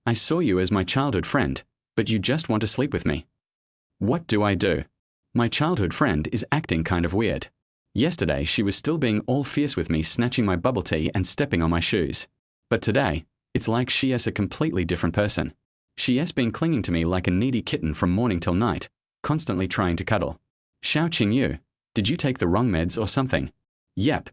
I saw you as my childhood friend, but you just want to sleep with me. What do I do? My childhood friend is acting kind of weird. Yesterday she was still being all fierce with me, snatching my bubble tea and stepping on my shoes. But today, it's like she is a completely different person. She has been clinging to me like a needy kitten from morning till night, constantly trying to cuddle. Xiao Qingyu, did you take the wrong meds or something? Yep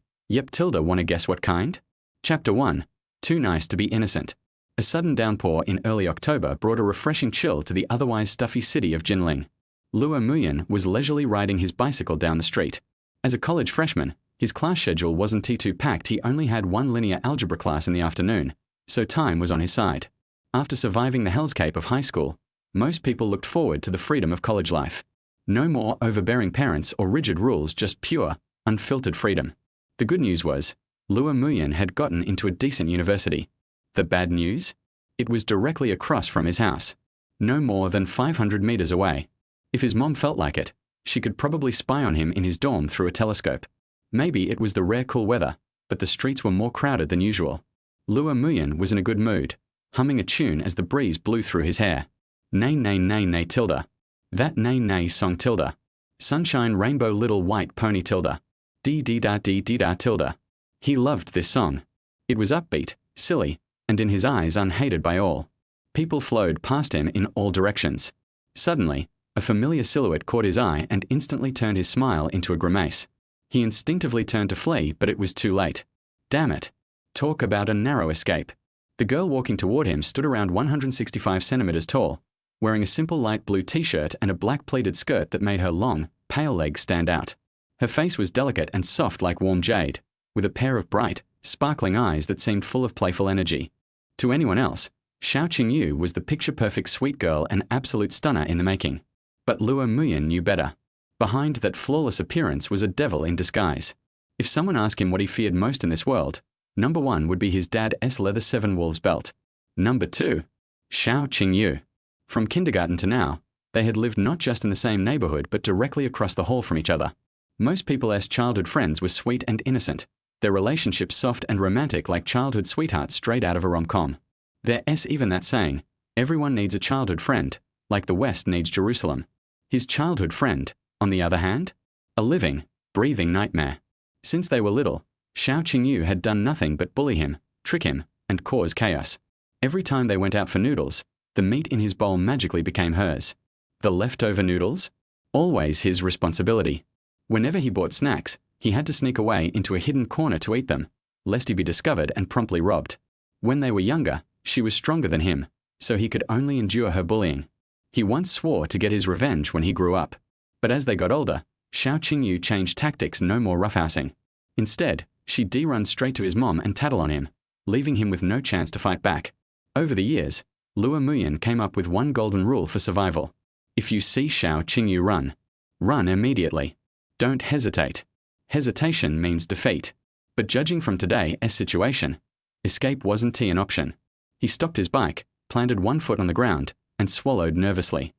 Tilda, wanna guess what kind? Chapter 1. Too nice to be innocent. A sudden downpour in early October brought a refreshing chill to the otherwise stuffy city of Jinling. Luo Muyan was leisurely riding his bicycle down the street. As a college freshman, his class schedule wasn't too packed. He only had one linear algebra class in the afternoon, so time was on his side. After surviving the hellscape of high school, most people looked forward to the freedom of college life. No more overbearing parents or rigid rules, just pure, unfiltered freedom. The good news was, Luo Muyan had gotten into a decent university. The bad news? It was directly across from his house. No more than 500 meters away. If his mom felt like it, she could probably spy on him in his dorm through a telescope. Maybe it was the rare cool weather, but the streets were more crowded than usual. Luo Muyan was in a good mood, humming a tune as the breeze blew through his hair. Nay, nay, nay, nay, tilde. That nay, nay song, tilde. Sunshine, rainbow, little white pony, tilde. Dee dee da tilde. He loved this song. It was upbeat, silly, and in his eyes unhated by all. People flowed past him in all directions. Suddenly, a familiar silhouette caught his eye and instantly turned his smile into a grimace. He instinctively turned to flee, but it was too late. Damn it. Talk about a narrow escape. The girl walking toward him stood around 165 centimeters tall, wearing a simple light blue t-shirt and a black pleated skirt that made her long, pale legs stand out. Her face was delicate and soft like warm jade, with a pair of bright, sparkling eyes that seemed full of playful energy. To anyone else, Xiao Qingyu was the picture-perfect sweet girl, an absolute stunner in the making. But Luo Muyan knew better. Behind that flawless appearance was a devil in disguise. If someone asked him what he feared most in this world, number 1 would be his dad's leather 7 wolves belt. Number 2, Xiao Qingyu. From kindergarten to now, they had lived not just in the same neighborhood but directly across the hall from each other. Most people's childhood friends were sweet and innocent, their relationships soft and romantic like childhood sweethearts straight out of a rom-com. There's even that saying, everyone needs a childhood friend, like the West needs Jerusalem. His childhood friend, on the other hand, a living, breathing nightmare. Since they were little, Xiao Qingyu had done nothing but bully him, trick him, and cause chaos. Every time they went out for noodles, the meat in his bowl magically became hers. The leftover noodles? Always his responsibility. Whenever he bought snacks, he had to sneak away into a hidden corner to eat them, lest he be discovered and promptly robbed. When they were younger, she was stronger than him, so he could only endure her bullying. He once swore to get his revenge when he grew up. But as they got older, Xiao Qingyu changed tactics. No more roughhousing. Instead, she'd run straight to his mom and tattle on him, leaving him with no chance to fight back. Over the years, Luo Muyan came up with one golden rule for survival. If you see Xiao Qingyu run immediately. Don't hesitate. Hesitation means defeat. But judging from today's situation, escape wasn't an option. He stopped his bike, planted one foot on the ground, and swallowed nervously.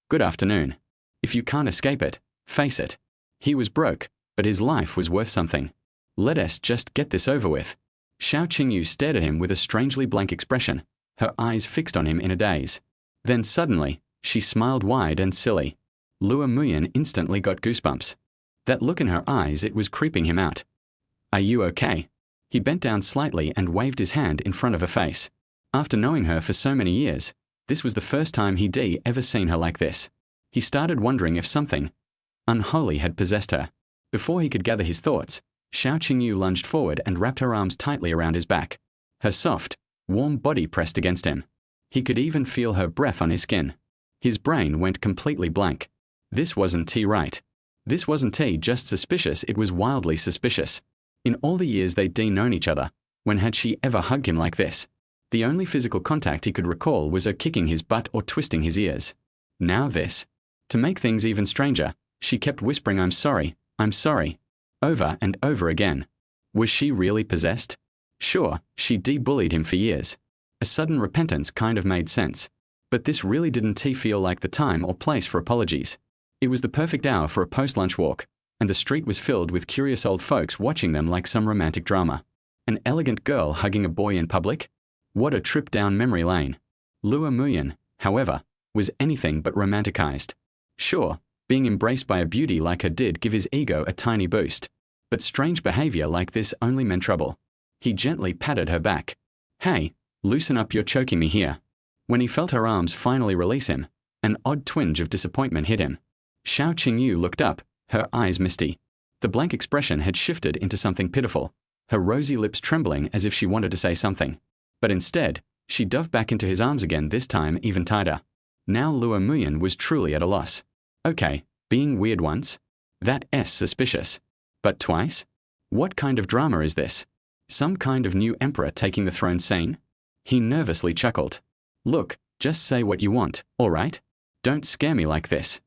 Good afternoon. If you can't escape it, face it. He was broke, but his life was worth something. Let us just get this over with. Xiao Qingyu stared at him with a strangely blank expression, her eyes fixed on him in a daze. Then suddenly, she smiled wide and silly. Luo Muyan instantly got goosebumps. That look in her eyes, it was creeping him out. Are you okay? He bent down slightly and waved his hand in front of her face. After knowing her for so many years, this was the first time he'd ever seen her like this. He started wondering if something unholy had possessed her. Before he could gather his thoughts, Xiao Qingyu lunged forward and wrapped her arms tightly around his back. Her soft, warm body pressed against him. He could even feel her breath on his skin. His brain went completely blank. This wasn't right. This wasn't just suspicious, it was wildly suspicious. In all the years they'd known each other, when had she ever hugged him like this? The only physical contact he could recall was her kicking his butt or twisting his ears. Now this. To make things even stranger, she kept whispering, I'm sorry, over and over again. Was she really possessed? Sure, she bullied him for years. A sudden repentance kind of made sense. But this really didn't feel like the time or place for apologies. It was the perfect hour for a post-lunch walk, and the street was filled with curious old folks watching them like some romantic drama. An elegant girl hugging a boy in public? What a trip down memory lane. Lua Muyan, however, was anything but romanticized. Sure, being embraced by a beauty like her did give his ego a tiny boost, but strange behavior like this only meant trouble. He gently patted her back. Hey, loosen up, you're choking me here. When he felt her arms finally release him, an odd twinge of disappointment hit him. Xiao Qingyu looked up, her eyes misty. The blank expression had shifted into something pitiful, her rosy lips trembling as if she wanted to say something. But instead, she dove back into his arms again, this time even tighter. Now Lua Muyan was truly at a loss. Okay, being weird once? That's suspicious. But twice? What kind of drama is this? Some kind of new emperor taking the throne scene? He nervously chuckled. Look, just say what you want, all right? Don't scare me like this.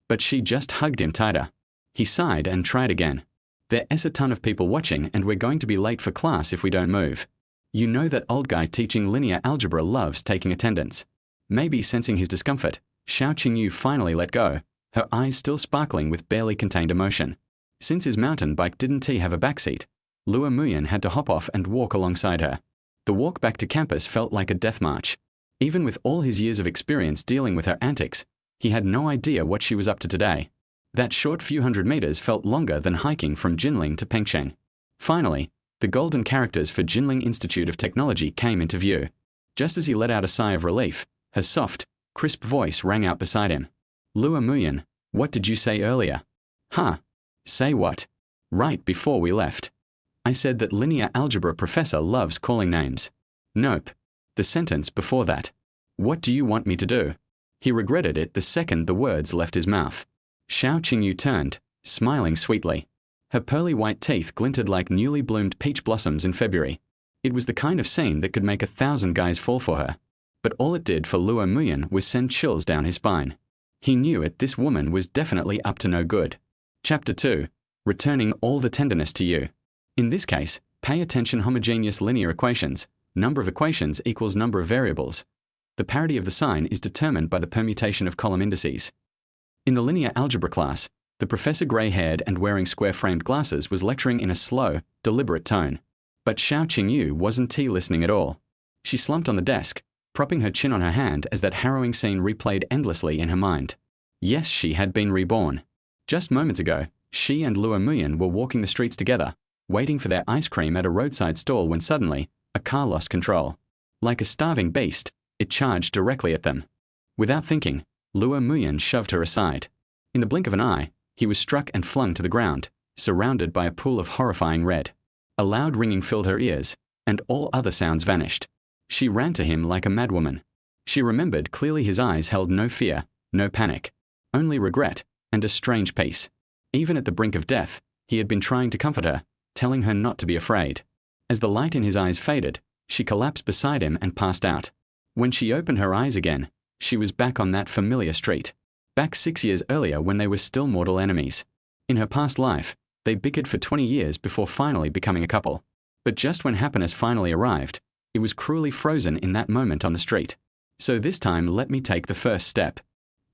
But she just hugged him tighter. He sighed and tried again. There's a ton of people watching and we're going to be late for class if we don't move. You know that old guy teaching linear algebra loves taking attendance. Maybe sensing his discomfort, Xiao Qingyu finally let go, her eyes still sparkling with barely contained emotion. Since his mountain bike didn't have a backseat, Lua Muyan had to hop off and walk alongside her. The walk back to campus felt like a death march. Even with all his years of experience dealing with her antics, he had no idea what she was up to today. That short few hundred meters felt longer than hiking from Jinling to Pengcheng. Finally, the golden characters for Jinling Institute of Technology came into view. Just as he let out a sigh of relief, her soft, crisp voice rang out beside him. Lua Muyan, what did you say earlier? Huh? Say what? Right before we left. I said that linear algebra professor loves calling names. Nope. The sentence before that. What do you want me to do? He regretted it the second the words left his mouth. Xiao Qingyu turned, smiling sweetly. Her pearly white teeth glinted like newly bloomed peach blossoms in February. It was the kind of scene that could make 1,000 guys fall for her. But all it did for Lua Muyan was send chills down his spine. He knew it, this woman was definitely up to no good. Chapter 2. Returning all the tenderness to you. In this case, pay attention. Homogeneous linear equations. Number of equations equals number of variables. The parity of the sign is determined by the permutation of column indices. In the linear algebra class, the professor, grey-haired and wearing square-framed glasses, was lecturing in a slow, deliberate tone. But Xiao Qingyu wasn't listening at all. She slumped on the desk, propping her chin on her hand as that harrowing scene replayed endlessly in her mind. Yes, she had been reborn. Just moments ago, she and Lua Muyan were walking the streets together, waiting for their ice cream at a roadside stall when suddenly, a car lost control. Like a starving beast, it charged directly at them. Without thinking, Lua Muyan shoved her aside. In the blink of an eye, he was struck and flung to the ground, surrounded by a pool of horrifying red. A loud ringing filled her ears, and all other sounds vanished. She ran to him like a madwoman. She remembered clearly his eyes held no fear, no panic, only regret, and a strange peace. Even at the brink of death, he had been trying to comfort her, telling her not to be afraid. As the light in his eyes faded, she collapsed beside him and passed out. When she opened her eyes again, she was back on that familiar street. Back 6 years earlier when they were still mortal enemies. In her past life, they bickered for 20 years before finally becoming a couple. But just when happiness finally arrived, it was cruelly frozen in that moment on the street. So this time let me take the first step.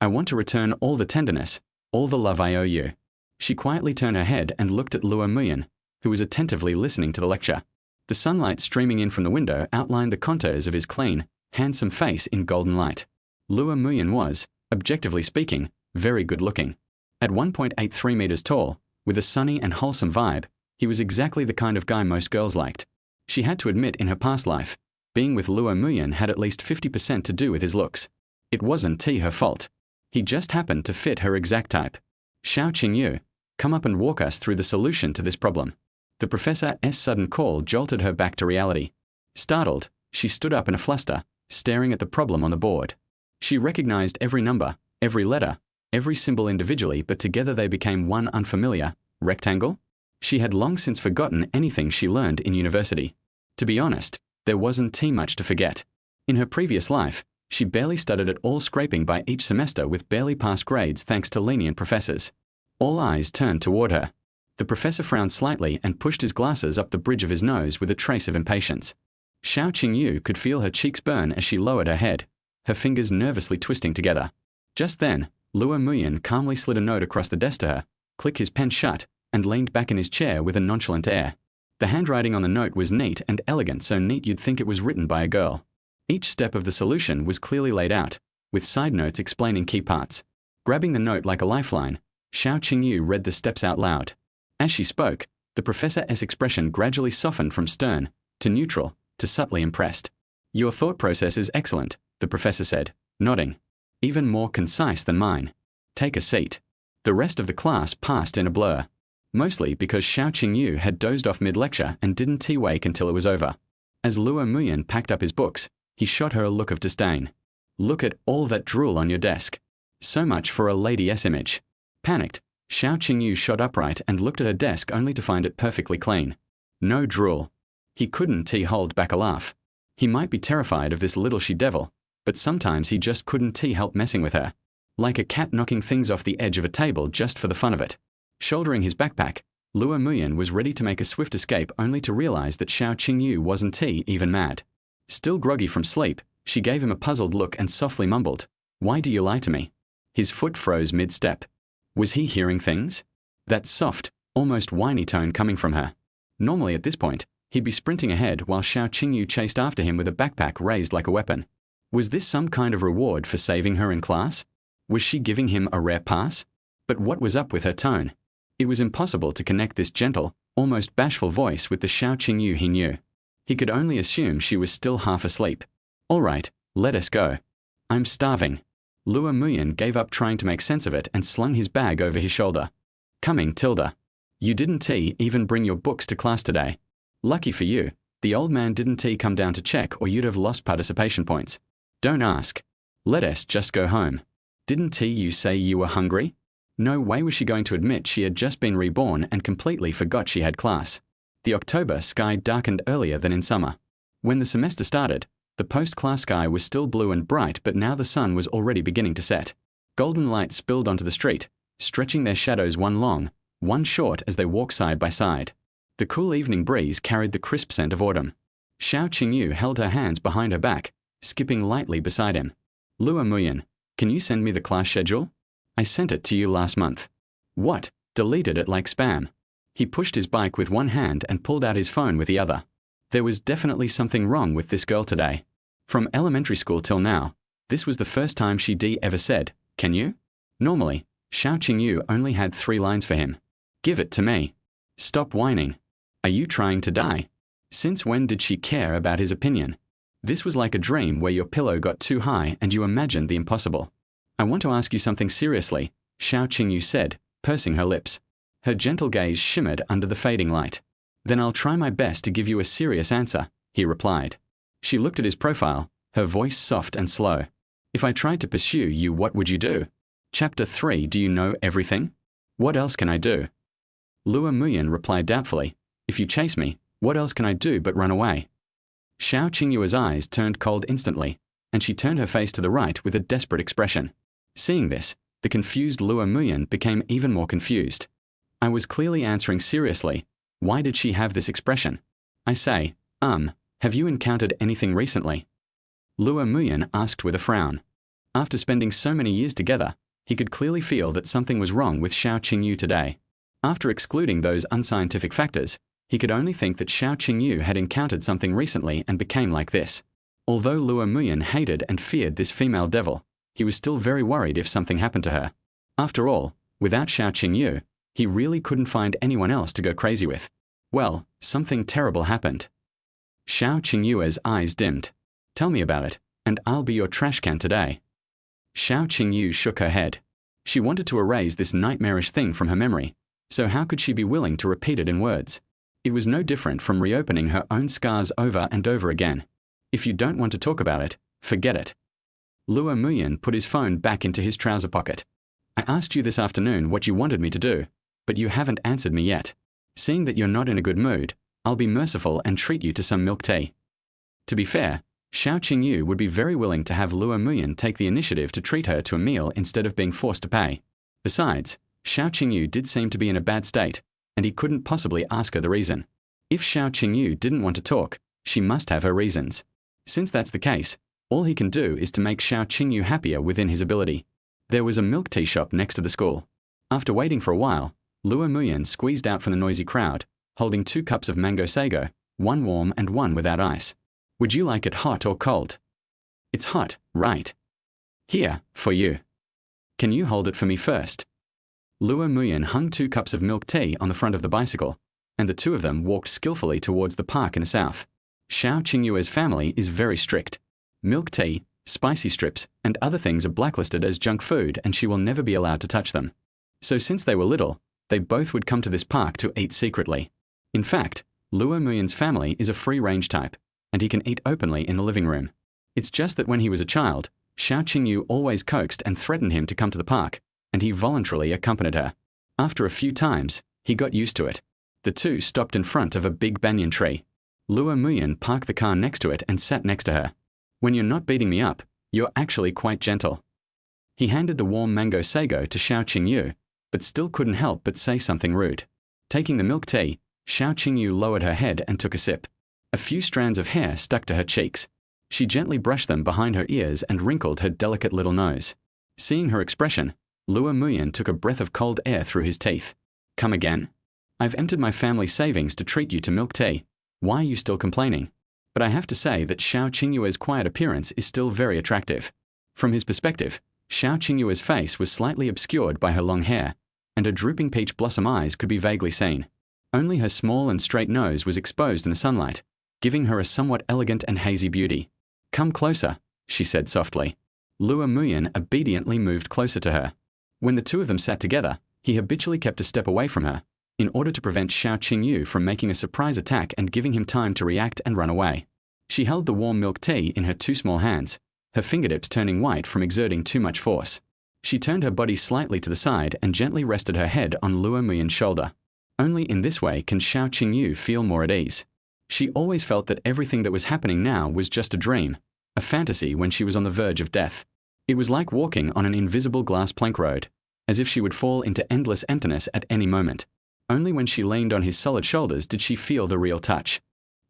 I want to return all the tenderness, all the love I owe you. She quietly turned her head and looked at Lua Muyan, who was attentively listening to the lecture. The sunlight streaming in from the window outlined the contours of his clean, handsome face in golden light. Lua Muyan was, objectively speaking, very good looking. At 1.83 meters tall, with a sunny and wholesome vibe, he was exactly the kind of guy most girls liked. She had to admit in her past life, being with Lua Muyan had at least 50% to do with his looks. It wasn't her fault. He just happened to fit her exact type. Xiao Qingyu, come up and walk us through the solution to this problem. The professor's sudden call jolted her back to reality. Startled, she stood up in a fluster, staring at the problem on the board. She recognized every number, every letter, every symbol individually, but together they became one unfamiliar rectangle. She had long since forgotten anything she learned in university. To be honest, there wasn't much to forget. In her previous life, she barely studied at all, scraping by each semester with barely passed grades thanks to lenient professors. All eyes turned toward her. The professor frowned slightly and pushed his glasses up the bridge of his nose with a trace of impatience. Xiao Qingyu could feel her cheeks burn as she lowered her head, her fingers nervously twisting together. Just then, Lua Muyan calmly slid a note across the desk to her, clicked his pen shut, and leaned back in his chair with a nonchalant air. The handwriting on the note was neat and elegant, so neat you'd think it was written by a girl. Each step of the solution was clearly laid out, with side notes explaining key parts. Grabbing the note like a lifeline, Xiao Qingyu read the steps out loud. As she spoke, the professor's expression gradually softened from stern to neutral to subtly impressed. Your thought process is excellent, the professor said, nodding. Even more concise than mine. Take a seat. The rest of the class passed in a blur, mostly because Xiao Qingyu had dozed off mid-lecture and didn't tea-wake until it was over. As Luo Muyan packed up his books, he shot her a look of disdain. Look at all that drool on your desk. So much for a lady's image. Panicked, Xiao Qingyu shot upright and looked at her desk only to find it perfectly clean. No drool. He couldn't hold back a laugh. He might be terrified of this little she-devil, but sometimes he just couldn't help messing with her. Like a cat knocking things off the edge of a table just for the fun of it. Shouldering his backpack, Luo Muyan was ready to make a swift escape only to realize that Xiao Qingyu wasn't even mad. Still groggy from sleep, she gave him a puzzled look and softly mumbled, "Why do you lie to me?" His foot froze mid-step. Was he hearing things? That soft, almost whiny tone coming from her. Normally at this point, he'd be sprinting ahead while Xiao Qingyu chased after him with a backpack raised like a weapon. Was this some kind of reward for saving her in class? Was she giving him a rare pass? But what was up with her tone? It was impossible to connect this gentle, almost bashful voice with the Xiao Qingyu he knew. He could only assume she was still half asleep. All right, let us go. I'm starving. Luo Muyan gave up trying to make sense of it and slung his bag over his shoulder. Coming, Tilda. You didn't even bring your books to class today. Lucky for you, the old man didn't come down to check or you'd have lost participation points. Don't ask. Let us just go home. Didn't you say you were hungry? No way was she going to admit she had just been reborn and completely forgot she had class. The October sky darkened earlier than in summer. When the semester started, the post-class sky was still blue and bright, but now the sun was already beginning to set. Golden light spilled onto the street, stretching their shadows one long, one short as they walked side by side. The cool evening breeze carried the crisp scent of autumn. Xiao Qingyu held her hands behind her back, skipping lightly beside him. Luo Muyan, can you send me the class schedule? I sent it to you last month. What? Deleted it like spam. He pushed his bike with one hand and pulled out his phone with the other. There was definitely something wrong with this girl today. From elementary school till now, this was the first time she'd ever said, "Can you?" Normally, Xiao Qingyu only had 3 lines for him. Give it to me. Stop whining. Are you trying to die? Since when did she care about his opinion? This was like a dream where your pillow got too high and you imagined the impossible. I want to ask you something seriously, Xiao Qingyu said, pursing her lips. Her gentle gaze shimmered under the fading light. Then I'll try my best to give you a serious answer, he replied. She looked at his profile, her voice soft and slow. If I tried to pursue you, what would you do? Chapter 3. Do you know everything? What else can I do? Luo Muyan replied doubtfully. If you chase me, what else can I do but run away? Xiao Qingyu's eyes turned cold instantly, and she turned her face to the right with a desperate expression. Seeing this, the confused Luo Muyan became even more confused. I was clearly answering seriously. Why did she have this expression? I say, have you encountered anything recently? Luo Muyan asked with a frown. After spending so many years together, he could clearly feel that something was wrong with Xiao Qingyu today. After excluding those unscientific factors, he could only think that Xiao Qingyu had encountered something recently and became like this. Although Luo Muyan hated and feared this female devil, he was still very worried if something happened to her. After all, without Xiao Qingyu, he really couldn't find anyone else to go crazy with. Well, something terrible happened. Xiao Qingyu's eyes dimmed. Tell me about it, and I'll be your trash can today. Xiao Qingyu shook her head. She wanted to erase this nightmarish thing from her memory, so how could she be willing to repeat it in words? It was no different from reopening her own scars over and over again. If you don't want to talk about it, forget it. Luo Muyan put his phone back into his trouser pocket. I asked you this afternoon what you wanted me to do, but you haven't answered me yet. Seeing that you're not in a good mood, I'll be merciful and treat you to some milk tea. To be fair, Xiao Qingyu would be very willing to have Luo Muyan take the initiative to treat her to a meal instead of being forced to pay. Besides, Xiao Qingyu did seem to be in a bad state, and he couldn't possibly ask her the reason. If Xiao Qingyu didn't want to talk, she must have her reasons. Since that's the case, all he can do is to make Xiao Qingyu happier within his ability. There was a milk tea shop next to the school. After waiting for a while, Luo Muyan squeezed out from the noisy crowd, holding 2 cups of mango sago, one warm and one without ice. Would you like it hot or cold? It's hot, right? Here, for you. Can you hold it for me first? Luo Muyan hung 2 cups of milk tea on the front of the bicycle, and the two of them walked skillfully towards the park in the south. Xiao Qingyue's family is very strict. Milk tea, spicy strips, and other things are blacklisted as junk food, and she will never be allowed to touch them. So since they were little, they both would come to this park to eat secretly. In fact, Luo Muyan's family is a free-range type, and he can eat openly in the living room. It's just that when he was a child, Xiao Qingyu always coaxed and threatened him to come to the park, and he voluntarily accompanied her. After a few times, he got used to it. The two stopped in front of a big banyan tree. Luo Muyan parked the car next to it and sat next to her. When you're not beating me up, you're actually quite gentle. He handed the warm mango sago to Xiao Qingyu, but still couldn't help but say something rude. Taking the milk tea, Xiao Qingyu lowered her head and took a sip. A few strands of hair stuck to her cheeks. She gently brushed them behind her ears and wrinkled her delicate little nose. Seeing her expression, Luo Muyan took a breath of cold air through his teeth. Come again? I've emptied my family savings to treat you to milk tea. Why are you still complaining? But I have to say that Xiao Qingyue's quiet appearance is still very attractive. From his perspective, Xiao Qingyue's face was slightly obscured by her long hair, and her drooping peach blossom eyes could be vaguely seen. Only her small and straight nose was exposed in the sunlight, giving her a somewhat elegant and hazy beauty. Come closer, she said softly. Luo Muyan obediently moved closer to her. When the two of them sat together, he habitually kept a step away from her, in order to prevent Xiao Qingyu from making a surprise attack and giving him time to react and run away. She held the warm milk tea in her 2 small hands, her fingertips turning white from exerting too much force. She turned her body slightly to the side and gently rested her head on Luo Muyan's shoulder. Only in this way can Xiao Qingyu feel more at ease. She always felt that everything that was happening now was just a dream, a fantasy when she was on the verge of death. It was like walking on an invisible glass plank road, as if she would fall into endless emptiness at any moment. Only when she leaned on his solid shoulders did she feel the real touch.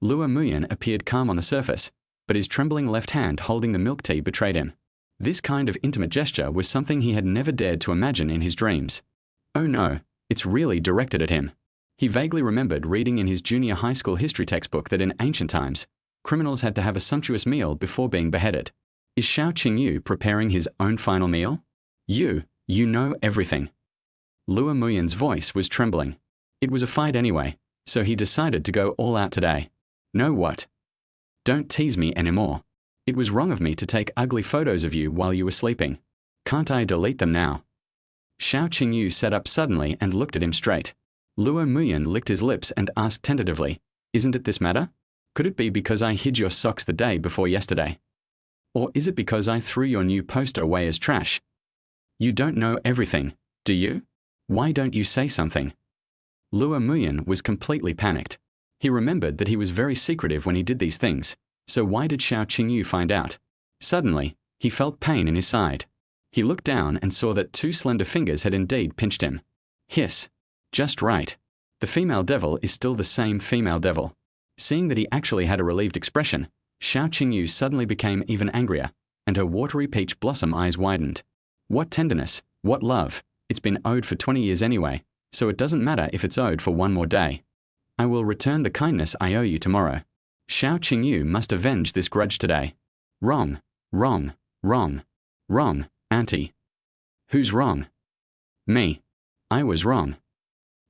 Luo Muyan appeared calm on the surface, but his trembling left hand holding the milk tea betrayed him. This kind of intimate gesture was something he had never dared to imagine in his dreams. Oh no, it's really directed at him. He vaguely remembered reading in his junior high school history textbook that in ancient times, criminals had to have a sumptuous meal before being beheaded. Is Xiao Qingyu preparing his own final meal? You know everything. Luo Muyan's voice was trembling. It was a fight anyway, so he decided to go all out today. Know what? Don't tease me anymore. It was wrong of me to take ugly photos of you while you were sleeping. Can't I delete them now? Xiao Qingyu sat up suddenly and looked at him straight. Luo Muyan licked his lips and asked tentatively, Isn't it this matter? Could it be because I hid your socks the day before yesterday? Or is it because I threw your new poster away as trash? You don't know everything, do you? Why don't you say something? Luo Muyan was completely panicked. He remembered that he was very secretive when he did these things, so why did Xiao Qingyu find out? Suddenly, he felt pain in his side. He looked down and saw that 2 slender fingers had indeed pinched him. Hiss. Just right. The female devil is still the same female devil. Seeing that he actually had a relieved expression, Xiao Qingyu suddenly became even angrier, and her watery peach blossom eyes widened. What tenderness, what love, it's been owed for 20 years anyway, so it doesn't matter if it's owed for 1 more day. I will return the kindness I owe you tomorrow. Xiao Qingyu must avenge this grudge today. Wrong, wrong, wrong, wrong, auntie. Who's wrong? Me. I was wrong.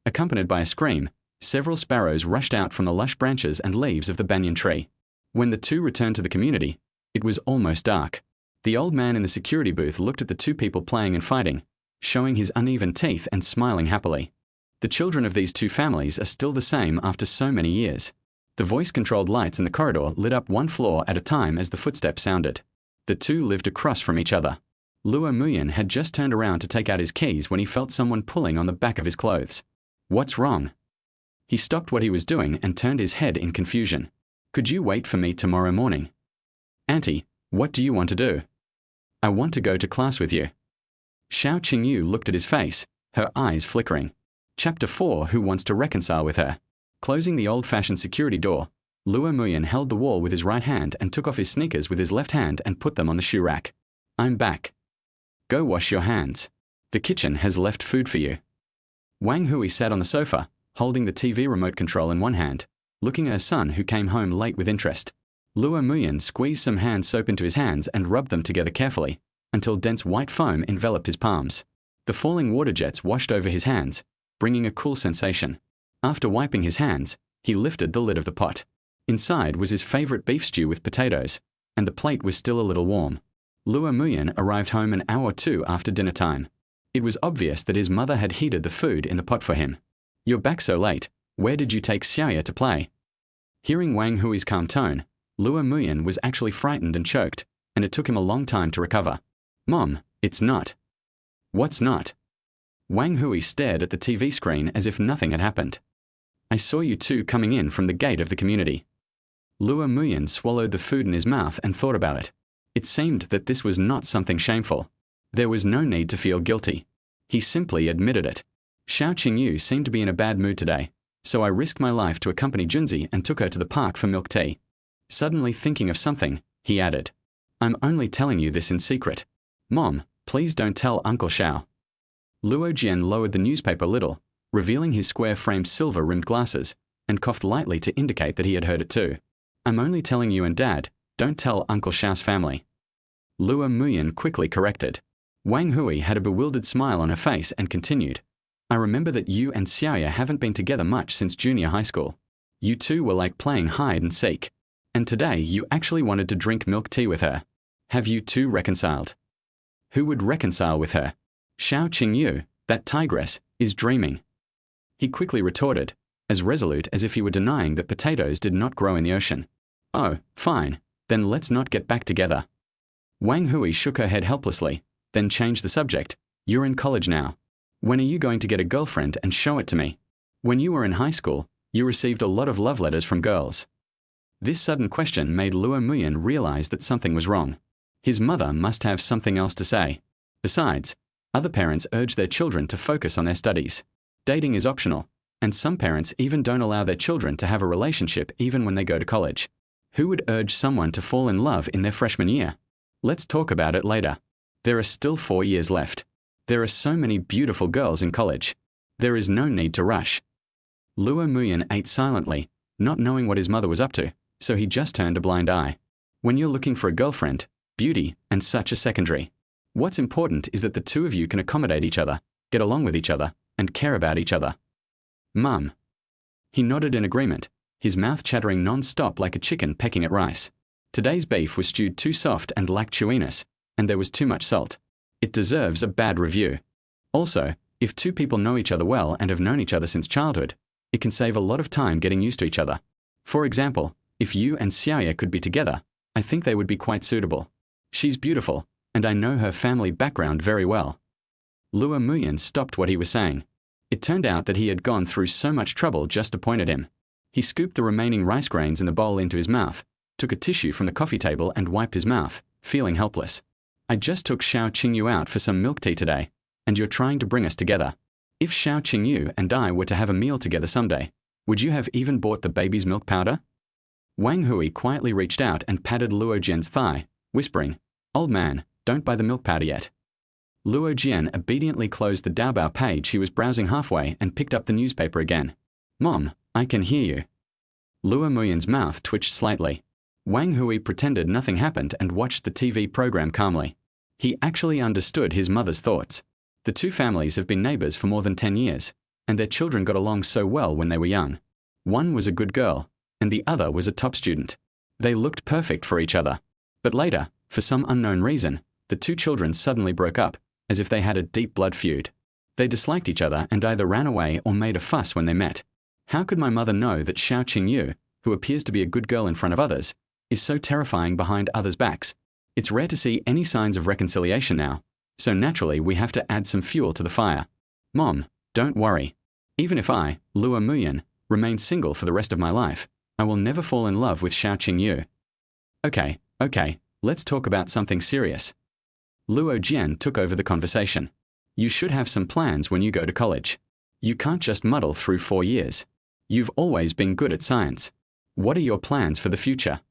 Accompanied by a scream, several sparrows rushed out from the lush branches and leaves of the banyan tree. When the two returned to the community, it was almost dark. The old man in the security booth looked at the 2 people playing and fighting, showing his uneven teeth and smiling happily. The children of these 2 families are still the same after so many years. The voice-controlled lights in the corridor lit up 1 floor at a time as the footsteps sounded. The 2 lived across from each other. Luo Muyan had just turned around to take out his keys when he felt someone pulling on the back of his clothes. What's wrong? He stopped what he was doing and turned his head in confusion. Could you wait for me tomorrow morning? Auntie, what do you want to do? I want to go to class with you. Xiao Qingyu looked at his face, her eyes flickering. Chapter 4 Who wants to reconcile with her? Closing the old-fashioned security door, Luo Muyan held the wall with his right hand and took off his sneakers with his left hand and put them on the shoe rack. I'm back. Go wash your hands. The kitchen has left food for you. Wang Hui sat on the sofa, holding the TV remote control in one hand, looking at her son who came home late with interest. Luo Muyan squeezed some hand soap into his hands and rubbed them together carefully, until dense white foam enveloped his palms. The falling water jets washed over his hands, bringing a cool sensation. After wiping his hands, he lifted the lid of the pot. Inside was his favorite beef stew with potatoes, and the plate was still a little warm. Luo Muyan arrived home an hour or two after dinner time. It was obvious that his mother had heated the food in the pot for him. "You're back so late. Where did you take Xiaoya to play?" Hearing Wang Hui's calm tone, Luo Muyan was actually frightened and choked, and it took him a long time to recover. "Mom, it's not." "What's not?" Wang Hui stared at the TV screen as if nothing had happened. "I saw you two coming in from the gate of the community." Luo Muyan swallowed the food in his mouth and thought about it. It seemed that this was not something shameful. There was no need to feel guilty. He simply admitted it. "Xiao Qingyu seemed to be in a bad mood today, so I risked my life to accompany Junzi and took her to the park for milk tea." Suddenly thinking of something, he added, "I'm only telling you this in secret. Mom, please don't tell Uncle Xiao." Luo Jian lowered the newspaper a little, revealing his square-framed silver-rimmed glasses, and coughed lightly to indicate that he had heard it too. "I'm only telling you and Dad. Don't tell Uncle Xiao's family." Luo Muyan quickly corrected. Wang Hui had a bewildered smile on her face and continued, "I remember that you and Xiaoya haven't been together much since junior high school. You two were like playing hide and seek. And today you actually wanted to drink milk tea with her. Have you two reconciled?" "Who would reconcile with her? Xiao Qingyu, that tigress, is dreaming." He quickly retorted, as resolute as if he were denying that potatoes did not grow in the ocean. "Oh, fine, then let's not get back together." Wang Hui shook her head helplessly, then changed the subject. "You're in college now. When are you going to get a girlfriend and show it to me? When you were in high school, you received a lot of love letters from girls." This sudden question made Luo Muyan realize that something was wrong. His mother must have something else to say. Besides, other parents urge their children to focus on their studies. Dating is optional, and some parents even don't allow their children to have a relationship even when they go to college. Who would urge someone to fall in love in their freshman year? Let's talk about it later. There are still 4 years left. There are so many beautiful girls in college. There is no need to rush. Luo Muyan ate silently, not knowing what his mother was up to, so he just turned a blind eye. When you're looking for a girlfriend, beauty and such are secondary. What's important is that the two of you can accommodate each other, get along with each other, and care about each other. Mum. He nodded in agreement, his mouth chattering non-stop like a chicken pecking at rice. Today's beef was stewed too soft and lacked chewiness, and there was too much salt. It deserves a bad review. Also, if two people know each other well and have known each other since childhood, it can save a lot of time getting used to each other. For example, if you and Xiaoya could be together, I think they would be quite suitable. She's beautiful, and I know her family background very well." Luo Muyan stopped what he was saying. It turned out that he had gone through so much trouble just to point at him. He scooped the remaining rice grains in the bowl into his mouth, took a tissue from the coffee table and wiped his mouth, feeling helpless. "I just took Xiao Qingyu out for some milk tea today, and you're trying to bring us together. If Xiao Qingyu and I were to have a meal together someday, would you have even bought the baby's milk powder?" Wang Hui quietly reached out and patted Luo Jian's thigh, whispering, "Old man, don't buy the milk powder yet." Luo Jian obediently closed the Daobao page he was browsing halfway and picked up the newspaper again. "Mom, I can hear you." Luo Muyan's mouth twitched slightly. Wang Hui pretended nothing happened and watched the TV program calmly. He actually understood his mother's thoughts. The two families have been neighbors for more than 10 years, and their children got along so well when they were young. One was a good girl, and the other was a top student. They looked perfect for each other. But later, for some unknown reason, the two children suddenly broke up, as if they had a deep blood feud. They disliked each other and either ran away or made a fuss when they met. How could my mother know that Xiao Qingyu, who appears to be a good girl in front of others, is so terrifying behind others' backs? It's rare to see any signs of reconciliation now, so naturally we have to add some fuel to the fire. Mom, don't worry. Even if I, Luo Muyan, remain single for the rest of my life, I will never fall in love with Xiao Qingyu. Okay, let's talk about something serious. Luo Jian took over the conversation. You should have some plans when you go to college. You can't just muddle through 4 years. You've always been good at science. What are your plans for the future?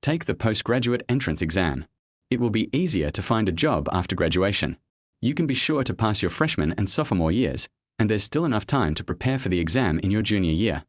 Take the postgraduate entrance exam. It will be easier to find a job after graduation. You can be sure to pass your freshman and sophomore years, and there's still enough time to prepare for the exam in your junior year.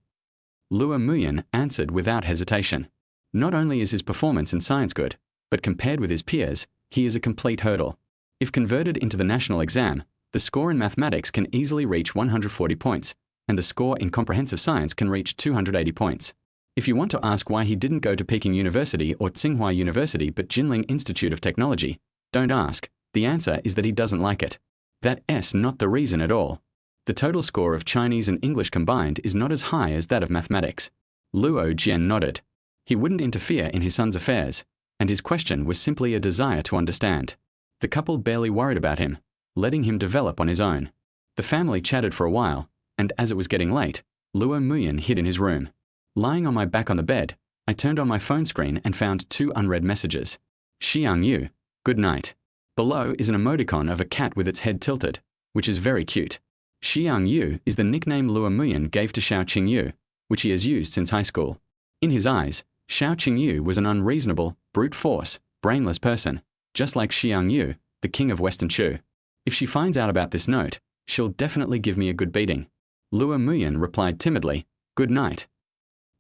Luo Muyan answered without hesitation. Not only is his performance in science good, but compared with his peers, he is a complete hurdle. If converted into the national exam, the score in mathematics can easily reach 140 points, and the score in comprehensive science can reach 280 points. If you want to ask why he didn't go to Peking University or Tsinghua University but Jinling Institute of Technology, don't ask. The answer is that he doesn't like it. That's not the reason at all. The total score of Chinese and English combined is not as high as that of mathematics. Luo Jian nodded. He wouldn't interfere in his son's affairs, and his question was simply a desire to understand. The couple barely worried about him, letting him develop on his own. The family chatted for a while, and as it was getting late, Luo Muyan hid in his room. Lying on my back on the bed, I turned on my phone screen and found 2 unread messages. Xiang Yu, good night. Below is an emoticon of a cat with its head tilted, which is very cute. Xiang Yu is the nickname Luo Muyan gave to Xiao Qingyu, which he has used since high school. In his eyes, Xiao Qingyu was an unreasonable, brute force, brainless person, just like Xiang Yu, the king of Western Chu. If she finds out about this note, she'll definitely give me a good beating. Luo Muyan replied timidly, good night.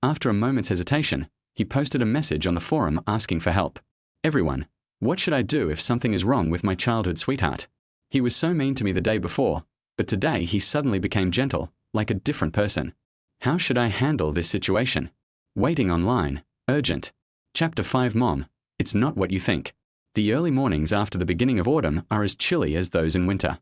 After a moment's hesitation, he posted a message on the forum asking for help. Everyone, what should I do if something is wrong with my childhood sweetheart? He was so mean to me the day before, but today he suddenly became gentle, like a different person. How should I handle this situation? Waiting online, urgent. Chapter 5 Mom, it's not what you think. The early mornings after the beginning of autumn are as chilly as those in winter.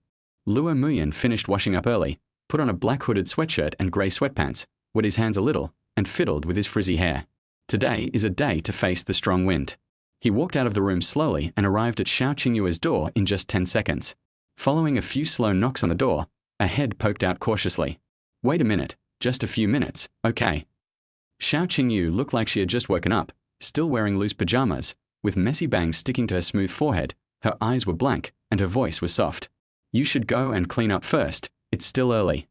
Luo Muyan finished washing up early, put on a black hooded sweatshirt and grey sweatpants, wet his hands a little, and fiddled with his frizzy hair. Today is a day to face the strong wind. He walked out of the room slowly and arrived at Xiao Qingyue's door in just 10 seconds. Following a few slow knocks on the door, a head poked out cautiously. Wait a minute, just a few minutes, okay. Xiao Qingyu looked like she had just woken up, still wearing loose pajamas, with messy bangs sticking to her smooth forehead. Her eyes were blank, and her voice was soft. You should go and clean up first, it's still early.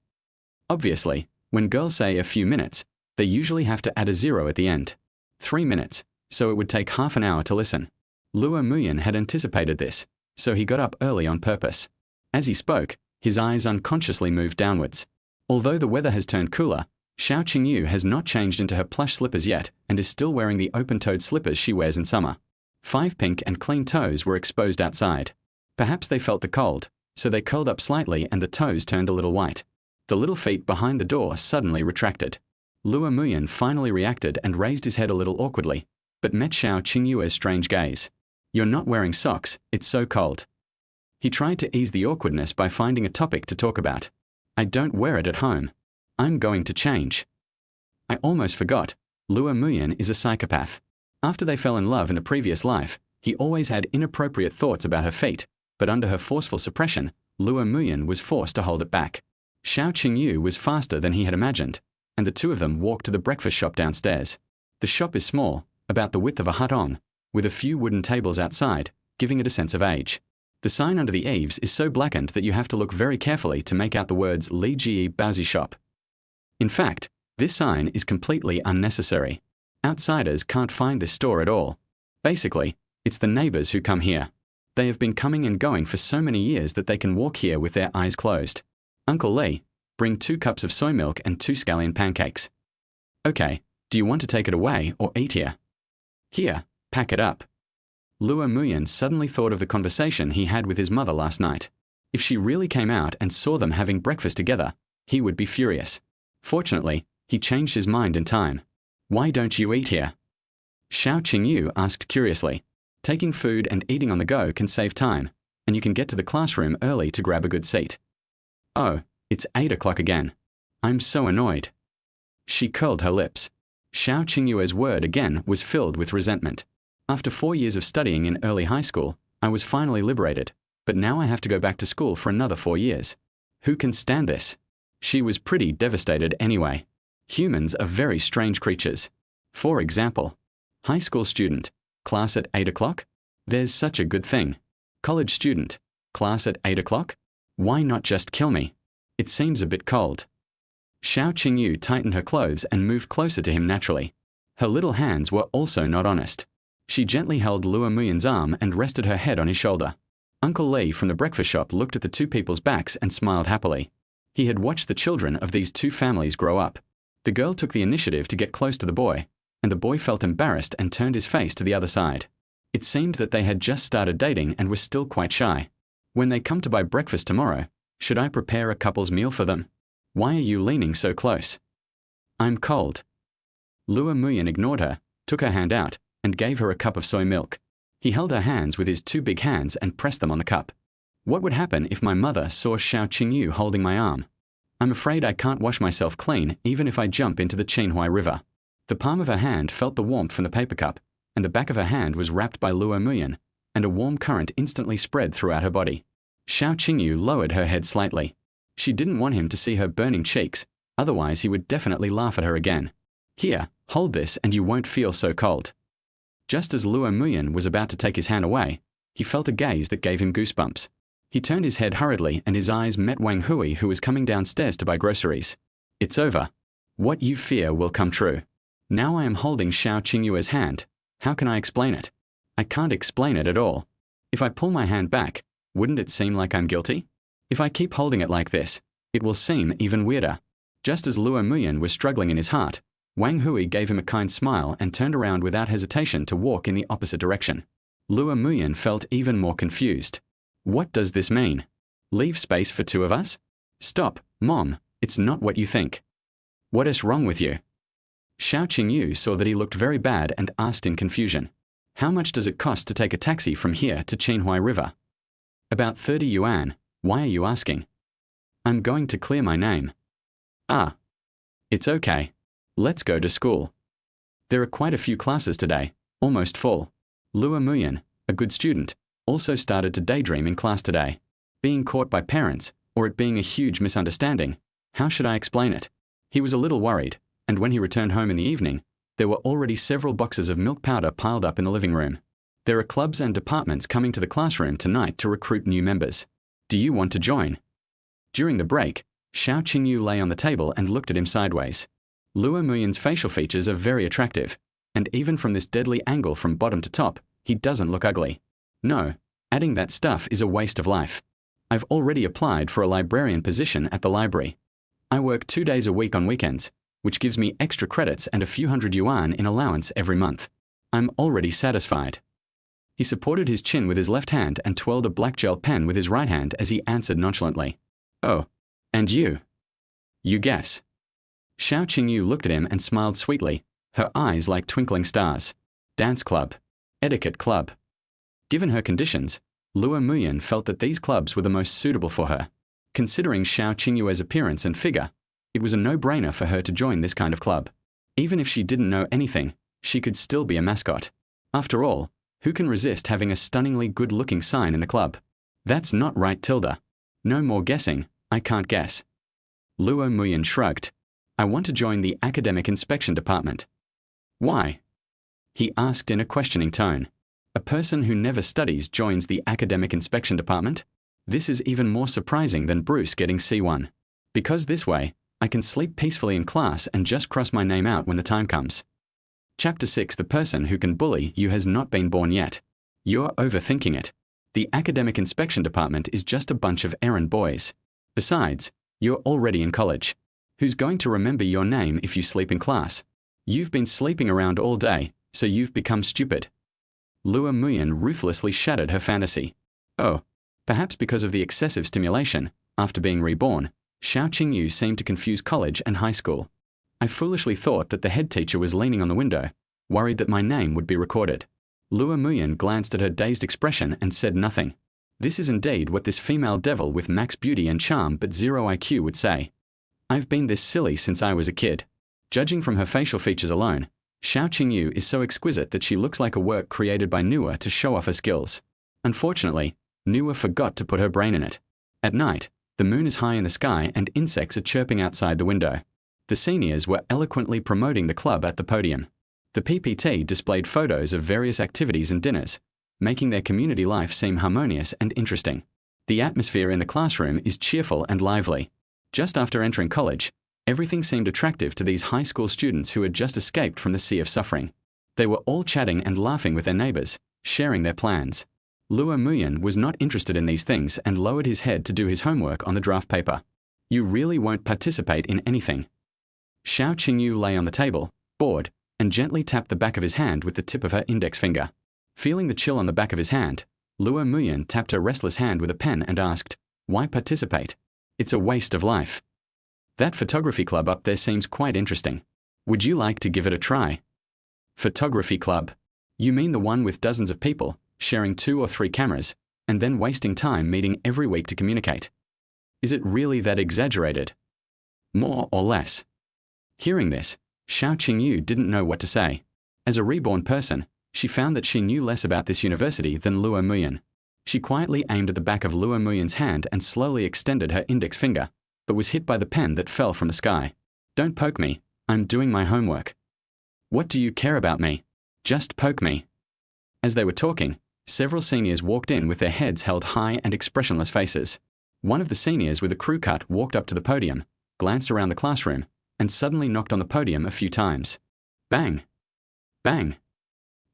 Obviously, when girls say a few minutes, they usually have to add a 0 at the end. 3 minutes, so it would take half an hour to listen. Luo Muyan had anticipated this, so he got up early on purpose. As he spoke, his eyes unconsciously moved downwards. Although the weather has turned cooler, Xiao Qingyu has not changed into her plush slippers yet and is still wearing the open-toed slippers she wears in summer. 5 pink and clean toes were exposed outside. Perhaps they felt the cold, so they curled up slightly and the toes turned a little white. The little feet behind the door suddenly retracted. Luo Muyan finally reacted and raised his head a little awkwardly, but met Xiao Qingyue's strange gaze. You're not wearing socks, it's so cold. He tried to ease the awkwardness by finding a topic to talk about. I don't wear it at home. I'm going to change. I almost forgot. Luo Muyan is a psychopath. After they fell in love in a previous life, he always had inappropriate thoughts about her feet, but under her forceful suppression, Luo Muyan was forced to hold it back. Xiao Qingyu was faster than he had imagined, and the two of them walked to the breakfast shop downstairs. The shop is small, about the width of a hutong, with a few wooden tables outside, giving it a sense of age. The sign under the eaves is so blackened that you have to look very carefully to make out the words Li Jie Baozi Shop. In fact, this sign is completely unnecessary. Outsiders can't find this store at all. Basically, it's the neighbors who come here. They have been coming and going for so many years that they can walk here with their eyes closed. Uncle Li, bring 2 cups of soy milk and 2 scallion pancakes. Okay, do you want to take it away or eat here? Here, pack it up. Luo Muyan suddenly thought of the conversation he had with his mother last night. If she really came out and saw them having breakfast together, he would be furious. Fortunately, he changed his mind in time. Why don't you eat here? Xiao Qingyu asked curiously. Taking food and eating on the go can save time, and you can get to the classroom early to grab a good seat. Oh, it's 8 o'clock again. I'm so annoyed. She curled her lips. Xiao Qingyue's word again was filled with resentment. After 4 years of studying in early high school, I was finally liberated, but now I have to go back to school for another 4 years. Who can stand this? She was pretty devastated anyway. Humans are very strange creatures. For example, high school student, class at 8 o'clock? There's such a good thing. College student, class at 8 o'clock? Why not just kill me? It seems a bit cold. Xiao Qingyu tightened her clothes and moved closer to him naturally. Her little hands were also not honest. She gently held Luo Muyan's arm and rested her head on his shoulder. Uncle Li from the breakfast shop looked at the 2 people's backs and smiled happily. He had watched the children of these 2 families grow up. The girl took the initiative to get close to the boy, and the boy felt embarrassed and turned his face to the other side. It seemed that they had just started dating and were still quite shy. When they come to buy breakfast tomorrow, should I prepare a couple's meal for them? Why are you leaning so close? I'm cold. Lua Muyan ignored her, took her hand out, and gave her a cup of soy milk. He held her hands with his two big hands and pressed them on the cup. What would happen if my mother saw Xiao Qingyu holding my arm? I'm afraid I can't wash myself clean even if I jump into the Qinhuai River. The palm of her hand felt the warmth from the paper cup, and the back of her hand was wrapped by Lua Muyan, and a warm current instantly spread throughout her body. Xiao Qingyu lowered her head slightly. She didn't want him to see her burning cheeks, otherwise he would definitely laugh at her again. Here, hold this and you won't feel so cold. Just as Lua Muyan was about to take his hand away, he felt a gaze that gave him goosebumps. He turned his head hurriedly and his eyes met Wang Hui, who was coming downstairs to buy groceries. It's over. What you fear will come true. Now I am holding Xiao Qingyu's hand. How can I explain it? I can't explain it at all. If I pull my hand back, wouldn't it seem like I'm guilty? If I keep holding it like this, it will seem even weirder. Just as Lua Muyan was struggling in his heart, Wang Hui gave him a kind smile and turned around without hesitation to walk in the opposite direction. Lua Muyan felt even more confused. What does this mean? Leave space for two of us? Stop, Mom, it's not what you think. What is wrong with you? Xiao Qingyu saw that he looked very bad and asked in confusion. How much does it cost to take a taxi from here to Qinhuai River? About 30 yuan. Why are you asking? I'm going to clear my name. Ah. It's okay. Let's go to school. There are quite a few classes today, almost full. Lua Muyan, a good student, also started to daydream in class today. Being caught by parents, or it being a huge misunderstanding, how should I explain it? He was a little worried, and when he returned home in the evening, there were already several boxes of milk powder piled up in the living room. There are clubs and departments coming to the classroom tonight to recruit new members. Do you want to join? During the break, Xiao Qingyu lay on the table and looked at him sideways. Lua Muyan's facial features are very attractive, and even from this deadly angle from bottom to top, he doesn't look ugly. No, adding that stuff is a waste of life. I've already applied for a librarian position at the library. I work 2 days a week on weekends, which gives me extra credits and a few hundred yuan in allowance every month. I'm already satisfied. He supported his chin with his left hand and twirled a black gel pen with his right hand as he answered nonchalantly. Oh, and you? You guess. Xiao Qingyu looked at him and smiled sweetly, her eyes like twinkling stars. Dance club. Etiquette club. Given her conditions, Lua Muyan felt that these clubs were the most suitable for her. Considering Xiao Qingyu's appearance and figure, it was a no-brainer for her to join this kind of club. Even if she didn't know anything, she could still be a mascot. After all, who can resist having a stunningly good-looking sign in the club? That's not right, Tilda. No more guessing, I can't guess. Lua Muyan shrugged. I want to join the academic inspection department. Why? He asked in a questioning tone. A person who never studies joins the academic inspection department? This is even more surprising than Bruce getting C1. Because this way, I can sleep peacefully in class and just cross my name out when the time comes. Chapter 6. The person who can bully you has not been born yet. You're overthinking it. The academic inspection department is just a bunch of errand boys. Besides, you're already in college. Who's going to remember your name if you sleep in class? You've been sleeping around all day, so you've become stupid. Lua Muyan ruthlessly shattered her fantasy. Oh, perhaps because of the excessive stimulation, after being reborn, Xiao Qingyu seemed to confuse college and high school. I foolishly thought that the head teacher was leaning on the window, worried that my name would be recorded. Lua Muyan glanced at her dazed expression and said nothing. This is indeed what this female devil with max beauty and charm but zero IQ would say. I've been this silly since I was a kid. Judging from her facial features alone, Xiao Qingyu is so exquisite that she looks like a work created by Nua to show off her skills. Unfortunately, Nua forgot to put her brain in it. At night, the moon is high in the sky and insects are chirping outside the window. The seniors were eloquently promoting the club at the podium. The PPT displayed photos of various activities and dinners, making their community life seem harmonious and interesting. The atmosphere in the classroom is cheerful and lively. Just after entering college, everything seemed attractive to these high school students who had just escaped from the sea of suffering. They were all chatting and laughing with their neighbors, sharing their plans. Lua Muyan was not interested in these things and lowered his head to do his homework on the draft paper. You really won't participate in anything. Xiao Qingyu lay on the table, bored, and gently tapped the back of his hand with the tip of her index finger. Feeling the chill on the back of his hand, Luo Muyan tapped her restless hand with a pen and asked, "Why participate? It's a waste of life. That photography club up there seems quite interesting. Would you like to give it a try?" Photography club? You mean the one with dozens of people, sharing 2 or 3 cameras, and then wasting time meeting every week to communicate? Is it really that exaggerated? More or less? Hearing this, Xiao Qingyu didn't know what to say. As a reborn person, she found that she knew less about this university than Luo Muyan. She quietly aimed at the back of Luo Muyan's hand and slowly extended her index finger, but was hit by the pen that fell from the sky. "Don't poke me, I'm doing my homework." "What do you care about me? Just poke me." As they were talking, several seniors walked in with their heads held high and expressionless faces. One of the seniors with a crew cut walked up to the podium, glanced around the classroom, and suddenly knocked on the podium a few times. Bang! Bang!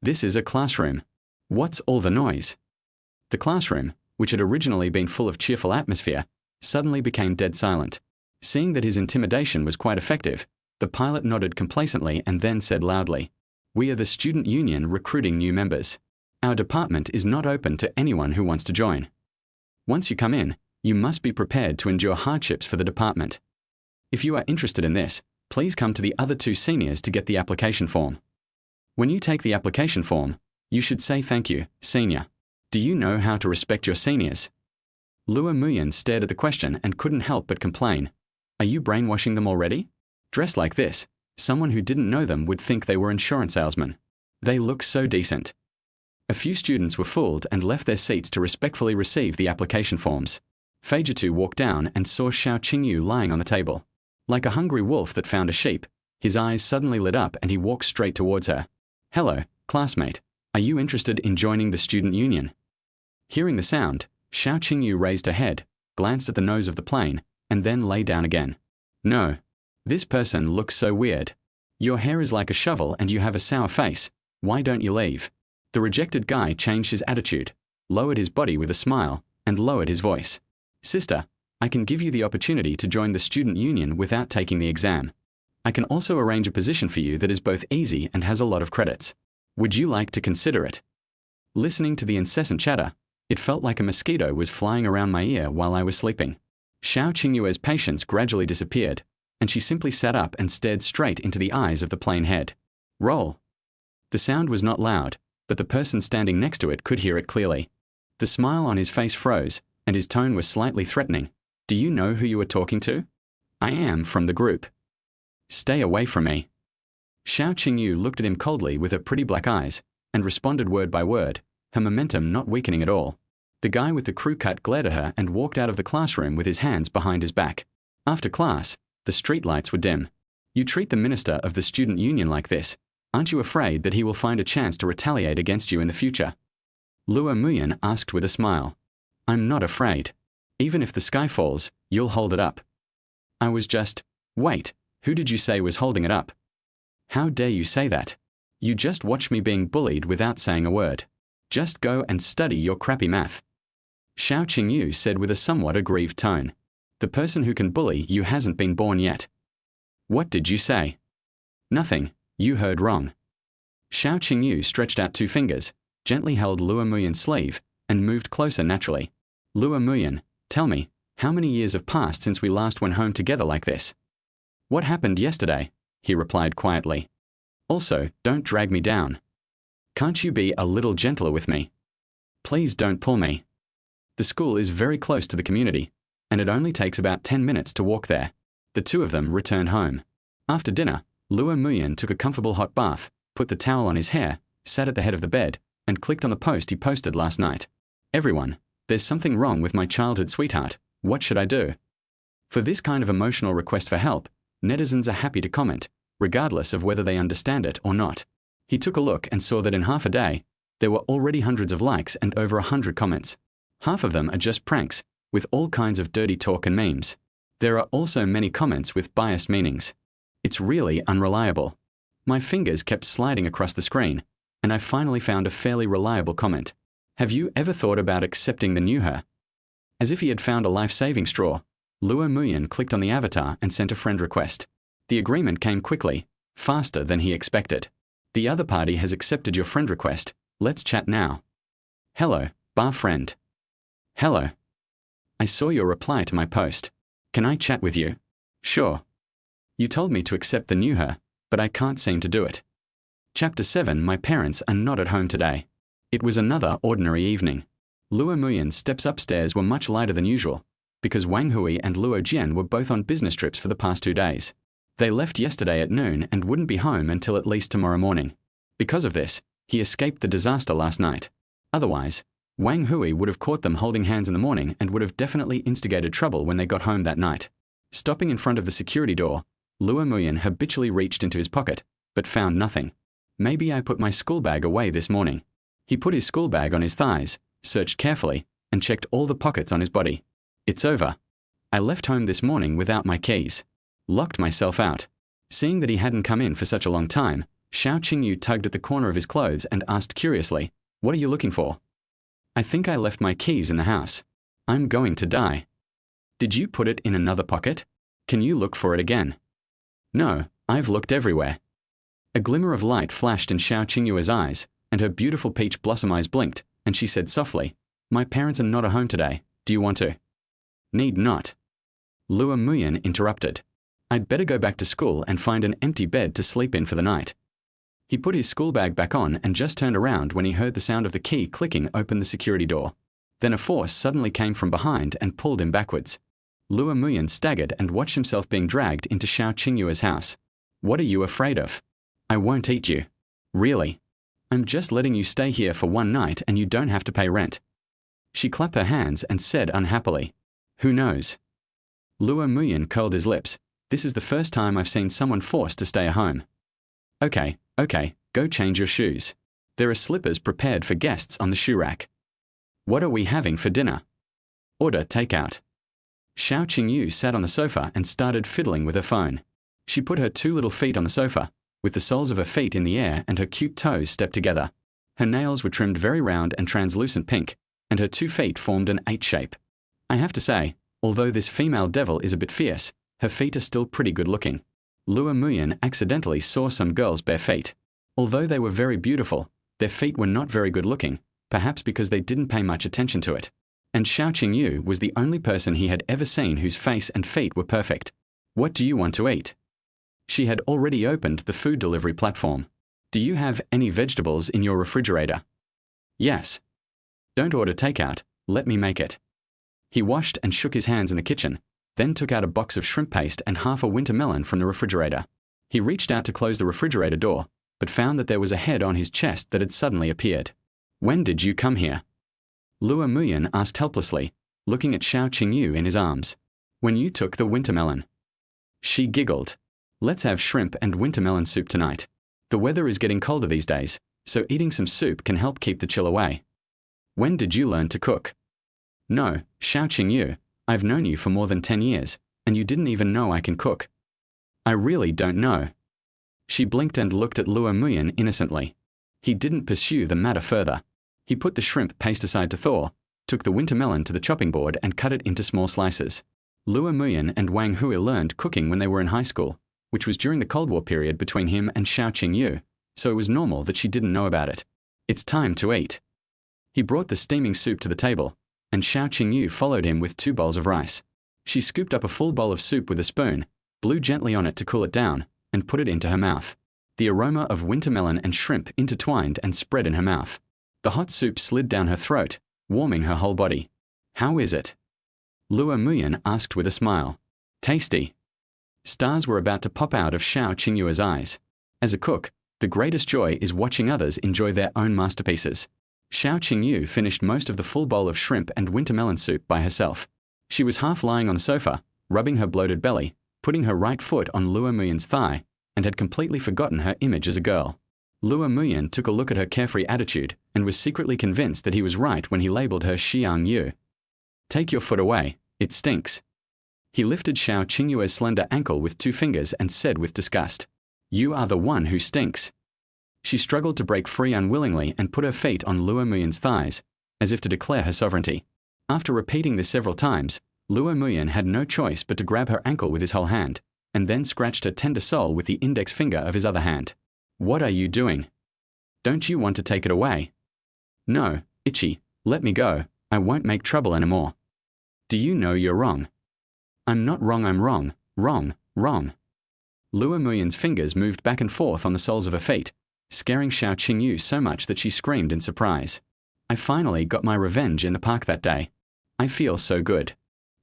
This is a classroom. What's all the noise? The classroom, which had originally been full of cheerful atmosphere, suddenly became dead silent. Seeing that his intimidation was quite effective, the pilot nodded complacently and then said loudly, "We are the student union recruiting new members. Our department is not open to anyone who wants to join. Once you come in, you must be prepared to endure hardships for the department. If you are interested in this, please come to the other 2 seniors to get the application form. When you take the application form, you should say thank you, senior. Do you know how to respect your seniors?" Luo Muyan stared at the question and couldn't help but complain. "Are you brainwashing them already? Dressed like this, someone who didn't know them would think they were insurance salesmen. They look so decent." A few students were fooled and left their seats to respectfully receive the application forms. Feijitu walked down and saw Xiao Qingyu lying on the table. Like a hungry wolf that found a sheep, his eyes suddenly lit up and he walked straight towards her. "Hello, classmate. Are you interested in joining the student union?" Hearing the sound, Xiao Qingyu raised her head, glanced at the nose of the plane, and then lay down again. "No. This person looks so weird. Your hair is like a shovel and you have a sour face. Why don't you leave?" The rejected guy changed his attitude, lowered his body with a smile, and lowered his voice. "Sister, I can give you the opportunity to join the student union without taking the exam. I can also arrange a position for you that is both easy and has a lot of credits. Would you like to consider it?" Listening to the incessant chatter, it felt like a mosquito was flying around my ear while I was sleeping. Xiao Qingyue's patience gradually disappeared, and she simply sat up and stared straight into the eyes of the plane head. "Roll." The sound was not loud, but the person standing next to it could hear it clearly. The smile on his face froze, and his tone was slightly threatening. "Do you know who you are talking to?" "I am from the group." "Stay away from me." Xiao Qingyu looked at him coldly with her pretty black eyes, and responded word by word, her momentum not weakening at all. The guy with the crew cut glared at her and walked out of the classroom with his hands behind his back. After class, the street lights were dim. "You treat the minister of the student union like this. Aren't you afraid that he will find a chance to retaliate against you in the future?" Luo Muyan asked with a smile. "I'm not afraid. Even if the sky falls, you'll hold it up." I was just, "Wait, who did you say was holding it up?" "How dare you say that? You just watched me being bullied without saying a word. Just go and study your crappy math." Xiao Qingyu said with a somewhat aggrieved tone. "The person who can bully you hasn't been born yet." "What did you say?" "Nothing, you heard wrong." Xiao Qingyu stretched out 2 fingers, gently held Luo Muyan's sleeve, and moved closer naturally. "Luo Muyan, tell me, how many years have passed since we last went home together like this?" "What happened yesterday?" he replied quietly. "Also, don't drag me down. Can't you be a little gentler with me? Please don't pull me." The school is very close to the community, and it only takes about 10 minutes to walk there. The 2 of them returned home. After dinner, Luo Muyan took a comfortable hot bath, put the towel on his hair, sat at the head of the bed, and clicked on the post he posted last night. "Everyone, there's something wrong with my childhood sweetheart. What should I do?" For this kind of emotional request for help, netizens are happy to comment, regardless of whether they understand it or not. He took a look and saw that in half a day, there were already hundreds of likes and over 100 comments. Half of them are just pranks, with all kinds of dirty talk and memes. There are also many comments with biased meanings. It's really unreliable. My fingers kept sliding across the screen, and I finally found a fairly reliable comment. "Have you ever thought about accepting the new her?" As if he had found a life-saving straw, Luo Muyan clicked on the avatar and sent a friend request. The agreement came quickly, faster than he expected. The other party has accepted your friend request. Let's chat now. Hello, bar friend. Hello. I saw your reply to my post. Can I chat with you? Sure. You told me to accept the new her, but I can't seem to do it. Chapter 7. My parents are not at home today. It was another ordinary evening. Luo Muyan's steps upstairs were much lighter than usual, because Wang Hui and Luo Jian were both on business trips for the past 2 days. They left yesterday at noon and wouldn't be home until at least tomorrow morning. Because of this, he escaped the disaster last night. Otherwise, Wang Hui would have caught them holding hands in the morning and would have definitely instigated trouble when they got home that night. Stopping in front of the security door, Luo Muyan habitually reached into his pocket, but found nothing. Maybe I put my school bag away this morning. He put his school bag on his thighs, searched carefully, and checked all the pockets on his body. It's over. I left home this morning without my keys. Locked myself out. Seeing that he hadn't come in for such a long time, Xiao Qingyu tugged at the corner of his clothes and asked curiously, "What are you looking for?" "I think I left my keys in the house. I'm going to die." "Did you put it in another pocket? Can you look for it again?" "No, I've looked everywhere." A glimmer of light flashed in Xiao Qingyu's eyes, and her beautiful peach blossom eyes blinked, and she said softly, "My parents are not at home today. Do you want to?" "Need not." Luo Muyan interrupted. "I'd better go back to school and find an empty bed to sleep in for the night." He put his school bag back on and just turned around when he heard the sound of the key clicking open the security door. Then a force suddenly came from behind and pulled him backwards. Luo Muyan staggered and watched himself being dragged into Xiao Qingyu's house. "What are you afraid of?" "I won't eat you." "Really? I'm just letting you stay here for one night and you don't have to pay rent." She clapped her hands and said unhappily, "Who knows?" Luo Muyan curled his lips. "This is the first time I've seen someone forced to stay at home." Okay, go change your shoes. There are slippers prepared for guests on the shoe rack." "What are we having for dinner?" "Order takeout." Xiao Qingyu sat on the sofa and started fiddling with her phone. She put her 2 little feet on the sofa, with the soles of her feet in the air and her cute toes stepped together. Her nails were trimmed very round and translucent pink, and her 2 feet formed an 8 shape. I have to say, although this female devil is a bit fierce, her feet are still pretty good looking. Luo Muyan accidentally saw some girls' bare feet. Although they were very beautiful, their feet were not very good looking, perhaps because they didn't pay much attention to it. And Xiao Qingyu was the only person he had ever seen whose face and feet were perfect. "What do you want to eat?" She had already opened the food delivery platform. "Do you have any vegetables in your refrigerator?" "Yes." "Don't order takeout, let me make it." He washed and shook his hands in the kitchen, then took out a box of shrimp paste and half a winter melon from the refrigerator. He reached out to close the refrigerator door, but found that there was a head on his chest that had suddenly appeared. "When did you come here?" Luo Muyan asked helplessly, looking at Xiao Qingyu in his arms. "When you took the winter melon." She giggled. "Let's have shrimp and winter melon soup tonight. The weather is getting colder these days, so eating some soup can help keep the chill away." "When did you learn to cook?" "No, Xiao Qingyu, I've known you for more than 10 years, and you didn't even know I can cook." "I really don't know." She blinked and looked at Luo Muyan innocently. He didn't pursue the matter further. He put the shrimp paste aside to thaw, took the winter melon to the chopping board and cut it into small slices. Luo Muyan and Wang Hui learned cooking when they were in high school, which was during the Cold War period between him and Xiao Qingyu, so it was normal that she didn't know about it. "It's time to eat." He brought the steaming soup to the table, and Xiao Qingyu followed him with 2 bowls of rice. She scooped up a full bowl of soup with a spoon, blew gently on it to cool it down, and put it into her mouth. The aroma of winter melon and shrimp intertwined and spread in her mouth. The hot soup slid down her throat, warming her whole body. "How is it?" Luo Muyan asked with a smile. "Tasty." Stars were about to pop out of Xiao Qingyu's eyes. As a cook, the greatest joy is watching others enjoy their own masterpieces. Xiao Qingyu finished most of the full bowl of shrimp and winter melon soup by herself. She was half lying on the sofa, rubbing her bloated belly, putting her right foot on Luo Muyan's thigh, and had completely forgotten her image as a girl. Luo Muyan took a look at her carefree attitude and was secretly convinced that he was right when he labeled her Xiang Yu. "Take your foot away, it stinks." He lifted Xiao Qingyu's slender ankle with 2 fingers and said with disgust, "You are the one who stinks." She struggled to break free unwillingly and put her feet on Luo Muyan's thighs, as if to declare her sovereignty. After repeating this several times, Luo Muyan had no choice but to grab her ankle with his whole hand, and then scratched her tender sole with the index finger of his other hand. What are you doing? Don't you want to take it away? No, Itchy, let me go. I won't make trouble anymore. Do you know you're wrong? I'm not wrong, I'm wrong, wrong, wrong. Lua Muyan's fingers moved back and forth on the soles of her feet, scaring Xiao Qingyu so much that she screamed in surprise. I finally got my revenge in the park that day. I feel so good.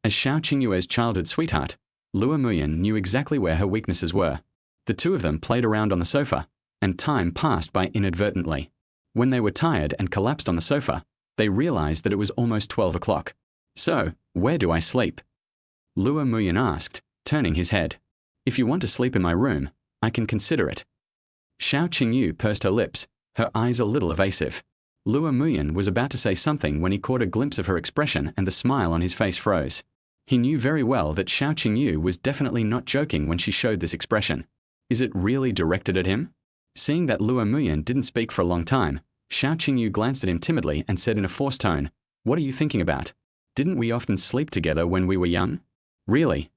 As Xiao Qingyue's childhood sweetheart, Lua Muyan knew exactly where her weaknesses were. The two of them played around on the sofa, and time passed by inadvertently. When they were tired and collapsed on the sofa, they realized that it was almost 12 o'clock. So, where do I sleep? Lua Muyan asked, turning his head. If you want to sleep in my room, I can consider it. Xiao Qingyu pursed her lips, her eyes a little evasive. Lua Muyan was about to say something when he caught a glimpse of her expression and the smile on his face froze. He knew very well that Xiao Qingyu was definitely not joking when she showed this expression. Is it really directed at him? Seeing that Lua Muyan didn't speak for a long time, Xiao Qingyu glanced at him timidly and said in a forced tone, "What are you thinking about? Didn't we often sleep together when we were young?" Really?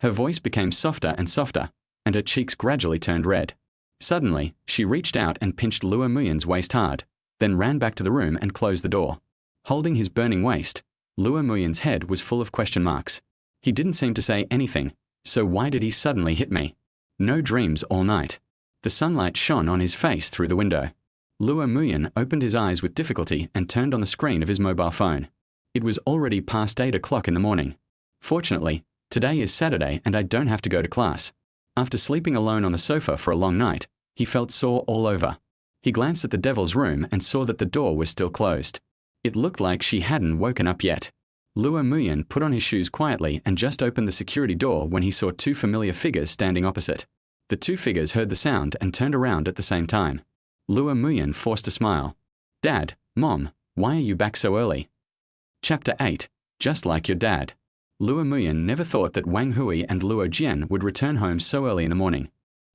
Her voice became softer and softer, and her cheeks gradually turned red. Suddenly, she reached out and pinched Lua Muyan's waist hard, then ran back to the room and closed the door. Holding his burning waist, Lua Muyan's head was full of question marks. He didn't seem to say anything, so why did he suddenly hit me? No dreams all night. The sunlight shone on his face through the window. Lua Muyan opened his eyes with difficulty and turned on the screen of his mobile phone. It was already past 8 o'clock in the morning. Fortunately, today is Saturday and I don't have to go to class. After sleeping alone on the sofa for a long night, he felt sore all over. He glanced at the devil's room and saw that the door was still closed. It looked like she hadn't woken up yet. Lua Muyan put on his shoes quietly and just opened the security door when he saw two familiar figures standing opposite. The two figures heard the sound and turned around at the same time. Lua Muyan forced a smile. "Dad, Mom, why are you back so early?" Chapter 8. Just like your dad. Lua Muyan never thought that Wang Hui and Luo Jian would return home so early in the morning.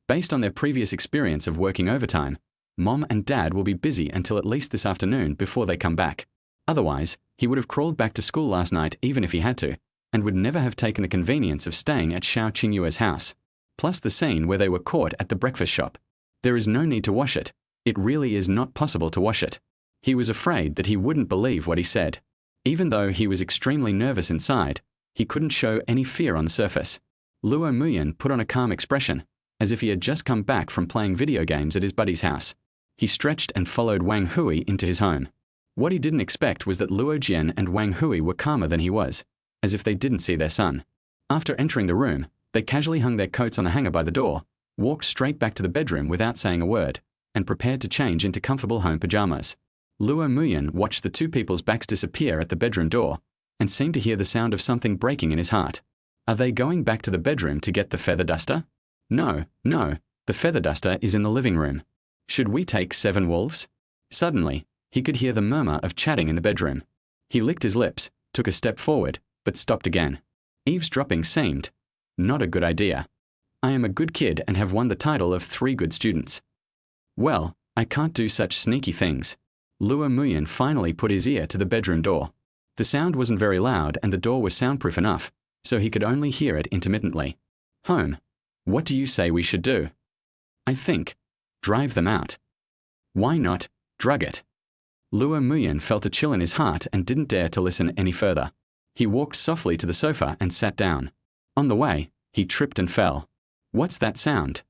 Based on their previous experience of working overtime, Mom and Dad will be busy until at least this afternoon before they come back. Otherwise, he would have crawled back to school last night even if he had to, and would never have taken the convenience of staying at Xiao Qingyue's house. Plus the scene where they were caught at the breakfast shop. There is no need to wash it. It really is not possible to wash it. He was afraid that he wouldn't believe what he said. Even though he was extremely nervous inside, he couldn't show any fear on the surface. Luo Muyan put on a calm expression, as if he had just come back from playing video games at his buddy's house. He stretched and followed Wang Hui into his home. What he didn't expect was that Luo Jian and Wang Hui were calmer than he was, as if they didn't see their son. After entering the room, they casually hung their coats on the hanger by the door, walked straight back to the bedroom without saying a word, and prepared to change into comfortable home pajamas. Luo Muyan watched the two people's backs disappear at the bedroom door, and seemed to hear the sound of something breaking in his heart. Are they going back to the bedroom to get the feather duster? No, the feather duster is in the living room. Should we take 7 wolves? Suddenly, he could hear the murmur of chatting in the bedroom. He licked his lips, took a step forward, but stopped again. Eavesdropping seemed not a good idea. I am a good kid and have won the title of 3 good students. Well, I can't do such sneaky things. Luo Muyan finally put his ear to the bedroom door. The sound wasn't very loud and the door was soundproof enough, so he could only hear it intermittently. Home. What do you say we should do? I think, drive them out. Why not, drug it? Luo Muyan felt a chill in his heart and didn't dare to listen any further. He walked softly to the sofa and sat down. On the way, he tripped and fell. What's that sound?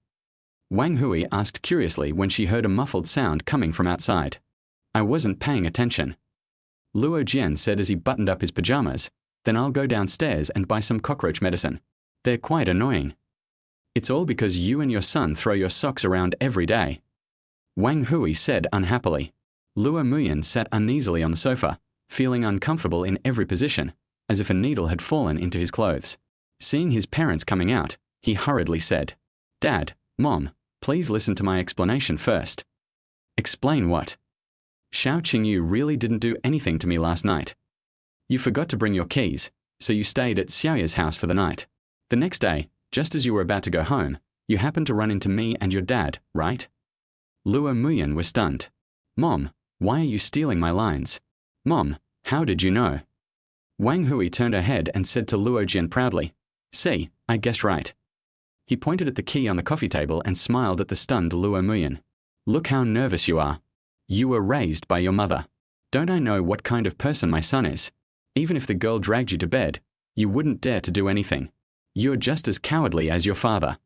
Wang Hui asked curiously when she heard a muffled sound coming from outside. I wasn't paying attention. Luo Jian said as he buttoned up his pajamas, then I'll go downstairs and buy some cockroach medicine. They're quite annoying. It's all because you and your son throw your socks around every day. Wang Hui said unhappily. Luo Muyan sat uneasily on the sofa, feeling uncomfortable in every position, as if a needle had fallen into his clothes. Seeing his parents coming out, he hurriedly said, Dad, Mom, please listen to my explanation first. Explain what? Xiao Qingyu really didn't do anything to me last night. You forgot to bring your keys, so you stayed at Xiaoya's house for the night. The next day, just as you were about to go home, you happened to run into me and your dad, right? Luo Muyan was stunned. Mom, why are you stealing my lines? Mom, how did you know? Wang Hui turned her head and said to Luo Jian proudly, See, I guessed right. He pointed at the key on the coffee table and smiled at the stunned Luo Muyan. Look how nervous you are. You were raised by your mother. Don't I know what kind of person my son is? Even if the girl dragged you to bed, you wouldn't dare to do anything. You're just as cowardly as your father.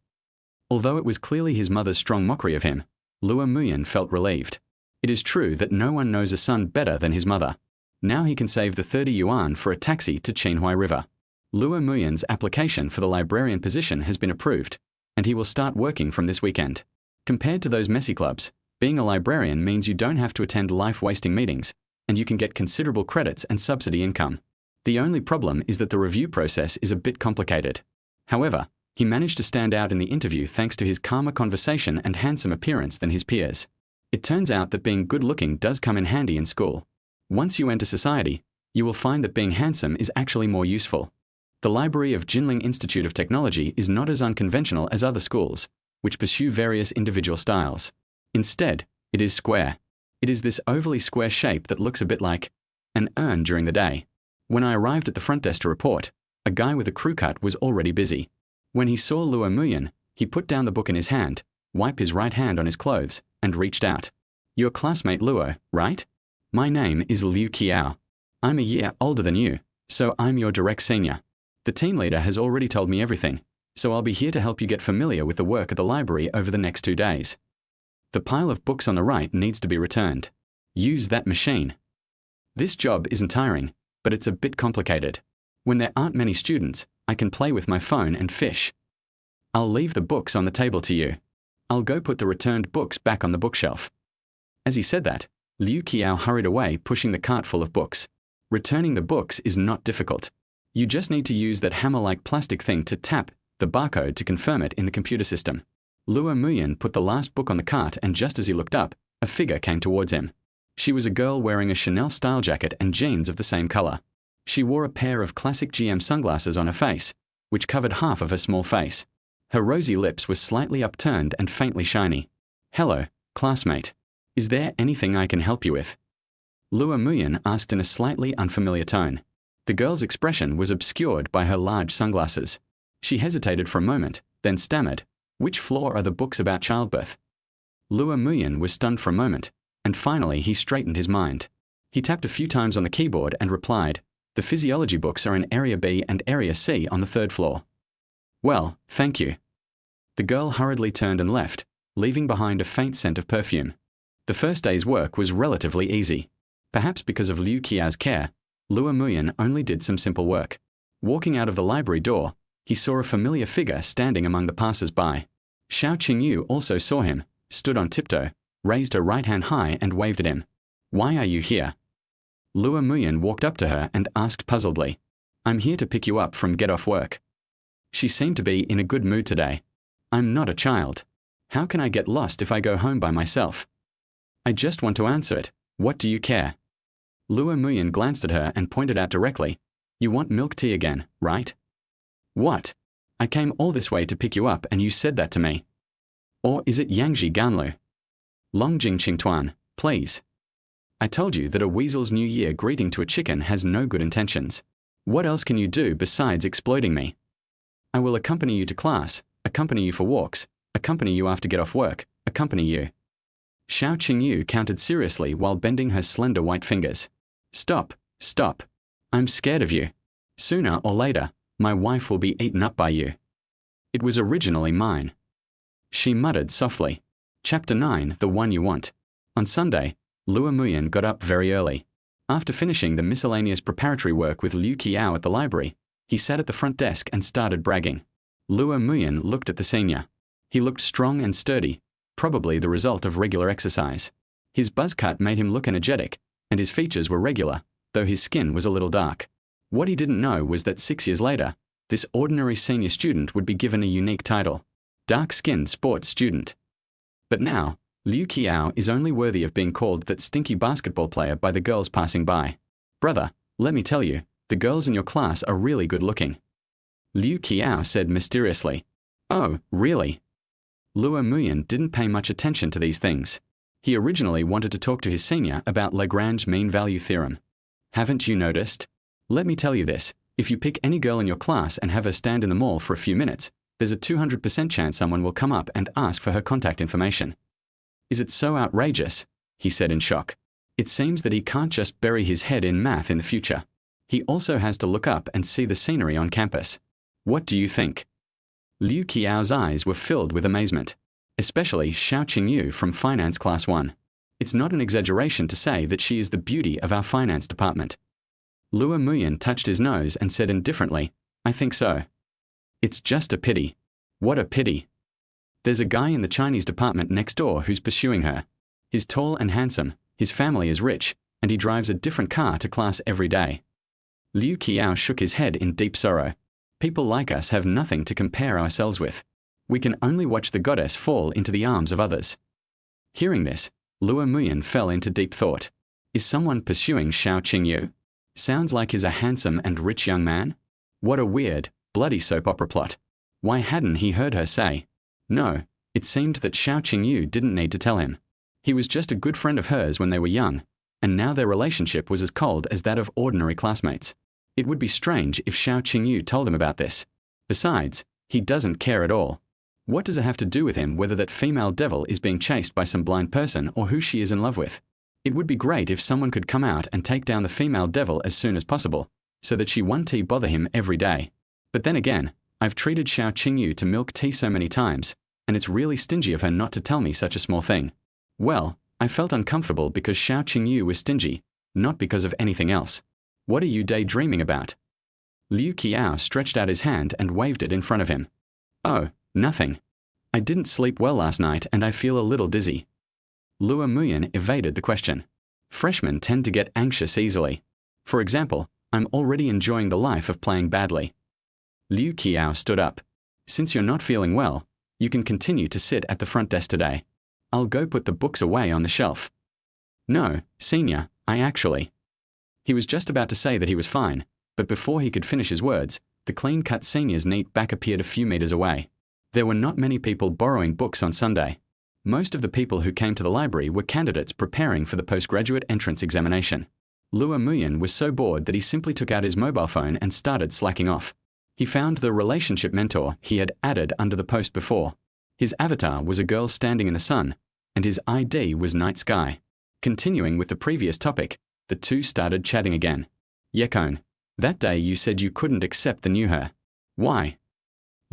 Although it was clearly his mother's strong mockery of him, Luo Muyan felt relieved. It is true that no one knows a son better than his mother. Now he can save the 30 yuan for a taxi to Qinhuai River. Luo Muyan's application for the librarian position has been approved, and he will start working from this weekend. Compared to those messy clubs, being a librarian means you don't have to attend life-wasting meetings, and you can get considerable credits and subsidy income. The only problem is that the review process is a bit complicated. However, he managed to stand out in the interview thanks to his calmer conversation and handsome appearance than his peers. It turns out that being good-looking does come in handy in school. Once you enter society, you will find that being handsome is actually more useful. The library of Jinling Institute of Technology is not as unconventional as other schools, which pursue various individual styles. Instead, it is square. It is this overly square shape that looks a bit like an urn during the day. When I arrived at the front desk to report, a guy with a crew cut was already busy. When he saw Luo Muyan, he put down the book in his hand, wiped his right hand on his clothes, and reached out. Your classmate Luo, right? My name is Liu Qiao. I'm a year older than you, so I'm your direct senior. The team leader has already told me everything, so I'll be here to help you get familiar with the work at the library over the next 2 days. The pile of books on the right needs to be returned. Use that machine. This job isn't tiring, but it's a bit complicated. When there aren't many students, I can play with my phone and fish. I'll leave the books on the table to you. I'll go put the returned books back on the bookshelf. As he said that, Liu Qiao hurried away, pushing the cart full of books. Returning the books is not difficult. You just need to use that hammer-like plastic thing to tap the barcode to confirm it in the computer system. Luo Muyan put the last book on the cart, and just as he looked up, a figure came towards him. She was a girl wearing a Chanel style jacket and jeans of the same color. She wore a pair of classic GM sunglasses on her face, which covered half of her small face. Her rosy lips were slightly upturned and faintly shiny. Hello, classmate. Is there anything I can help you with? Luo Muyan asked in a slightly unfamiliar tone. The girl's expression was obscured by her large sunglasses. She hesitated for a moment, then stammered, "Which floor are the books about childbirth?" Luo Muyan was stunned for a moment, and finally he straightened his mind. He tapped a few times on the keyboard and replied, "The physiology books are in Area B and Area C on the 3rd floor." Well, thank you. The girl hurriedly turned and left, leaving behind a faint scent of perfume. The first day's work was relatively easy. Perhaps because of Liu Qiao's care, Luo Muyan only did some simple work. Walking out of the library door, he saw a familiar figure standing among the passers-by. Xiao Qingyu also saw him, stood on tiptoe, raised her right hand high and waved at him. "Why are you here?" Luo Muyan walked up to her and asked puzzledly, "I'm here to pick you up from get off work." She seemed to be in a good mood today. "I'm not a child. How can I get lost if I go home by myself? I just want to answer it. What do you care?" Luo Muyan glanced at her and pointed out directly, "You want milk tea again, right?" "What? I came all this way to pick you up and you said that to me. Or is it Yangji Ganlu? Longjing Qingtuan, please. I told you that a weasel's New Year greeting to a chicken has no good intentions. What else can you do besides exploiting me? I will accompany you to class, accompany you for walks, accompany you after get off work, accompany you." Xiao Qingyu counted seriously while bending her slender white fingers. "Stop, stop. I'm scared of you. Sooner or later, my wife will be eaten up by you. It was originally mine." She muttered softly. Chapter 9, The One You Want. On Sunday, Luo Muyan got up very early. After finishing the miscellaneous preparatory work with Liu Qiao at the library, he sat at the front desk and started bragging. Luo Muyan looked at the senior. He looked strong and sturdy, probably the result of regular exercise. His buzz cut made him look energetic, and his features were regular, though his skin was a little dark. What he didn't know was that 6 years later, this ordinary senior student would be given a unique title, dark-skinned sports student. But now, Liu Qiao is only worthy of being called that stinky basketball player by the girls passing by. "Brother, let me tell you, the girls in your class are really good looking," Liu Qiao said mysteriously. "Oh, really?" Luo Muyan didn't pay much attention to these things. He originally wanted to talk to his senior about Lagrange mean value theorem. "Haven't you noticed? Let me tell you this, if you pick any girl in your class and have her stand in the mall for a few minutes, There's a 200% chance someone will come up and ask for her contact information. Is it so outrageous? He said in shock. It seems that he can't just bury his head in math in the future. He also has to look up and see the scenery on campus. What do you think? Liu Qiao's eyes were filled with amazement, especially Xiao Qingyu from Finance Class 1. It's not an exaggeration to say that she is the beauty of our finance department. Luo Muyan touched his nose and said indifferently, I think so. It's just a pity. What a pity. There's a guy in the Chinese department next door who's pursuing her. He's tall and handsome, his family is rich, and he drives a different car to class every day. Liu Qiao shook his head in deep sorrow. People like us have nothing to compare ourselves with. We can only watch the goddess fall into the arms of others. Hearing this, Luo Muyan fell into deep thought. Is someone pursuing Xiao Qingyu? Sounds like he's a handsome and rich young man. What a weird, bloody soap opera plot. Why hadn't he heard her say? No, it seemed that Xiao Qingyu didn't need to tell him. He was just a good friend of hers when they were young, and now their relationship was as cold as that of ordinary classmates. It would be strange if Xiao Qingyu told him about this. Besides, he doesn't care at all. What does it have to do with him whether that female devil is being chased by some blind person or who she is in love with? It would be great if someone could come out and take down the female devil as soon as possible, so that she won't bother him every day. But then again, I've treated Xiao Qingyu to milk tea so many times, and it's really stingy of her not to tell me such a small thing. Well, I felt uncomfortable because Xiao Qingyu was stingy, not because of anything else. What are you daydreaming about? Liu Qiao stretched out his hand and waved it in front of him. Oh, nothing. I didn't sleep well last night and I feel a little dizzy. Luo Muyan evaded the question. Freshmen tend to get anxious easily. For example, I'm already enjoying the life of playing badly. Liu Qiao stood up. Since you're not feeling well, you can continue to sit at the front desk today. I'll go put the books away on the shelf. No, senior, I actually... He was just about to say that he was fine, but before he could finish his words, the clean-cut senior's neat back appeared a few meters away. There were not many people borrowing books on Sunday. Most of the people who came to the library were candidates preparing for the postgraduate entrance examination. Luo Muyan was so bored that he simply took out his mobile phone and started slacking off. He found the relationship mentor he had added under the post before. His avatar was a girl standing in the sun, and his ID was night sky. Continuing with the previous topic, the two started chatting again. Yekon, that day you said you couldn't accept the new her. Why?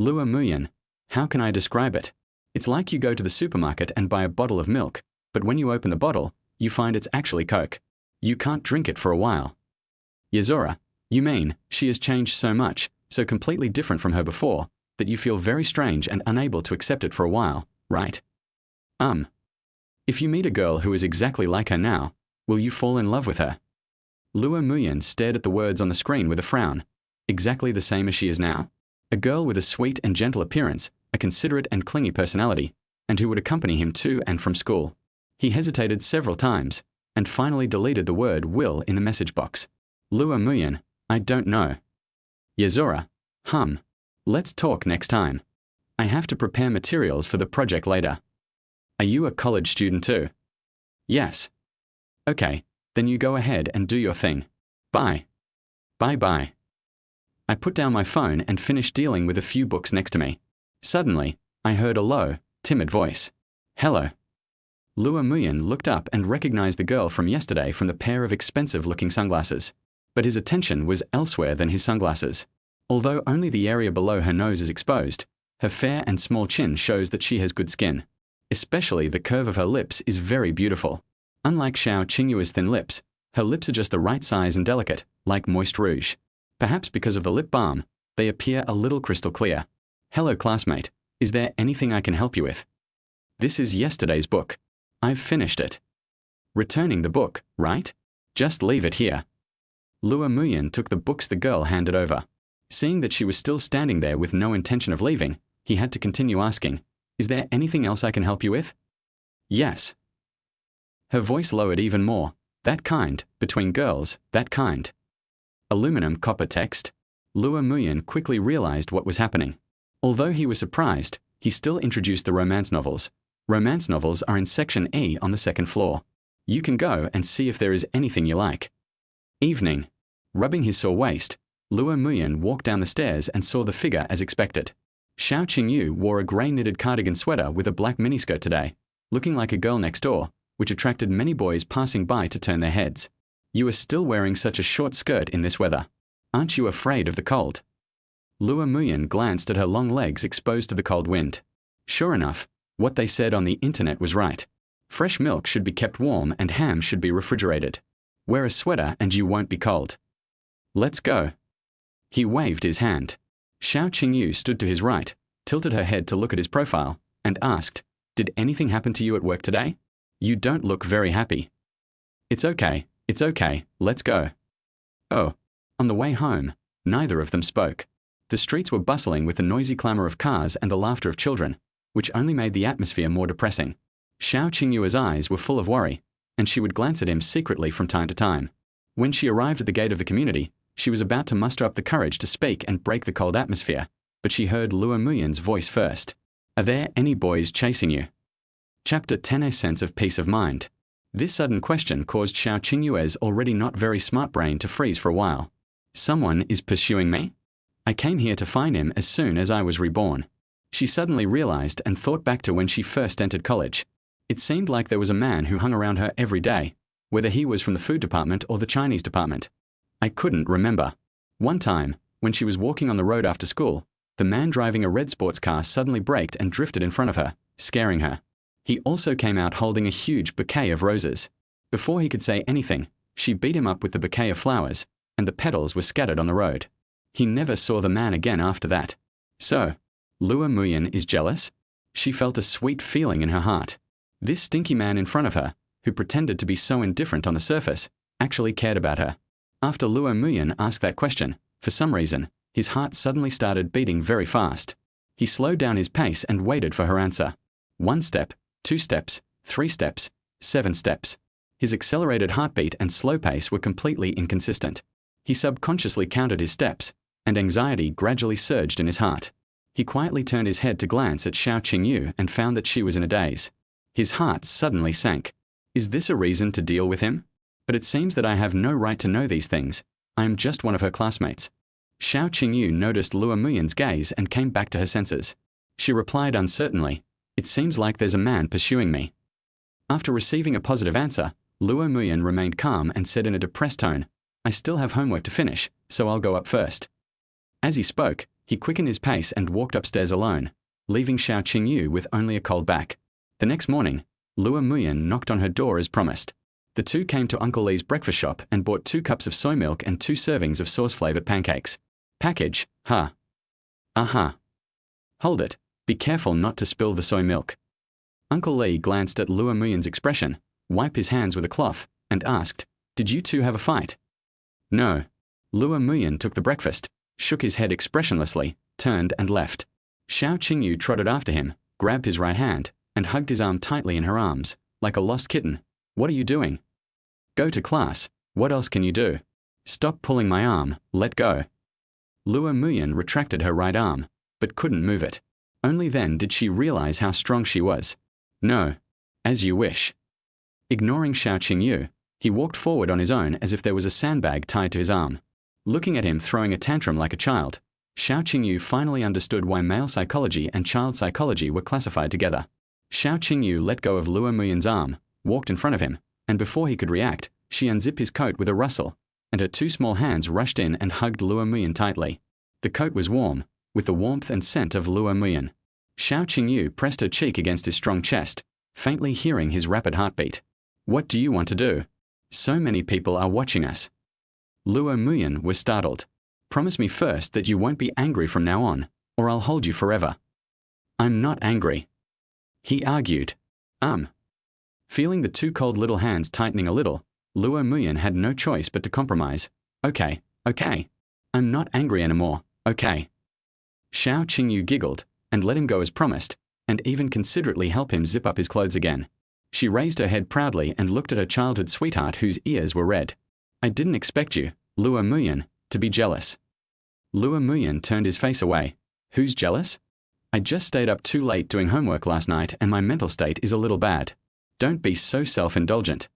Luo Muyan, how can I describe it? It's like you go to the supermarket and buy a bottle of milk, but when you open the bottle, you find it's actually Coke. You can't drink it for a while. Yezora, you mean, she has changed so much, so completely different from her before, that you feel very strange and unable to accept it for a while, right? If you meet a girl who is exactly like her now, will you fall in love with her? Luo Muyan stared at the words on the screen with a frown. Exactly the same as she is now? A girl with a sweet and gentle appearance, a considerate and clingy personality, and who would accompany him to and from school. He hesitated several times, and finally deleted the word will in the message box. Luo Muyan, I don't know. Yezora, let's talk next time. I have to prepare materials for the project later. Are you a college student too? Yes. Okay, then you go ahead and do your thing. Bye. Bye-bye. I put down my phone and finished dealing with a few books next to me. Suddenly, I heard a low, timid voice. Hello. Luo Muyan looked up and recognized the girl from yesterday from the pair of expensive-looking sunglasses. But his attention was elsewhere than his sunglasses. Although only the area below her nose is exposed, her fair and small chin shows that she has good skin. Especially the curve of her lips is very beautiful. Unlike Xiao Qingyu's thin lips, her lips are just the right size and delicate, like moist rouge. Perhaps because of the lip balm, they appear a little crystal clear. Hello, classmate. Is there anything I can help you with? This is yesterday's book. I've finished it. Returning the book, right? Just leave it here. Luo Muyan took the books the girl handed over. Seeing that she was still standing there with no intention of leaving, he had to continue asking, Is there anything else I can help you with? Yes. Her voice lowered even more. That kind, between girls, that kind. Aluminum copper text. Luo Muyan quickly realized what was happening. Although he was surprised, he still introduced the romance novels. Romance novels are in Section E on the second floor. You can go and see if there is anything you like. Evening. Rubbing his sore waist, Luo Muyan walked down the stairs and saw the figure as expected. Xiao Qingyu wore a grey knitted cardigan sweater with a black miniskirt today, looking like a girl next door, which attracted many boys passing by to turn their heads. You are still wearing such a short skirt in this weather. Aren't you afraid of the cold? Lua Muyan glanced at her long legs exposed to the cold wind. Sure enough, what they said on the internet was right. Fresh milk should be kept warm and ham should be refrigerated. Wear a sweater and you won't be cold. Let's go. He waved his hand. Xiao Qingyu stood to his right, tilted her head to look at his profile, and asked, "Did anything happen to you at work today? You don't look very happy." It's okay, let's go." Oh. On the way home, neither of them spoke. The streets were bustling with the noisy clamour of cars and the laughter of children, which only made the atmosphere more depressing. Xiao Qingyu's eyes were full of worry, and she would glance at him secretly from time to time. When she arrived at the gate of the community, she was about to muster up the courage to speak and break the cold atmosphere, but she heard Lua Muyan's voice first. "Are there any boys chasing you?" Chapter 10. A sense of peace of mind. This sudden question caused Xiao Qingyu's already not very smart brain to freeze for a while. Someone is pursuing me? I came here to find him as soon as I was reborn. She suddenly realized and thought back to when she first entered college. It seemed like there was a man who hung around her every day, whether he was from the food department or the Chinese department. I couldn't remember. One time, when she was walking on the road after school, the man driving a red sports car suddenly braked and drifted in front of her, scaring her. He also came out holding a huge bouquet of roses. Before he could say anything, she beat him up with the bouquet of flowers, and the petals were scattered on the road. He never saw the man again after that. So, Lua Muyan is jealous? She felt a sweet feeling in her heart. This stinky man in front of her, who pretended to be so indifferent on the surface, actually cared about her. After Lua Muyan asked that question, for some reason, his heart suddenly started beating very fast. He slowed down his pace and waited for her answer. 1 step, 2 steps, 3 steps, 7 steps. His accelerated heartbeat and slow pace were completely inconsistent. He subconsciously counted his steps, and anxiety gradually surged in his heart. He quietly turned his head to glance at Xiao Qingyu and found that she was in a daze. His heart suddenly sank. Is this a reason to deal with him? But it seems that I have no right to know these things. I am just one of her classmates. Xiao Qingyu noticed Lua Muyan's gaze and came back to her senses. She replied uncertainly, "It seems like there's a man pursuing me." After receiving a positive answer, Lua Muyan remained calm and said in a depressed tone, "I still have homework to finish, so I'll go up first." As he spoke, he quickened his pace and walked upstairs alone, leaving Xiao Qingyu with only a cold back. The next morning, Lua Muyan knocked on her door as promised. The two came to Uncle Lee's breakfast shop and bought 2 cups of soy milk and 2 servings of sauce-flavored pancakes. Package, huh? Uh-huh. Hold it. Be careful not to spill the soy milk. Uncle Lee glanced at Lua Muyan's expression, wiped his hands with a cloth, and asked, "Did you two have a fight?" "No." Lua Muyan took the breakfast, shook his head expressionlessly, turned and left. Xiao Qingyu trotted after him, grabbed his right hand, and hugged his arm tightly in her arms, like a lost kitten. "What are you doing?" "Go to class. What else can you do?" "Stop pulling my arm. Let go." Lua Muyan retracted her right arm, but couldn't move it. Only then did she realize how strong she was. "No. As you wish." Ignoring Xiao Qingyu, he walked forward on his own as if there was a sandbag tied to his arm. Looking at him throwing a tantrum like a child, Xiao Qingyu finally understood why male psychology and child psychology were classified together. Xiao Qingyu let go of Lua Muyan's arm, walked in front of him, and before he could react, she unzipped his coat with a rustle, and her 2 small hands rushed in and hugged Lua Muyan tightly. The coat was warm, with the warmth and scent of Lua Muyan. Xiao Qingyu pressed her cheek against his strong chest, faintly hearing his rapid heartbeat. "What do you want to do? So many people are watching us." Lua Muyan was startled. "Promise me first that you won't be angry from now on, or I'll hold you forever." "I'm not angry." He argued. Feeling the 2 cold little hands tightening a little, Lua Muyan had no choice but to compromise. Okay. I'm not angry anymore, okay." Xiao Qingyu giggled, and let him go as promised, and even considerately help him zip up his clothes again. She raised her head proudly and looked at her childhood sweetheart whose ears were red. "I didn't expect you, Lua Muyan, to be jealous." Lua Muyan turned his face away. "Who's jealous? I just stayed up too late doing homework last night and my mental state is a little bad. Don't be so self-indulgent."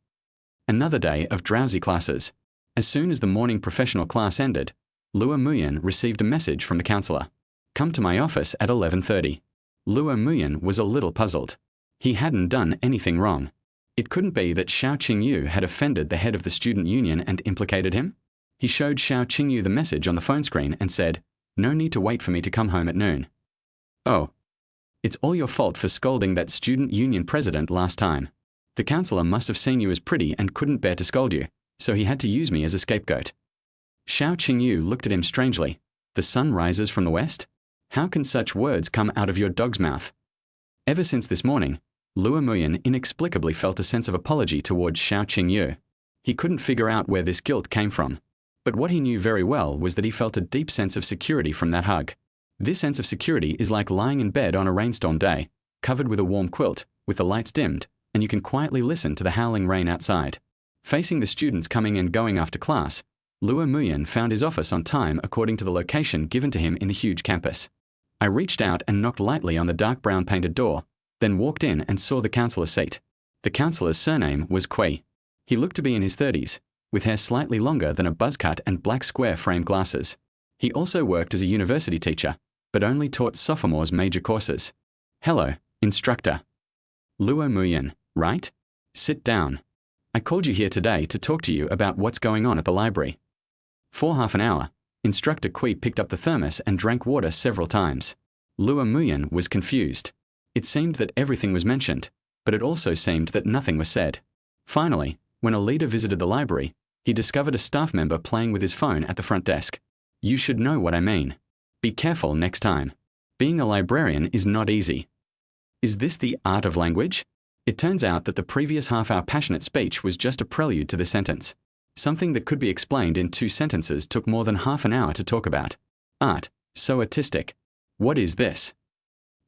Another day of drowsy classes. As soon as the morning professional class ended, Lua Muyan received a message from the counselor. Come to my office at 11:30. Luo Muyan was a little puzzled. He hadn't done anything wrong. It couldn't be that Xiao Qingyu had offended the head of the student union and implicated him? He showed Xiao Qingyu the message on the phone screen and said, "No need to wait for me to come home at noon." "Oh. It's all your fault for scolding that student union president last time. The counselor must have seen you as pretty and couldn't bear to scold you, so he had to use me as a scapegoat." Xiao Qingyu looked at him strangely. "The sun rises from the west? How can such words come out of your dog's mouth?" Ever since this morning, Luo Muyan inexplicably felt a sense of apology towards Xiao Qingyu. He couldn't figure out where this guilt came from. But what he knew very well was that he felt a deep sense of security from that hug. This sense of security is like lying in bed on a rainstorm day, covered with a warm quilt, with the lights dimmed, and you can quietly listen to the howling rain outside. Facing the students coming and going after class, Luo Muyan found his office on time according to the location given to him in the huge campus. I reached out and knocked lightly on the dark brown painted door, then walked in and saw the counselor's seat. The counselor's surname was Kui. He looked to be in his 30s, with hair slightly longer than a buzz cut and black square frame glasses. He also worked as a university teacher, but only taught sophomores major courses. "Hello, instructor." "Luo Muyan, right? Sit down. I called you here today to talk to you about what's going on at the library." For half an hour, Instructor Kui picked up the thermos and drank water several times. Luo Muyan was confused. It seemed that everything was mentioned, but it also seemed that nothing was said. Finally, when a leader visited the library, he discovered a staff member playing with his phone at the front desk. "You should know what I mean. Be careful next time. Being a librarian is not easy." Is this the art of language? It turns out that the previous half-hour passionate speech was just a prelude to the sentence. Something that could be explained in 2 sentences took more than half an hour to talk about. Art, so artistic. What is this?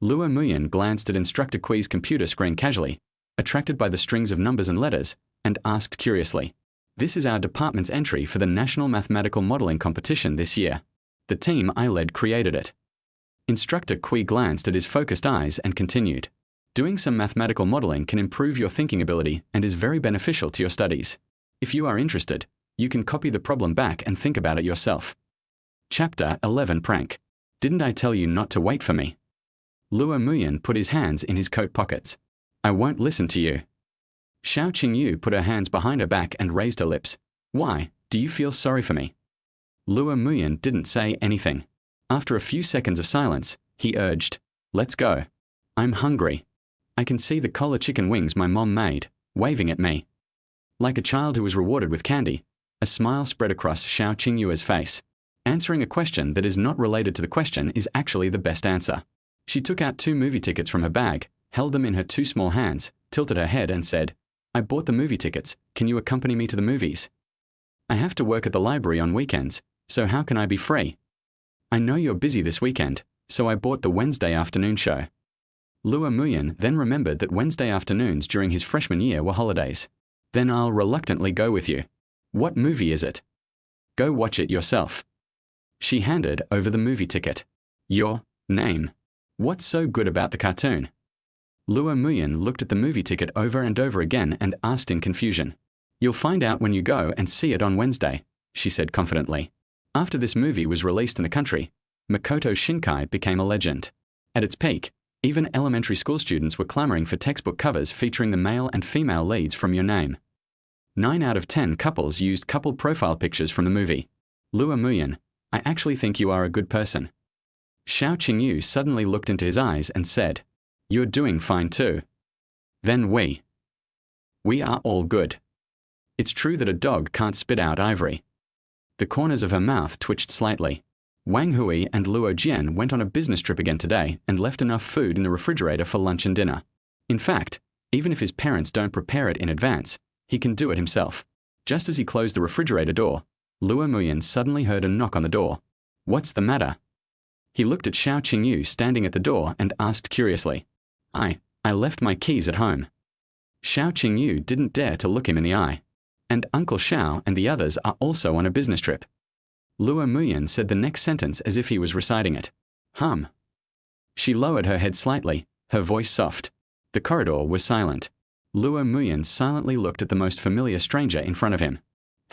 Luo Muyan glanced at Instructor Kui's computer screen casually, attracted by the strings of numbers and letters, and asked curiously, "This is our department's entry for the National Mathematical Modeling Competition this year. The team I led created it." Instructor Kui glanced at his focused eyes and continued, "Doing some mathematical modeling can improve your thinking ability and is very beneficial to your studies. If you are interested, you can copy the problem back and think about it yourself." Chapter 11 Prank. Didn't I tell you not to wait for me? Luo Muyan put his hands in his coat pockets. "I won't listen to you." Xiao Qingyu put her hands behind her back and raised her lips. "Why, do you feel sorry for me?" Luo Muyan didn't say anything. After a few seconds of silence, he urged, "Let's go. I'm hungry. I can see the collar chicken wings my mom made, waving at me." Like a child who was rewarded with candy, a smile spread across Xiao Qingyu's face. Answering a question that is not related to the question is actually the best answer. She took out 2 movie tickets from her bag, held them in her 2 small hands, tilted her head and said, "I bought the movie tickets. Can you accompany me to the movies? I have to work at the library on weekends, so how can I be free? I know you're busy this weekend, so I bought the Wednesday afternoon show." Luo Muyan then remembered that Wednesday afternoons during his freshman year were holidays. "Then I'll reluctantly go with you. What movie is it?" "Go watch it yourself." She handed over the movie ticket. "Your name. What's so good about the cartoon?" Luo Muyan looked at the movie ticket over and over again and asked in confusion. "You'll find out when you go and see it on Wednesday," she said confidently. After this movie was released in the country, Makoto Shinkai became a legend. At its peak, even elementary school students were clamoring for textbook covers featuring the male and female leads from Your Name. 9 out of 10 couples used couple profile pictures from the movie. "Luo Muyan, I actually think you are a good person." Xiao Qingyu suddenly looked into his eyes and said, "You're doing fine too." "Then we are all good. It's true that a dog can't spit out ivory." The corners of her mouth twitched slightly. Wang Hui and Luo Jian went on a business trip again today and left enough food in the refrigerator for lunch and dinner. In fact, even if his parents don't prepare it in advance, he can do it himself. Just as he closed the refrigerator door, Luo Muyan suddenly heard a knock on the door. "What's the matter?" He looked at Xiao Qingyu standing at the door and asked curiously, I left my keys at home." Xiao Qingyu didn't dare to look him in the eye. "And Uncle Xiao and the others are also on a business trip." Luo Muyan said the next sentence as if he was reciting it. She lowered her head slightly, her voice soft. The corridor was silent. Luo Muyan silently looked at the most familiar stranger in front of him.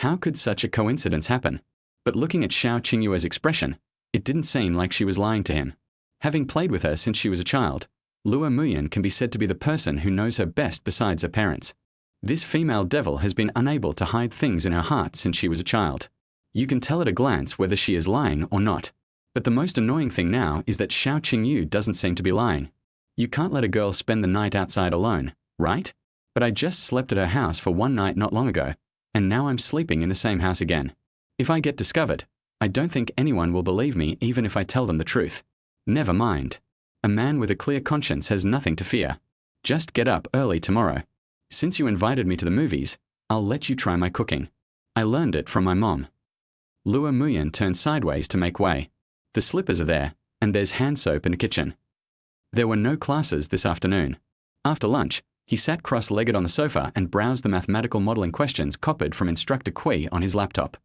How could such a coincidence happen? But looking at Xiao Qingyu's expression, it didn't seem like she was lying to him. Having played with her since she was a child, Lua Muyan can be said to be the person who knows her best besides her parents. This female devil has been unable to hide things in her heart since she was a child. You can tell at a glance whether she is lying or not. But the most annoying thing now is that Xiao Qingyu doesn't seem to be lying. You can't let a girl spend the night outside alone, right? But I just slept at her house for one night not long ago, and now I'm sleeping in the same house again. If I get discovered, I don't think anyone will believe me even if I tell them the truth. Never mind. A man with a clear conscience has nothing to fear. Just get up early tomorrow. Since you invited me to the movies, I'll let you try my cooking. I learned it from my mom. Lua Muyan turned sideways to make way. The slippers are there, and there's hand soap in the kitchen. There were no classes this afternoon. After lunch, he sat cross-legged on the sofa and browsed the mathematical modeling questions copied from Instructor Kui on his laptop.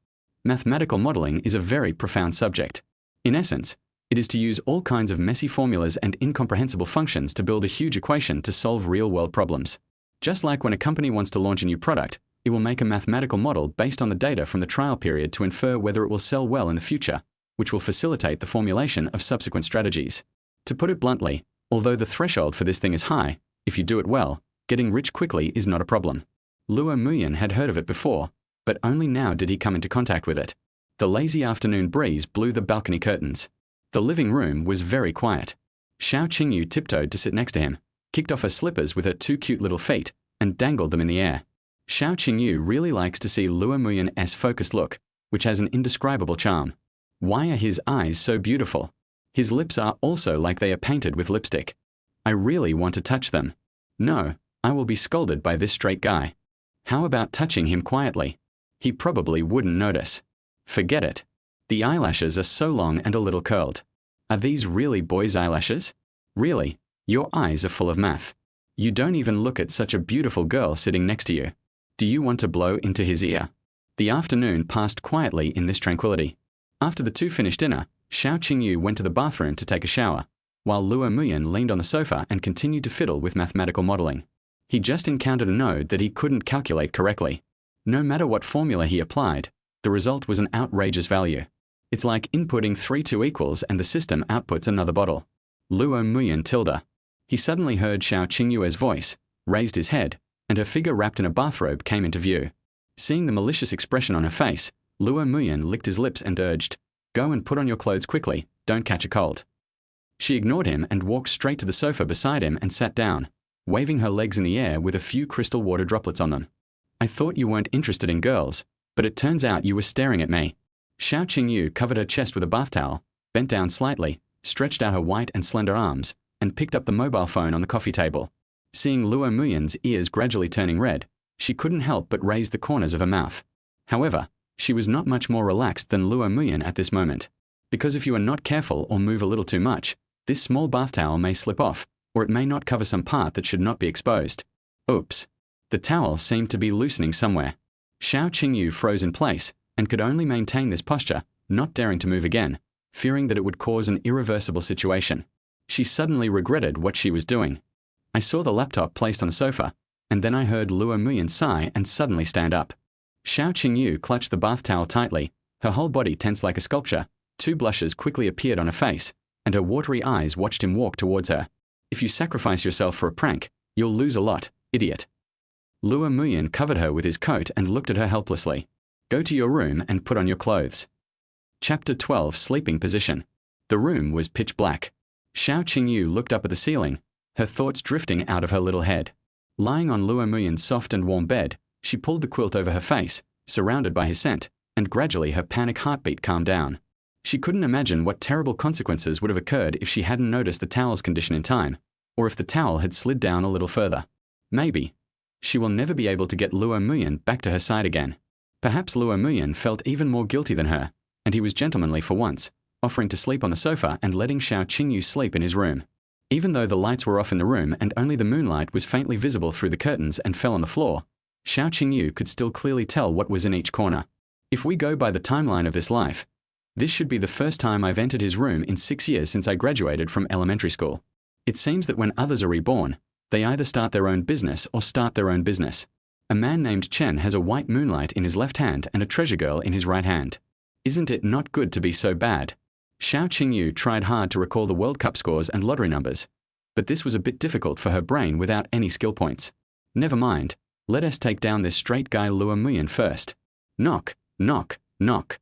Mathematical modeling is a very profound subject. In essence, it is to use all kinds of messy formulas and incomprehensible functions to build a huge equation to solve real-world problems. Just like when a company wants to launch a new product, it will make a mathematical model based on the data from the trial period to infer whether it will sell well in the future, which will facilitate the formulation of subsequent strategies. To put it bluntly, although the threshold for this thing is high, if you do it well, getting rich quickly is not a problem. Lua Muyan had heard of it before, but only now did he come into contact with it. The lazy afternoon breeze blew the balcony curtains. The living room was very quiet. Xiao Qingyu tiptoed to sit next to him, kicked off her slippers with her two cute little feet, and dangled them in the air. Xiao Qingyu really likes to see Lua Muyan's focused look, which has an indescribable charm. Why are his eyes so beautiful? His lips are also like they are painted with lipstick. I really want to touch them. No, I will be scolded by this straight guy. How about touching him quietly? He probably wouldn't notice. Forget it. The eyelashes are so long and a little curled. Are these really boys' eyelashes? Really, your eyes are full of math. You don't even look at such a beautiful girl sitting next to you. Do you want to blow into his ear? The afternoon passed quietly in this tranquility. After the two finished dinner, Xiao Qingyu went to the bathroom to take a shower, while Lua Muyan leaned on the sofa and continued to fiddle with mathematical modeling. He just encountered a node that he couldn't calculate correctly. No matter what formula he applied, the result was an outrageous value. It's like inputting 3 2 equals and the system outputs another bottle. Lua Muyan tilde. He suddenly heard Xiao Qingyu's voice, raised his head, and her figure wrapped in a bathrobe came into view. Seeing the malicious expression on her face, Lua Muyan licked his lips and urged, "Go and put on your clothes quickly, don't catch a cold." She ignored him and walked straight to the sofa beside him and sat down, waving her legs in the air with a few crystal water droplets on them. "I thought you weren't interested in girls, but it turns out you were staring at me." Xiao Qingyu covered her chest with a bath towel, bent down slightly, stretched out her white and slender arms, and picked up the mobile phone on the coffee table. Seeing Lua Muyan's ears gradually turning red, she couldn't help but raise the corners of her mouth. However, she was not much more relaxed than Lua Muyan at this moment. Because if you are not careful or move a little too much, this small bath towel may slip off, or it may not cover some part that should not be exposed. Oops. The towel seemed to be loosening somewhere. Xiao Qingyu froze in place, and could only maintain this posture, not daring to move again, fearing that it would cause an irreversible situation. She suddenly regretted what she was doing. I saw the laptop placed on the sofa, and then I heard Lua Muyan sigh and suddenly stand up. Xiao Qingyu clutched the bath towel tightly, her whole body tense like a sculpture. 2 blushes quickly appeared on her face, and her watery eyes watched him walk towards her. "If you sacrifice yourself for a prank, you'll lose a lot, idiot." Lua Muyan covered her with his coat and looked at her helplessly. "Go to your room and put on your clothes." Chapter 12 Sleeping Position. The room was pitch black. Xiao Qingyu looked up at the ceiling, her thoughts drifting out of her little head. Lying on Lua Muyan's soft and warm bed, she pulled the quilt over her face, surrounded by his scent, and gradually her panic heartbeat calmed down. She couldn't imagine what terrible consequences would have occurred if she hadn't noticed the towel's condition in time, or if the towel had slid down a little further. Maybe. She will never be able to get Lua Muyan back to her side again. Perhaps Lua Muyan felt even more guilty than her, and he was gentlemanly for once, offering to sleep on the sofa and letting Xiao Qingyu sleep in his room. Even though the lights were off in the room and only the moonlight was faintly visible through the curtains and fell on the floor, Xiao Qingyu could still clearly tell what was in each corner. If we go by the timeline of this life, this should be the first time I've entered his room in 6 years since I graduated from elementary school. It seems that when others are reborn, they either start their own business or start their own business. A man named Chen has a white moonlight in his left hand and a treasure girl in his right hand. Isn't it not good to be so bad? Xiao Qingyu tried hard to recall the World Cup scores and lottery numbers, but this was a bit difficult for her brain without any skill points. Never mind, let us take down this straight guy Luo Muyan first. Knock, knock, knock.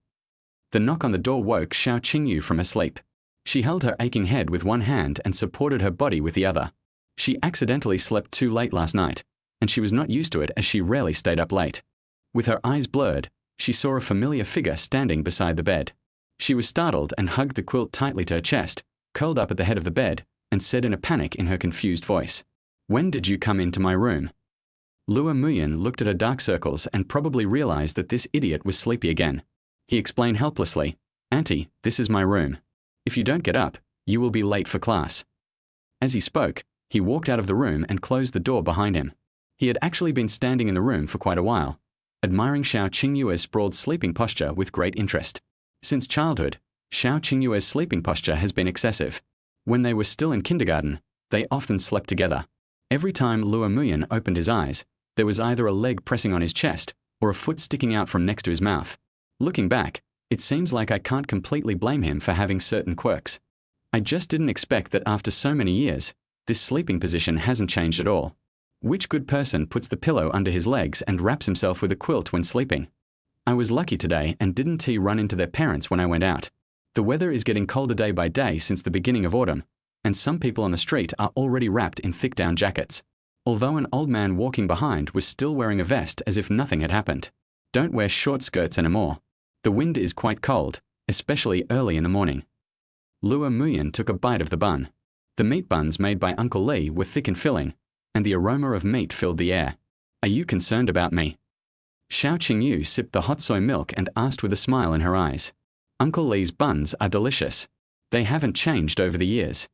The knock on the door woke Xiao Qingyu from her sleep. She held her aching head with one hand and supported her body with the other. She accidentally slept too late last night, and she was not used to it as she rarely stayed up late. With her eyes blurred, she saw a familiar figure standing beside the bed. She was startled and hugged the quilt tightly to her chest, curled up at the head of the bed, and said in a panic in her confused voice, "When did you come into my room?" Luo Muyan looked at her dark circles and probably realized that this idiot was sleepy again. He explained helplessly, "Auntie, this is my room. If you don't get up, you will be late for class." As he spoke, he walked out of the room and closed the door behind him. He had actually been standing in the room for quite a while, admiring Xiao Qingyue's sprawled sleeping posture with great interest. Since childhood, Xiao Qingyue's sleeping posture has been excessive. When they were still in kindergarten, they often slept together. Every time Luo Muyan opened his eyes, there was either a leg pressing on his chest or a foot sticking out from next to his mouth. Looking back, it seems like I can't completely blame him for having certain quirks. I just didn't expect that after so many years, this sleeping position hasn't changed at all. Which good person puts the pillow under his legs and wraps himself with a quilt when sleeping? I was lucky today and didn't run into their parents when I went out. The weather is getting colder day by day since the beginning of autumn, and some people on the street are already wrapped in thick down jackets. Although an old man walking behind was still wearing a vest as if nothing had happened. Don't wear short skirts anymore. The wind is quite cold, especially early in the morning. Luo Muyan took a bite of the bun. The meat buns made by Uncle Lee were thick and filling, and the aroma of meat filled the air. "Are you concerned about me?" Xiao Qingyu sipped the hot soy milk and asked with a smile in her eyes. "Uncle Lee's buns are delicious. They haven't changed over the years."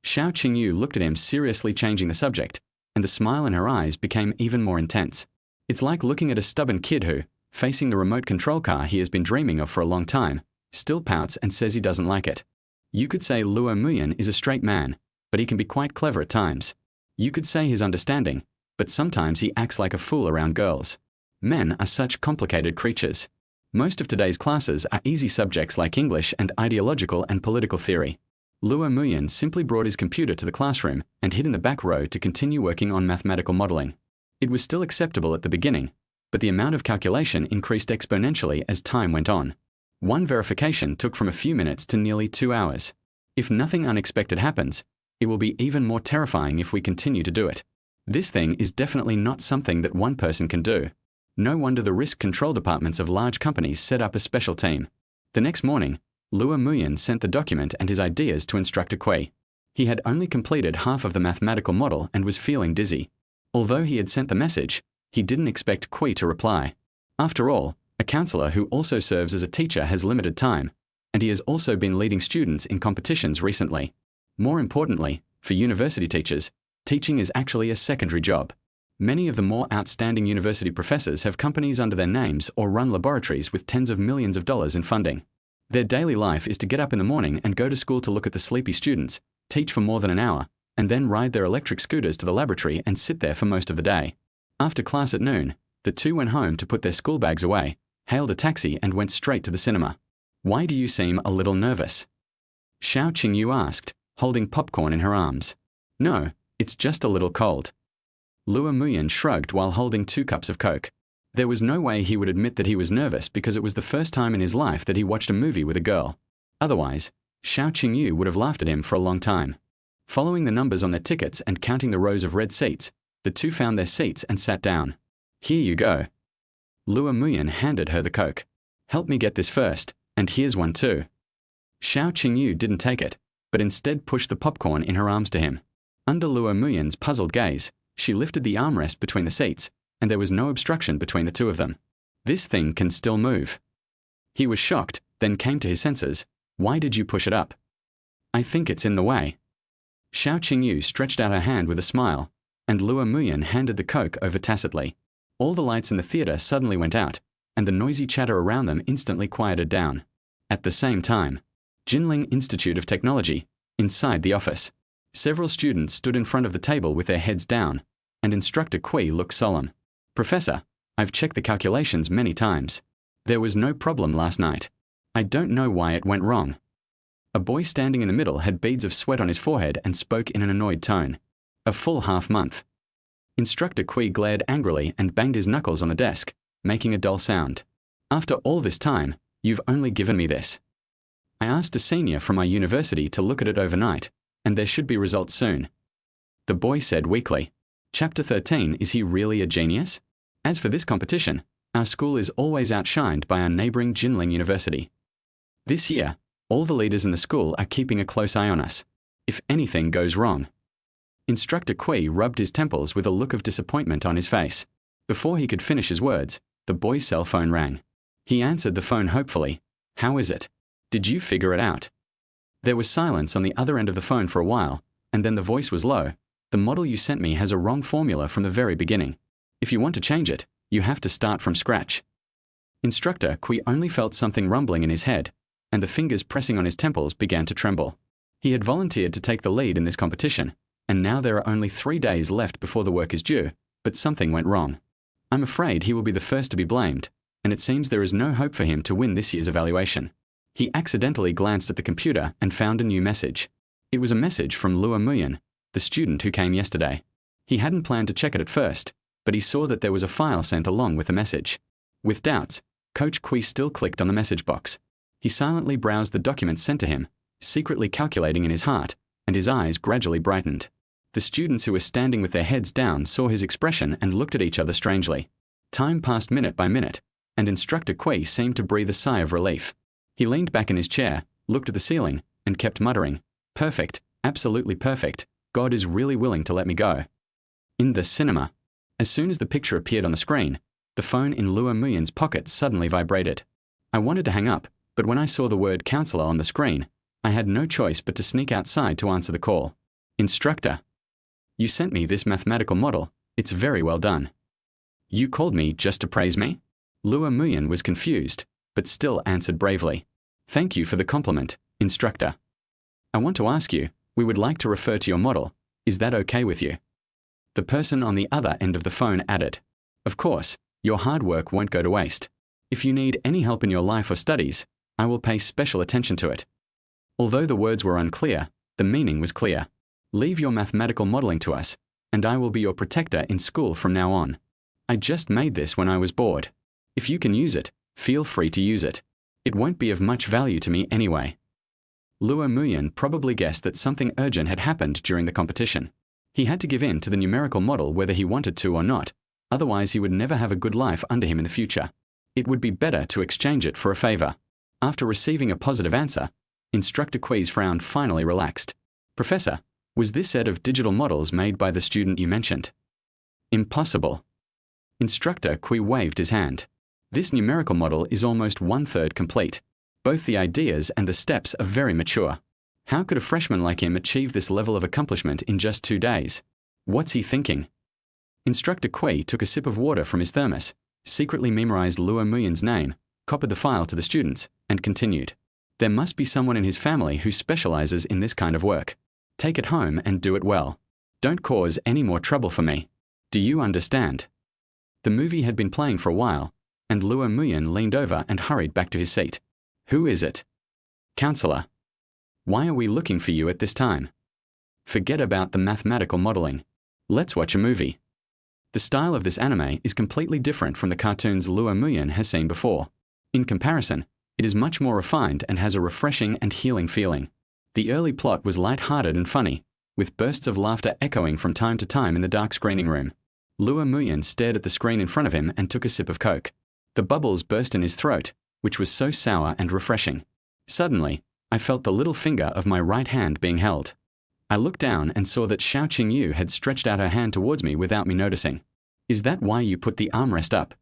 Xiao Qingyu looked at him, seriously changing the subject, and the smile in her eyes became even more intense. It's like looking at a stubborn kid who, facing the remote control car he has been dreaming of for a long time, still pouts and says he doesn't like it. You could say Luo Muyan is a straight man, but he can be quite clever at times. You could say he's understanding, but sometimes he acts like a fool around girls. Men are such complicated creatures. Most of today's classes are easy subjects like English and ideological and political theory. Luo Muyan simply brought his computer to the classroom and hid in the back row to continue working on mathematical modeling. It was still acceptable at the beginning, but the amount of calculation increased exponentially as time went on. One verification took from a few minutes to nearly 2 hours. If nothing unexpected happens, it will be even more terrifying if we continue to do it. This thing is definitely not something that one person can do. No wonder the risk control departments of large companies set up a special team. The next morning, Luo Muyan sent the document and his ideas to Instructor Kui. He had only completed half of the mathematical model and was feeling dizzy. Although he had sent the message, he didn't expect Kui to reply. After all, a counselor who also serves as a teacher has limited time, and he has also been leading students in competitions recently. More importantly, for university teachers, teaching is actually a secondary job. Many of the more outstanding university professors have companies under their names or run laboratories with tens of millions of dollars in funding. Their daily life is to get up in the morning and go to school to look at the sleepy students, teach for more than an hour, and then ride their electric scooters to the laboratory and sit there for most of the day. After class at noon, the two went home to put their school bags away, hailed a taxi and went straight to the cinema. "Why do you seem a little nervous?" Xiao Qingyu asked, holding popcorn in her arms. "No, it's just a little cold." Luo Muyan shrugged while holding 2 cups of Coke. There was no way he would admit that he was nervous because it was the first time in his life that he watched a movie with a girl. Otherwise, Xiao Qingyu would have laughed at him for a long time. Following the numbers on their tickets and counting the rows of red seats, the two found their seats and sat down. "Here you go." Luo Muyan handed her the Coke. "Help me get this first, and here's one too." Xiao Qingyu didn't take it, but instead pushed the popcorn in her arms to him. Under Luo Muyan's puzzled gaze, she lifted the armrest between the seats, and there was no obstruction between the two of them. "This thing can still move." He was shocked, then came to his senses. "Why did you push it up?" "I think it's in the way." Xiao Qingyu stretched out her hand with a smile, and Luo Muyan handed the Coke over tacitly. All the lights in the theater suddenly went out, and the noisy chatter around them instantly quieted down. At the same time, Jinling Institute of Technology, inside the office. Several students stood in front of the table with their heads down, and Instructor Kui looked solemn. "Professor, I've checked the calculations many times. There was no problem last night. I don't know why it went wrong." A boy standing in the middle had beads of sweat on his forehead and spoke in an annoyed tone. A full half-month. Instructor Kui glared angrily and banged his knuckles on the desk, making a dull sound. After all this time, you've only given me this. I asked a senior from my university to look at it overnight, and there should be results soon. The boy said weakly. Chapter 13, is he really a genius? As for this competition, our school is always outshined by our neighboring Jinling University. This year, all the leaders in the school are keeping a close eye on us. If anything goes wrong. Instructor Kui rubbed his temples with a look of disappointment on his face. Before he could finish his words, the boy's cell phone rang. He answered the phone hopefully. How is it? Did you figure it out? There was silence on the other end of the phone for a while, and then the voice was low. The model you sent me has a wrong formula from the very beginning. If you want to change it, you have to start from scratch. Instructor Kui only felt something rumbling in his head, and the fingers pressing on his temples began to tremble. He had volunteered to take the lead in this competition, and now there are only 3 days left before the work is due, but something went wrong. I'm afraid he will be the first to be blamed, and it seems there is no hope for him to win this year's evaluation. He accidentally glanced at the computer and found a new message. It was a message from Luo Muyan, the student who came yesterday. He hadn't planned to check it at first, but he saw that there was a file sent along with the message. With doubts, Coach Kui still clicked on the message box. He silently browsed the documents sent to him, secretly calculating in his heart, and his eyes gradually brightened. The students who were standing with their heads down saw his expression and looked at each other strangely. Time passed minute by minute, and Instructor Kui seemed to breathe a sigh of relief. He leaned back in his chair, looked at the ceiling, and kept muttering, "Perfect, absolutely perfect. God is really willing to let me go." In the cinema, as soon as the picture appeared on the screen, the phone in Luo Muyan's pocket suddenly vibrated. I wanted to hang up, but when I saw the word counselor on the screen, I had no choice but to sneak outside to answer the call. "Instructor, you sent me this mathematical model. It's very well done." "You called me just to praise me?" Luo Muyan was confused, but still answered bravely. "Thank you for the compliment, instructor. I want to ask you, we would like to refer to your model. Is that okay with you?" The person on the other end of the phone added, "Of course, your hard work won't go to waste. If you need any help in your life or studies, I will pay special attention to it." Although the words were unclear, the meaning was clear. "Leave your mathematical modeling to us, and I will be your protector in school from now on. I just made this when I was bored. If you can use it, feel free to use it. It won't be of much value to me anyway." Luo Muyan probably guessed that something urgent had happened during the competition. He had to give in to the numerical model whether he wanted to or not, otherwise he would never have a good life under him in the future. It would be better to exchange it for a favor. After receiving a positive answer, Instructor Kui's frown finally relaxed. "Professor, was this set of digital models made by the student you mentioned?" "Impossible." Instructor Kui waved his hand. "This numerical model is almost 1/3 complete. Both the ideas and the steps are very mature. How could a freshman like him achieve this level of accomplishment in just 2 days? What's he thinking?" Instructor Kui took a sip of water from his thermos, secretly memorized Luo Muyan's name, copied the file to the students, and continued. "There must be someone in his family who specializes in this kind of work. Take it home and do it well. Don't cause any more trouble for me. Do you understand?" The movie had been playing for a while, and Luo Muyan leaned over and hurried back to his seat. "Who is it?" "Counselor. Why are we looking for you at this time?" "Forget about the mathematical modeling. Let's watch a movie." The style of this anime is completely different from the cartoons Luo Muyan has seen before. In comparison, it is much more refined and has a refreshing and healing feeling. The early plot was light-hearted and funny, with bursts of laughter echoing from time to time in the dark screening room. Luo Muyan stared at the screen in front of him and took a sip of Coke. The bubbles burst in his throat, which was so sour and refreshing. Suddenly, I felt the little finger of my right hand being held. I looked down and saw that Xiao Qingyu had stretched out her hand towards me without me noticing. "Is that why you put the armrest up?"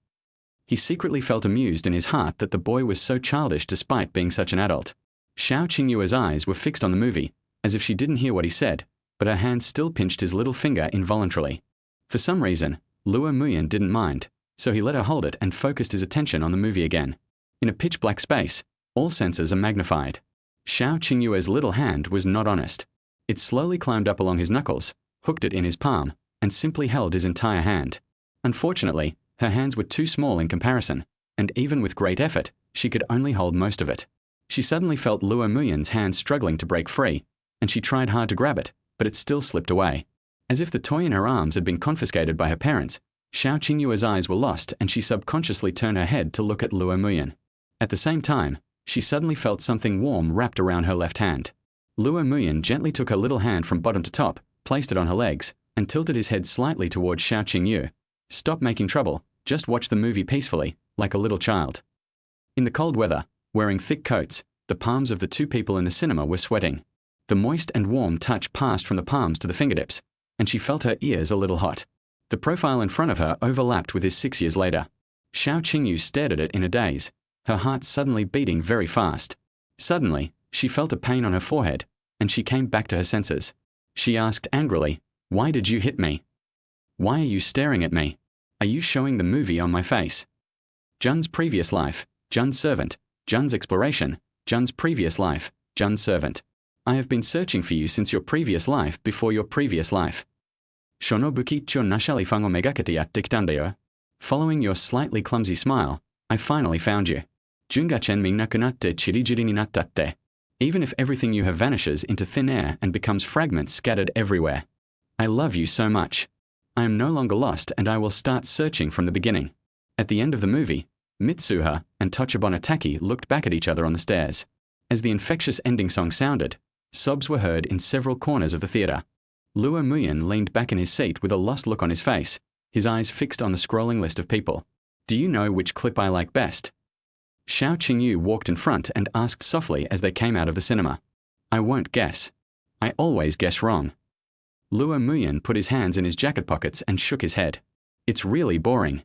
He secretly felt amused in his heart that the boy was so childish despite being such an adult. Xiao Qingyu's eyes were fixed on the movie, as if she didn't hear what he said, but her hand still pinched his little finger involuntarily. For some reason, Luo Muyan didn't mind, so he let her hold it and focused his attention on the movie again. In a pitch-black space, all senses are magnified. Xiao Qingyu's little hand was not honest. It slowly climbed up along his knuckles, hooked it in his palm, and simply held his entire hand. Unfortunately, her hands were too small in comparison, and even with great effort, she could only hold most of it. She suddenly felt Luo Muyan's hand struggling to break free, and she tried hard to grab it, but it still slipped away. As if the toy in her arms had been confiscated by her parents, Xiao Qingyue's eyes were lost and she subconsciously turned her head to look at Luo Muyan. At the same time, she suddenly felt something warm wrapped around her left hand. Luo Muyan gently took her little hand from bottom to top, placed it on her legs, and tilted his head slightly towards Xiao Qingyu. Stop making trouble, just watch the movie peacefully, like a little child. In the cold weather, wearing thick coats, the palms of the two people in the cinema were sweating. The moist and warm touch passed from the palms to the fingertips, and she felt her ears a little hot. The profile in front of her overlapped with his 6 years later. Xiao Qingyu stared at it in a daze, her heart suddenly beating very fast. Suddenly, she felt a pain on her forehead, and she came back to her senses. She asked angrily, "Why did you hit me? Why are you staring at me? Are you showing the movie on my face?" Jun's previous life, Jun's servant, Jun's exploration, Jun's previous life, Jun's servant. I have been searching for you since your previous life before your previous life. Shonobukicho nashali fango megakete yatte kitandayo. Following your slightly clumsy smile, I finally found you. Jungachen mi nakunatte chirijiri ni nattatte. Even if everything you have vanishes into thin air and becomes fragments scattered everywhere. I love you so much. I am no longer lost and I will start searching from the beginning. At the end of the movie, Mitsuha and Tochibon Ataki looked back at each other on the stairs. As the infectious ending song sounded, sobs were heard in several corners of the theater. Luo Muyan leaned back in his seat with a lost look on his face, his eyes fixed on the scrolling list of people. Do you know which clip I like best? Xiao Qingyu walked in front and asked softly as they came out of the cinema. I won't guess. I always guess wrong. Luo Muyan put his hands in his jacket pockets and shook his head. It's really boring.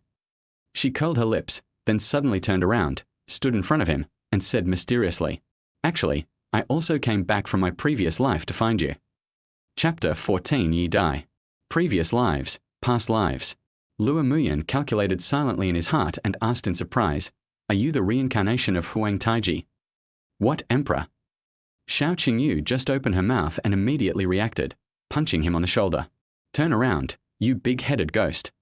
She curled her lips, then suddenly turned around, stood in front of him, and said mysteriously, Actually, I also came back from my previous life to find you. Chapter 14 Ye Die. Previous lives, past lives. Luo Muyan calculated silently in his heart and asked in surprise, Are you the reincarnation of Huang Taiji? What emperor? Xiao Qingyu just opened her mouth and immediately reacted, punching him on the shoulder. Turn around, you big-headed ghost.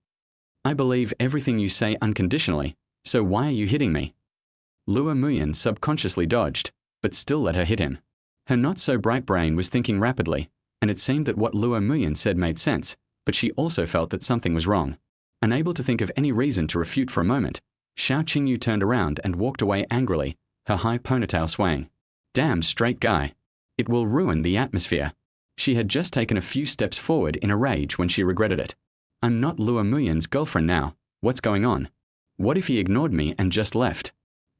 I believe everything you say unconditionally, so why are you hitting me? Luo Muyan subconsciously dodged, but still let her hit him. Her not-so-bright brain was thinking rapidly, and it seemed that what Luo Muyan said made sense, but she also felt that something was wrong. Unable to think of any reason to refute for a moment, Xiao Qingyu turned around and walked away angrily, her high ponytail swaying. Damn straight guy. It will ruin the atmosphere. She had just taken a few steps forward in a rage when she regretted it. I'm not Luo Muyan's girlfriend now. What's going on? What if he ignored me and just left?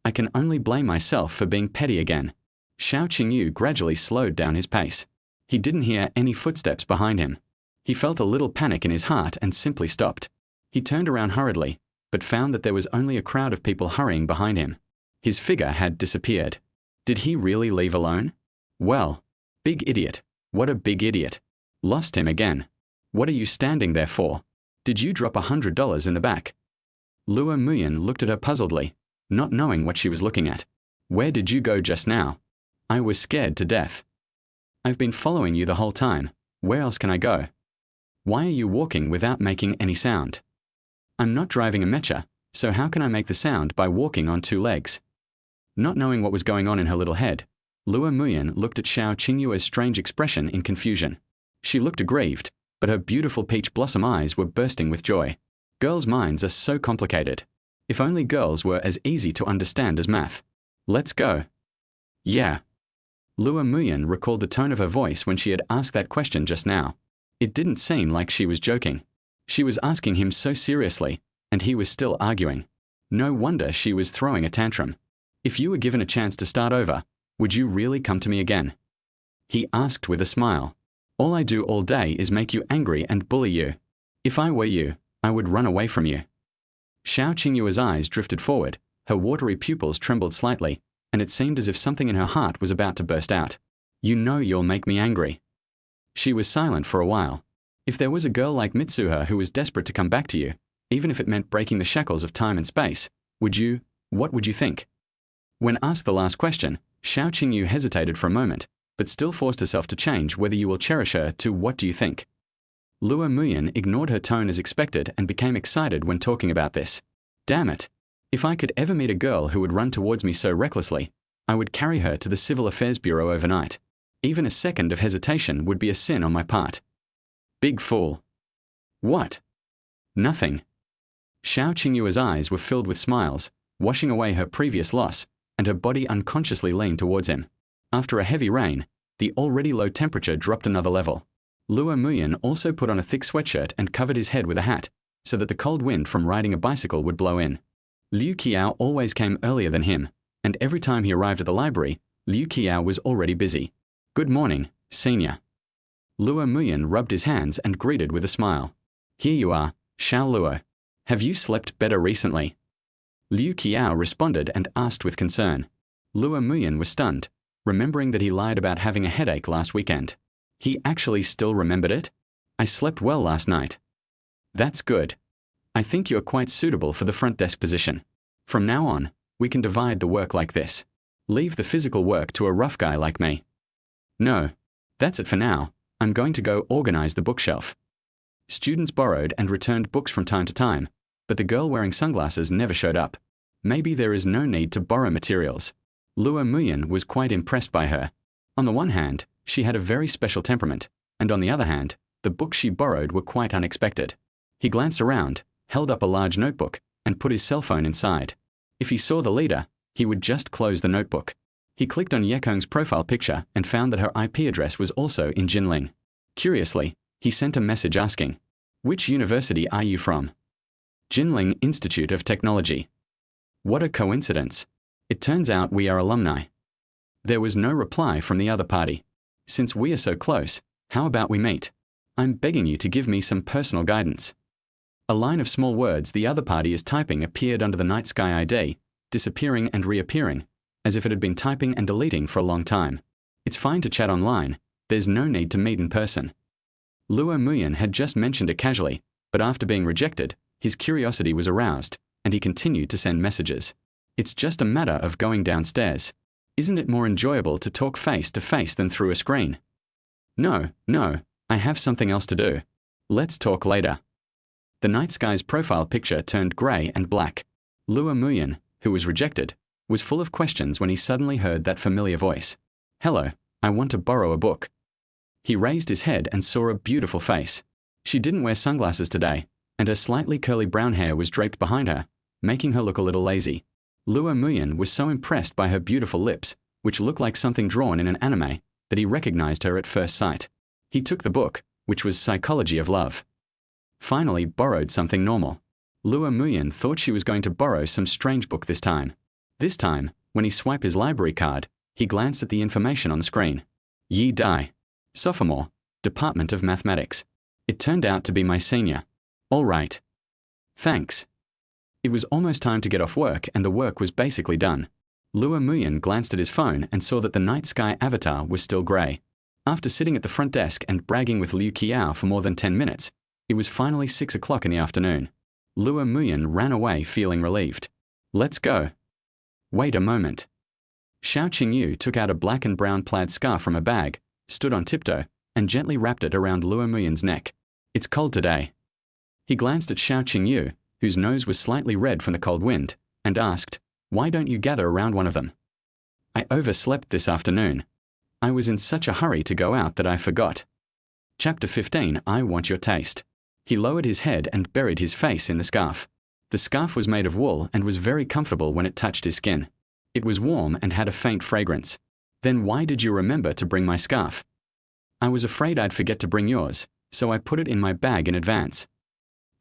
I can only blame myself for being petty again. Xiao Qingyu gradually slowed down his pace. He didn't hear any footsteps behind him. He felt a little panic in his heart and simply stopped. He turned around hurriedly, but found that there was only a crowd of people hurrying behind him. His figure had disappeared. Did he really leave alone? Well, big idiot. What a big idiot. Lost him again. What are you standing there for? Did you drop $100 in the back? Luo Muyan looked at her puzzledly, not knowing what she was looking at. Where did you go just now? I was scared to death. I've been following you the whole time. Where else can I go? Why are you walking without making any sound? I'm not driving a mecha, so how can I make the sound by walking on two legs? Not knowing what was going on in her little head, Luo Muyan looked at Xiao Qingyue's strange expression in confusion. She looked aggrieved, but her beautiful peach blossom eyes were bursting with joy. Girls' minds are so complicated. If only girls were as easy to understand as math. Let's go. Yeah. Luo Muyan recalled the tone of her voice when she had asked that question just now. It didn't seem like she was joking. She was asking him so seriously, and he was still arguing. No wonder she was throwing a tantrum. If you were given a chance to start over, would you really come to me again? He asked with a smile. All I do all day is make you angry and bully you. If I were you, I would run away from you. Xiao Qingyue's eyes drifted forward, her watery pupils trembled slightly, and it seemed as if something in her heart was about to burst out. You know you'll make me angry. She was silent for a while. If there was a girl like Mitsuha who was desperate to come back to you, even if it meant breaking the shackles of time and space, what would you think? When asked the last question, Xiao Qingyu hesitated for a moment, but still forced herself to change whether you will cherish her to what do you think. Luo Muyan ignored her tone as expected and became excited when talking about this. Damn it! If I could ever meet a girl who would run towards me so recklessly, I would carry her to the Civil Affairs Bureau overnight. Even a second of hesitation would be a sin on my part. Big fool. What? Nothing. Xiao Qingyu's eyes were filled with smiles, washing away her previous loss, and her body unconsciously leaned towards him. After a heavy rain, the already low temperature dropped another level. Luo Muyan also put on a thick sweatshirt and covered his head with a hat, so that the cold wind from riding a bicycle would blow in. Liu Qiao always came earlier than him, and every time he arrived at the library, Liu Qiao was already busy. Good morning, senior. Luo Muyan rubbed his hands and greeted with a smile. Here you are, Xiao Luo. Have you slept better recently? Liu Qiao responded and asked with concern. Luo Muyan was stunned, remembering that he lied about having a headache last weekend. He actually still remembered it? I slept well last night. That's good. I think you're quite suitable for the front desk position. From now on, we can divide the work like this. Leave the physical work to a rough guy like me. No. That's it for now. I'm going to go organize the bookshelf. Students borrowed and returned books from time to time, but the girl wearing sunglasses never showed up. Maybe there is no need to borrow materials. Luo Muyan was quite impressed by her. On the one hand, she had a very special temperament, and on the other hand, the books she borrowed were quite unexpected. He glanced around, held up a large notebook, and put his cell phone inside. If he saw the leader, he would just close the notebook. He clicked on Yekong's profile picture and found that her IP address was also in Jinling. Curiously, he sent a message asking, "Which university are you from?" Jinling Institute of Technology. What a coincidence. It turns out we are alumni. There was no reply from the other party. Since we are so close, how about we meet? I'm begging you to give me some personal guidance. A line of small words the other party is typing appeared under the night sky ID, disappearing and reappearing, as if it had been typing and deleting for a long time. It's fine to chat online, there's no need to meet in person. Luo Muyan had just mentioned it casually, but after being rejected, his curiosity was aroused, and he continued to send messages. It's just a matter of going downstairs. Isn't it more enjoyable to talk face to face than through a screen? No, I have something else to do. Let's talk later. The night sky's profile picture turned grey and black. Luo Muyan, who was rejected, was full of questions when he suddenly heard that familiar voice. Hello, I want to borrow a book. He raised his head and saw a beautiful face. She didn't wear sunglasses today, and her slightly curly brown hair was draped behind her, making her look a little lazy. Luo Muyan was so impressed by her beautiful lips, which looked like something drawn in an anime, that he recognized her at first sight. He took the book, which was Psychology of Love. Finally borrowed something normal. Luo Muyan thought she was going to borrow some strange book this time. This time, when he swiped his library card, he glanced at the information on the screen. Yi Dai. Sophomore, Department of Mathematics. It turned out to be my senior. All right. Thanks. It was almost time to get off work and the work was basically done. Luo Muyan glanced at his phone and saw that the night sky avatar was still grey. After sitting at the front desk and bragging with Liu Qiao for more than 10 minutes, it was finally 6 o'clock in the afternoon. Luo Muyan ran away feeling relieved. Let's go. Wait a moment. Xiao Qingyu took out a black and brown plaid scarf from a bag, stood on tiptoe, and gently wrapped it around Luo Muyan's neck. It's cold today. He glanced at Xiao Qingyu, whose nose was slightly red from the cold wind, and asked, "Why don't you gather around one of them?" I overslept this afternoon. I was in such a hurry to go out that I forgot. Chapter 15, I Want Your Taste. He lowered his head and buried his face in the scarf. The scarf was made of wool and was very comfortable when it touched his skin. It was warm and had a faint fragrance. Then why did you remember to bring my scarf? I was afraid I'd forget to bring yours, so I put it in my bag in advance.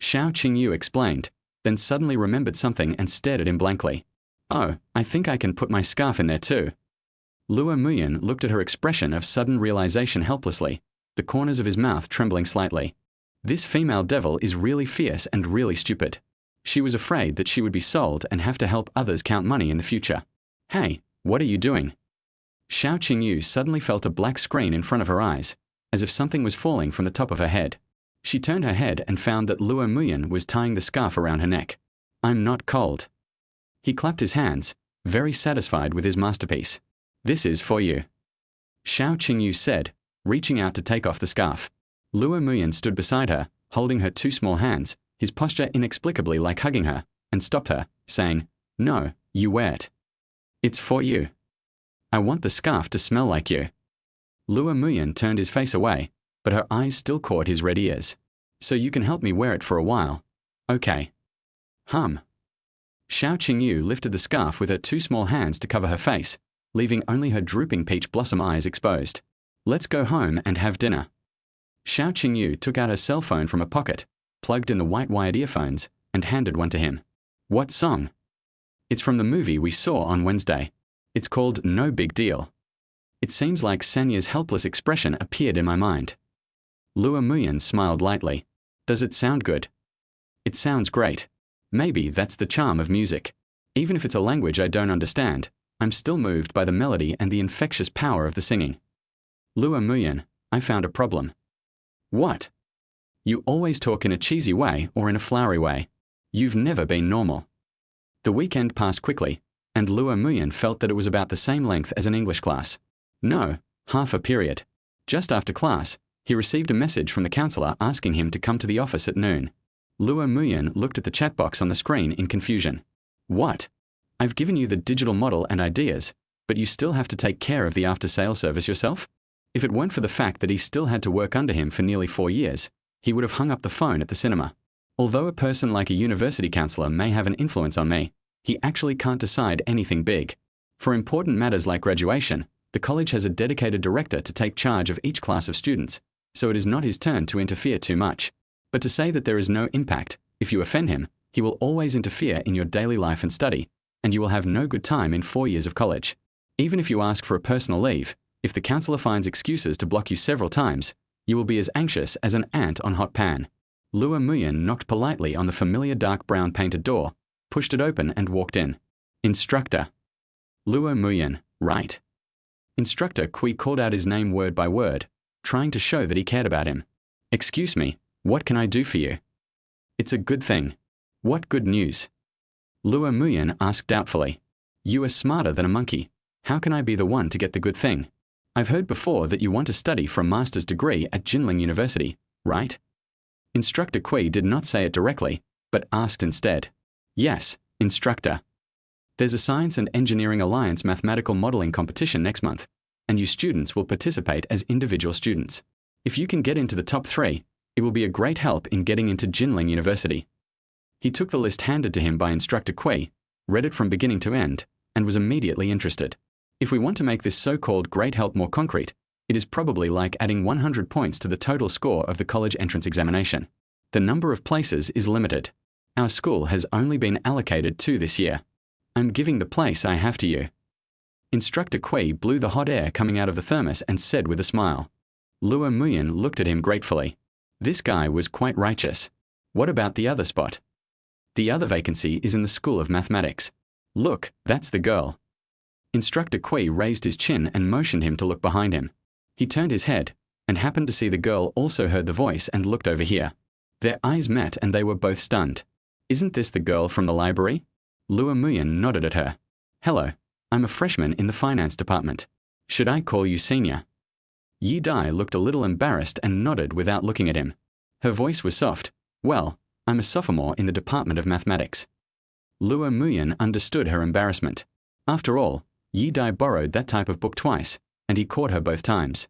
Xiao Qingyu explained, then suddenly remembered something and stared at him blankly. Oh, I think I can put my scarf in there too. Luo Muyan looked at her expression of sudden realization helplessly, the corners of his mouth trembling slightly. This female devil is really fierce and really stupid. She was afraid that she would be sold and have to help others count money in the future. Hey, what are you doing? Xiao Qingyu suddenly felt a black screen in front of her eyes, as if something was falling from the top of her head. She turned her head and found that Luo Muyan was tying the scarf around her neck. I'm not cold. He clapped his hands, very satisfied with his masterpiece. This is for you. Xiao Qingyu said, reaching out to take off the scarf. Luo Muyan stood beside her, holding her two small hands, his posture inexplicably like hugging her, and stopped her, saying, No, you wear it. It's for you. I want the scarf to smell like you. Lua Muyan turned his face away, but her eyes still caught his red ears. So you can help me wear it for a while. Okay. Hum. Xiao Qingyu lifted the scarf with her two small hands to cover her face, leaving only her drooping peach blossom eyes exposed. Let's go home and have dinner. Xiao Qingyu took out her cell phone from a pocket, plugged in the white wired earphones, and handed one to him. What song? It's from the movie we saw on Wednesday. It's called No Big Deal. It seems like Sanya's helpless expression appeared in my mind. Lua Muyan smiled lightly. Does it sound good? It sounds great. Maybe that's the charm of music. Even if it's a language I don't understand, I'm still moved by the melody and the infectious power of the singing. Lua Muyan, I found a problem. What? You always talk in a cheesy way or in a flowery way. You've never been normal. The weekend passed quickly, and Lua Muyan felt that it was about the same length as an English class. No, half a period. Just after class, he received a message from the counselor asking him to come to the office at noon. Lua Muyan looked at the chat box on the screen in confusion. What? I've given you the digital model and ideas, but you still have to take care of the after-sales service yourself? If it weren't for the fact that he still had to work under him for nearly 4 years, he would have hung up the phone at the cinema. Although a person like a university counselor may have an influence on me, he actually can't decide anything big. For important matters like graduation, the college has a dedicated director to take charge of each class of students, so it is not his turn to interfere too much. But to say that there is no impact, if you offend him, he will always interfere in your daily life and study, and you will have no good time in 4 years of college. Even if you ask for a personal leave, if the counselor finds excuses to block you several times, you will be as anxious as an ant on hot pan. Lua Muyan knocked politely on the familiar dark brown painted door, pushed it open and walked in. Instructor. Lua Muyan, right. Instructor Kui called out his name word by word, trying to show that he cared about him. Excuse me, what can I do for you? It's a good thing. What good news? Lua Muyan asked doubtfully. You are smarter than a monkey. How can I be the one to get the good thing? I've heard before that you want to study for a master's degree at Jinling University, right? Instructor Kui did not say it directly, but asked instead. Yes, instructor. There's a Science and Engineering Alliance mathematical modeling competition next month, and you students will participate as individual students. If you can get into the top 3, it will be a great help in getting into Jinling University. He took the list handed to him by Instructor Kui, read it from beginning to end, and was immediately interested. If we want to make this so-called great help more concrete, it is probably like adding 100 points to the total score of the college entrance examination. The number of places is limited. Our school has only been allocated 2 this year. I'm giving the place I have to you. Instructor Kui blew the hot air coming out of the thermos and said with a smile. Lua Muyan looked at him gratefully. This guy was quite righteous. What about the other spot? The other vacancy is in the School of Mathematics. Look, that's the girl. Instructor Kui raised his chin and motioned him to look behind him. He turned his head, and happened to see the girl also heard the voice and looked over here. Their eyes met and they were both stunned. Isn't this the girl from the library? Lua Muyan nodded at her. Hello, I'm a freshman in the finance department. Should I call you senior? Yi Dai looked a little embarrassed and nodded without looking at him. Her voice was soft. Well, I'm a sophomore in the Department of Mathematics. Lua Muyan understood her embarrassment. After all, Yi Dai borrowed that type of book twice, and he caught her both times.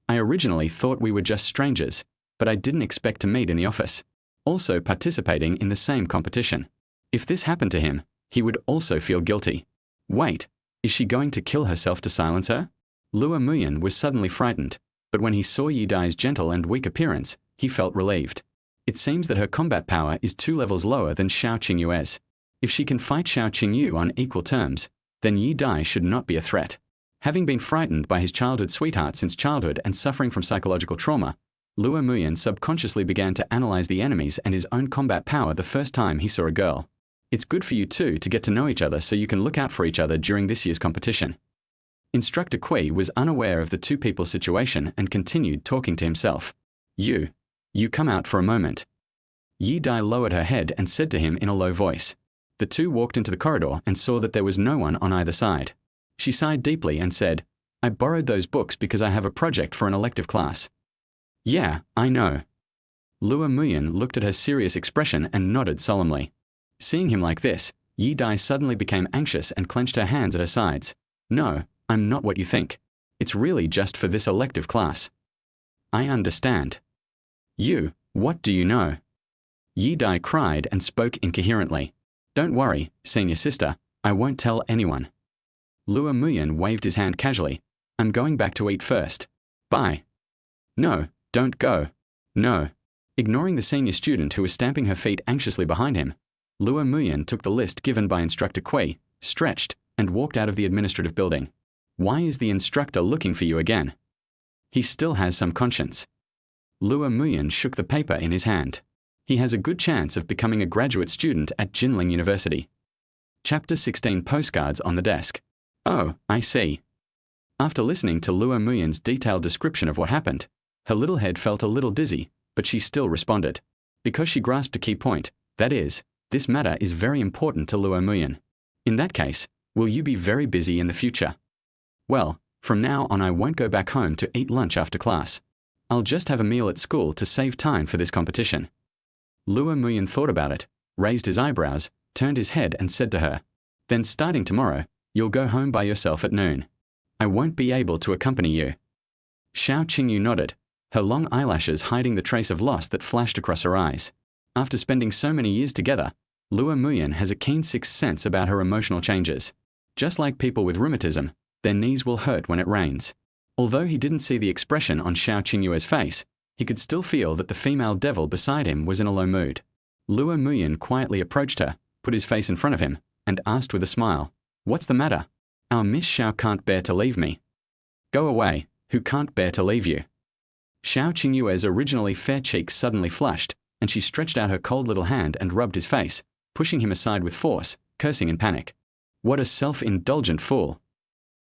I originally thought we were just strangers, but I didn't expect to meet in the office, also participating in the same competition. If this happened to him, he would also feel guilty. Wait, is she going to kill herself to silence her? Lua Muyan was suddenly frightened, but when he saw Yi Dai's gentle and weak appearance, he felt relieved. It seems that her combat power is 2 levels lower than Xiao Qingyu's. If she can fight Xiao Qingyu on equal terms, then Yi Dai should not be a threat. Having been frightened by his childhood sweetheart since childhood and suffering from psychological trauma, Lua Muyan subconsciously began to analyze the enemies and his own combat power the first time he saw a girl. It's good for you two to get to know each other so you can look out for each other during this year's competition. Instructor Kui was unaware of the two people's situation and continued talking to himself. You come out for a moment. Yi Dai lowered her head and said to him in a low voice. The two walked into the corridor and saw that there was no one on either side. She sighed deeply and said, I borrowed those books because I have a project for an elective class. Yeah, I know. Lua Muyan looked at her serious expression and nodded solemnly. Seeing him like this, Yi Dai suddenly became anxious and clenched her hands at her sides. No, I'm not what you think. It's really just for this elective class. I understand. What do you know? Yi Dai cried and spoke incoherently. Don't worry, senior sister, I won't tell anyone. Lua Muyan waved his hand casually. I'm going back to eat first. Bye. No, don't go. No. Ignoring the senior student who was stamping her feet anxiously behind him, Lua Muyan took the list given by Instructor Kui, stretched, and walked out of the administrative building. Why is the instructor looking for you again? He still has some conscience. Lua Muyan shook the paper in his hand. He has a good chance of becoming a graduate student at Jinling University. Chapter 16 Postcards on the desk. Oh, I see. After listening to Lua Muyan's detailed description of what happened, her little head felt a little dizzy, but she still responded. Because she grasped a key point, that is, this matter is very important to Lua Muyan. In that case, will you be very busy in the future? Well, from now on I won't go back home to eat lunch after class. I'll just have a meal at school to save time for this competition. Lua Muyan thought about it, raised his eyebrows, turned his head and said to her, Then starting tomorrow, you'll go home by yourself at noon. I won't be able to accompany you. Xiao Qingyu nodded, her long eyelashes hiding the trace of loss that flashed across her eyes. After spending so many years together, Lua Muyan has a keen sixth sense about her emotional changes. Just like people with rheumatism, their knees will hurt when it rains. Although he didn't see the expression on Xiao Qingyue's face, he could still feel that the female devil beside him was in a low mood. Lua Muyan quietly approached her, put his face in front of him, and asked with a smile, What's the matter? Our Miss Xiao can't bear to leave me. Go away, who can't bear to leave you? Xiao Qingyue's originally fair cheeks suddenly flushed, and she stretched out her cold little hand and rubbed his face, pushing him aside with force, cursing in panic. What a self-indulgent fool.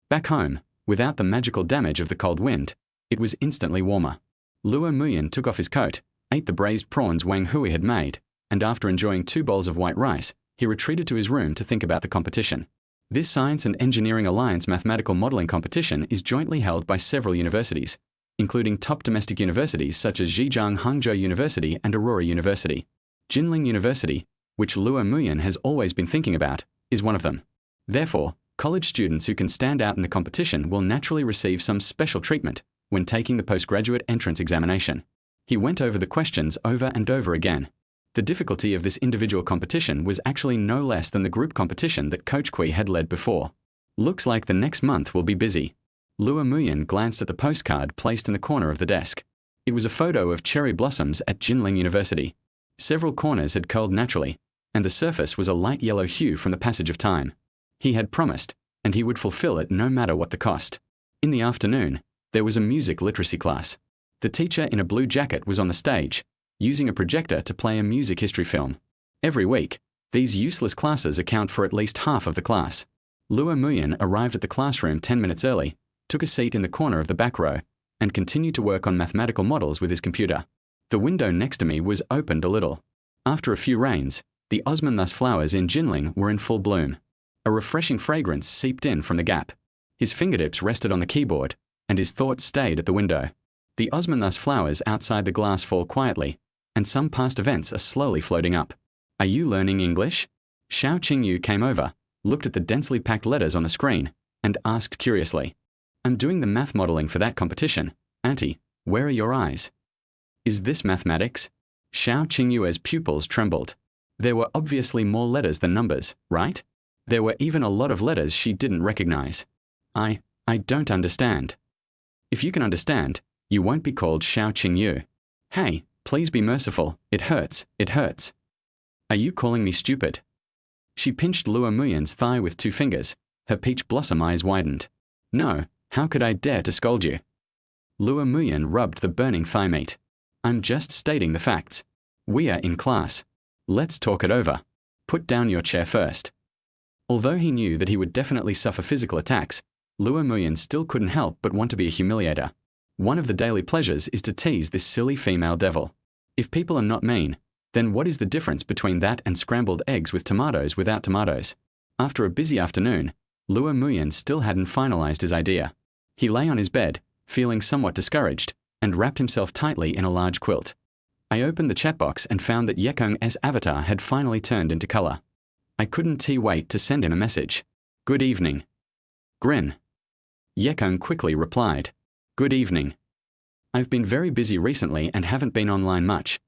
Back home, without the magical damage of the cold wind, it was instantly warmer. Lua Muyan took off his coat, ate the braised prawns Wang Hui had made, and after enjoying 2 bowls of white rice, he retreated to his room to think about the competition. This Science and Engineering Alliance mathematical modeling competition is jointly held by several universities, including top domestic universities such as Zhejiang Hangzhou University and Aurora University. Jinling University, which Lua Muyan has always been thinking about, is one of them. Therefore, college students who can stand out in the competition will naturally receive some special treatment when taking the postgraduate entrance examination. He went over the questions over and over again. The difficulty of this individual competition was actually no less than the group competition that Coach Kui had led before. Looks like the next month will be busy. Lua Muyan glanced at the postcard placed in the corner of the desk. It was a photo of cherry blossoms at Jinling University. Several corners had curled naturally, and the surface was a light yellow hue from the passage of time. He had promised, and he would fulfill it no matter what the cost. In the afternoon, there was a music literacy class. The teacher in a blue jacket was on the stage, using a projector to play a music history film. Every week, these useless classes account for at least half of the class. Lua Muyan arrived at the classroom 10 minutes early, took a seat in the corner of the back row, and continued to work on mathematical models with his computer. The window next to me was opened a little. After a few rains, the osmanthus flowers in Jinling were in full bloom. A refreshing fragrance seeped in from the gap. His fingertips rested on the keyboard, and his thoughts stayed at the window. The osmanthus flowers outside the glass fall quietly, and some past events are slowly floating up. Are you learning English? Xiao Qingyu came over, looked at the densely packed letters on the screen, and asked curiously, I'm doing the math modeling for that competition. Auntie, where are your eyes? Is this mathematics? Xiao Qingyue's pupils trembled. There were obviously more letters than numbers, right? There were even a lot of letters she didn't recognize. I don't understand. If you can understand, you won't be called Xiao Qingyu. Hey, please be merciful, it hurts, it hurts. Are you calling me stupid? She pinched Lua Muyan's thigh with 2 fingers, her peach blossom eyes widened. No, how could I dare to scold you? Lua Muyan rubbed the burning thigh meat. I'm just stating the facts. We are in class. Let's talk it over. Put down your chair first. Although he knew that he would definitely suffer physical attacks, Lua Muyan still couldn't help but want to be a humiliator. One of the daily pleasures is to tease this silly female devil. If people are not mean, then what is the difference between that and scrambled eggs with tomatoes without tomatoes? After a busy afternoon, Lua Muyan still hadn't finalized his idea. He lay on his bed, feeling somewhat discouraged, and wrapped himself tightly in a large quilt. I opened the chat box and found that Yekong's avatar had finally turned into color. I couldn't wait to send him a message. Good evening. Grin. Yekong quickly replied. Good evening. I've been very busy recently and haven't been online much.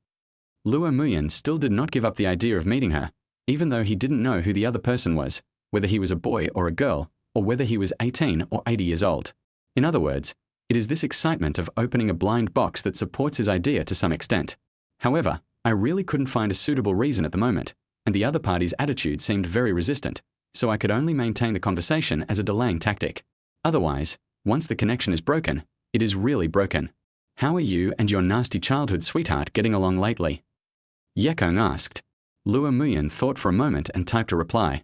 Luo Muyan still did not give up the idea of meeting her, even though he didn't know who the other person was, whether he was a boy or a girl, or whether he was 18 or 80 years old. In other words, it is this excitement of opening a blind box that supports his idea to some extent. However, I really couldn't find a suitable reason at the moment, and the other party's attitude seemed very resistant, so I could only maintain the conversation as a delaying tactic. Otherwise, once the connection is broken, it is really broken. How are you and your nasty childhood sweetheart getting along lately? Yekong asked. Luo Muyan thought for a moment and typed a reply.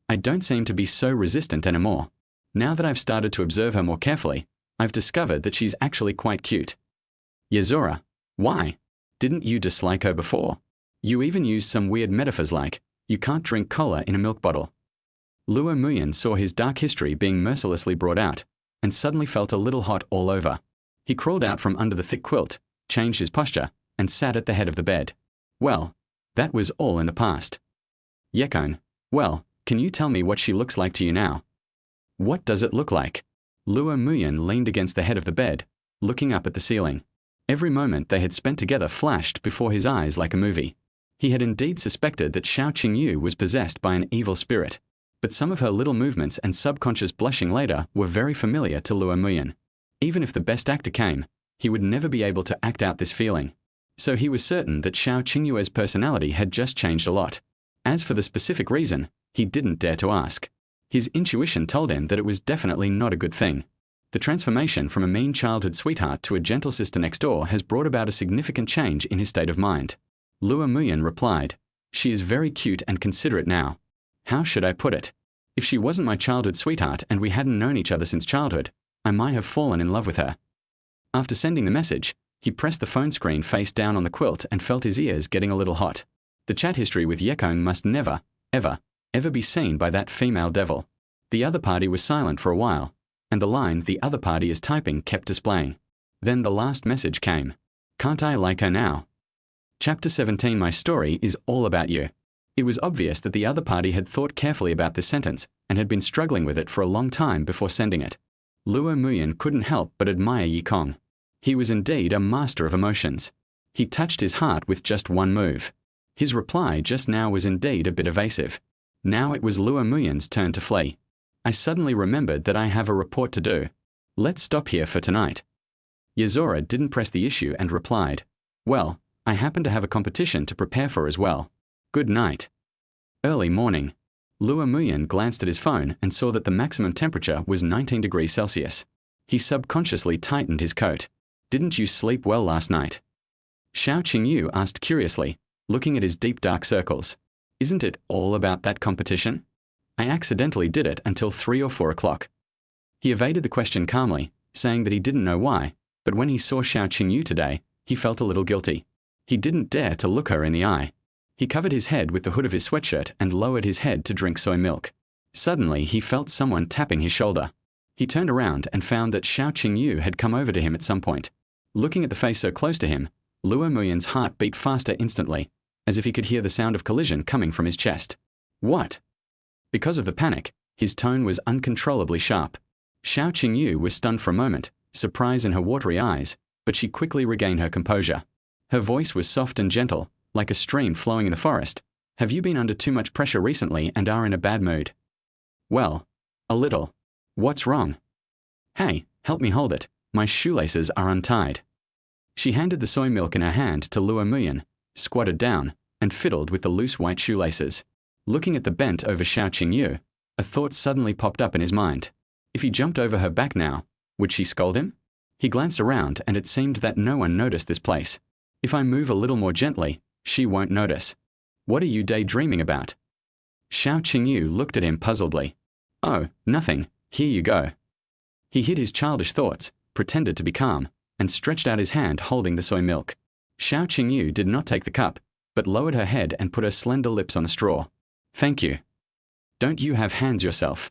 I don't seem to be so resistant anymore. Now that I've started to observe her more carefully, I've discovered that she's actually quite cute. Yozora, why? Didn't you dislike her before? You even used some weird metaphors like, you can't drink cola in a milk bottle. Luo Muyan saw his dark history being mercilessly brought out, and suddenly felt a little hot all over. He crawled out from under the thick quilt, changed his posture, and sat at the head of the bed. Well, that was all in the past. Yekong, well, can you tell me what she looks like to you now? What does it look like? Luo Muyan leaned against the head of the bed, looking up at the ceiling. Every moment they had spent together flashed before his eyes like a movie. He had indeed suspected that Xiao Qingyu was possessed by an evil spirit, but some of her little movements and subconscious blushing later were very familiar to Luo Muyan. Even if the best actor came, he would never be able to act out this feeling. So he was certain that Xiao Qingyue's personality had just changed a lot. As for the specific reason, he didn't dare to ask. His intuition told him that it was definitely not a good thing. The transformation from a mean childhood sweetheart to a gentle sister next door has brought about a significant change in his state of mind. Luo Muyan replied, she is very cute and considerate now. How should I put it? If she wasn't my childhood sweetheart and we hadn't known each other since childhood, I might have fallen in love with her. After sending the message, he pressed the phone screen face down on the quilt and felt his ears getting a little hot. The chat history with Yekong must never, ever be seen by that female devil. The other party was silent for a while, and the line the other party is typing kept displaying. Then the last message came. Can't I like her now? Chapter 17 My story is all about you. It was obvious that the other party had thought carefully about this sentence and had been struggling with it for a long time before sending it. Luo Muyan couldn't help but admire Yekong. He was indeed a master of emotions. He touched his heart with just one move. His reply just now was indeed a bit evasive. Now it was Luo Muyan's turn to flee. I suddenly remembered that I have a report to do. Let's stop here for tonight. Yozora didn't press the issue and replied, well, I happen to have a competition to prepare for as well. Good night. Early morning. Luo Muyan glanced at his phone and saw that the maximum temperature was 19 degrees Celsius. He subconsciously tightened his coat. Didn't you sleep well last night? Xiao Qingyu asked curiously, looking at his deep dark circles. Isn't it all about that competition? I accidentally did it until 3 or 4 o'clock. He evaded the question calmly, saying that he didn't know why, but when he saw Xiao Qingyu today, he felt a little guilty. He didn't dare to look her in the eye. He covered his head with the hood of his sweatshirt and lowered his head to drink soy milk. Suddenly, he felt someone tapping his shoulder. He turned around and found that Xiao Qingyu had come over to him at some point. Looking at the face so close to him, Luo Muyan's heart beat faster instantly, as if he could hear the sound of collision coming from his chest. What? Because of the panic, his tone was uncontrollably sharp. Xiao Qingyu was stunned for a moment, surprise in her watery eyes, but she quickly regained her composure. Her voice was soft and gentle, like a stream flowing in the forest. Have you been under too much pressure recently and are in a bad mood? Well, a little. What's wrong? Hey, help me hold it. My shoelaces are untied. She handed the soy milk in her hand to Luo Muyan, squatted down, and fiddled with the loose white shoelaces. Looking at the bent over Xiao Qingyu, a thought suddenly popped up in his mind. If he jumped over her back now, would she scold him? He glanced around and it seemed that no one noticed this place. If I move a little more gently, she won't notice. What are you daydreaming about? Xiao Qingyu looked at him puzzledly. Oh, nothing. Here you go. He hid his childish thoughts, pretended to be calm, and stretched out his hand holding the soy milk. Xiao Qingyu did not take the cup, but lowered her head and put her slender lips on the straw. Thank you. Don't you have hands yourself?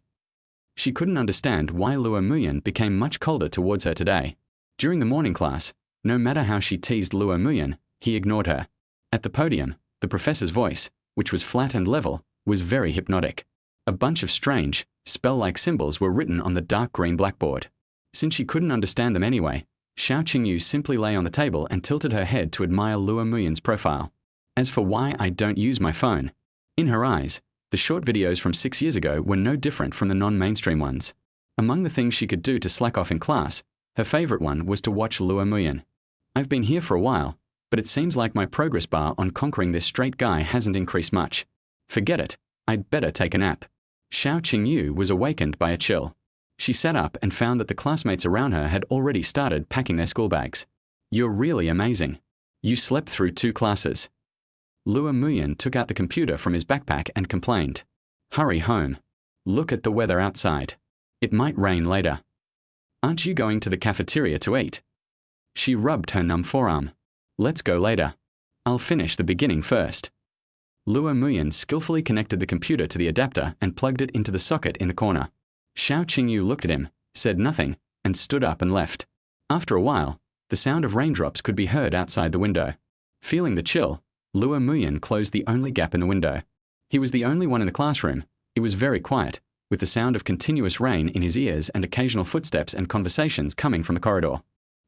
She couldn't understand why Luo Muyan became much colder towards her today. During the morning class, no matter how she teased Luo Muyan, he ignored her. At the podium, the professor's voice, which was flat and level, was very hypnotic. A bunch of strange, spell-like symbols were written on the dark green blackboard. Since she couldn't understand them anyway, Xiao Qingyu simply lay on the table and tilted her head to admire Luo Muyan's profile. As for why I don't use my phone, in her eyes, the short videos from 6 years ago were no different from the non-mainstream ones. Among the things she could do to slack off in class, her favorite one was to watch Luo Muyan. I've been here for a while, but it seems like my progress bar on conquering this straight guy hasn't increased much. Forget it, I'd better take a nap. Xiao Qingyu was awakened by a chill. She sat up and found that the classmates around her had already started packing their school bags. You're really amazing. You slept through 2 classes. Luo Muyan took out the computer from his backpack and complained. Hurry home. Look at the weather outside. It might rain later. Aren't you going to the cafeteria to eat? She rubbed her numb forearm. Let's go later. I'll finish the beginning first. Luo Muyan skillfully connected the computer to the adapter and plugged it into the socket in the corner. Xiao Qingyu looked at him, said nothing, and stood up and left. After a while, the sound of raindrops could be heard outside the window. Feeling the chill, Luo Muyan closed the only gap in the window. He was the only one in the classroom. It was very quiet, with the sound of continuous rain in his ears and occasional footsteps and conversations coming from the corridor.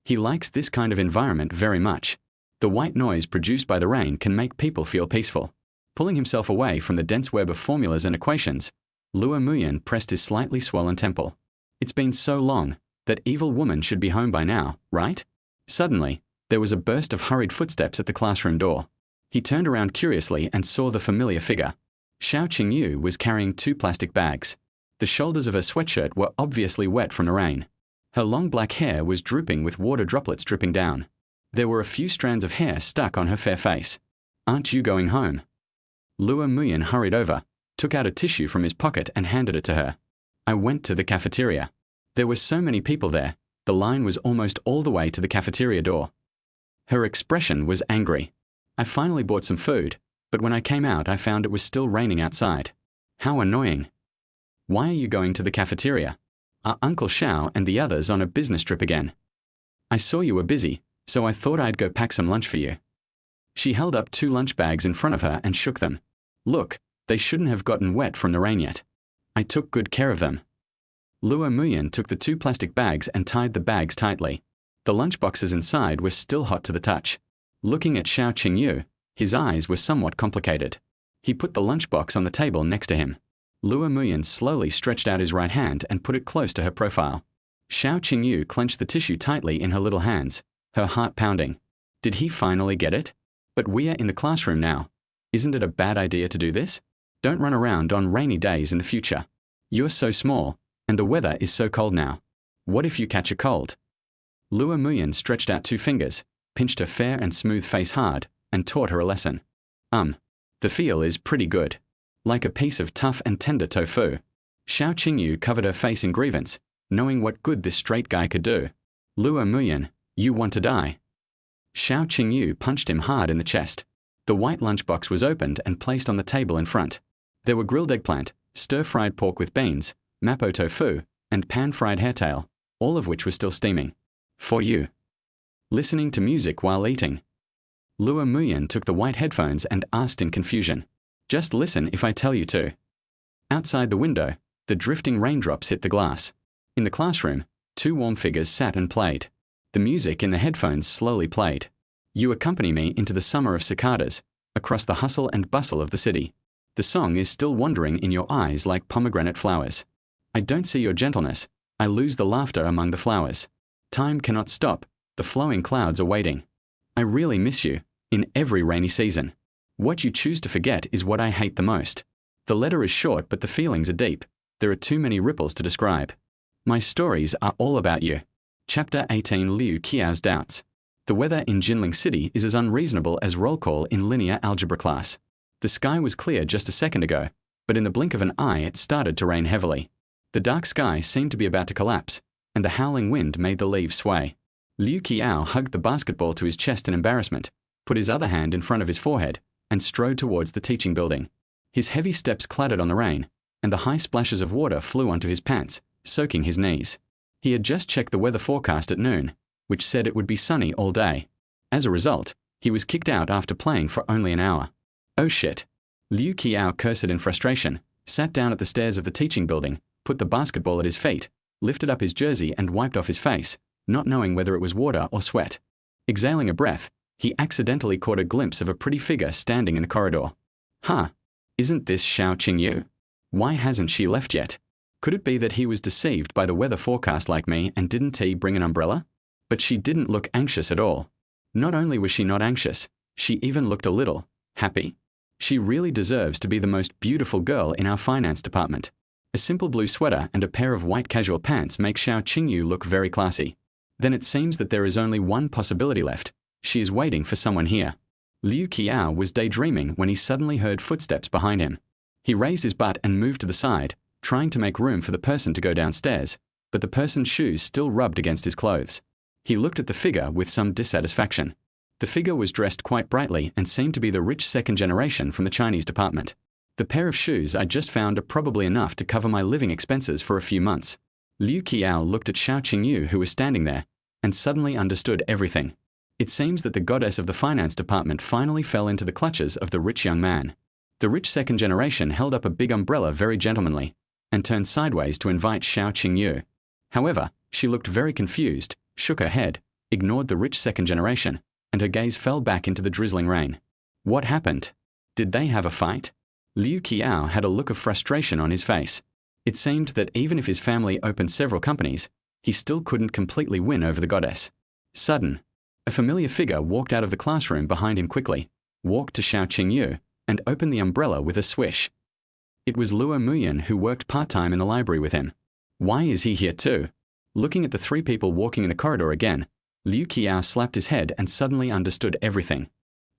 He likes this kind of environment very much. The white noise produced by the rain can make people feel peaceful. Pulling himself away from the dense web of formulas and equations, Luo Muyan pressed his slightly swollen temple. It's been so long. That evil woman should be home by now, right? Suddenly, there was a burst of hurried footsteps at the classroom door. He turned around curiously and saw the familiar figure. Xiao Qingyu was carrying 2 plastic bags. The shoulders of her sweatshirt were obviously wet from the rain. Her long black hair was drooping with water droplets dripping down. There were a few strands of hair stuck on her fair face. Aren't you going home? Luo Muyan hurried over, took out a tissue from his pocket and handed it to her. I went to the cafeteria. There were so many people there, the line was almost all the way to the cafeteria door. Her expression was angry. I finally bought some food, but when I came out I found it was still raining outside. How annoying. Why are you going to the cafeteria? Are Uncle Xiao and the others on a business trip again? I saw you were busy, so I thought I'd go pack some lunch for you. She held up 2 lunch bags in front of her and shook them. Look, they shouldn't have gotten wet from the rain yet. I took good care of them. Luo Muyan took the 2 plastic bags and tied the bags tightly. The lunchboxes inside were still hot to the touch. Looking at Xiao Qingyu, his eyes were somewhat complicated. He put the lunchbox on the table next to him. Luo Muyan slowly stretched out his right hand and put it close to her profile. Xiao Qingyu clenched the tissue tightly in her little hands, her heart pounding. Did he finally get it? But we're in the classroom now. Isn't it a bad idea to do this? Don't run around on rainy days in the future. You're so small, and the weather is so cold now. What if you catch a cold? Luo Muyan stretched out 2 fingers, pinched her fair and smooth face hard, and taught her a lesson. The feel is pretty good. Like a piece of tough and tender tofu. Xiao Qingyu covered her face in grievance, knowing what good this straight guy could do. Luo Muyan, you want to die. Xiao Qingyu punched him hard in the chest. The white lunchbox was opened and placed on the table in front. There were grilled eggplant, stir-fried pork with beans, mapo tofu, and pan-fried hairtail, all of which was still steaming. For you. Listening to music while eating. Luo Muyan took the white headphones and asked in confusion. Just listen if I tell you to. Outside the window, the drifting raindrops hit the glass. In the classroom, 2 warm figures sat and played. The music in the headphones slowly played. You accompany me into the summer of cicadas, across the hustle and bustle of the city. The song is still wandering in your eyes like pomegranate flowers. I don't see your gentleness. I lose the laughter among the flowers. Time cannot stop. The flowing clouds are waiting. I really miss you, in every rainy season. What you choose to forget is what I hate the most. The letter is short, but the feelings are deep. There are too many ripples to describe. My stories are all about you. Chapter 18 Liu Qiao's Doubts. The weather in Jinling City is as unreasonable as roll call in linear algebra class. The sky was clear just a second ago, but in the blink of an eye it started to rain heavily. The dark sky seemed to be about to collapse, and the howling wind made the leaves sway. Liu Qiao hugged the basketball to his chest in embarrassment, put his other hand in front of his forehead, and strode towards the teaching building. His heavy steps clattered on the rain, and the high splashes of water flew onto his pants, soaking his knees. He had just checked the weather forecast at noon, which said it would be sunny all day. As a result, he was kicked out after playing for only an hour. Oh shit. Liu Qiao cursed in frustration, sat down at the stairs of the teaching building, put the basketball at his feet, lifted up his jersey and wiped off his face, not knowing whether it was water or sweat. Exhaling a breath, he accidentally caught a glimpse of a pretty figure standing in the corridor. Huh, isn't this Xiao Qingyu? Why hasn't she left yet? Could it be that he was deceived by the weather forecast like me and didn't he bring an umbrella? But she didn't look anxious at all. Not only was she not anxious, she even looked a little happy. She really deserves to be the most beautiful girl in our finance department. A simple blue sweater and a pair of white casual pants make Xiao Qingyu look very classy. Then it seems that there is only one possibility left. She is waiting for someone here. Liu Qiao was daydreaming when he suddenly heard footsteps behind him. He raised his butt and moved to the side, trying to make room for the person to go downstairs, but the person's shoes still rubbed against his clothes. He looked at the figure with some dissatisfaction. The figure was dressed quite brightly and seemed to be the rich second generation from the Chinese department. The pair of shoes I just found are probably enough to cover my living expenses for a few months. Liu Qiao looked at Xiao Qingyu, who was standing there, and suddenly understood everything. It seems that the goddess of the finance department finally fell into the clutches of the rich young man. The rich second generation held up a big umbrella very gentlemanly, and turned sideways to invite Xiao Qingyu. However, she looked very confused, shook her head, ignored the rich second generation, and her gaze fell back into the drizzling rain. What happened? Did they have a fight? Liu Qiao had a look of frustration on his face. It seemed that even if his family opened several companies, he still couldn't completely win over the goddess. Sudden, a familiar figure walked out of the classroom behind him quickly, walked to Xiao Qingyu, and opened the umbrella with a swish. It was Luo Muyan, who worked part-time in the library with him. Why is he here too? Looking at the three people walking in the corridor again, Liu Qiao slapped his head and suddenly understood everything.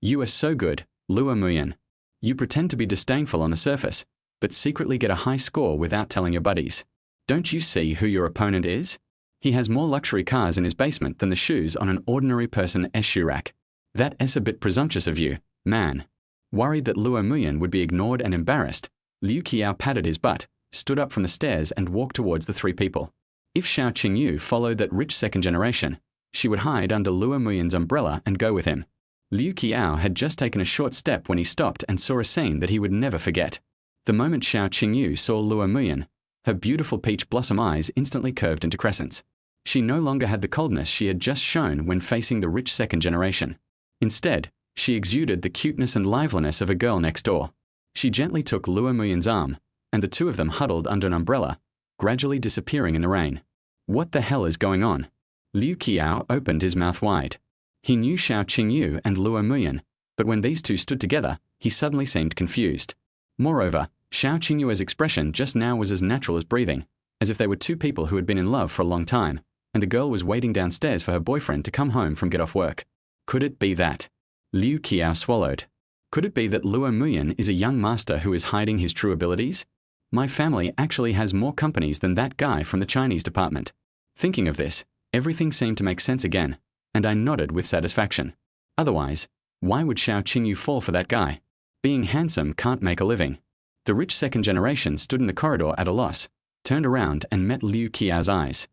You are so good, Luo Muyan. You pretend to be disdainful on the surface, but secretly get a high score without telling your buddies. Don't you see who your opponent is? He has more luxury cars in his basement than the shoes on an ordinary person's shoe rack. That's a bit presumptuous of you, man. Worried that Luo Muyan would be ignored and embarrassed, Liu Qiao patted his butt, stood up from the stairs and walked towards the three people. If Xiao Qingyu followed that rich second generation, she would hide under Luo Muyan's umbrella and go with him. Liu Qiao had just taken a short step when he stopped and saw a scene that he would never forget. The moment Xiao Qingyu saw Luo Muyan, her beautiful peach blossom eyes instantly curved into crescents. She no longer had the coldness she had just shown when facing the rich second generation. Instead, she exuded the cuteness and liveliness of a girl next door. She gently took Luo Muyan's arm, and the two of them huddled under an umbrella, gradually disappearing in the rain. What the hell is going on? Liu Qiao opened his mouth wide. He knew Xiao Qingyu and Luo Muyan, but when these two stood together, he suddenly seemed confused. Moreover, Xiao Qingyu's expression just now was as natural as breathing, as if they were two people who had been in love for a long time, and the girl was waiting downstairs for her boyfriend to come home from get off work. Could it be that? Liu Qiao swallowed. Could it be that Luo Muyan is a young master who is hiding his true abilities? My family actually has more companies than that guy from the Chinese department. Thinking of this, everything seemed to make sense again, and I nodded with satisfaction. Otherwise, why would Xiao Qingyu fall for that guy? Being handsome can't make a living. The rich second generation stood in the corridor at a loss, turned around and met Liu Qiao's eyes.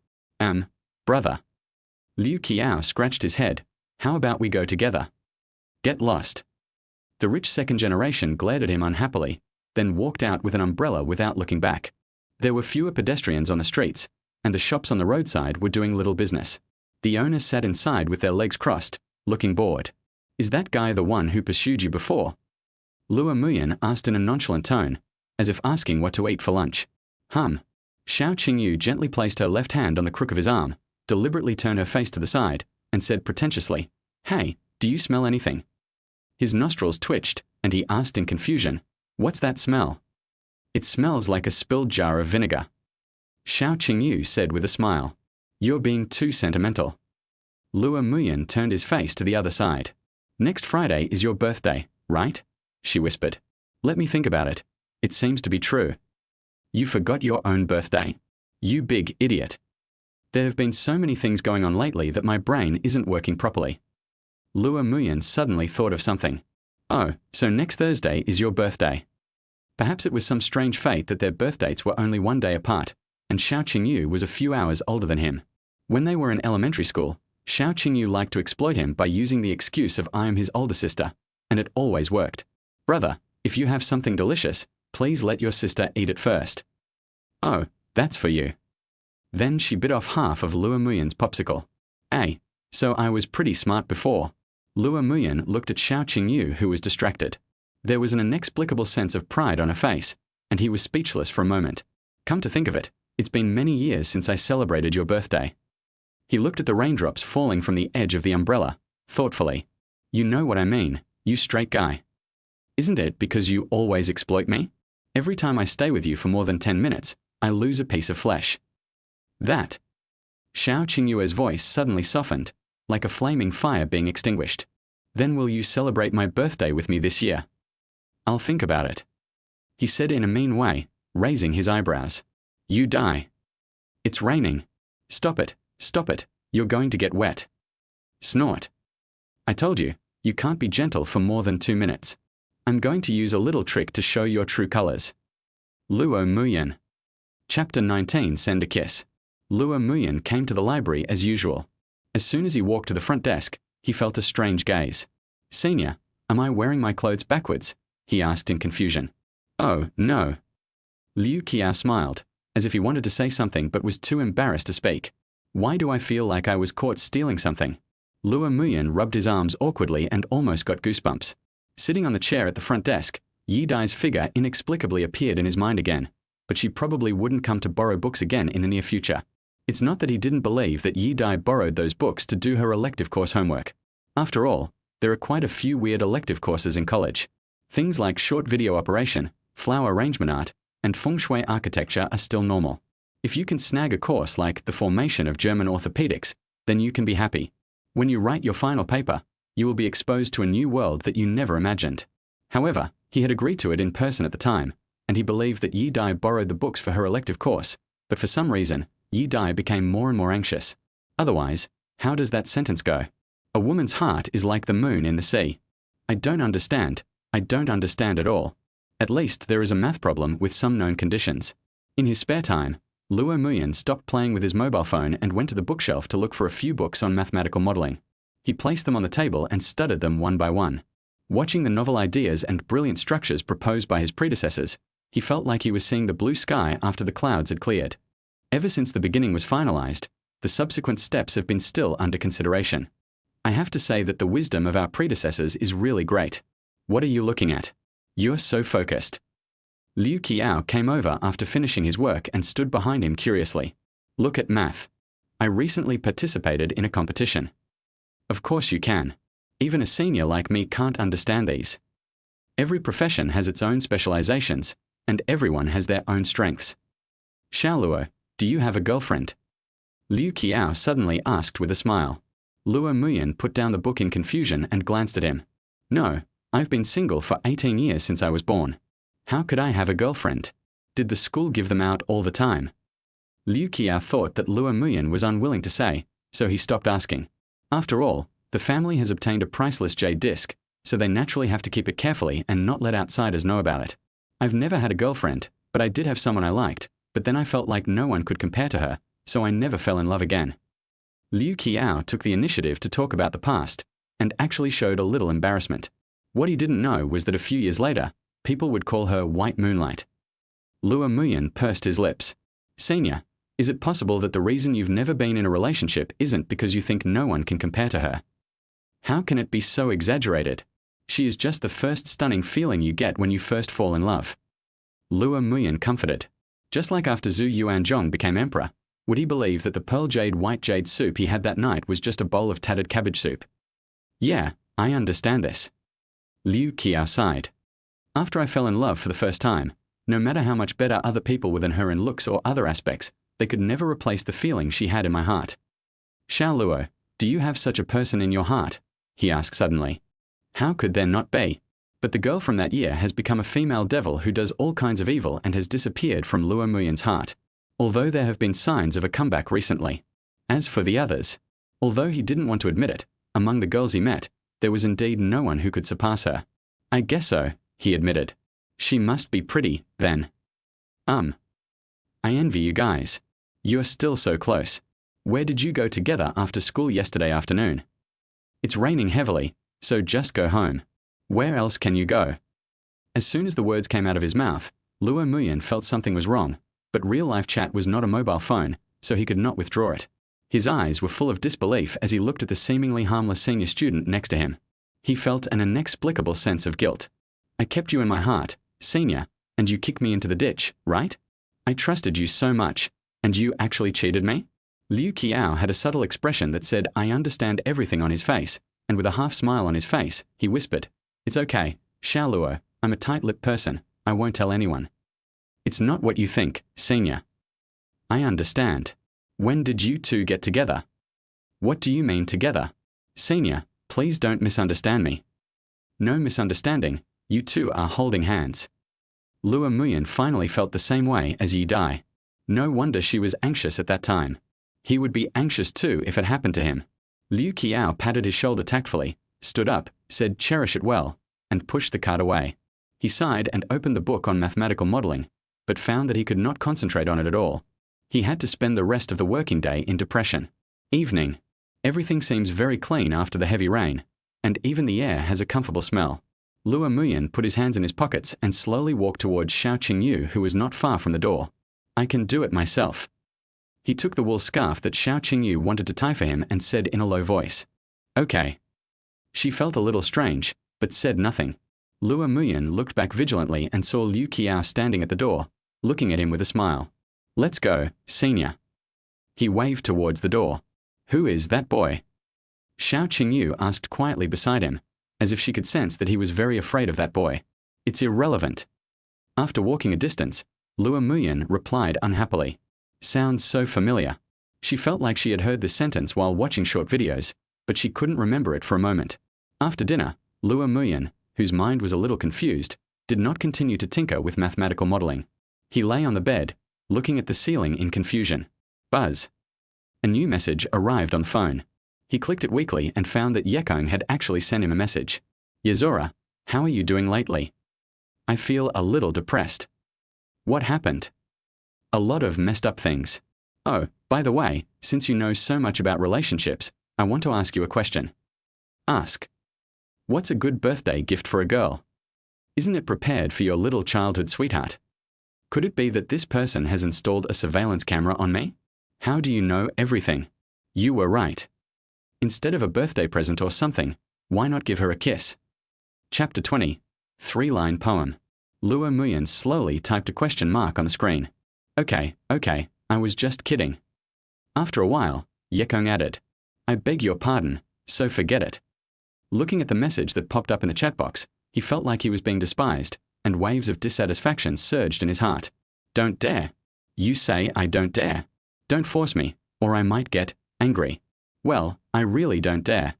Brother. Liu Qiao scratched his head. How about we go together? Get lost. The rich second generation glared at him unhappily, then walked out with an umbrella without looking back. There were fewer pedestrians on the streets, and the shops on the roadside were doing little business. The owners sat inside with their legs crossed, looking bored. Is that guy the one who pursued you before? Luo Muyan asked in a nonchalant tone, as if asking what to eat for lunch. Xiao Qingyu gently placed her left hand on the crook of his arm, deliberately turned her face to the side, and said pretentiously, Hey, do you smell anything? His nostrils twitched, and he asked in confusion, What's that smell? It smells like a spilled jar of vinegar. Xiao Qingyu said with a smile, You're being too sentimental. Luo Muyan turned his face to the other side. Next Friday is your birthday, right? She whispered. Let me think about it. It seems to be true. You forgot your own birthday. You big idiot. There have been so many things going on lately that my brain isn't working properly. Luo Muyan suddenly thought of something. Oh, so next Thursday is your birthday. Perhaps it was some strange fate that their birth dates were only one day apart, and Xiao Qingyu was a few hours older than him. When they were in elementary school, Xiao Qingyu liked to exploit him by using the excuse of I am his older sister, and it always worked. Brother, if you have something delicious, Please let your sister eat it first. Oh, that's for you. Then she bit off half of Luo Muyan's popsicle. So I was pretty smart before. Luo Muyan looked at Xiao Qingyu, who was distracted. There was an inexplicable sense of pride on her face, and he was speechless for a moment. Come to think of it, it's been many years since I celebrated your birthday. He looked at the raindrops falling from the edge of the umbrella, thoughtfully. You know what I mean, you straight guy. Isn't it because you always exploit me? Every time I stay with you for more than 10 minutes, I lose a piece of flesh. That. Xiao Qingyue's voice suddenly softened, like a flaming fire being extinguished. Then will you celebrate my birthday with me this year? I'll think about it. He said in a mean way, raising his eyebrows. You die. It's raining. Stop it, you're going to get wet. Snort. I told you, you can't be gentle for more than 2 minutes. I'm going to use a little trick to show your true colors. Luo Muyan. Chapter 19, Send a Kiss. Luo Muyan came to the library as usual. As soon as he walked to the front desk, he felt a strange gaze. Senior, am I wearing my clothes backwards? He asked in confusion. Oh, no. Liu Qiao smiled, as if he wanted to say something but was too embarrassed to speak. Why do I feel like I was caught stealing something? Luo Muyan rubbed his arms awkwardly and almost got goosebumps. Sitting on the chair at the front desk, Yi Dai's figure inexplicably appeared in his mind again, but she probably wouldn't come to borrow books again in the near future. It's not that he didn't believe that Yi Dai borrowed those books to do her elective course homework. After all, there are quite a few weird elective courses in college. Things like short video operation, flower arrangement art, and feng shui architecture are still normal. If you can snag a course like the formation of German orthopedics, then you can be happy. When you write your final paper, you will be exposed to a new world that you never imagined. However, he had agreed to it in person at the time, and he believed that Yi Dai borrowed the books for her elective course, but for some reason, Yi Dai became more and more anxious. Otherwise, how does that sentence go? A woman's heart is like the moon in the sea. I don't understand at all. At least there is a math problem with some known conditions. In his spare time, Luo Muyan stopped playing with his mobile phone and went to the bookshelf to look for a few books on mathematical modeling. He placed them on the table and studied them one by one. Watching the novel ideas and brilliant structures proposed by his predecessors, he felt like he was seeing the blue sky after the clouds had cleared. Ever since the beginning was finalized, the subsequent steps have been still under consideration. I have to say that the wisdom of our predecessors is really great. What are you looking at? You're so focused. Liu Qiao came over after finishing his work and stood behind him curiously. Look at math. I recently participated in a competition. Of course you can. Even a senior like me can't understand these. Every profession has its own specializations, and everyone has their own strengths. Xiaoluo, do you have a girlfriend? Liu Qiao suddenly asked with a smile. Luo Muyan put down the book in confusion and glanced at him. No, I've been single for 18 years since I was born. How could I have a girlfriend? Did the school give them out all the time? Liu Qiao thought that Luo Muyan was unwilling to say, so he stopped asking. After all, the family has obtained a priceless jade disc, so they naturally have to keep it carefully and not let outsiders know about it. I've never had a girlfriend, but I did have someone I liked, but then I felt like no one could compare to her, so I never fell in love again. Liu Qiao took the initiative to talk about the past, and actually showed a little embarrassment. What he didn't know was that a few years later, people would call her White Moonlight. Luo Muyan pursed his lips. Senior, is it possible that the reason you've never been in a relationship isn't because you think no one can compare to her? How can it be so exaggerated? She is just the first stunning feeling you get when you first fall in love. Luo Muyan comforted. Just like after Zhu Yuanzhong became emperor, would he believe that the pearl jade white jade soup he had that night was just a bowl of tattered cabbage soup? Yeah, I understand this. Liu Qiao sighed. After I fell in love for the first time, no matter how much better other people were than her in looks or other aspects, they could never replace the feeling she had in my heart. Xiaoluo, do you have such a person in your heart? He asked suddenly. How could there not be? But the girl from that year has become a female devil who does all kinds of evil and has disappeared from Luo Muyan's heart, although there have been signs of a comeback recently. As for the others, although he didn't want to admit it, among the girls he met, there was indeed no one who could surpass her. I guess so, he admitted. She must be pretty, then. I envy you guys. You're still so close. Where did you go together after school yesterday afternoon? It's raining heavily, so just go home. Where else can you go? As soon as the words came out of his mouth, Luo Muyan felt something was wrong, but real-life chat was not a mobile phone, so he could not withdraw it. His eyes were full of disbelief as he looked at the seemingly harmless senior student next to him. He felt an inexplicable sense of guilt. I kept you in my heart, senior, and you kicked me into the ditch, right? I trusted you so much, and you actually cheated me? Liu Qiao had a subtle expression that said, I understand everything on his face, and with a half smile on his face, he whispered, It's okay, Xiao Luo, I'm a tight-lipped person, I won't tell anyone. It's not what you think, senior. I understand. When did you two get together? What do you mean together? Senior, please don't misunderstand me. No misunderstanding, you two are holding hands. Luo Muyan finally felt the same way as Yi Dai. No wonder she was anxious at that time. He would be anxious too if it happened to him. Liu Qiao patted his shoulder tactfully, stood up, said cherish it well, and pushed the card away. He sighed and opened the book on mathematical modeling, but found that he could not concentrate on it at all. He had to spend the rest of the working day in depression. Evening. Everything seems very clean after the heavy rain, and even the air has a comfortable smell. Luo Muyan put his hands in his pockets and slowly walked towards Xiao Qingyu, who was not far from the door. I can do it myself. He took the wool scarf that Xiao Qingyu wanted to tie for him and said in a low voice, Okay. She felt a little strange, but said nothing. Luo Muyan looked back vigilantly and saw Liu Qiao standing at the door, looking at him with a smile. Let's go, senior. He waved towards the door. Who is that boy? Xiao Qingyu asked quietly beside him, as if she could sense that he was very afraid of that boy. It's irrelevant. After walking a distance, Luo Muyan replied unhappily. Sounds so familiar. She felt like she had heard this sentence while watching short videos, but she couldn't remember it for a moment. After dinner, Luo Muyan, whose mind was a little confused, did not continue to tinker with mathematical modeling. He lay on the bed, looking at the ceiling in confusion. Buzz. A new message arrived on the phone. He clicked it weakly and found that Yekong had actually sent him a message. Yuzora, how are you doing lately? I feel a little depressed. What happened? A lot of messed up things. Oh, by the way, since you know so much about relationships, I want to ask you a question. Ask. What's a good birthday gift for a girl? Isn't it prepared for your little childhood sweetheart? Could it be that this person has installed a surveillance camera on me? How do you know everything? You were right. Instead of a birthday present or something, why not give her a kiss? Chapter 20. 3-line poem. Luo Muyan slowly typed a question mark on the screen. Okay, I was just kidding. After a while, Yekong added, I beg your pardon, so forget it. Looking at the message that popped up in the chat box, he felt like he was being despised, and waves of dissatisfaction surged in his heart. Don't dare. You say I don't dare. Don't force me, or I might get angry. Well, I really don't dare.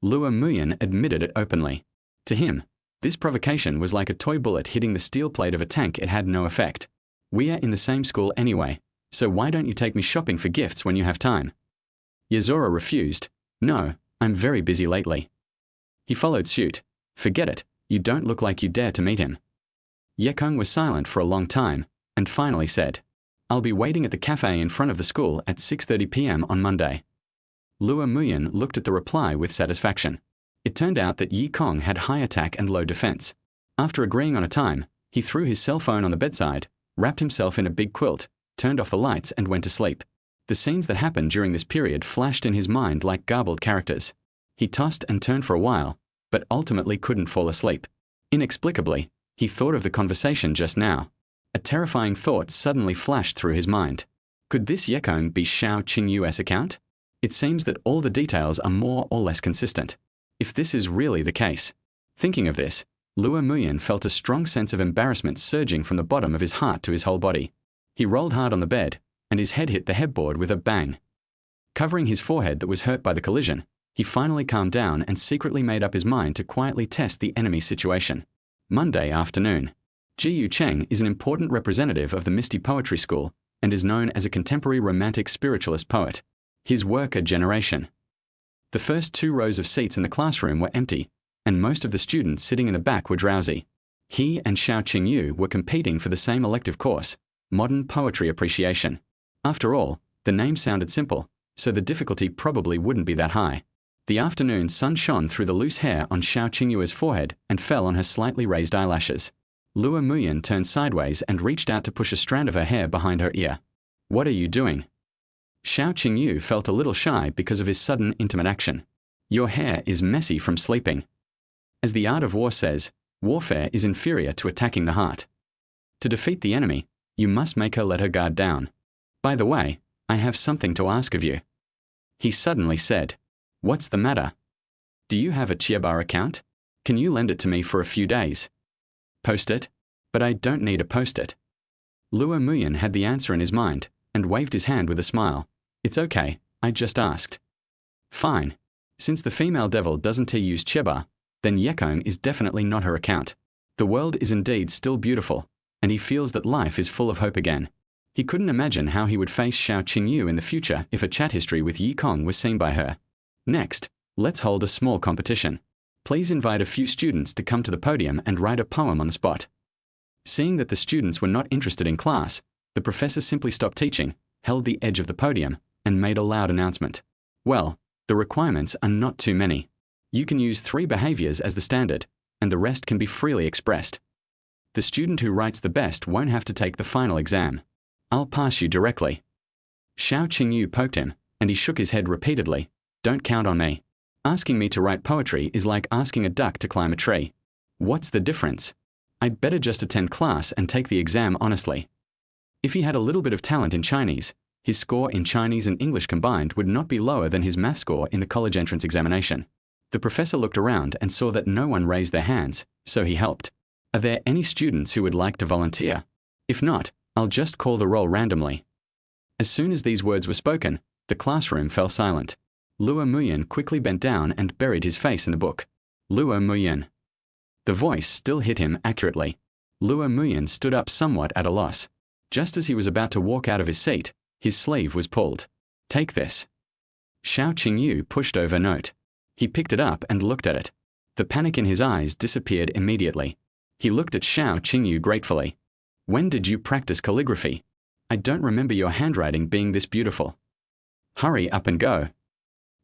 Luo Muyan admitted it openly. To him, this provocation was like a toy bullet hitting the steel plate of a tank. It had no effect. We are in the same school anyway, so why don't you take me shopping for gifts when you have time? Yuzora refused. No, I'm very busy lately. He followed suit. Forget it, you don't look like you dare to meet him. Yekong was silent for a long time, and finally said, I'll be waiting at the cafe in front of the school at 6:30 p.m. on Monday. Luo Muyan looked at the reply with satisfaction. It turned out that Yi Kong had high attack and low defense. After agreeing on a time, he threw his cell phone on the bedside, wrapped himself in a big quilt, turned off the lights and went to sleep. The scenes that happened during this period flashed in his mind like garbled characters. He tossed and turned for a while, but ultimately couldn't fall asleep. Inexplicably, he thought of the conversation just now. A terrifying thought suddenly flashed through his mind. Could this Yekong be Xiao Qingyu's account? It seems that all the details are more or less consistent. If this is really the case. Thinking of this, Luo Muyan felt a strong sense of embarrassment surging from the bottom of his heart to his whole body. He rolled hard on the bed, and his head hit the headboard with a bang. Covering his forehead that was hurt by the collision, he finally calmed down and secretly made up his mind to quietly test the enemy situation. Monday afternoon. Ji Yu Cheng is an important representative of the Misty Poetry School and is known as a contemporary romantic spiritualist poet. His work a generation. The first 2 rows of seats in the classroom were empty, and most of the students sitting in the back were drowsy. He and Xiao Qingyu were competing for the same elective course, Modern Poetry Appreciation. After all, the name sounded simple, so the difficulty probably wouldn't be that high. The afternoon sun shone through the loose hair on Xiao Qingyu's forehead and fell on her slightly raised eyelashes. Lua Muyan turned sideways and reached out to push a strand of her hair behind her ear. What are you doing? Xiao Qingyu felt a little shy because of his sudden intimate action. Your hair is messy from sleeping. As the art of war says, warfare is inferior to attacking the heart. To defeat the enemy, you must make her let her guard down. By the way, I have something to ask of you. He suddenly said, What's the matter? Do you have a Chiabar account? Can you lend it to me for a few days? Post-it? But I don't need a post-it. Lua Muyan had the answer in his mind and waved his hand with a smile. It's okay, I just asked. Fine. Since the female devil doesn't use Chiabar, then Yekong is definitely not her account. The world is indeed still beautiful, and he feels that life is full of hope again. He couldn't imagine how he would face Xiao Qingyu in the future if a chat history with Yekong was seen by her. Next, let's hold a small competition. Please invite a few students to come to the podium and write a poem on the spot. Seeing that the students were not interested in class, the professor simply stopped teaching, held the edge of the podium, and made a loud announcement. Well, the requirements are not too many. You can use 3 behaviors as the standard, and the rest can be freely expressed. The student who writes the best won't have to take the final exam. I'll pass you directly. Xiao Qingyu poked him, and he shook his head repeatedly. Don't count on me. Asking me to write poetry is like asking a duck to climb a tree. What's the difference? I'd better just attend class and take the exam honestly. If he had a little bit of talent in Chinese, his score in Chinese and English combined would not be lower than his math score in the college entrance examination. The professor looked around and saw that no one raised their hands, so he helped. Are there any students who would like to volunteer? If not, I'll just call the roll randomly. As soon as these words were spoken, the classroom fell silent. Lua Muyan quickly bent down and buried his face in the book. Lua Muyan. The voice still hit him accurately. Lua Muyan stood up somewhat at a loss. Just as he was about to walk out of his seat, his sleeve was pulled. Take this. Xiao Qingyu pushed over a note. He picked it up and looked at it. The panic in his eyes disappeared immediately. He looked at Xiao Qingyu gratefully. When did you practice calligraphy? I don't remember your handwriting being this beautiful. Hurry up and go.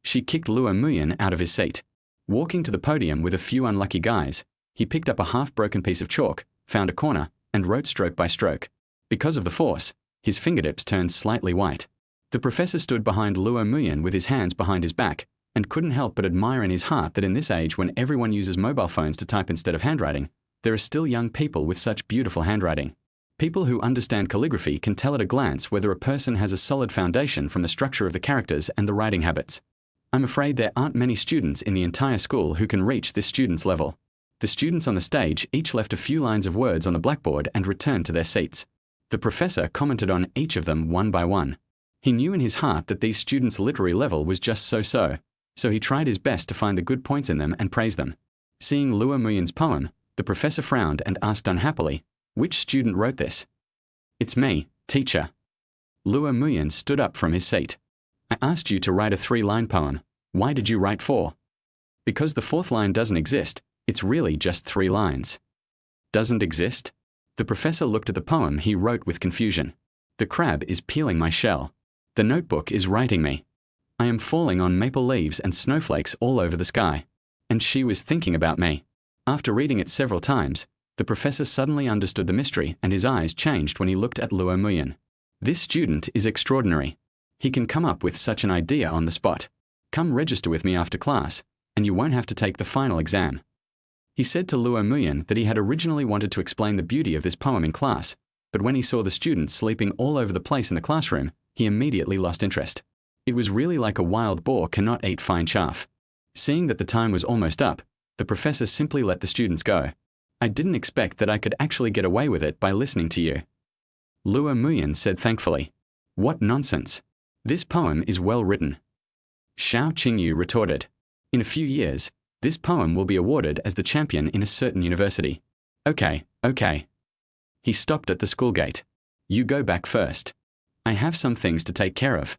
She kicked Lua Muyan out of his seat. Walking to the podium with a few unlucky guys, he picked up a half-broken piece of chalk, found a corner, and wrote stroke by stroke. Because of the force, his fingertips turned slightly white. The professor stood behind Lua Muyan with his hands behind his back, and couldn't help but admire in his heart that in this age when everyone uses mobile phones to type instead of handwriting, there are still young people with such beautiful handwriting. People who understand calligraphy can tell at a glance whether a person has a solid foundation from the structure of the characters and the writing habits. I'm afraid there aren't many students in the entire school who can reach this student's level. The students on the stage each left a few lines of words on the blackboard and returned to their seats. The professor commented on each of them one by one. He knew in his heart that these students' literary level was just so-so, so he tried his best to find the good points in them and praise them. Seeing Lua Muyan's poem, the professor frowned and asked unhappily, Which student wrote this? It's me, teacher. Lua Muyan stood up from his seat. I asked you to write a 3-line poem. Why did you write 4? Because the 4th line doesn't exist, it's really just 3 lines. Doesn't exist? The professor looked at the poem he wrote with confusion. The crab is peeling my shell. The notebook is writing me. I am falling on maple leaves and snowflakes all over the sky. And she was thinking about me. After reading it several times, the professor suddenly understood the mystery and his eyes changed when he looked at Lua Muyan. This student is extraordinary. He can come up with such an idea on the spot. Come register with me after class, and you won't have to take the final exam. He said to Lua Muyan that he had originally wanted to explain the beauty of this poem in class, but when he saw the students sleeping all over the place in the classroom, he immediately lost interest. It was really like a wild boar cannot eat fine chaff. Seeing that the time was almost up, the professor simply let the students go. I didn't expect that I could actually get away with it by listening to you. Lua Muyan said thankfully. What nonsense. This poem is well written. Xiao Qingyu retorted. In a few years, this poem will be awarded as the champion in a certain university. Okay. He stopped at the school gate. You go back first. I have some things to take care of.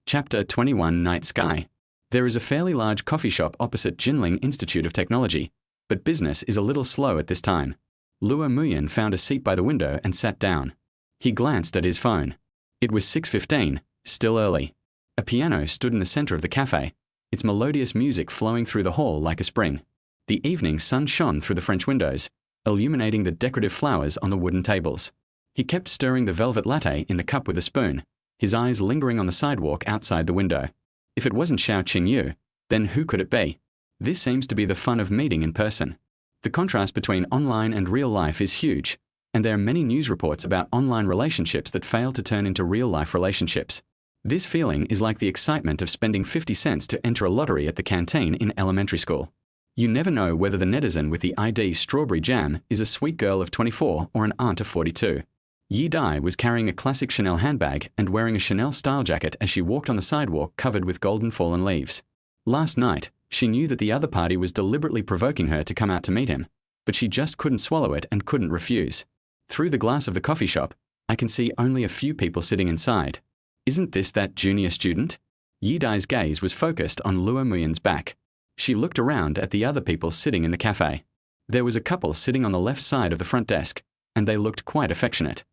Chapter 21 Night Sky. There is a fairly large coffee shop opposite Jinling Institute of Technology, but business is a little slow at this time. Lua Muyan found a seat by the window and sat down. He glanced at his phone. It was 6:15, still early. A piano stood in the center of the cafe, its melodious music flowing through the hall like a spring. The evening sun shone through the French windows, illuminating the decorative flowers on the wooden tables. He kept stirring the velvet latte in the cup with a spoon, his eyes lingering on the sidewalk outside the window. If it wasn't Xiao Qingyu, then who could it be? This seems to be the fun of meeting in person. The contrast between online and real life is huge, and there are many news reports about online relationships that fail to turn into real-life relationships. This feeling is like the excitement of spending 50 cents to enter a lottery at the canteen in elementary school. You never know whether the netizen with the ID strawberry jam is a sweet girl of 24 or an aunt of 42. Yi Dai was carrying a classic Chanel handbag and wearing a Chanel style jacket as she walked on the sidewalk covered with golden fallen leaves. Last night, she knew that the other party was deliberately provoking her to come out to meet him, but she just couldn't swallow it and couldn't refuse. Through the glass of the coffee shop, I can see only a few people sitting inside. Isn't this that junior student? Yi Dai's gaze was focused on Luo Muyan's back. She looked around at the other people sitting in the cafe. There was a couple sitting on the left side of the front desk, and they looked quite affectionate.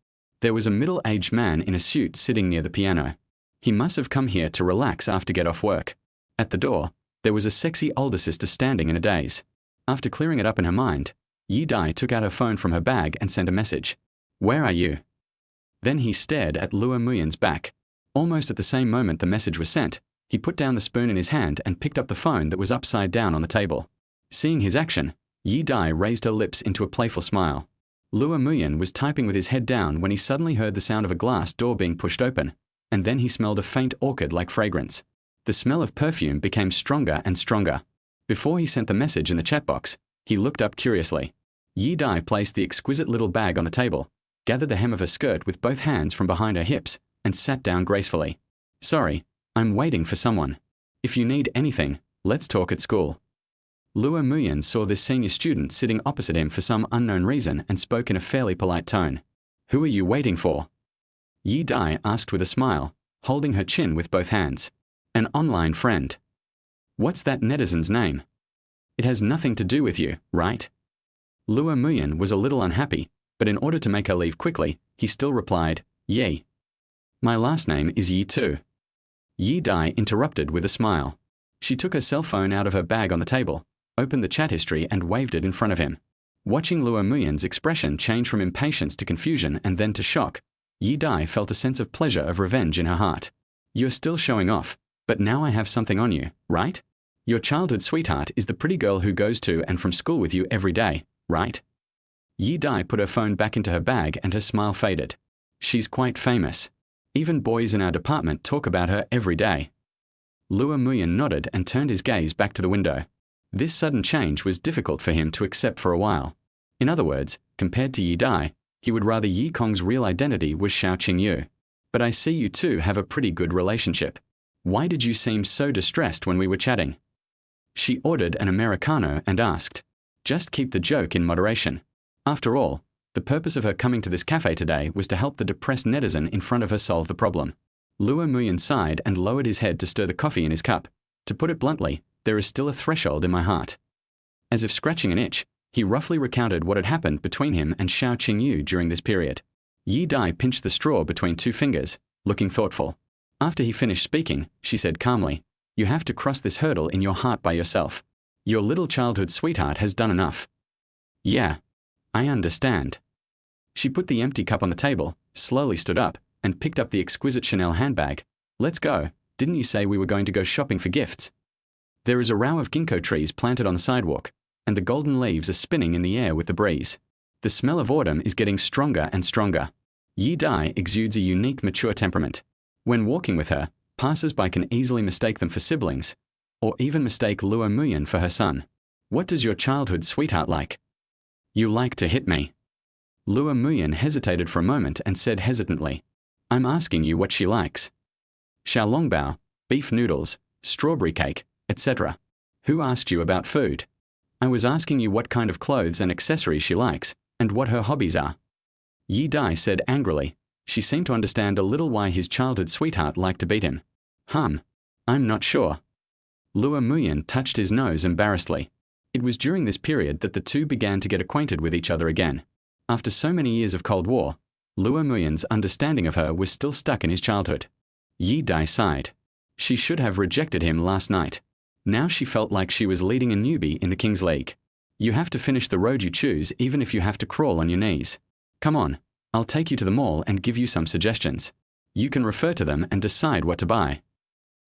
There was a middle-aged man in a suit sitting near the piano. He must have come here to relax after get off work. At the door, there was a sexy older sister standing in a daze. After clearing it up in her mind, Yi Dai took out her phone from her bag and sent a message. "Where are you?" Then he stared at Luo Muyan's back. Almost at the same moment the message was sent, he put down the spoon in his hand and picked up the phone that was upside down on the table. Seeing his action, Yi Dai raised her lips into a playful smile. Luo Muyan was typing with his head down when he suddenly heard the sound of a glass door being pushed open, and then he smelled a faint orchid-like fragrance. The smell of perfume became stronger and stronger. Before he sent the message in the chat box, he looked up curiously. Yi Dai placed the exquisite little bag on the table, gathered the hem of her skirt with both hands from behind her hips, and sat down gracefully. "Sorry, I'm waiting for someone. If you need anything, let's talk at school." Luo Muyan saw this senior student sitting opposite him for some unknown reason and spoke in a fairly polite tone. "Who are you waiting for?" Yi Dai asked with a smile, holding her chin with both hands. "An online friend." "What's that netizen's name?" "It has nothing to do with you, right?" Luo Muyan was a little unhappy, but in order to make her leave quickly, he still replied, "Yi. My last name is Yi too." Yi Dai interrupted with a smile. She took her cell phone out of her bag on the table, opened the chat history and waved it in front of him. Watching Luo Muyan's expression change from impatience to confusion and then to shock, Yi Dai felt a sense of pleasure of revenge in her heart. "You're still showing off, but now I have something on you, right? Your childhood sweetheart is the pretty girl who goes to and from school with you every day, right?" Yi Dai put her phone back into her bag and her smile faded. "She's quite famous. Even boys in our department talk about her every day." Luo Muyan nodded and turned his gaze back to the window. This sudden change was difficult for him to accept for a while. In other words, compared to Yi Dai, he would rather Yi Kong's real identity was Xiao Qingyu. "But I see you two have a pretty good relationship. Why did you seem so distressed when we were chatting?" She ordered an Americano and asked, "Just keep the joke in moderation. After all, the purpose of her coming to this cafe today was to help the depressed netizen in front of her solve the problem." Luo Muyan sighed and lowered his head to stir the coffee in his cup. "To put it bluntly, there is still a threshold in my heart." As if scratching an itch, he roughly recounted what had happened between him and Xiao Qingyu during this period. Yi Dai pinched the straw between two fingers, looking thoughtful. After he finished speaking, she said calmly, "You have to cross this hurdle in your heart by yourself. Your little childhood sweetheart has done enough." "Yeah, I understand." She put the empty cup on the table, slowly stood up, and picked up the exquisite Chanel handbag. "Let's go. Didn't you say we were going to go shopping for gifts?" There is a row of ginkgo trees planted on the sidewalk, and the golden leaves are spinning in the air with the breeze. The smell of autumn is getting stronger and stronger. Yi Dai exudes a unique mature temperament. When walking with her, passers-by can easily mistake them for siblings, or even mistake Luo Muyan for her son. "What does your childhood sweetheart like?" "You like to hit me." Luo Muyan hesitated for a moment and said hesitantly, "I'm asking you what she likes." "Xiaolongbao, beef noodles, strawberry cake, etc. Who asked you about food?" "I was asking you what kind of clothes and accessories she likes, and what her hobbies are." Yi Dai said angrily. She seemed to understand a little why his childhood sweetheart liked to beat him. I'm not sure." Luo Muyan touched his nose embarrassedly. It was during this period that the two began to get acquainted with each other again. After so many years of Cold War, Luo Muyan's understanding of her was still stuck in his childhood. Yi Dai sighed. She should have rejected him last night. Now she felt like she was leading a newbie in the King's League. You have to finish the road you choose even if you have to crawl on your knees. Come on, I'll take you to the mall and give you some suggestions. You can refer to them and decide what to buy.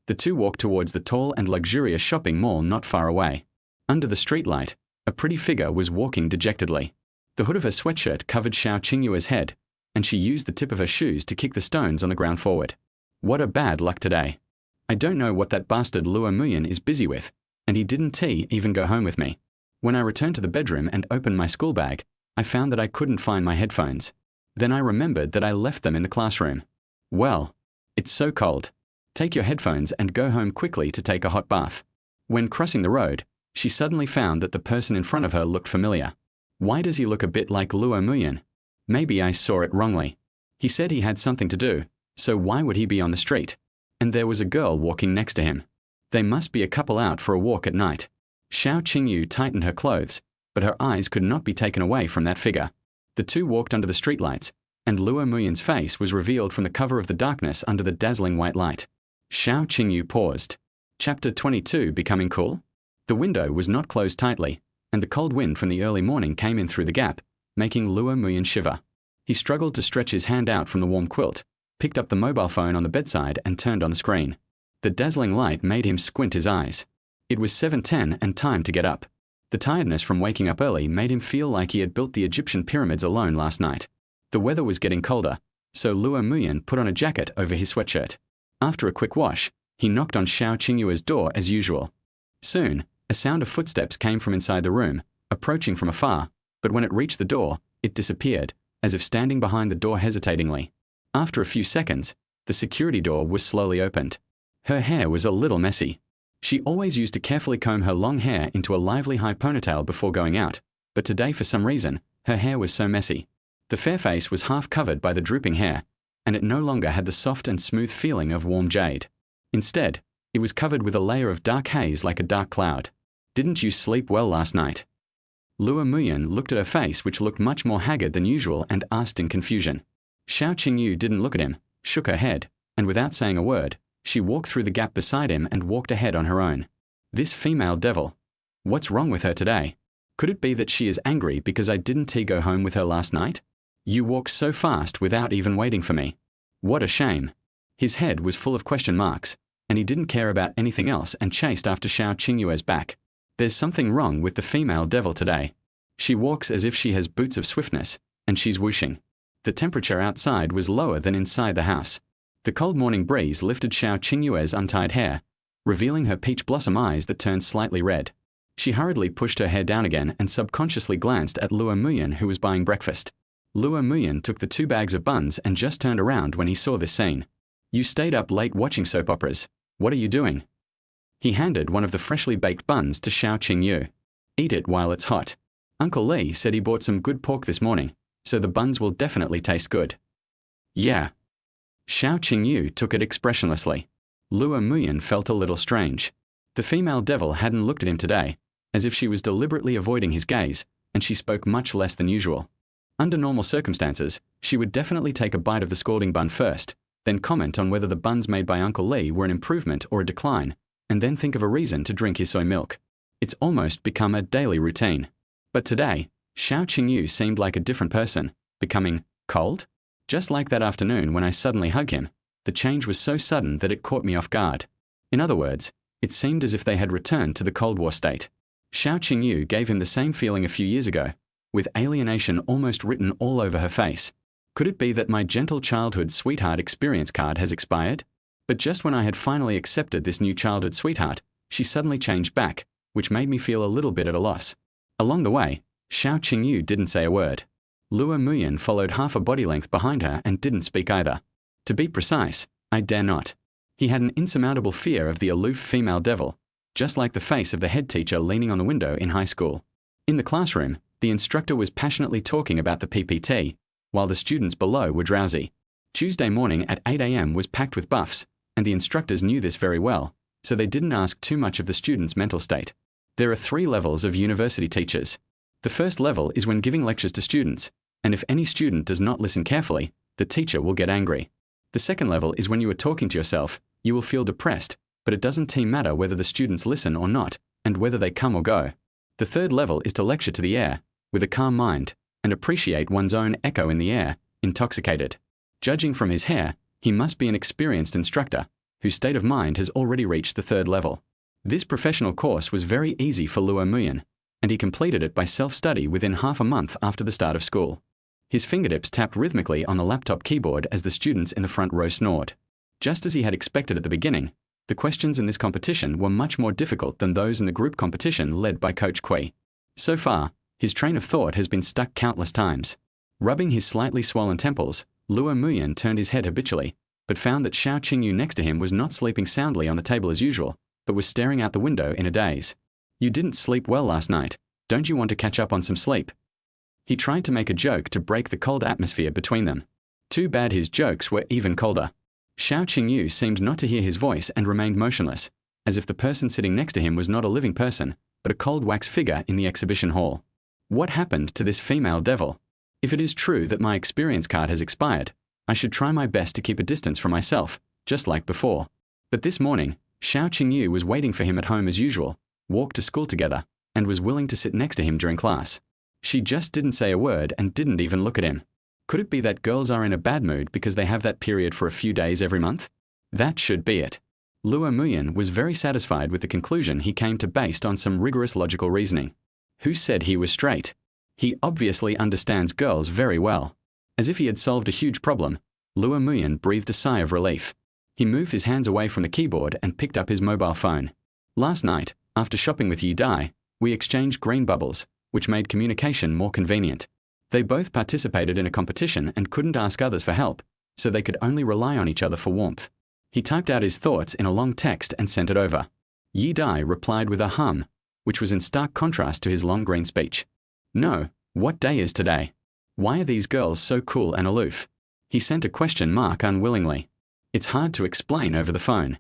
The two walked towards the tall and luxurious shopping mall not far away. Under the streetlight, a pretty figure was walking dejectedly. The hood of her sweatshirt covered Xiao Qingyue's head, and she used the tip of her shoes to kick the stones on the ground forward. What a bad luck today. I don't know what that bastard Luo Muyan is busy with, and he didn't even go home with me. When I returned to the bedroom and opened my school bag, I found that I couldn't find my headphones. Then I remembered that I left them in the classroom. Well, it's so cold. Take your headphones and go home quickly to take a hot bath. When crossing the road, she suddenly found that the person in front of her looked familiar. Why does he look a bit like Luo Muyan? Maybe I saw it wrongly. He said he had something to do, so why would he be on the street? And there was a girl walking next to him. They must be a couple out for a walk at night. Xiao Qingyu tightened her clothes, but her eyes could not be taken away from that figure. The two walked under the streetlights, and Luo Muyan's face was revealed from the cover of the darkness under the dazzling white light. Xiao Qingyu paused. Chapter 22, Becoming Cool? The window was not closed tightly, and the cold wind from the early morning came in through the gap, making Luo Muyan shiver. He struggled to stretch his hand out from the warm quilt, picked up the mobile phone on the bedside and turned on the screen. The dazzling light made him squint his eyes. It was 7:10 and time to get up. The tiredness from waking up early made him feel like he had built the Egyptian pyramids alone last night. The weather was getting colder, so Luo Muyan put on a jacket over his sweatshirt. After a quick wash, he knocked on Xiao Qingyue's door as usual. Soon, a sound of footsteps came from inside the room, approaching from afar, but when it reached the door, it disappeared, as if standing behind the door hesitatingly. After a few seconds, the security door was slowly opened. Her hair was a little messy. She always used to carefully comb her long hair into a lively high ponytail before going out, but today for some reason, her hair was so messy. The fair face was half covered by the drooping hair, and it no longer had the soft and smooth feeling of warm jade. Instead, it was covered with a layer of dark haze like a dark cloud. Didn't you sleep well last night? Luo Muyan looked at her face, which looked much more haggard than usual, and asked in confusion. Xiao Qingyu didn't look at him, shook her head, and without saying a word, she walked through the gap beside him and walked ahead on her own. This female devil. What's wrong with her today? Could it be that she is angry because I didn't go home with her last night? You walk so fast without even waiting for me. What a shame. His head was full of question marks, and he didn't care about anything else and chased after Xiao Qingyue's back. There's something wrong with the female devil today. She walks as if she has boots of swiftness, and she's whooshing. The temperature outside was lower than inside the house. The cold morning breeze lifted Xiao Qingyue's untied hair, revealing her peach blossom eyes that turned slightly red. She hurriedly pushed her hair down again and subconsciously glanced at Luo Muyan, who was buying breakfast. Luo Muyan took the 2 bags of buns and just turned around when he saw this scene. You stayed up late watching soap operas. What are you doing? He handed one of the freshly baked buns to Xiao Qingyu. Eat it while it's hot. Uncle Li said he bought some good pork this morning, so the buns will definitely taste good. Yeah. Xiao Qingyu took it expressionlessly. Luo Muyan felt a little strange. The female devil hadn't looked at him today, as if she was deliberately avoiding his gaze, and she spoke much less than usual. Under normal circumstances, she would definitely take a bite of the scalding bun first, then comment on whether the buns made by Uncle Li were an improvement or a decline, and then think of a reason to drink his soy milk. It's almost become a daily routine. But today, Xiao Qingyu seemed like a different person, becoming cold? Just like that afternoon when I suddenly hugged him, the change was so sudden that it caught me off guard. In other words, it seemed as if they had returned to the Cold War state. Xiao Qingyu gave him the same feeling a few years ago, with alienation almost written all over her face. Could it be that my gentle childhood sweetheart experience card has expired? But just when I had finally accepted this new childhood sweetheart, she suddenly changed back, which made me feel a little bit at a loss. Along the way, Xiao Qingyu didn't say a word. Luo Muyan followed half a body length behind her and didn't speak either. To be precise, I dare not. He had an insurmountable fear of the aloof female devil, just like the face of the head teacher leaning on the window in high school. In the classroom, the instructor was passionately talking about the PPT, while the students below were drowsy. Tuesday morning at 8 a.m. was packed with buffs, and the instructors knew this very well, so they didn't ask too much of the students' mental state. There are 3 levels of university teachers. The first level is when giving lectures to students, and if any student does not listen carefully, the teacher will get angry. The second level is when you are talking to yourself, you will feel depressed, but it doesn't matter whether the students listen or not, and whether they come or go. The third level is to lecture to the air, with a calm mind, and appreciate one's own echo in the air, intoxicated. Judging from his hair, he must be an experienced instructor, whose state of mind has already reached the third level. This professional course was very easy for Luo Muyan, and he completed it by self-study within half a month after the start of school. His fingertips tapped rhythmically on the laptop keyboard as the students in the front row snored. Just as he had expected at the beginning, the questions in this competition were much more difficult than those in the group competition led by Coach Kui. So far, his train of thought has been stuck countless times. Rubbing his slightly swollen temples, Luo Muyan turned his head habitually, but found that Xiao Qingyu next to him was not sleeping soundly on the table as usual, but was staring out the window in a daze. "You didn't sleep well last night. Don't you want to catch up on some sleep?" He tried to make a joke to break the cold atmosphere between them. Too bad his jokes were even colder. Xiao Qingyu seemed not to hear his voice and remained motionless, as if the person sitting next to him was not a living person, but a cold wax figure in the exhibition hall. What happened to this female devil? If it is true that my experience card has expired, I should try my best to keep a distance from myself, just like before. But this morning, Xiao Qingyu was waiting for him at home as usual, walked to school together, and was willing to sit next to him during class. She just didn't say a word and didn't even look at him. Could it be that girls are in a bad mood because they have that period for a few days every month? That should be it. Luo Muyan was very satisfied with the conclusion he came to based on some rigorous logical reasoning. Who said he was straight? He obviously understands girls very well. As if he had solved a huge problem, Luo Muyan breathed a sigh of relief. He moved his hands away from the keyboard and picked up his mobile phone. Last night, after shopping with Yi Dai, we exchanged green bubbles, which made communication more convenient. They both participated in a competition and couldn't ask others for help, so they could only rely on each other for warmth. He typed out his thoughts in a long text and sent it over. Yi Dai replied with a hum, which was in stark contrast to his long green speech. "No, what day is today? Why are these girls so cool and aloof?" He sent a question mark unwillingly. "It's hard to explain over the phone.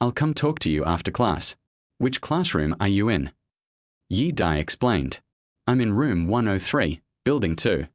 I'll come talk to you after class. Which classroom are you in?" Yi Dai explained. "I'm in room 103, building 2.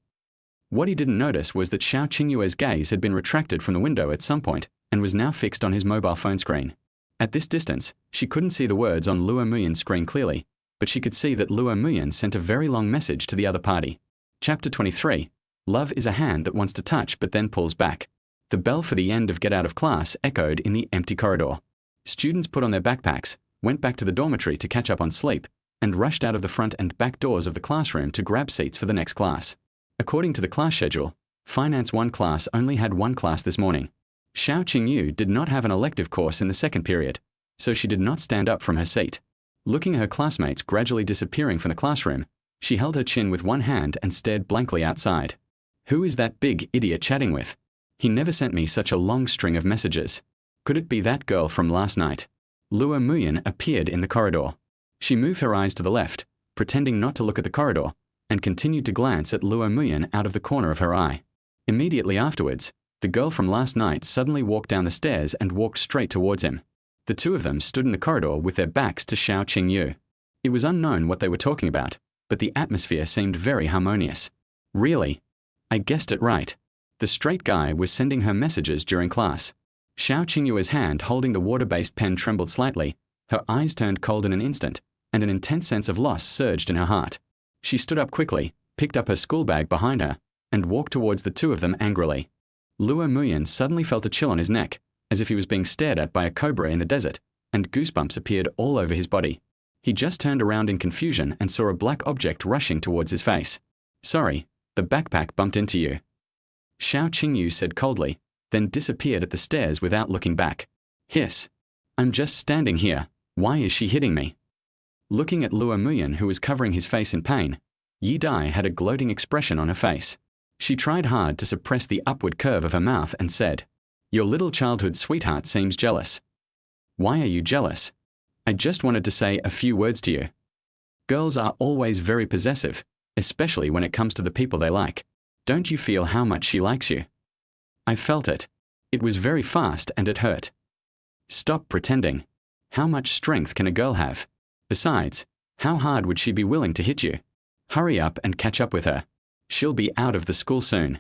What he didn't notice was that Xiao Qingyue's gaze had been retracted from the window at some point and was now fixed on his mobile phone screen. At this distance, she couldn't see the words on Luo Muyan's screen clearly, but she could see that Luo Muyan sent a very long message to the other party. Chapter 23. Love is a hand that wants to touch but then pulls back. The bell for the end of get out of class echoed in the empty corridor. Students put on their backpacks, went back to the dormitory to catch up on sleep, and rushed out of the front and back doors of the classroom to grab seats for the next class. According to the class schedule, Finance 1 class only had one class this morning. Xiao Qingyu did not have an elective course in the second period, so she did not stand up from her seat. Looking at her classmates gradually disappearing from the classroom, she held her chin with one hand and stared blankly outside. Who is that big idiot chatting with? He never sent me such a long string of messages. Could it be that girl from last night? Luo Muyan appeared in the corridor. She moved her eyes to the left, pretending not to look at the corridor, and continued to glance at Luo Muyan out of the corner of her eye. Immediately afterwards, the girl from last night suddenly walked down the stairs and walked straight towards him. The two of them stood in the corridor with their backs to Xiao Qingyu. It was unknown what they were talking about, but the atmosphere seemed very harmonious. Really? I guessed it right. The straight guy was sending her messages during class. Xiao Qingyue's hand holding the water-based pen trembled slightly, her eyes turned cold in an instant, and an intense sense of loss surged in her heart. She stood up quickly, picked up her school bag behind her, and walked towards the two of them angrily. Luo Muyan suddenly felt a chill on his neck, as if he was being stared at by a cobra in the desert, and goosebumps appeared all over his body. He just turned around in confusion and saw a black object rushing towards his face. "Sorry, the backpack bumped into you," Xiao Qingyu said coldly, then disappeared at the stairs without looking back. Hiss. "I'm just standing here. Why is she hitting me?" Looking at Luo Muyan, who was covering his face in pain, Yi Dai had a gloating expression on her face. She tried hard to suppress the upward curve of her mouth and said, "Your little childhood sweetheart seems jealous." "Why are you jealous?" "I just wanted to say a few words to you. Girls are always very possessive, especially when it comes to the people they like. Don't you feel how much she likes you?" "I felt it. It was very fast and it hurt." "Stop pretending. How much strength can a girl have? Besides, how hard would she be willing to hit you? Hurry up and catch up with her. She'll be out of the school soon."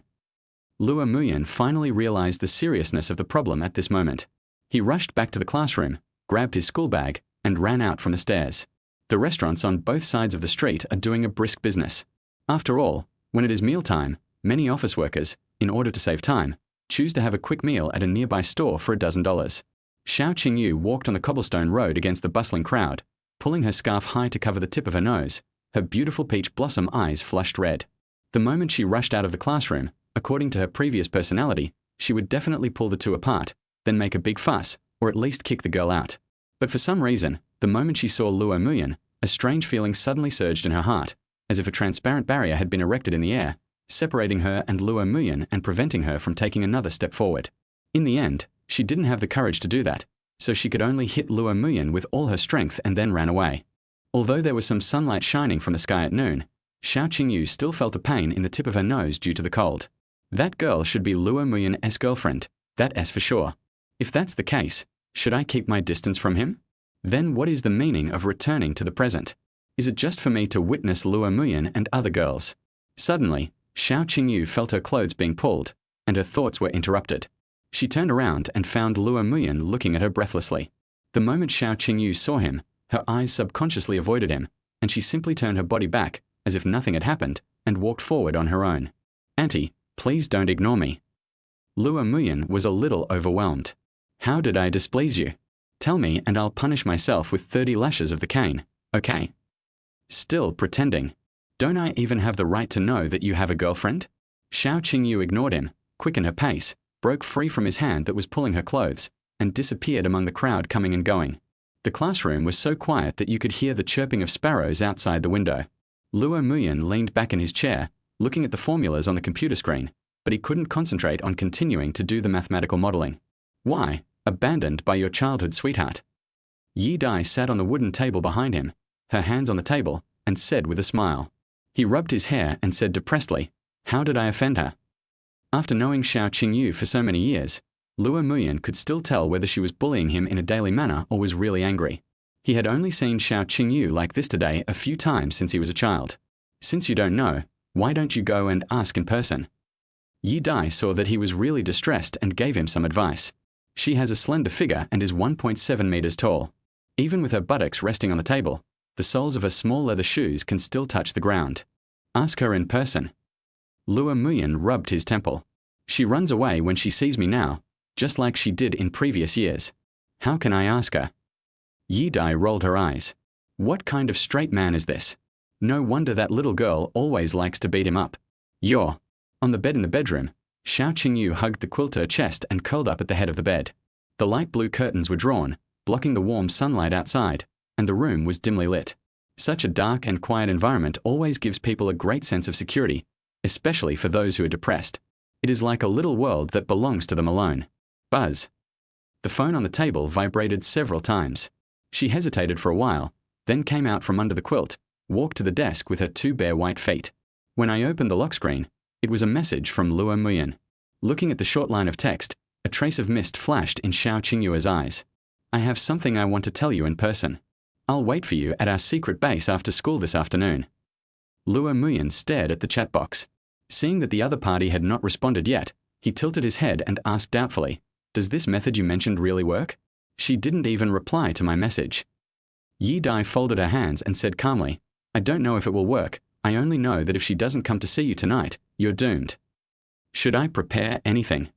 Luo Muyan finally realized the seriousness of the problem at this moment. He rushed back to the classroom, grabbed his school bag, and ran out from the stairs. The restaurants on both sides of the street are doing a brisk business. After all, when it is mealtime, many office workers, in order to save time, choose to have a quick meal at a nearby store for $12. Xiao Qingyu walked on the cobblestone road against the bustling crowd, pulling her scarf high to cover the tip of her nose, her beautiful peach blossom eyes flushed red. The moment she rushed out of the classroom, according to her previous personality, she would definitely pull the two apart, then make a big fuss, or at least kick the girl out. But for some reason, the moment she saw Luo Muyan, a strange feeling suddenly surged in her heart, as if a transparent barrier had been erected in the air, separating her and Luo Muyan and preventing her from taking another step forward. In the end, she didn't have the courage to do that, so she could only hit Luo Muyan with all her strength and then ran away. Although there was some sunlight shining from the sky at noon, Xiao Qingyu still felt a pain in the tip of her nose due to the cold. That girl should be Luo Muyan's girlfriend, that S for sure. If that's the case, should I keep my distance from him? Then what is the meaning of returning to the present? Is it just for me to witness Luo Muyan and other girls? Suddenly, Xiao Qingyu felt her clothes being pulled, and her thoughts were interrupted. She turned around and found Luo Muyan looking at her breathlessly. The moment Xiao Qingyu saw him, her eyes subconsciously avoided him, and she simply turned her body back, as if nothing had happened, and walked forward on her own. "Auntie, please don't ignore me." Luo Muyan was a little overwhelmed. "How did I displease you? Tell me and I'll punish myself with 30 lashes of the cane, okay?" Still pretending. "Don't I even have the right to know that you have a girlfriend?" Xiao Qingyu ignored him, quickened her pace, broke free from his hand that was pulling her clothes, and disappeared among the crowd coming and going. The classroom was so quiet that you could hear the chirping of sparrows outside the window. Luo Muyan leaned back in his chair, looking at the formulas on the computer screen, but he couldn't concentrate on continuing to do the mathematical modeling. "Why, abandoned by your childhood sweetheart?" Yi Dai sat on the wooden table behind him, her hands on the table, and said with a smile. He rubbed his hair and said depressedly, "How did I offend her?" After knowing Xiao Qingyu for so many years, Luo Muyan could still tell whether she was bullying him in a daily manner or was really angry. He had only seen Xiao Qingyu like this today a few times since he was a child. "Since you don't know, why don't you go and ask in person?" Yi Dai saw that he was really distressed and gave him some advice. She has a slender figure and is 1.7 meters tall. Even with her buttocks resting on the table, the soles of her small leather shoes can still touch the ground. "Ask her in person." Luo Muyan rubbed his temple. "She runs away when she sees me now, just like she did in previous years. How can I ask her?" Yi Dai rolled her eyes. What kind of straight man is this? No wonder that little girl always likes to beat him up. "You're..." On the bed in the bedroom, Xiao Qingyu hugged the quilt to her chest and curled up at the head of the bed. The light blue curtains were drawn, blocking the warm sunlight outside, and the room was dimly lit. Such a dark and quiet environment always gives people a great sense of security, especially for those who are depressed. It is like a little world that belongs to them alone. Buzz. The phone on the table vibrated several times. She hesitated for a while, then came out from under the quilt, walked to the desk with her two bare white feet. When I opened the lock screen, it was a message from Luo Muyan. Looking at the short line of text, a trace of mist flashed in Xiao Qingyu's eyes. "I have something I want to tell you in person. I'll wait for you at our secret base after school this afternoon." Luo Muyan stared at the chat box. Seeing that the other party had not responded yet, he tilted his head and asked doubtfully, "Does this method you mentioned really work? She didn't even reply to my message." Yi Dai folded her hands and said calmly, "I don't know if it will work. I only know that if she doesn't come to see you tonight, you're doomed." "Should I prepare anything?"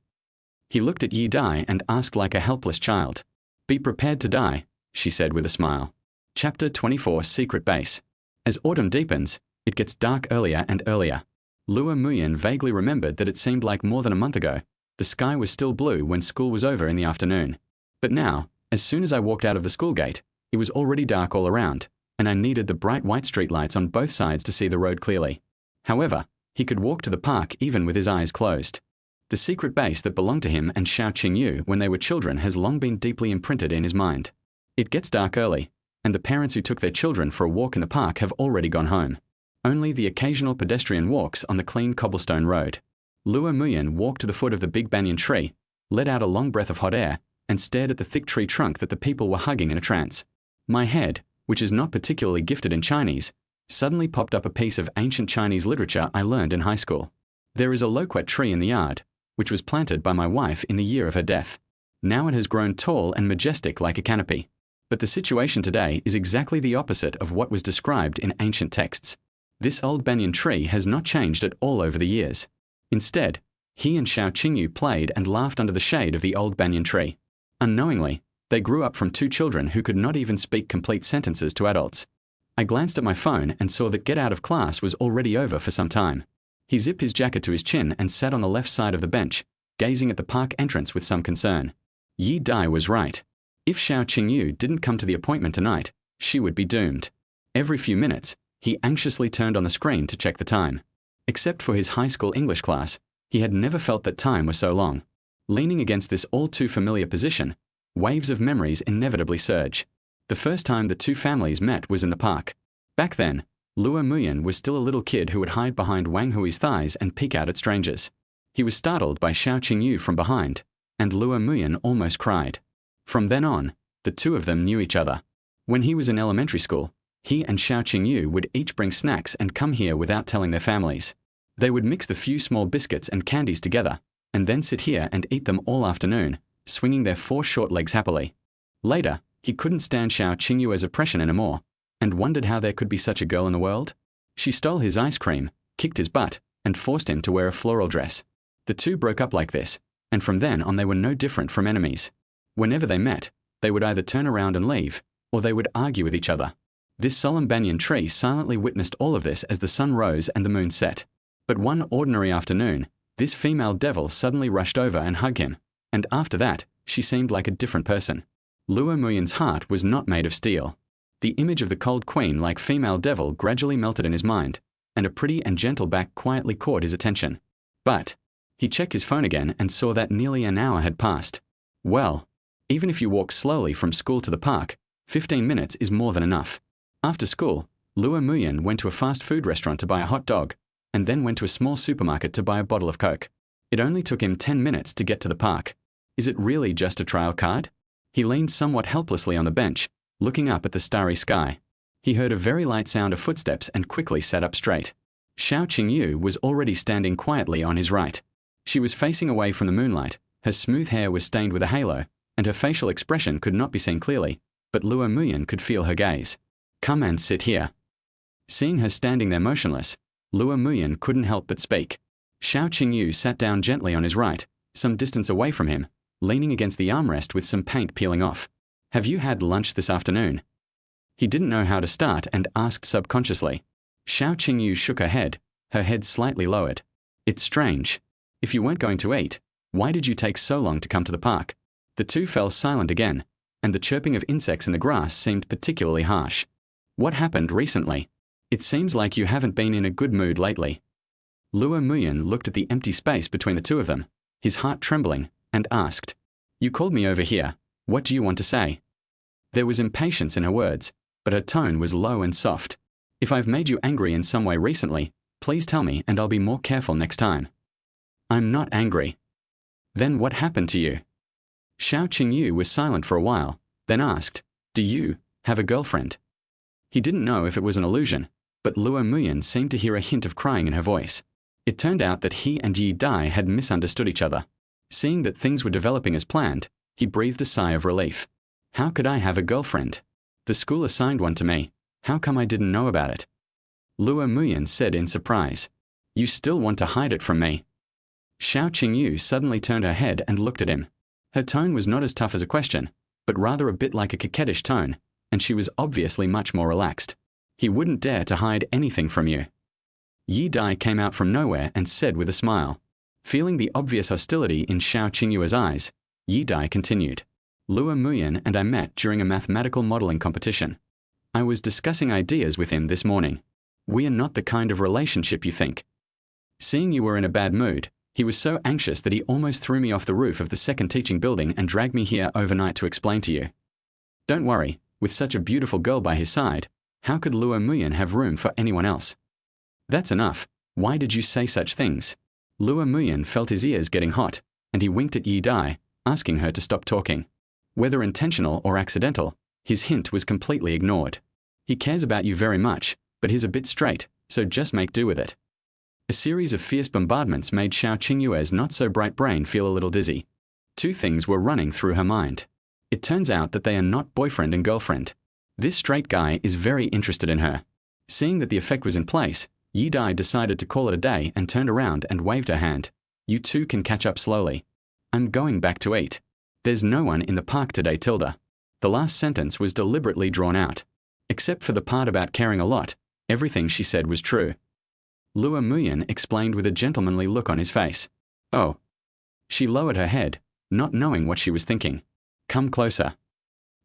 He looked at Yi Dai and asked like a helpless child. "Be prepared to die," she said with a smile. Chapter 24 Secret Base. As autumn deepens, it gets dark earlier and earlier. Luo Muyan vaguely remembered that it seemed like more than a month ago. The sky was still blue when school was over in the afternoon. But now, as soon as I walked out of the school gate, it was already dark all around, and I needed the bright white streetlights on both sides to see the road clearly. However, he could walk to the park even with his eyes closed. The secret base that belonged to him and Xiao Qingyu when they were children has long been deeply imprinted in his mind. It gets dark early, and the parents who took their children for a walk in the park have already gone home. Only the occasional pedestrian walks on the clean cobblestone road. Luo Muyan walked to the foot of the big banyan tree, let out a long breath of hot air, and stared at the thick tree trunk that the people were hugging in a trance. My head, which is not particularly gifted in Chinese, suddenly popped up a piece of ancient Chinese literature I learned in high school. There is a loquat tree in the yard, which was planted by my wife in the year of her death. Now it has grown tall and majestic like a canopy. But the situation today is exactly the opposite of what was described in ancient texts. This old banyan tree has not changed at all over the years. Instead, he and Xiao Qingyu played and laughed under the shade of the old banyan tree. Unknowingly, they grew up from two children who could not even speak complete sentences to adults. I glanced at my phone and saw that get out of class was already over for some time. He zipped his jacket to his chin and sat on the left side of the bench, gazing at the park entrance with some concern. Yi Dai was right. If Xiao Qingyu didn't come to the appointment tonight, she would be doomed. Every few minutes, he anxiously turned on the screen to check the time. Except for his high school English class, he had never felt that time was so long. Leaning against this all-too-familiar position, waves of memories inevitably surge. The first time the two families met was in the park. Back then, Luo Muyan was still a little kid who would hide behind Wang Hui's thighs and peek out at strangers. He was startled by Xiao Qingyu from behind, and Luo Muyan almost cried. From then on, the two of them knew each other. When he was in elementary school, he and Xiao Qingyu would each bring snacks and come here without telling their families. They would mix the few small biscuits and candies together, and then sit here and eat them all afternoon, swinging their 4 short legs happily. Later, he couldn't stand Xiao Qingyu's oppression anymore, and wondered how there could be such a girl in the world. She stole his ice cream, kicked his butt, and forced him to wear a floral dress. The two broke up like this, and from then on they were no different from enemies. Whenever they met, they would either turn around and leave, or they would argue with each other. This solemn banyan tree silently witnessed all of this as the sun rose and the moon set. But one ordinary afternoon, this female devil suddenly rushed over and hugged him, and after that, she seemed like a different person. Luo Muyan's heart was not made of steel. The image of the cold queen-like female devil gradually melted in his mind, and a pretty and gentle back quietly caught his attention. But he checked his phone again and saw that nearly an hour had passed. Well, even if you walk slowly from school to the park, 15 minutes is more than enough. After school, Luo Muyan went to a fast food restaurant to buy a hot dog, and then went to a small supermarket to buy a bottle of Coke. It only took him 10 minutes to get to the park. Is it really just a trial card? He leaned somewhat helplessly on the bench, looking up at the starry sky. He heard a very light sound of footsteps and quickly sat up straight. Xiao Qingyu was already standing quietly on his right. She was facing away from the moonlight, her smooth hair was stained with a halo, and her facial expression could not be seen clearly, but Luo Muyan could feel her gaze. Come and sit here. Seeing her standing there motionless, Luo Muyan couldn't help but speak. Xiao Qingyu sat down gently on his right, some distance away from him, leaning against the armrest with some paint peeling off. Have you had lunch this afternoon? He didn't know how to start and asked subconsciously. Xiao Qingyu shook her head slightly lowered. It's strange. If you weren't going to eat, why did you take so long to come to the park? The two fell silent again, and the chirping of insects in the grass seemed particularly harsh. What happened recently? It seems like you haven't been in a good mood lately. Luo Muyan looked at the empty space between the two of them, his heart trembling, and asked, You called me over here. What do you want to say? There was impatience in her words, but her tone was low and soft. If I've made you angry in some way recently, please tell me and I'll be more careful next time. I'm not angry. Then what happened to you? Xiao Qingyu was silent for a while, then asked, Do you have a girlfriend? He didn't know if it was an illusion, but Luo Muyan seemed to hear a hint of crying in her voice. It turned out that he and Yi Dai had misunderstood each other. Seeing that things were developing as planned, he breathed a sigh of relief. How could I have a girlfriend? The school assigned one to me. How come I didn't know about it? Luo Muyan said in surprise. You still want to hide it from me? Xiao Qingyu suddenly turned her head and looked at him. Her tone was not as tough as a question, but rather a bit like a coquettish tone, and she was obviously much more relaxed. He wouldn't dare to hide anything from you. Yi Dai came out from nowhere and said with a smile. Feeling the obvious hostility in Xiao Qingyu's eyes, Yi Dai continued. Luo Muyan and I met during a mathematical modeling competition. I was discussing ideas with him this morning. We are not the kind of relationship you think. Seeing you were in a bad mood, he was so anxious that he almost threw me off the roof of the second teaching building and dragged me here overnight to explain to you. Don't worry, with such a beautiful girl by his side, how could Luo Muyan have room for anyone else? That's enough. Why did you say such things? Luo Muyan felt his ears getting hot, and he winked at Yi Dai, asking her to stop talking. Whether intentional or accidental, his hint was completely ignored. He cares about you very much, but he's a bit straight, so just make do with it. A series of fierce bombardments made Xiao Qingyu's not-so-bright brain feel a little dizzy. Two things were running through her mind. It turns out that they are not boyfriend and girlfriend. This straight guy is very interested in her. Seeing that the effect was in place, Yi Dai decided to call it a day and turned around and waved her hand. You two can catch up slowly. I'm going back to eat. There's no one in the park today, Tilda. The last sentence was deliberately drawn out. Except for the part about caring a lot, everything she said was true. Lua Muyan explained with a gentlemanly look on his face. Oh. She lowered her head, not knowing what she was thinking. Come closer.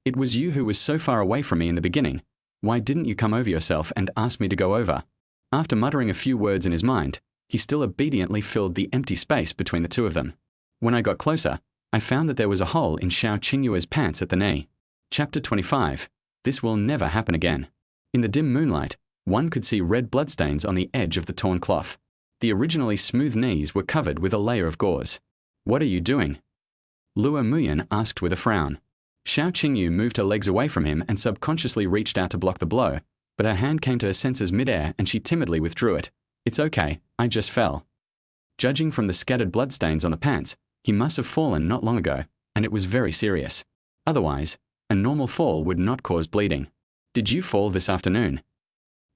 It was you who was so far away from me in the beginning. Why didn't you come over yourself and ask me to go over? After muttering a few words in his mind, he still obediently filled the empty space between the two of them. When I got closer, I found that there was a hole in Xiao Qingyue's pants at the knee. Chapter 25. This will never happen again. In the dim moonlight, one could see red bloodstains on the edge of the torn cloth. The originally smooth knees were covered with a layer of gauze. What are you doing? Lua Muyan asked with a frown. Xiao Qingyu moved her legs away from him and subconsciously reached out to block the blow, but her hand came to her senses mid-air and she timidly withdrew it. It's okay, I just fell. Judging from the scattered bloodstains on the pants, he must have fallen not long ago, and it was very serious. Otherwise, a normal fall would not cause bleeding. Did you fall this afternoon?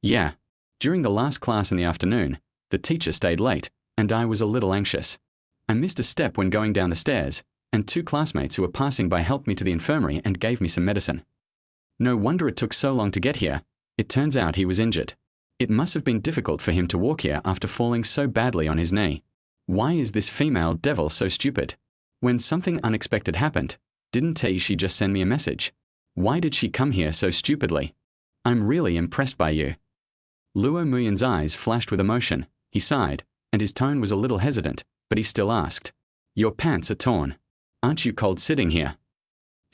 Yeah. During the last class in the afternoon, the teacher stayed late, and I was a little anxious. I missed a step when going down the stairs, and two classmates who were passing by helped me to the infirmary and gave me some medicine. No wonder it took so long to get here. It turns out he was injured. It must have been difficult for him to walk here after falling so badly on his knee. Why is this female devil so stupid? When something unexpected happened, didn't she just send me a message? Why did she come here so stupidly? I'm really impressed by you. Lua Muyan's eyes flashed with emotion. He sighed, and his tone was a little hesitant, but he still asked. Your pants are torn. Aren't you cold sitting here?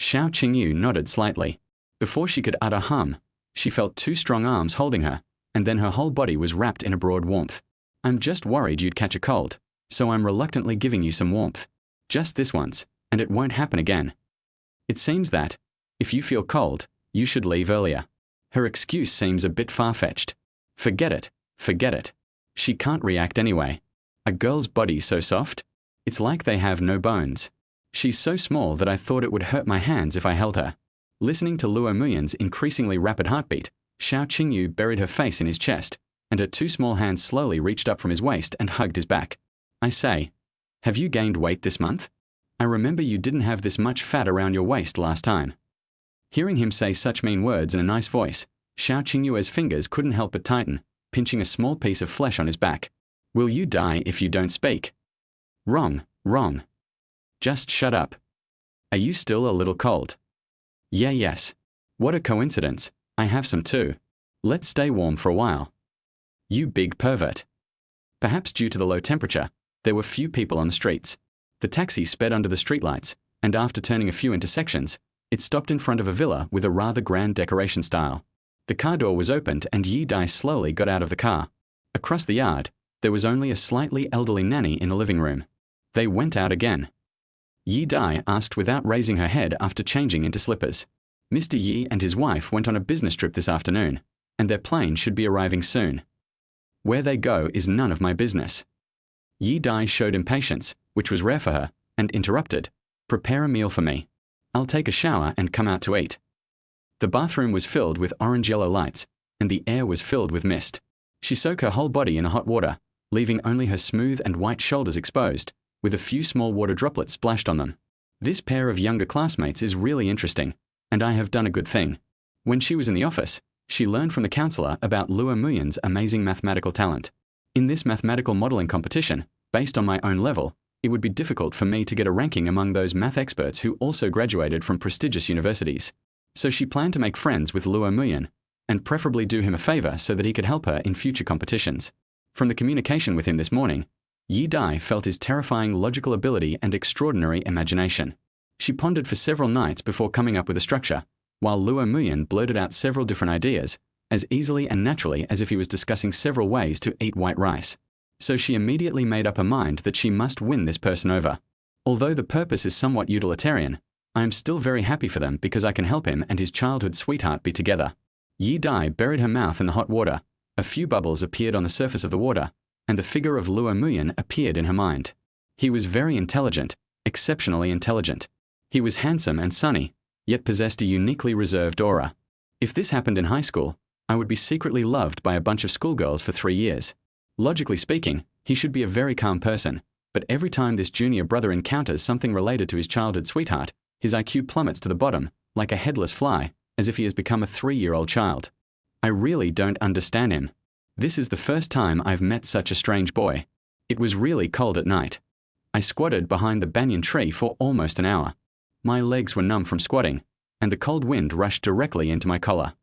Xiao Qingyu nodded slightly. Before she could utter hum, she felt two strong arms holding her, and then her whole body was wrapped in a broad warmth. I'm just worried you'd catch a cold, so I'm reluctantly giving you some warmth. Just this once, and it won't happen again. It seems that, if you feel cold, you should leave earlier. Her excuse seems a bit far-fetched. Forget it, forget it. She can't react anyway. A girl's body so soft? It's like they have no bones. She's so small that I thought it would hurt my hands if I held her. Listening to Lua Muyan's increasingly rapid heartbeat, Xiao Qingyu buried her face in his chest, and her two small hands slowly reached up from his waist and hugged his back. I say, have you gained weight this month? I remember you didn't have this much fat around your waist last time. Hearing him say such mean words in a nice voice, Xiao Qingyue's fingers couldn't help but tighten, pinching a small piece of flesh on his back. Will you die if you don't speak? Wrong, wrong. Just shut up. Are you still a little cold? Yeah, yes. What a coincidence. I have some too. Let's stay warm for a while. You big pervert. Perhaps due to the low temperature, there were few people on the streets. The taxi sped under the streetlights, and after turning a few intersections, it stopped in front of a villa with a rather grand decoration style. The car door was opened and Yi Dai slowly got out of the car. Across the yard, there was only a slightly elderly nanny in the living room. They went out again. Yi Dai asked without raising her head after changing into slippers. Mr. Yi and his wife went on a business trip this afternoon, and their plane should be arriving soon. Where they go is none of my business. Yi Dai showed impatience, which was rare for her, and interrupted. Prepare a meal for me. I'll take a shower and come out to eat. The bathroom was filled with orange-yellow lights, and the air was filled with mist. She soaked her whole body in the hot water, leaving only her smooth and white shoulders exposed, with a few small water droplets splashed on them. This pair of younger classmates is really interesting, and I have done a good thing. When she was in the office, she learned from the counselor about Lua Muyan's amazing mathematical talent. In this mathematical modeling competition, based on my own level, it would be difficult for me to get a ranking among those math experts who also graduated from prestigious universities. So she planned to make friends with Lua Muyan, and preferably do him a favor so that he could help her in future competitions. From the communication with him this morning, Yi Dai felt his terrifying logical ability and extraordinary imagination. She pondered for several nights before coming up with a structure, while Lua Muyan blurted out several different ideas, as easily and naturally as if he was discussing several ways to eat white rice. So she immediately made up her mind that she must win this person over. Although the purpose is somewhat utilitarian, I am still very happy for them because I can help him and his childhood sweetheart be together. Yi Dai buried her mouth in the hot water. A few bubbles appeared on the surface of the water, and the figure of Lua Muyan appeared in her mind. He was very intelligent, exceptionally intelligent. He was handsome and sunny, yet possessed a uniquely reserved aura. If this happened in high school, I would be secretly loved by a bunch of schoolgirls for 3 years. Logically speaking, he should be a very calm person, but every time this junior brother encounters something related to his childhood sweetheart, his IQ plummets to the bottom, like a headless fly, as if he has become a 3-year-old child. I really don't understand him. This is the first time I've met such a strange boy. It was really cold at night. I squatted behind the banyan tree for almost an hour. My legs were numb from squatting, and the cold wind rushed directly into my collar.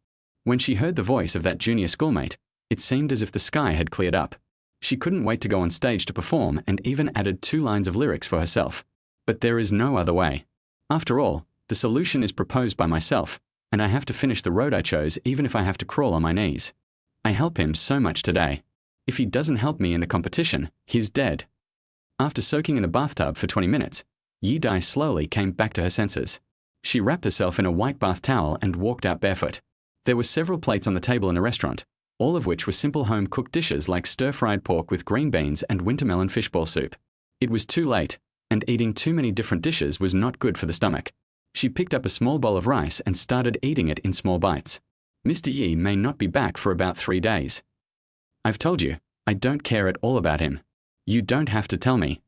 When she heard the voice of that junior schoolmate, it seemed as if the sky had cleared up. She couldn't wait to go on stage to perform and even added 2 lines of lyrics for herself. But there is no other way. After all, the solution is proposed by myself, and I have to finish the road I chose even if I have to crawl on my knees. I help him so much today. If he doesn't help me in the competition, he's dead. After soaking in the bathtub for 20 minutes, Yi-Dai slowly came back to her senses. She wrapped herself in a white bath towel and walked out barefoot. There were several plates on the table in the restaurant, all of which were simple home-cooked dishes like stir-fried pork with green beans and wintermelon fishball soup. It was too late, and eating too many different dishes was not good for the stomach. She picked up a small bowl of rice and started eating it in small bites. Mr. Yi may not be back for about 3 days. I've told you, I don't care at all about him. You don't have to tell me.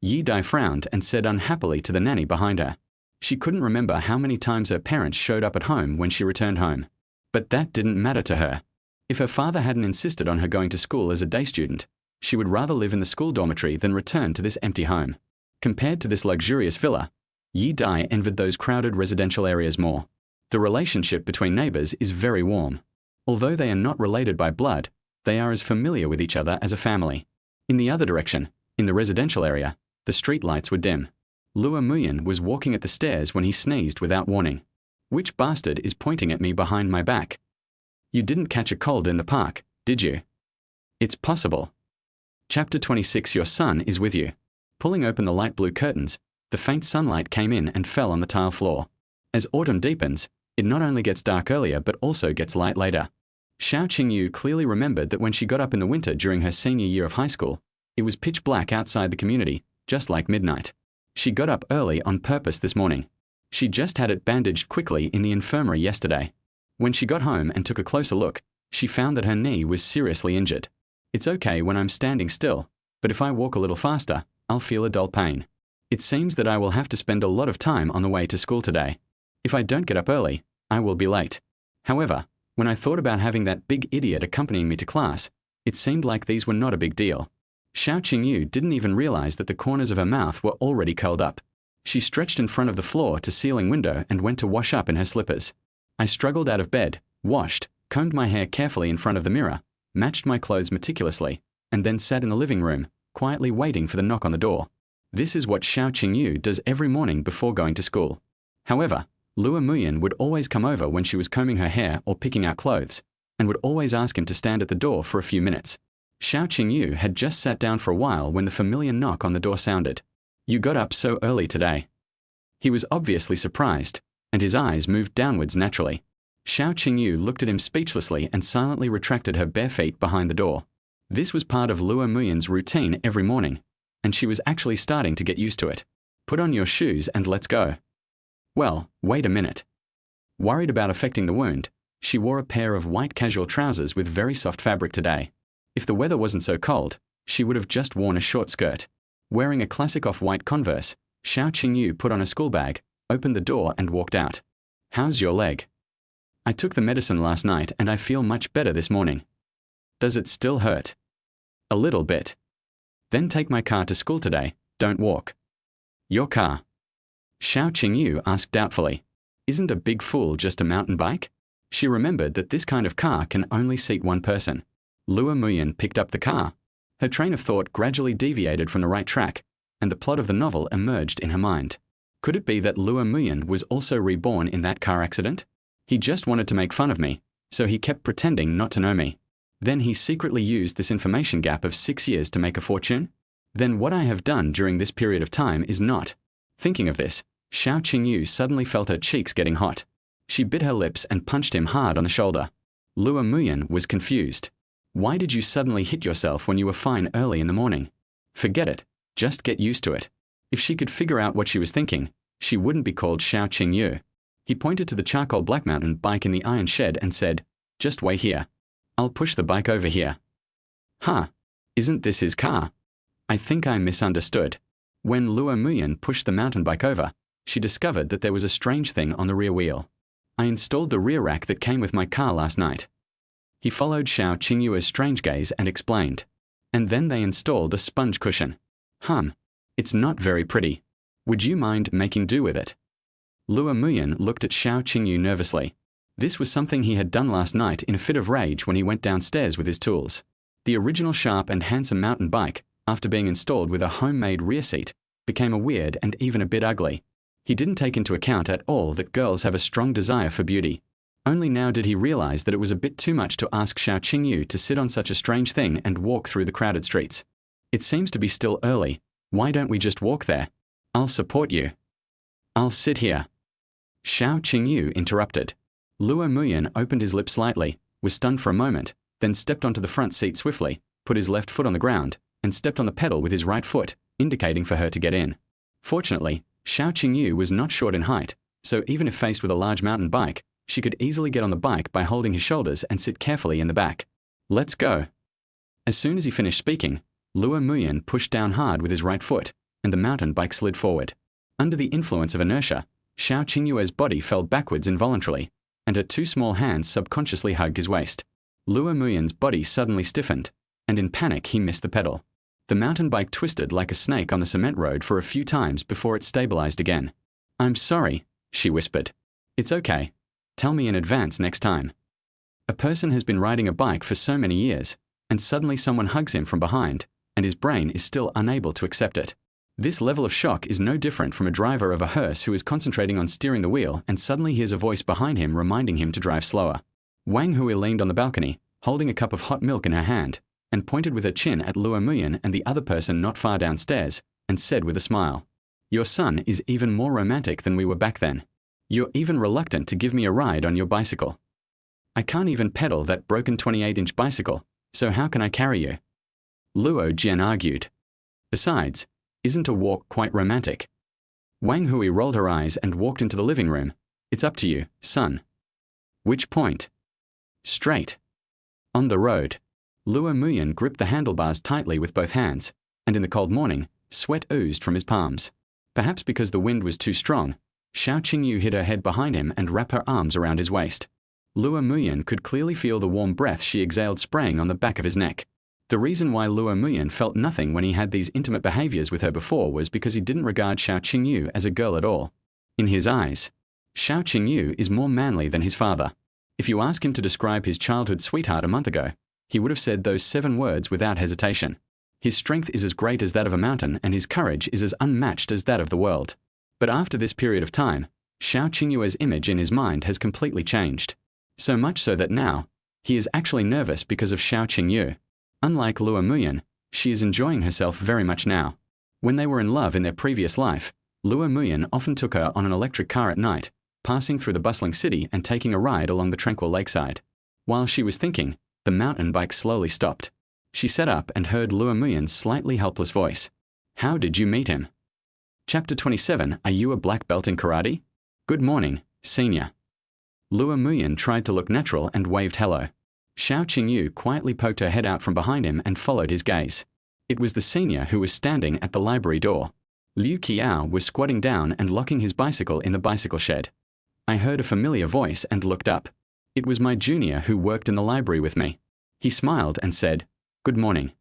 Yi-Dai frowned and said unhappily to the nanny behind her. She couldn't remember how many times her parents showed up at home when she returned home. But that didn't matter to her. If her father hadn't insisted on her going to school as a day student, she would rather live in the school dormitory than return to this empty home. Compared to this luxurious villa, Yi-Dai envied those crowded residential areas more. The relationship between neighbors is very warm. Although they are not related by blood, they are as familiar with each other as a family. In the other direction, in the residential area, the street lights were dim. Lua Muyan was walking at the stairs when he sneezed without warning. Which bastard is pointing at me behind my back? You didn't catch a cold in the park, did you? It's possible. Chapter 26. Your son is with you. Pulling open the light blue curtains, the faint sunlight came in and fell on the tile floor. As autumn deepens, it not only gets dark earlier but also gets light later. Xiao Qingyu clearly remembered that when she got up in the winter during her senior year of high school, it was pitch black outside the community, just like midnight. She got up early on purpose this morning. She just had it bandaged quickly in the infirmary yesterday. When she got home and took a closer look, she found that her knee was seriously injured. It's okay when I'm standing still, but if I walk a little faster, I'll feel a dull pain. It seems that I will have to spend a lot of time on the way to school today. If I don't get up early, I will be late. However, when I thought about having that big idiot accompanying me to class, it seemed like these were not a big deal. Xiao Qingyu didn't even realize that the corners of her mouth were already curled up. She stretched in front of the floor-to-ceiling window and went to wash up in her slippers. I struggled out of bed, washed, combed my hair carefully in front of the mirror, matched my clothes meticulously, and then sat in the living room, quietly waiting for the knock on the door. This is what Xiao Qingyu does every morning before going to school. However, Lua Muyan would always come over when she was combing her hair or picking out clothes, and would always ask him to stand at the door for a few minutes. Xiao Qingyu had just sat down for a while when the familiar knock on the door sounded. You got up so early today. He was obviously surprised, and his eyes moved downwards naturally. Xiao Qingyu looked at him speechlessly and silently retracted her bare feet behind the door. This was part of Lua Muyan's routine every morning, and she was actually starting to get used to it. Put on your shoes and let's go. Well, wait a minute. Worried about affecting the wound, she wore a pair of white casual trousers with very soft fabric today. If the weather wasn't so cold, she would have just worn a short skirt. Wearing a classic off-white Converse, Xiao Qingyu put on a school bag, opened the door and walked out. How's your leg? I took the medicine last night and I feel much better this morning. Does it still hurt? A little bit. Then take my car to school today, don't walk. Your car? Xiao Qingyu asked doubtfully. Isn't a big fool just a mountain bike? She remembered that this kind of car can only seat one person. Lua Muyan picked up the car. Her train of thought gradually deviated from the right track, and the plot of the novel emerged in her mind. Could it be that Lua Muyan was also reborn in that car accident? He just wanted to make fun of me, so he kept pretending not to know me. Then he secretly used this information gap of 6 years to make a fortune? Then what I have done during this period of time is not. Thinking of this, Xiao Qingyu suddenly felt her cheeks getting hot. She bit her lips and punched him hard on the shoulder. Lua Muyan was confused. Why did you suddenly hit yourself when you were fine early in the morning? Forget it. Just get used to it. If she could figure out what she was thinking, she wouldn't be called Xiao Qingyu. He pointed to the charcoal black mountain bike in the iron shed and said, "Just wait here. I'll push the bike over here." Huh, isn't this his car? I think I misunderstood. When Luo Muyan pushed the mountain bike over, she discovered that there was a strange thing on the rear wheel. "I installed the rear rack that came with my car last night." He followed Xiao Qingyue's strange gaze and explained. "And then they installed a sponge cushion. It's not very pretty. Would you mind making do with it?" Luo Muyan looked at Xiao Qingyu nervously. This was something he had done last night in a fit of rage when he went downstairs with his tools. The original sharp and handsome mountain bike, after being installed with a homemade rear seat, became a weird and even a bit ugly. He didn't take into account at all that girls have a strong desire for beauty. Only now did he realize that it was a bit too much to ask Xiao Qingyu to sit on such a strange thing and walk through the crowded streets. "It seems to be still early. Why don't we just walk there? I'll support you." "I'll sit here." Xiao Qingyu interrupted. Luo Muyan opened his lips slightly, was stunned for a moment, then stepped onto the front seat swiftly, put his left foot on the ground, and stepped on the pedal with his right foot, indicating for her to get in. Fortunately, Xiao Qingyu was not short in height, so even if faced with a large mountain bike, she could easily get on the bike by holding his shoulders and sit carefully in the back. "Let's go." As soon as he finished speaking, Luo Muyan pushed down hard with his right foot, and the mountain bike slid forward. Under the influence of inertia, Xiao Qingyue's body fell backwards involuntarily, and her two small hands subconsciously hugged his waist. Luo Muyan's body suddenly stiffened, and in panic he missed the pedal. The mountain bike twisted like a snake on the cement road for a few times before it stabilized again. "I'm sorry," she whispered. "It's okay. Tell me in advance next time." A person has been riding a bike for so many years, and suddenly someone hugs him from behind, and his brain is still unable to accept it. This level of shock is no different from a driver of a hearse who is concentrating on steering the wheel and suddenly hears a voice behind him reminding him to drive slower. Wang Hui leaned on the balcony, holding a cup of hot milk in her hand, and pointed with her chin at Luo Muyan and the other person not far downstairs, and said with a smile, "Your son is even more romantic than we were back then. You're even reluctant to give me a ride on your bicycle. I can't even pedal that broken 28-inch bicycle, so how can I carry you?" Luo Jian argued. "Besides, isn't a walk quite romantic?" Wang Hui rolled her eyes and walked into the living room. "It's up to you, son." "Which point?" "Straight." On the road, Luo Muyan gripped the handlebars tightly with both hands, and in the cold morning, sweat oozed from his palms. Perhaps because the wind was too strong, Xiao Qingyu hid her head behind him and wrapped her arms around his waist. Luo Muyan could clearly feel the warm breath she exhaled spraying on the back of his neck. The reason why Luo Muyan felt nothing when he had these intimate behaviors with her before was because he didn't regard Xiao Qingyu as a girl at all. In his eyes, Xiao Qingyu is more manly than his father. If you ask him to describe his childhood sweetheart a month ago, he would have said those 7 words without hesitation. His strength is as great as that of a mountain, and his courage is as unmatched as that of the world. But after this period of time, Xiao Qingyue's image in his mind has completely changed. So much so that now, he is actually nervous because of Xiao Qingyu. Unlike Luo Muyan, she is enjoying herself very much now. When they were in love in their previous life, Luo Muyan often took her on an electric car at night, passing through the bustling city and taking a ride along the tranquil lakeside. While she was thinking, the mountain bike slowly stopped. She sat up and heard Luo Muyan's slightly helpless voice. "How did you meet him?" Chapter 27. Are you a black belt in karate? "Good morning, senior." Luo Muyan tried to look natural and waved hello. Xiao Qingyu quietly poked her head out from behind him and followed his gaze. It was the senior who was standing at the library door. Liu Qiao was squatting down and locking his bicycle in the bicycle shed. I heard a familiar voice and looked up. It was my junior who worked in the library with me. He smiled and said, "Good morning."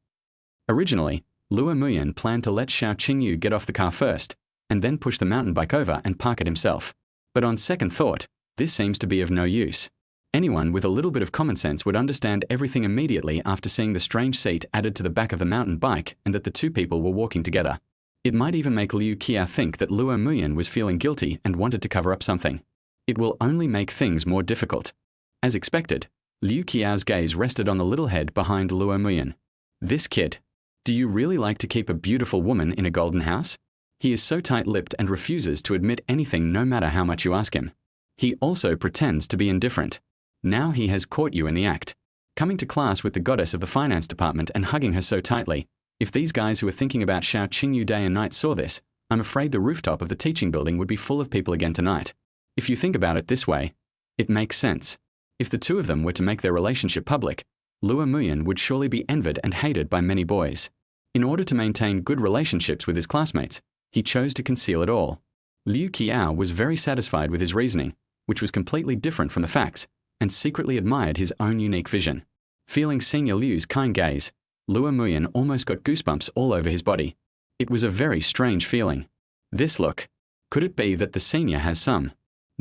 Originally, Luo Muyan planned to let Xiao Qingyu get off the car first, and then push the mountain bike over and park it himself. But on second thought, this seems to be of no use. Anyone with a little bit of common sense would understand everything immediately after seeing the strange seat added to the back of the mountain bike and that the two people were walking together. It might even make Liu Qiao think that Luo Muyan was feeling guilty and wanted to cover up something. It will only make things more difficult. As expected, Liu Qiao's gaze rested on the little head behind Luo Muyan. "This kid. Do you really like to keep a beautiful woman in a golden house? He is so tight-lipped and refuses to admit anything no matter how much you ask him. He also pretends to be indifferent. Now he has caught you in the act. Coming to class with the goddess of the finance department and hugging her so tightly. If these guys who are thinking about Xiao Qingyu day and night saw this, I'm afraid the rooftop of the teaching building would be full of people again tonight. If you think about it this way, it makes sense. If the two of them were to make their relationship public, Luo Muyan would surely be envied and hated by many boys. In order to maintain good relationships with his classmates, he chose to conceal it all. Liu Qiao was very satisfied with his reasoning, which was completely different from the facts, and secretly admired his own unique vision. Feeling Senior Liu's kind gaze, Luo Muyan almost got goosebumps all over his body. It was a very strange feeling. This look. Could it be that the senior has some?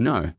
No.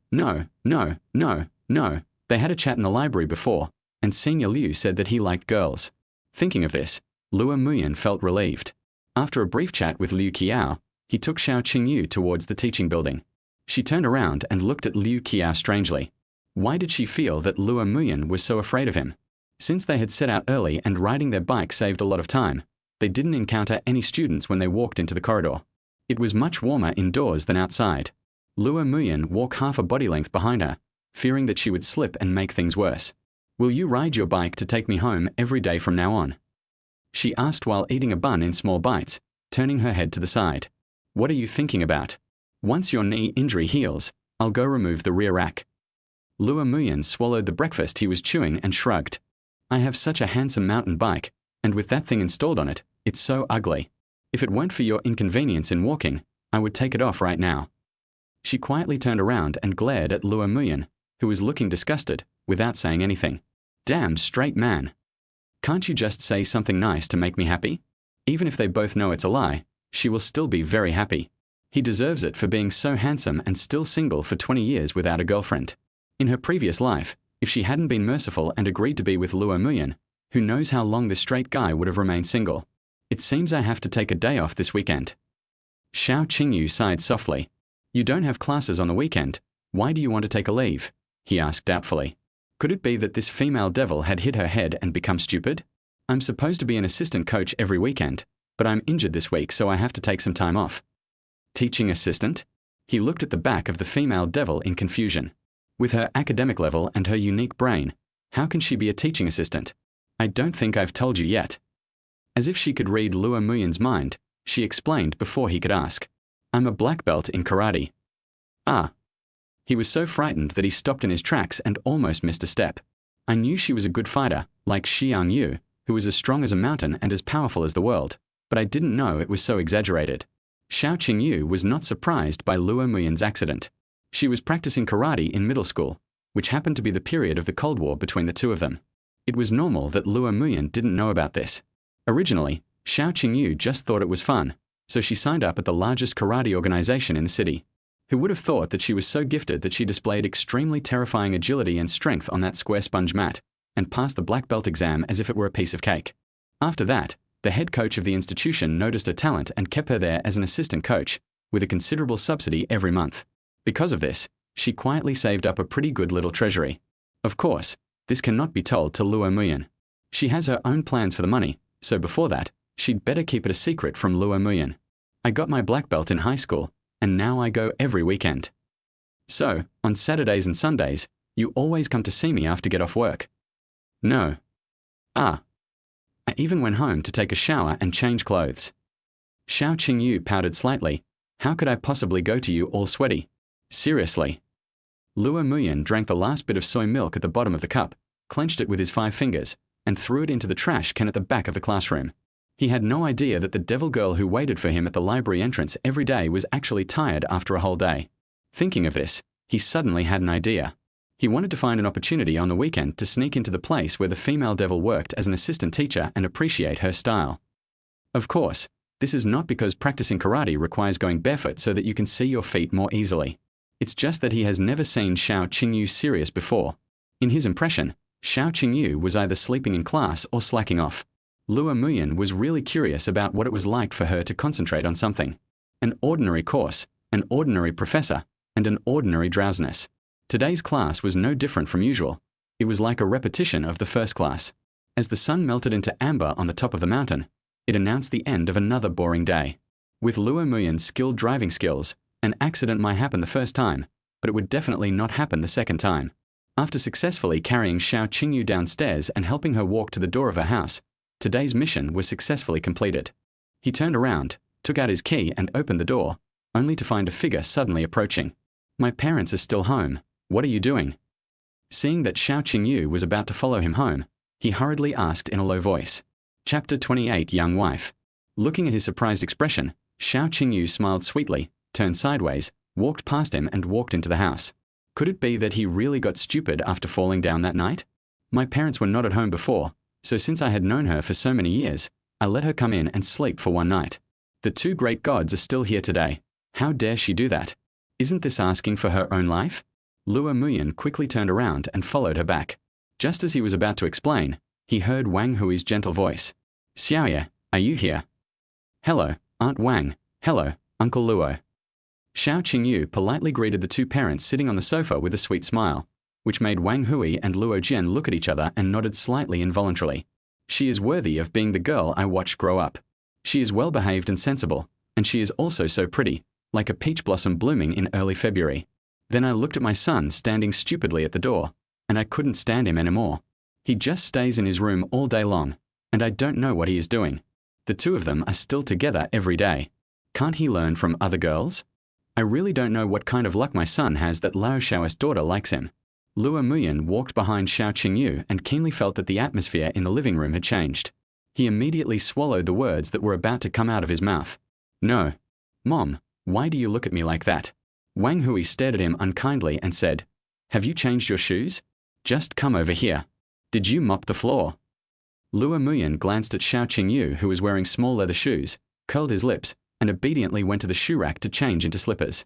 They had a chat in the library before, and Senior Liu said that he liked girls. Thinking of this, Luo Muyan felt relieved. After a brief chat with Liu Qiao, he took Xiao Qingyu towards the teaching building. She turned around and looked at Liu Qiao strangely. Why did she feel that Luo Muyan was so afraid of him? Since they had set out early and riding their bike saved a lot of time, they didn't encounter any students when they walked into the corridor. It was much warmer indoors than outside. Luo Muyan walked half a body length behind her, fearing that she would slip and make things worse. Will you ride your bike to take me home every day from now on? She asked while eating a bun in small bites, turning her head to the side. What are you thinking about? Once your knee injury heals, I'll go remove the rear rack. Luo Muyan swallowed the breakfast he was chewing and shrugged. I have such a handsome mountain bike, and with that thing installed on it, it's so ugly. If it weren't for your inconvenience in walking, I would take it off right now. She quietly turned around and glared at Luo Muyan, who was looking disgusted, without saying anything. Damn straight man. Can't you just say something nice to make me happy? Even if they both know it's a lie, she will still be very happy. He deserves it for being so handsome and still single for 20 years without a girlfriend. In her previous life, if she hadn't been merciful and agreed to be with Luo Muyan, who knows how long this straight guy would have remained single. It seems I have to take a day off this weekend. Xiao Qingyu sighed softly. You don't have classes on the weekend. Why do you want to take a leave? He asked doubtfully. Could it be that this female devil had hit her head and become stupid? I'm supposed to be an assistant coach every weekend, but I'm injured this week, so I have to take some time off. Teaching assistant? He looked at the back of the female devil in confusion. With her academic level and her unique brain, how can she be a teaching assistant? I don't think I've told you yet. As if she could read Luo Muyan's mind, she explained before he could ask. I'm a black belt in karate. Ah. He was so frightened that he stopped in his tracks and almost missed a step. I knew she was a good fighter, like Xiang Yu, who was as strong as a mountain and as powerful as the world, but I didn't know it was so exaggerated. Xiao Qingyu was not surprised by Luo Muyan's accident. She was practicing karate in middle school, which happened to be the period of the Cold War between the two of them. It was normal that Luo Muyan didn't know about this. Originally, Xiao Qingyu just thought it was fun, so she signed up at the largest karate organization in the city. Who would have thought that she was so gifted that she displayed extremely terrifying agility and strength on that square sponge mat, and passed the black belt exam as if it were a piece of cake. After that, the head coach of the institution noticed her talent and kept her there as an assistant coach, with a considerable subsidy every month. Because of this, she quietly saved up a pretty good little treasury. Of course, this cannot be told to Luo Muyan. She has her own plans for the money, so before that, she'd better keep it a secret from Luo Muyan. I got my black belt in high school, and now I go every weekend. So, on Saturdays and Sundays, you always come to see me after get off work. No. Ah. I even went home to take a shower and change clothes. Xiao Qingyu pouted slightly. How could I possibly go to you all sweaty? Seriously. Luo Muyan drank the last bit of soy milk at the bottom of the cup, clenched it with his 5 fingers, and threw it into the trash can at the back of the classroom. He had no idea that the devil girl who waited for him at the library entrance every day was actually tired after a whole day. Thinking of this, he suddenly had an idea. He wanted to find an opportunity on the weekend to sneak into the place where the female devil worked as an assistant teacher and appreciate her style. Of course, this is not because practicing karate requires going barefoot so that you can see your feet more easily. It's just that he has never seen Xiao Qingyu serious before. In his impression, Xiao Qingyu was either sleeping in class or slacking off. Luo Muyan was really curious about what it was like for her to concentrate on something. An ordinary course, an ordinary professor, and an ordinary drowsiness. Today's class was no different from usual. It was like a repetition of the first class. As the sun melted into amber on the top of the mountain, it announced the end of another boring day. With Luo Muyan's skilled driving skills, an accident might happen the first time, but it would definitely not happen the second time. After successfully carrying Xiao Qingyu downstairs and helping her walk to the door of her house, today's mission was successfully completed. He turned around, took out his key and opened the door, only to find a figure suddenly approaching. My parents are still home. What are you doing? Seeing that Xiao Qingyu was about to follow him home, he hurriedly asked in a low voice. Chapter 28 Young Wife. Looking at his surprised expression, Xiao Qingyu smiled sweetly, turned sideways, walked past him and walked into the house. Could it be that he really got stupid after falling down that night? My parents were not at home before, so since I had known her for so many years, I let her come in and sleep for one night. The two great gods are still here today. How dare she do that? Isn't this asking for her own life? Luo Muyan quickly turned around and followed her back. Just as he was about to explain, he heard Wang Hui's gentle voice. Xiaoye, are you here? Hello, Aunt Wang. Hello, Uncle Luo. Xiao Qingyu politely greeted the two parents sitting on the sofa with a sweet smile, which made Wang Hui and Luo Jian look at each other and nodded slightly involuntarily. She is worthy of being the girl I watched grow up. She is well-behaved and sensible, and she is also so pretty, like a peach blossom blooming in early February. Then I looked at my son standing stupidly at the door, and I couldn't stand him anymore. He just stays in his room all day long, and I don't know what he is doing. The two of them are still together every day. Can't he learn from other girls? I really don't know what kind of luck my son has that Lao Shao's daughter likes him. Luo Muyan walked behind Xiao Qingyu and keenly felt that the atmosphere in the living room had changed. He immediately swallowed the words that were about to come out of his mouth. No. Mom, why do you look at me like that? Wang Hui stared at him unkindly and said, Have you changed your shoes? Just come over here. Did you mop the floor? Luo Muyan glanced at Xiao Qingyu, who was wearing small leather shoes, curled his lips, and obediently went to the shoe rack to change into slippers.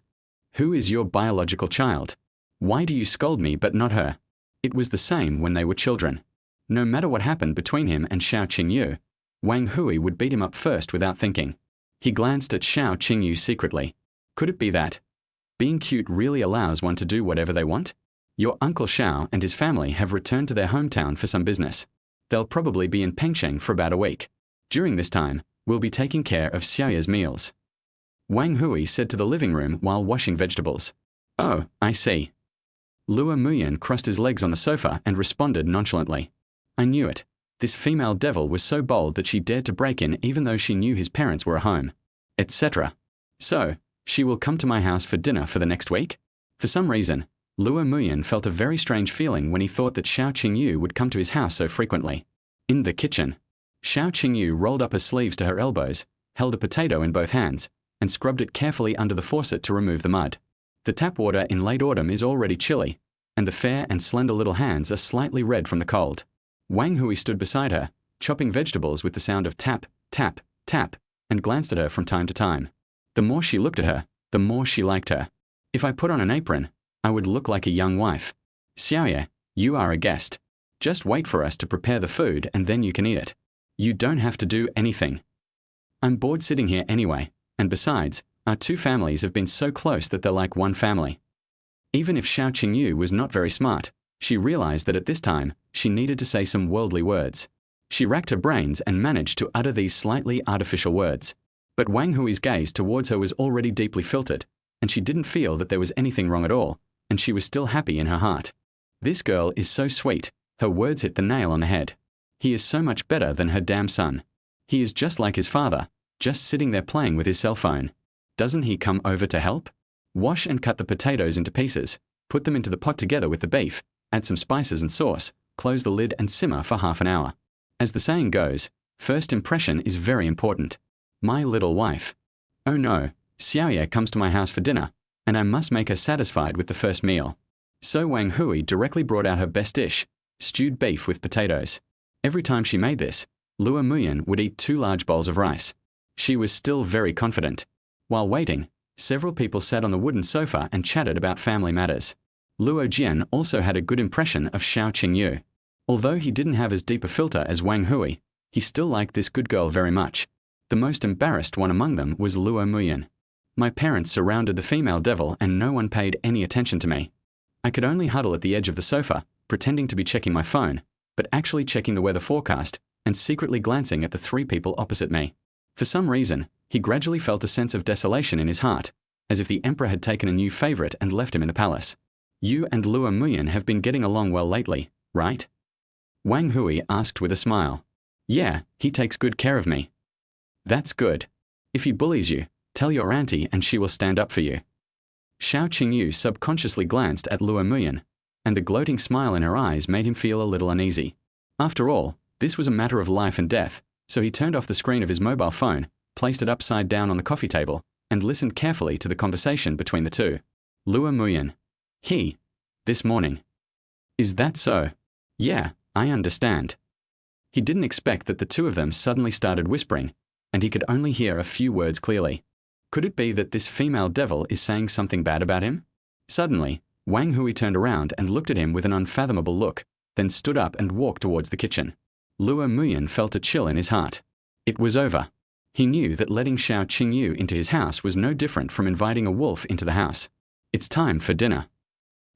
Who is your biological child? Why do you scold me but not her? It was the same when they were children. No matter what happened between him and Xiao Qingyu, Wang Hui would beat him up first without thinking. He glanced at Xiao Qingyu secretly. Could it be that being cute really allows one to do whatever they want? Your Uncle Xiao and his family have returned to their hometown for some business. They'll probably be in Pengcheng for about a week. During this time, we'll be taking care of Xiaoya's meals. Wang Hui said to the living room while washing vegetables. Oh, I see. Luo Muyan crossed his legs on the sofa and responded nonchalantly. I knew it. This female devil was so bold that she dared to break in even though she knew his parents were at home, etc. So, she will come to my house for dinner for the next week? For some reason, Luo Muyan felt a very strange feeling when he thought that Xiao Qingyu would come to his house so frequently. In the kitchen, Xiao Qingyu rolled up her sleeves to her elbows, held a potato in both hands, and scrubbed it carefully under the faucet to remove the mud. The tap water in late autumn is already chilly, and the fair and slender little hands are slightly red from the cold. Wang Hui stood beside her, chopping vegetables with the sound of tap, tap, tap, and glanced at her from time to time. The more she looked at her, the more she liked her. If I put on an apron, I would look like a young wife. Xiaoye, you are a guest. Just wait for us to prepare the food and then you can eat it. You don't have to do anything. I'm bored sitting here anyway, and besides, our two families have been so close that they're like one family. Even if Xiao Qingyu was not very smart, she realized that at this time, she needed to say some worldly words. She racked her brains and managed to utter these slightly artificial words. But Wang Hui's gaze towards her was already deeply filtered, and she didn't feel that there was anything wrong at all, and she was still happy in her heart. This girl is so sweet. Her words hit the nail on the head. He is so much better than her damn son. He is just like his father, just sitting there playing with his cell phone. Doesn't he come over to help? Wash and cut the potatoes into pieces, put them into the pot together with the beef, add some spices and sauce, close the lid and simmer for half an hour. As the saying goes, first impression is very important. My little wife. Oh no, Xiaoye comes to my house for dinner, and I must make her satisfied with the first meal. So Wang Hui directly brought out her best dish, stewed beef with potatoes. Every time she made this, Luo Muyan would eat 2 large bowls of rice. She was still very confident. While waiting, several people sat on the wooden sofa and chatted about family matters. Luo Jian also had a good impression of Xiao Qingyu. Although he didn't have as deep a filter as Wang Hui, he still liked this good girl very much. The most embarrassed one among them was Luo Muyan. My parents surrounded the female devil and no one paid any attention to me. I could only huddle at the edge of the sofa, pretending to be checking my phone, but actually checking the weather forecast and secretly glancing at the 3 people opposite me. For some reason, he gradually felt a sense of desolation in his heart, as if the emperor had taken a new favorite and left him in the palace. You and Luo Muyan have been getting along well lately, right? Wang Hui asked with a smile. Yeah, he takes good care of me. That's good. If he bullies you, tell your auntie and she will stand up for you. Xiao Qingyu subconsciously glanced at Luo Muyan, and the gloating smile in her eyes made him feel a little uneasy. After all, this was a matter of life and death, so he turned off the screen of his mobile phone, placed it upside down on the coffee table, and listened carefully to the conversation between the two. Luo Muyan. This morning. Is that so? Yeah, I understand. He didn't expect that the two of them suddenly started whispering, and he could only hear a few words clearly. Could it be that this female devil is saying something bad about him? Suddenly, Wang Hui turned around and looked at him with an unfathomable look, then stood up and walked towards the kitchen. Luo Muyan felt a chill in his heart. It was over. He knew that letting Xiao Qingyu into his house was no different from inviting a wolf into the house. It's time for dinner.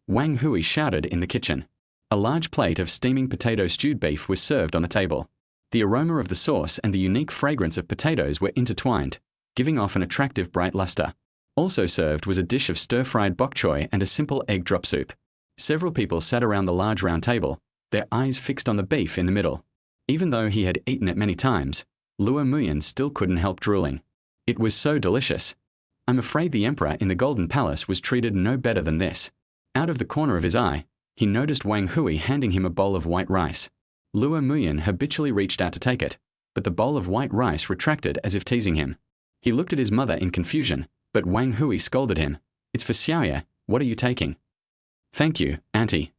Wang Hui shouted in the kitchen. A large plate of steaming potato stewed beef was served on the table. The aroma of the sauce and the unique fragrance of potatoes were intertwined, giving off an attractive bright luster. Also served was a dish of stir-fried bok choy and a simple egg drop soup. Several people sat around the large round table, their eyes fixed on the beef in the middle. Even though he had eaten it many times, Luo Muyan still couldn't help drooling. It was so delicious. I'm afraid the emperor in the Golden Palace was treated no better than this. Out of the corner of his eye, he noticed Wang Hui handing him a bowl of white rice. Luo Muyan habitually reached out to take it, but the bowl of white rice retracted as if teasing him. He looked at his mother in confusion, but Wang Hui scolded him. It's for Xiaoye, what are you taking? Thank you, Auntie.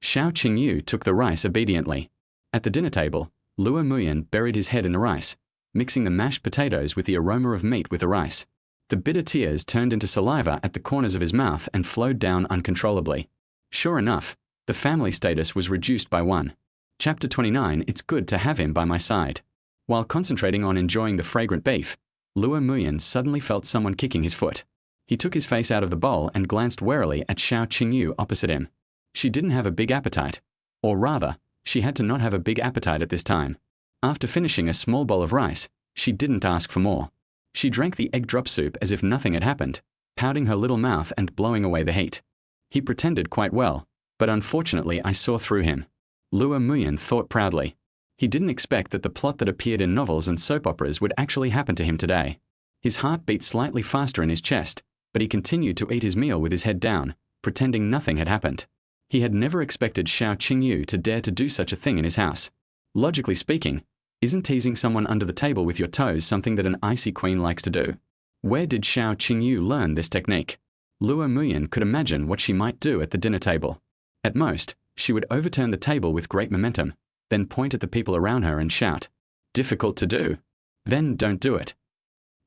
Xiao Qingyu took the rice obediently. At the dinner table, Luo Muyan buried his head in the rice, mixing the mashed potatoes with the aroma of meat with the rice. The bitter tears turned into saliva at the corners of his mouth and flowed down uncontrollably. Sure enough, the family status was reduced by 1. Chapter 29. It's good to have him by my side. While concentrating on enjoying the fragrant beef, Luo Muyan suddenly felt someone kicking his foot. He took his face out of the bowl and glanced warily at Xiao Qingyu opposite him. She didn't have a big appetite. Or rather, she had to not have a big appetite at this time. After finishing a small bowl of rice, she didn't ask for more. She drank the egg drop soup as if nothing had happened, pouting her little mouth and blowing away the heat. He pretended quite well, but unfortunately I saw through him. Luo Muyan thought proudly. He didn't expect that the plot that appeared in novels and soap operas would actually happen to him today. His heart beat slightly faster in his chest, but he continued to eat his meal with his head down, pretending nothing had happened. He had never expected Xiao Qingyu to dare to do such a thing in his house. Logically speaking, isn't teasing someone under the table with your toes something that an icy queen likes to do? Where did Xiao Qingyu learn this technique? Luo Muyan could imagine what she might do at the dinner table. At most, she would overturn the table with great momentum, then point at the people around her and shout, "Difficult to do? Then don't do it."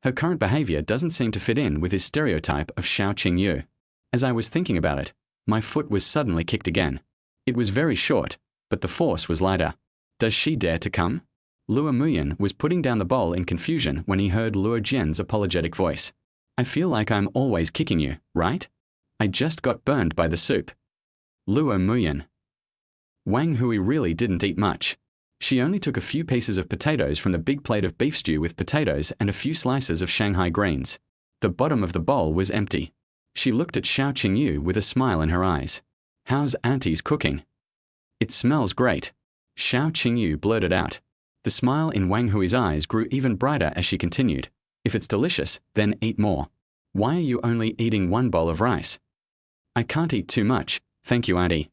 Her current behavior doesn't seem to fit in with his stereotype of Xiao Qingyu. As I was thinking about it, my foot was suddenly kicked again. It was very short, but the force was lighter. Does she dare to come? Luo Muyan was putting down the bowl in confusion when he heard Luo Jian's apologetic voice. I feel like I'm always kicking you, right? I just got burned by the soup. Luo Muyan. Wang Hui really didn't eat much. She only took a few pieces of potatoes from the big plate of beef stew with potatoes and a few slices of Shanghai greens. The bottom of the bowl was empty. She looked at Xiao Qingyu with a smile in her eyes. How's Auntie's cooking? It smells great. Xiao Qingyu blurted out. The smile in Wang Hui's eyes grew even brighter as she continued. If it's delicious, then eat more. Why are you only eating one bowl of rice? I can't eat too much, thank you, Auntie.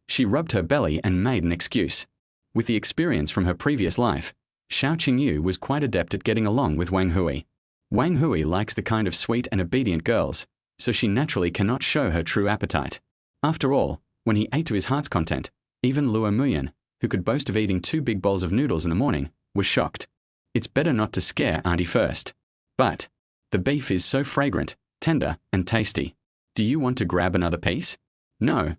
She rubbed her belly and made an excuse. With the experience from her previous life, Xiao Qingyu was quite adept at getting along with Wang Hui. Wang Hui likes the kind of sweet and obedient girls, so she naturally cannot show her true appetite. After all, when he ate to his heart's content, even Luo Muyan, who could boast of eating 2 big bowls of noodles in the morning, was shocked. It's better not to scare Auntie first. But the beef is so fragrant, tender, and tasty. Do you want to grab another piece? No,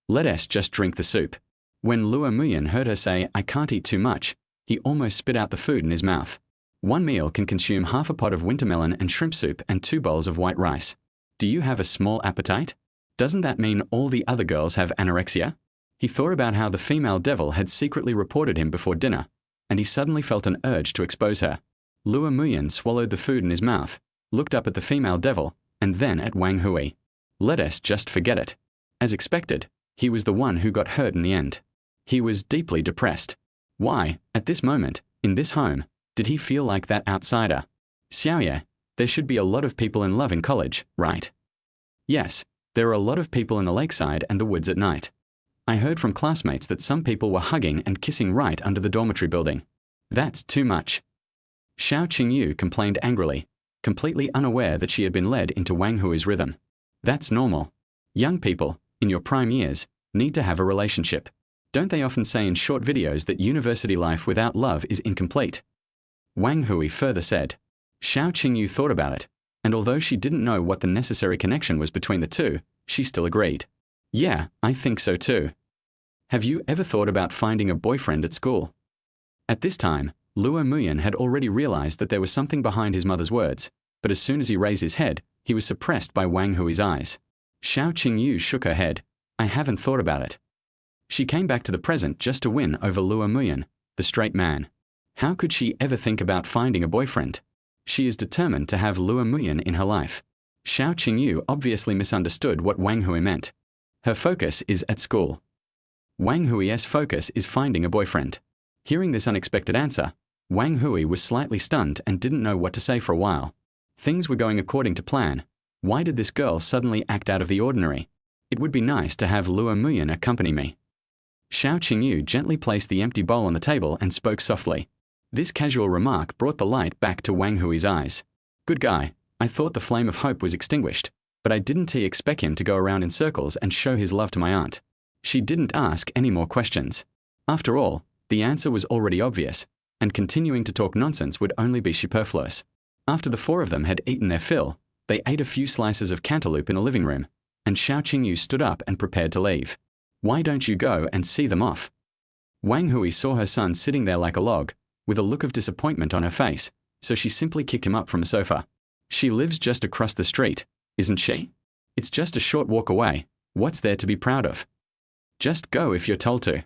let us just drink the soup. When Luo Muyan heard her say, I can't eat too much, he almost spit out the food in his mouth. One meal can consume half a pot of wintermelon and shrimp soup and 2 bowls of white rice. Do you have a small appetite? Doesn't that mean all the other girls have anorexia? He thought about how the female devil had secretly reported him before dinner, and he suddenly felt an urge to expose her. Luo Muyan swallowed the food in his mouth, looked up at the female devil, and then at Wang Hui. Let us just forget it. As expected, he was the one who got hurt in the end. He was deeply depressed. Why, at this moment, in this home, did he feel like that outsider? Xiaoye, there should be a lot of people in love in college, right? Yes, there are a lot of people in the lakeside and the woods at night. I heard from classmates that some people were hugging and kissing right under the dormitory building. That's too much. Xiao Qingyu complained angrily, completely unaware that she had been led into Wang Hui's rhythm. That's normal. Young people, in your prime years, need to have a relationship. Don't they often say in short videos that university life without love is incomplete? Wang Hui further said. Xiao Qingyu thought about it, and although she didn't know what the necessary connection was between the two, she still agreed. Yeah, I think so too. Have you ever thought about finding a boyfriend at school? At this time, Luo Muyan had already realized that there was something behind his mother's words, but as soon as he raised his head, he was suppressed by Wang Hui's eyes. Xiao Qingyu shook her head. I haven't thought about it. She came back to the present just to win over Luo Muyan, the straight man. How could she ever think about finding a boyfriend? She is determined to have Luo Muyan in her life. Xiao Qingyu obviously misunderstood what Wang Hui meant. Her focus is at school. Wang Hui's focus is finding a boyfriend. Hearing this unexpected answer, Wang Hui was slightly stunned and didn't know what to say for a while. Things were going according to plan. Why did this girl suddenly act out of the ordinary? It would be nice to have Luo Muyan accompany me. Xiao Qingyu gently placed the empty bowl on the table and spoke softly. This casual remark brought the light back to Wang Hui's eyes. Good guy, I thought the flame of hope was extinguished, but I didn't expect him to go around in circles and show his love to my aunt. She didn't ask any more questions. After all, the answer was already obvious, and continuing to talk nonsense would only be superfluous. After the four of them had eaten their fill, they ate a few slices of cantaloupe in the living room, and Xiao Qingyu stood up and prepared to leave. Why don't you go and see them off? Wang Hui saw her son sitting there like a log, with a look of disappointment on her face, so she simply kicked him up from a sofa. She lives just across the street, isn't she? It's just a short walk away. What's there to be proud of? Just go if you're told to.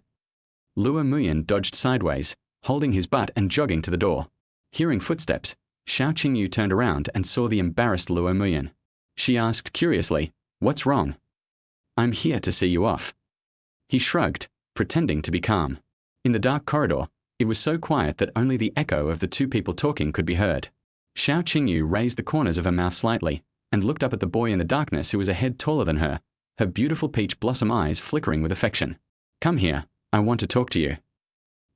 Luo Muyan dodged sideways, holding his butt and jogging to the door. Hearing footsteps, Xiao Qingyu turned around and saw the embarrassed Luo Muyan. She asked curiously, "What's wrong?" "I'm here to see you off." He shrugged, pretending to be calm. In the dark corridor, it was so quiet that only the echo of the two people talking could be heard. Xiao Qingyu raised the corners of her mouth slightly and looked up at the boy in the darkness who was a head taller than her, her beautiful peach blossom eyes flickering with affection. "Come here, I want to talk to you,"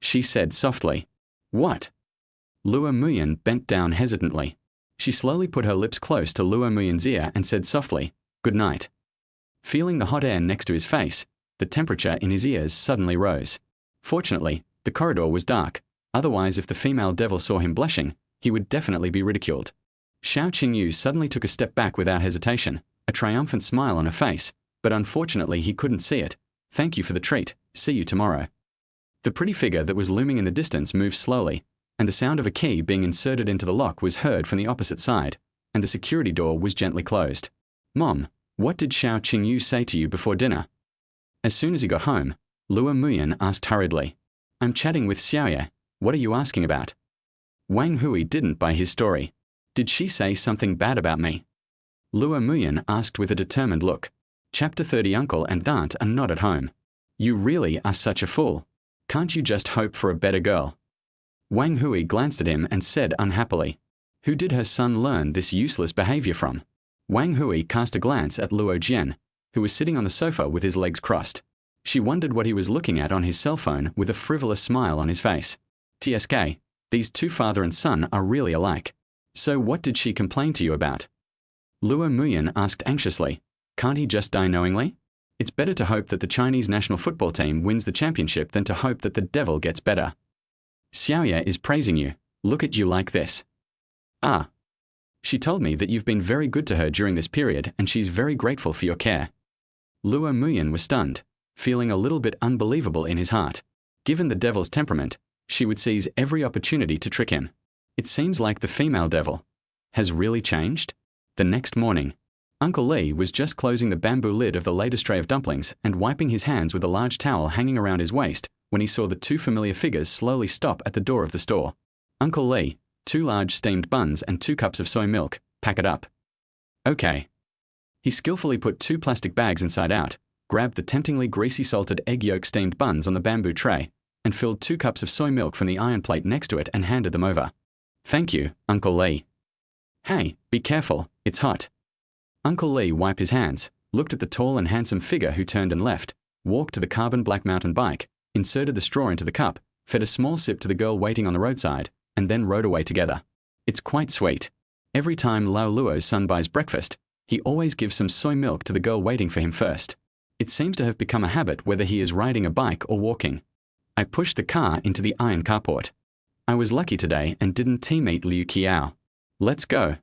she said softly. "What?" Luo Muyan bent down hesitantly. She slowly put her lips close to Luo Muyan's ear and said softly, "Good night." Feeling the hot air next to his face, the temperature in his ears suddenly rose. Fortunately, the corridor was dark, otherwise if the female devil saw him blushing, he would definitely be ridiculed. Xiao Qingyu suddenly took a step back without hesitation, a triumphant smile on her face, but unfortunately he couldn't see it. "Thank you for the treat, see you tomorrow." The pretty figure that was looming in the distance moved slowly, and the sound of a key being inserted into the lock was heard from the opposite side, and the security door was gently closed. "Mom, what did Xiao Qingyu say to you before dinner?" As soon as he got home, Luo Muyan asked hurriedly. "I'm chatting with Xiaoye. What are you asking about?" Wang Hui didn't buy his story. "Did she say something bad about me?" Luo Muyan asked with a determined look. Chapter 30. Uncle and aunt are not at home. You really are such a fool. Can't you just hope for a better girl? Wang Hui glanced at him and said unhappily, "Who did her son learn this useless behavior from?" Wang Hui cast a glance at Luo Jian, who was sitting on the sofa with his legs crossed. She wondered what he was looking at on his cell phone with a frivolous smile on his face. TSK, these two father and son are really alike. So what did she complain to you about? Luo Muyan asked anxiously. Can't he just die knowingly? It's better to hope that the Chinese national football team wins the championship than to hope that the devil gets better. Xiaoye is praising you. Look at you like this. Ah. She told me that you've been very good to her during this period and she's very grateful for your care. Luo Muyan was stunned, feeling a little bit unbelievable in his heart. Given the devil's temperament, she would seize every opportunity to trick him. It seems like the female devil has really changed. The next morning, Uncle Lee was just closing the bamboo lid of the latest tray of dumplings and wiping his hands with a large towel hanging around his waist when he saw the two familiar figures slowly stop at the door of the store. Uncle Lee, 2 large steamed buns and 2 cups of soy milk, pack it up. Okay. He skillfully put 2 plastic bags inside out, grabbed the temptingly greasy salted egg yolk steamed buns on the bamboo tray, and filled 2 cups of soy milk from the iron plate next to it and handed them over. Thank you, Uncle Lee. Hey, be careful, it's hot. Uncle Lee wiped his hands, looked at the tall and handsome figure who turned and left, walked to the carbon black mountain bike, inserted the straw into the cup, fed a small sip to the girl waiting on the roadside, and then rode away together. It's quite sweet. Every time Lao Luo's son buys breakfast, he always gives some soy milk to the girl waiting for him first. It seems to have become a habit whether he is riding a bike or walking. I pushed the car into the iron carport. I was lucky today and didn't team-eat Liu Qiao. Let's go.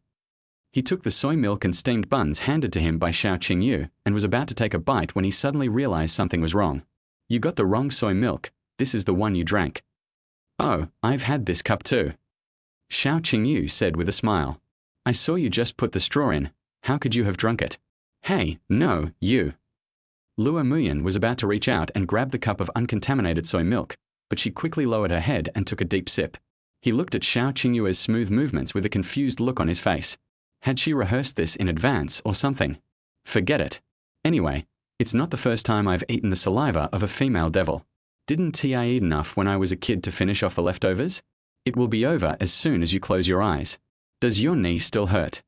He took the soy milk and steamed buns handed to him by Xiao Qingyu and was about to take a bite when he suddenly realized something was wrong. You got the wrong soy milk. This is the one you drank. Oh, I've had this cup too. Xiao Qingyu said with a smile. I saw you just put the straw in. How could you have drunk it? Hey, no, you. Luo Muyan was about to reach out and grab the cup of uncontaminated soy milk, but she quickly lowered her head and took a deep sip. He looked at Xiao Qingyu's smooth movements with a confused look on his face. Had she rehearsed this in advance or something? Forget it. Anyway, it's not the first time I've eaten the saliva of a female devil. Didn't I eat enough when I was a kid to finish off the leftovers? It will be over as soon as you close your eyes. Does your knee still hurt?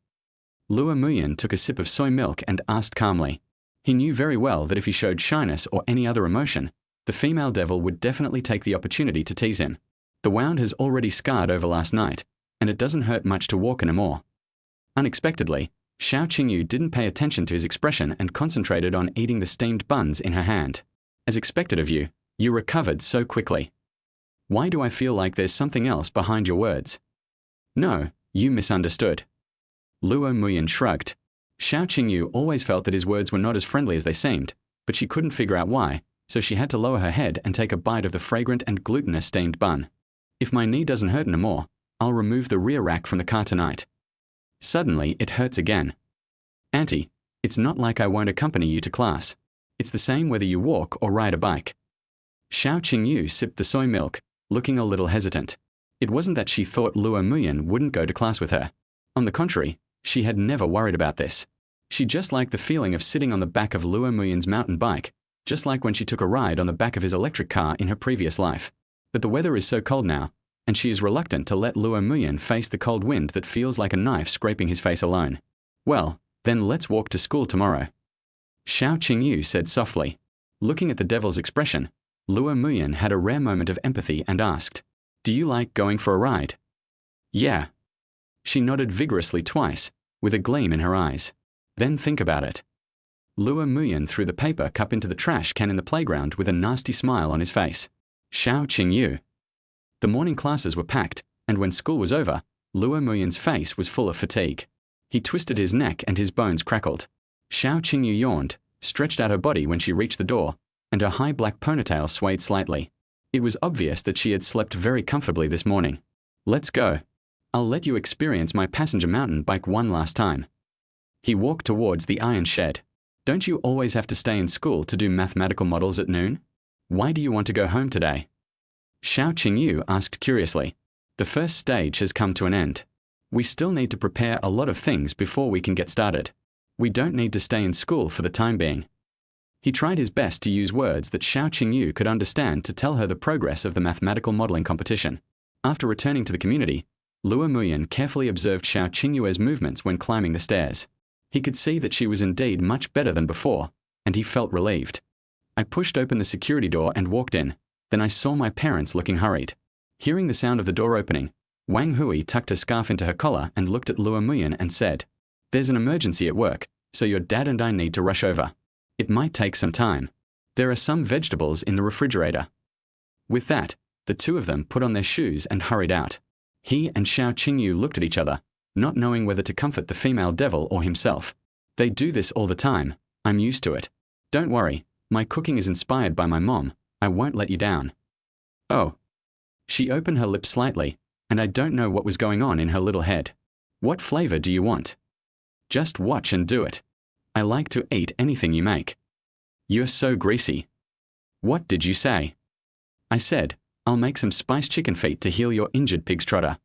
Luo Muyan took a sip of soy milk and asked calmly. He knew very well that if he showed shyness or any other emotion, the female devil would definitely take the opportunity to tease him. The wound has already scarred over last night, and it doesn't hurt much to walk anymore. Unexpectedly, Xiao Qingyu didn't pay attention to his expression and concentrated on eating the steamed buns in her hand. As expected of you, you recovered so quickly. Why do I feel like there's something else behind your words? No, you misunderstood. Luo Muyan shrugged. Xiao Qingyu always felt that his words were not as friendly as they seemed, but she couldn't figure out why, so she had to lower her head and take a bite of the fragrant and glutinous steamed bun. If my knee doesn't hurt anymore, I'll remove the rear rack from the car tonight. Suddenly, it hurts again. Auntie, it's not like I won't accompany you to class. It's the same whether you walk or ride a bike. Xiao Qingyu sipped the soy milk, looking a little hesitant. It wasn't that she thought Luo Muyan wouldn't go to class with her. On the contrary, she had never worried about this. She just liked the feeling of sitting on the back of Luo Muyan's mountain bike, just like when she took a ride on the back of his electric car in her previous life. But the weather is so cold now, and she is reluctant to let Luo Muyan face the cold wind that feels like a knife scraping his face alone. Well, then let's walk to school tomorrow. Xiao Qingyu said softly. Looking at the devil's expression, Luo Muyan had a rare moment of empathy and asked, Do you like going for a ride? Yeah. She nodded vigorously twice, with a gleam in her eyes. Then think about it. Luo Muyan threw the paper cup into the trash can in the playground with a nasty smile on his face. Xiao Qingyu. The morning classes were packed, and when school was over, Luo Muyan's face was full of fatigue. He twisted his neck and his bones crackled. Xiao Qingyu yawned, stretched out her body when she reached the door, and her high black ponytail swayed slightly. It was obvious that she had slept very comfortably this morning. Let's go. I'll let you experience my passenger mountain bike one last time. He walked towards the iron shed. Don't you always have to stay in school to do mathematical models at noon? Why do you want to go home today? Xiao Qingyu asked curiously. The first stage has come to an end. We still need to prepare a lot of things before we can get started. We don't need to stay in school for the time being. He tried his best to use words that Xiao Qingyu could understand to tell her the progress of the mathematical modeling competition. After returning to the community, Luo Muyan carefully observed Xiao Qingyu's movements when climbing the stairs. He could see that she was indeed much better than before, and he felt relieved. I pushed open the security door and walked in. Then I saw my parents looking hurried. Hearing the sound of the door opening, Wang Hui tucked her scarf into her collar and looked at Luo Muyan and said, There's an emergency at work, so your dad and I need to rush over. It might take some time. There are some vegetables in the refrigerator. With that, the two of them put on their shoes and hurried out. He and Xiao Qingyu looked at each other, not knowing whether to comfort the female devil or himself. They do this all the time. I'm used to it. Don't worry, my cooking is inspired by my mom. I won't let you down. Oh. She opened her lips slightly, and I don't know what was going on in her little head. What flavor do you want? Just watch and do it. I like to eat anything you make. You're so greasy. What did you say? I said, I'll make some spiced chicken feet to heal your injured pig's trotter.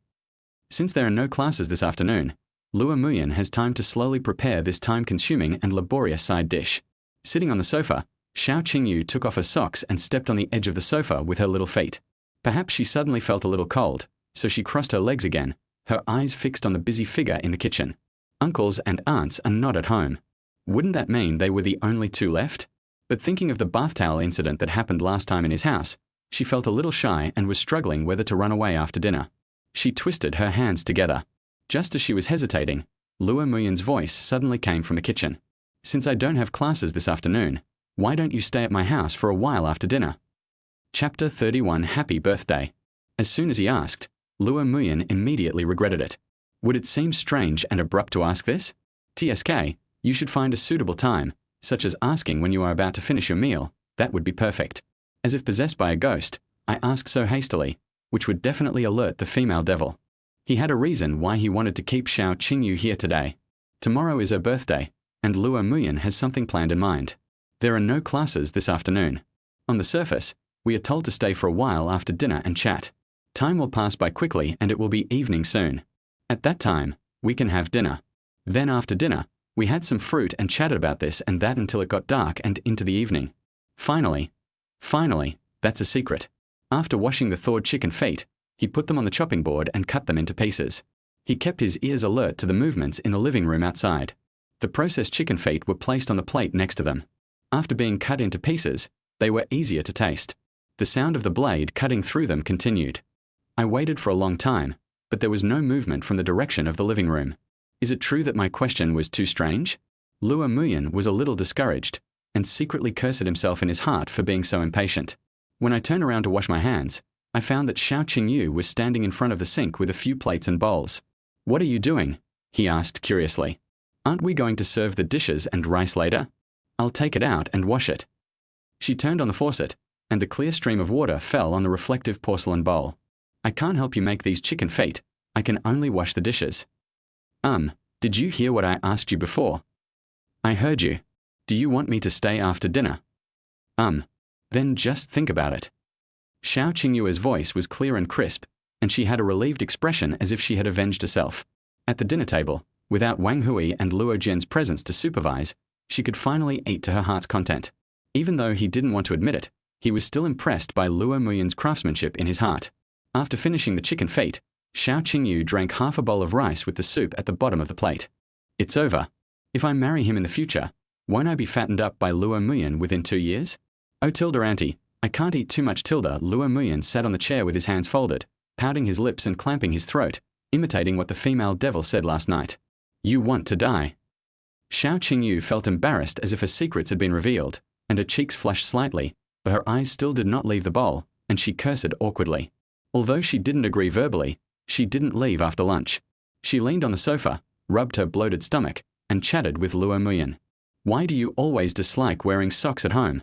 Since there are no classes this afternoon, Luo Muyan has time to slowly prepare this time-consuming and laborious side dish. Sitting on the sofa, Xiao Qingyu took off her socks and stepped on the edge of the sofa with her little feet. Perhaps she suddenly felt a little cold, so she crossed her legs again, her eyes fixed on the busy figure in the kitchen. Uncles and aunts are not at home. Wouldn't that mean they were the only two left? But thinking of the bath towel incident that happened last time in his house, she felt a little shy and was struggling whether to run away after dinner. She twisted her hands together. Just as she was hesitating, Lua Muyen's voice suddenly came from the kitchen. "Since I don't have classes this afternoon, why don't you stay at my house for a while after dinner?" Chapter 31 Happy Birthday. As soon as he asked, Lua Muyen immediately regretted it. Would it seem strange and abrupt to ask this? TSK, you should find a suitable time, such as asking when you are about to finish your meal. That would be perfect. As if possessed by a ghost, I asked so hastily, which would definitely alert the female devil. He had a reason why he wanted to keep Xiao Qingyu here today. Tomorrow is her birthday, and Lua Muyen has something planned in mind. There are no classes this afternoon. On the surface, we are told to stay for a while after dinner and chat. Time will pass by quickly and it will be evening soon. At that time, we can have dinner. Then after dinner, we had some fruit and chatted about this and that until it got dark and into the evening. Finally, that's a secret. After washing the thawed chicken feet, he put them on the chopping board and cut them into pieces. He kept his ears alert to the movements in the living room outside. The processed chicken feet were placed on the plate next to them. After being cut into pieces, they were easier to taste. The sound of the blade cutting through them continued. I waited for a long time, but there was no movement from the direction of the living room. Is it true that my question was too strange? Lua Muyen was a little discouraged, and secretly cursed himself in his heart for being so impatient. When I turned around to wash my hands, I found that Xiao Qingyu was standing in front of the sink with a few plates and bowls. "What are you doing?" he asked curiously. "Aren't we going to serve the dishes and rice later? I'll take it out and wash it." She turned on the faucet, and the clear stream of water fell on the reflective porcelain bowl. "I can't help you make these chicken feet. I can only wash the dishes." Did you hear what I asked you before?" "I heard you. Do you want me to stay after dinner?" Then just think about it." Xiao Qingyue's voice was clear and crisp, and she had a relieved expression as if she had avenged herself. At the dinner table, without Wang Hui and Luo Jian's presence to supervise, she could finally eat to her heart's content. Even though he didn't want to admit it, he was still impressed by Luo Muyen's craftsmanship in his heart. After finishing the chicken feet, Xiao Qingyu drank half a bowl of rice with the soup at the bottom of the plate. "It's over. If I marry him in the future, won't I be fattened up by Luo Muyen within 2 years? Oh Tilda auntie, I can't eat too much Tilda." Luo Muyen sat on the chair with his hands folded, pouting his lips and clamping his throat, imitating what the female devil said last night. "You want to die." Xiao Qingyu felt embarrassed as if her secrets had been revealed, and her cheeks flushed slightly, but her eyes still did not leave the bowl, and she cursed awkwardly. Although she didn't agree verbally, she didn't leave after lunch. She leaned on the sofa, rubbed her bloated stomach, and chatted with Luo Muyen. "Why do you always dislike wearing socks at home?"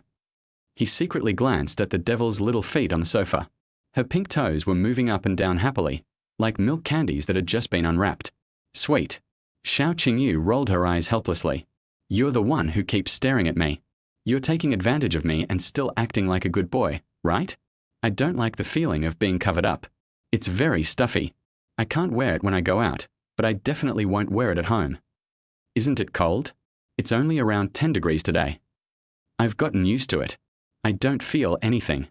He secretly glanced at the devil's little feet on the sofa. Her pink toes were moving up and down happily, like milk candies that had just been unwrapped. "Sweet." Xiao Qingyu rolled her eyes helplessly. "You're the one who keeps staring at me. You're taking advantage of me and still acting like a good boy, right? I don't like the feeling of being covered up. It's very stuffy. I can't wear it when I go out, but I definitely won't wear it at home. Isn't it cold? It's only around 10 degrees today. I've gotten used to it. I don't feel anything."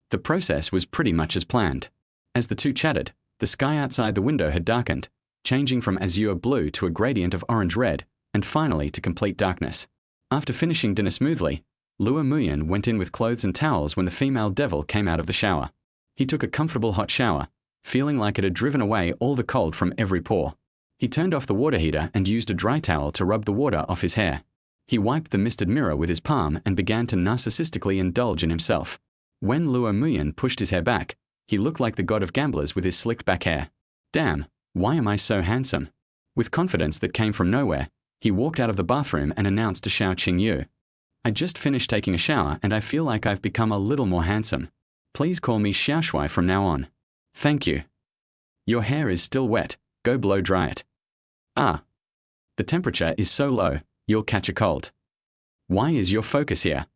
The process was pretty much as planned. As the two chatted, the sky outside the window had darkened, changing from azure blue to a gradient of orange-red, and finally to complete darkness. After finishing dinner smoothly, Luo Muyen went in with clothes and towels when the female devil came out of the shower. He took a comfortable hot shower, feeling like it had driven away all the cold from every pore. He turned off the water heater and used a dry towel to rub the water off his hair. He wiped the misted mirror with his palm and began to narcissistically indulge in himself. When Luo Muyen pushed his hair back, he looked like the god of gamblers with his slicked back hair. "Damn, why am I so handsome?" With confidence that came from nowhere, he walked out of the bathroom and announced to Xiao Qingyu, "I just finished taking a shower and I feel like I've become a little more handsome. Please call me Xiao Shui from now on." "Thank you." "Your hair is still wet. Go blow dry it." "Ah. The temperature is so low, you'll catch a cold." "Why is your focus here?"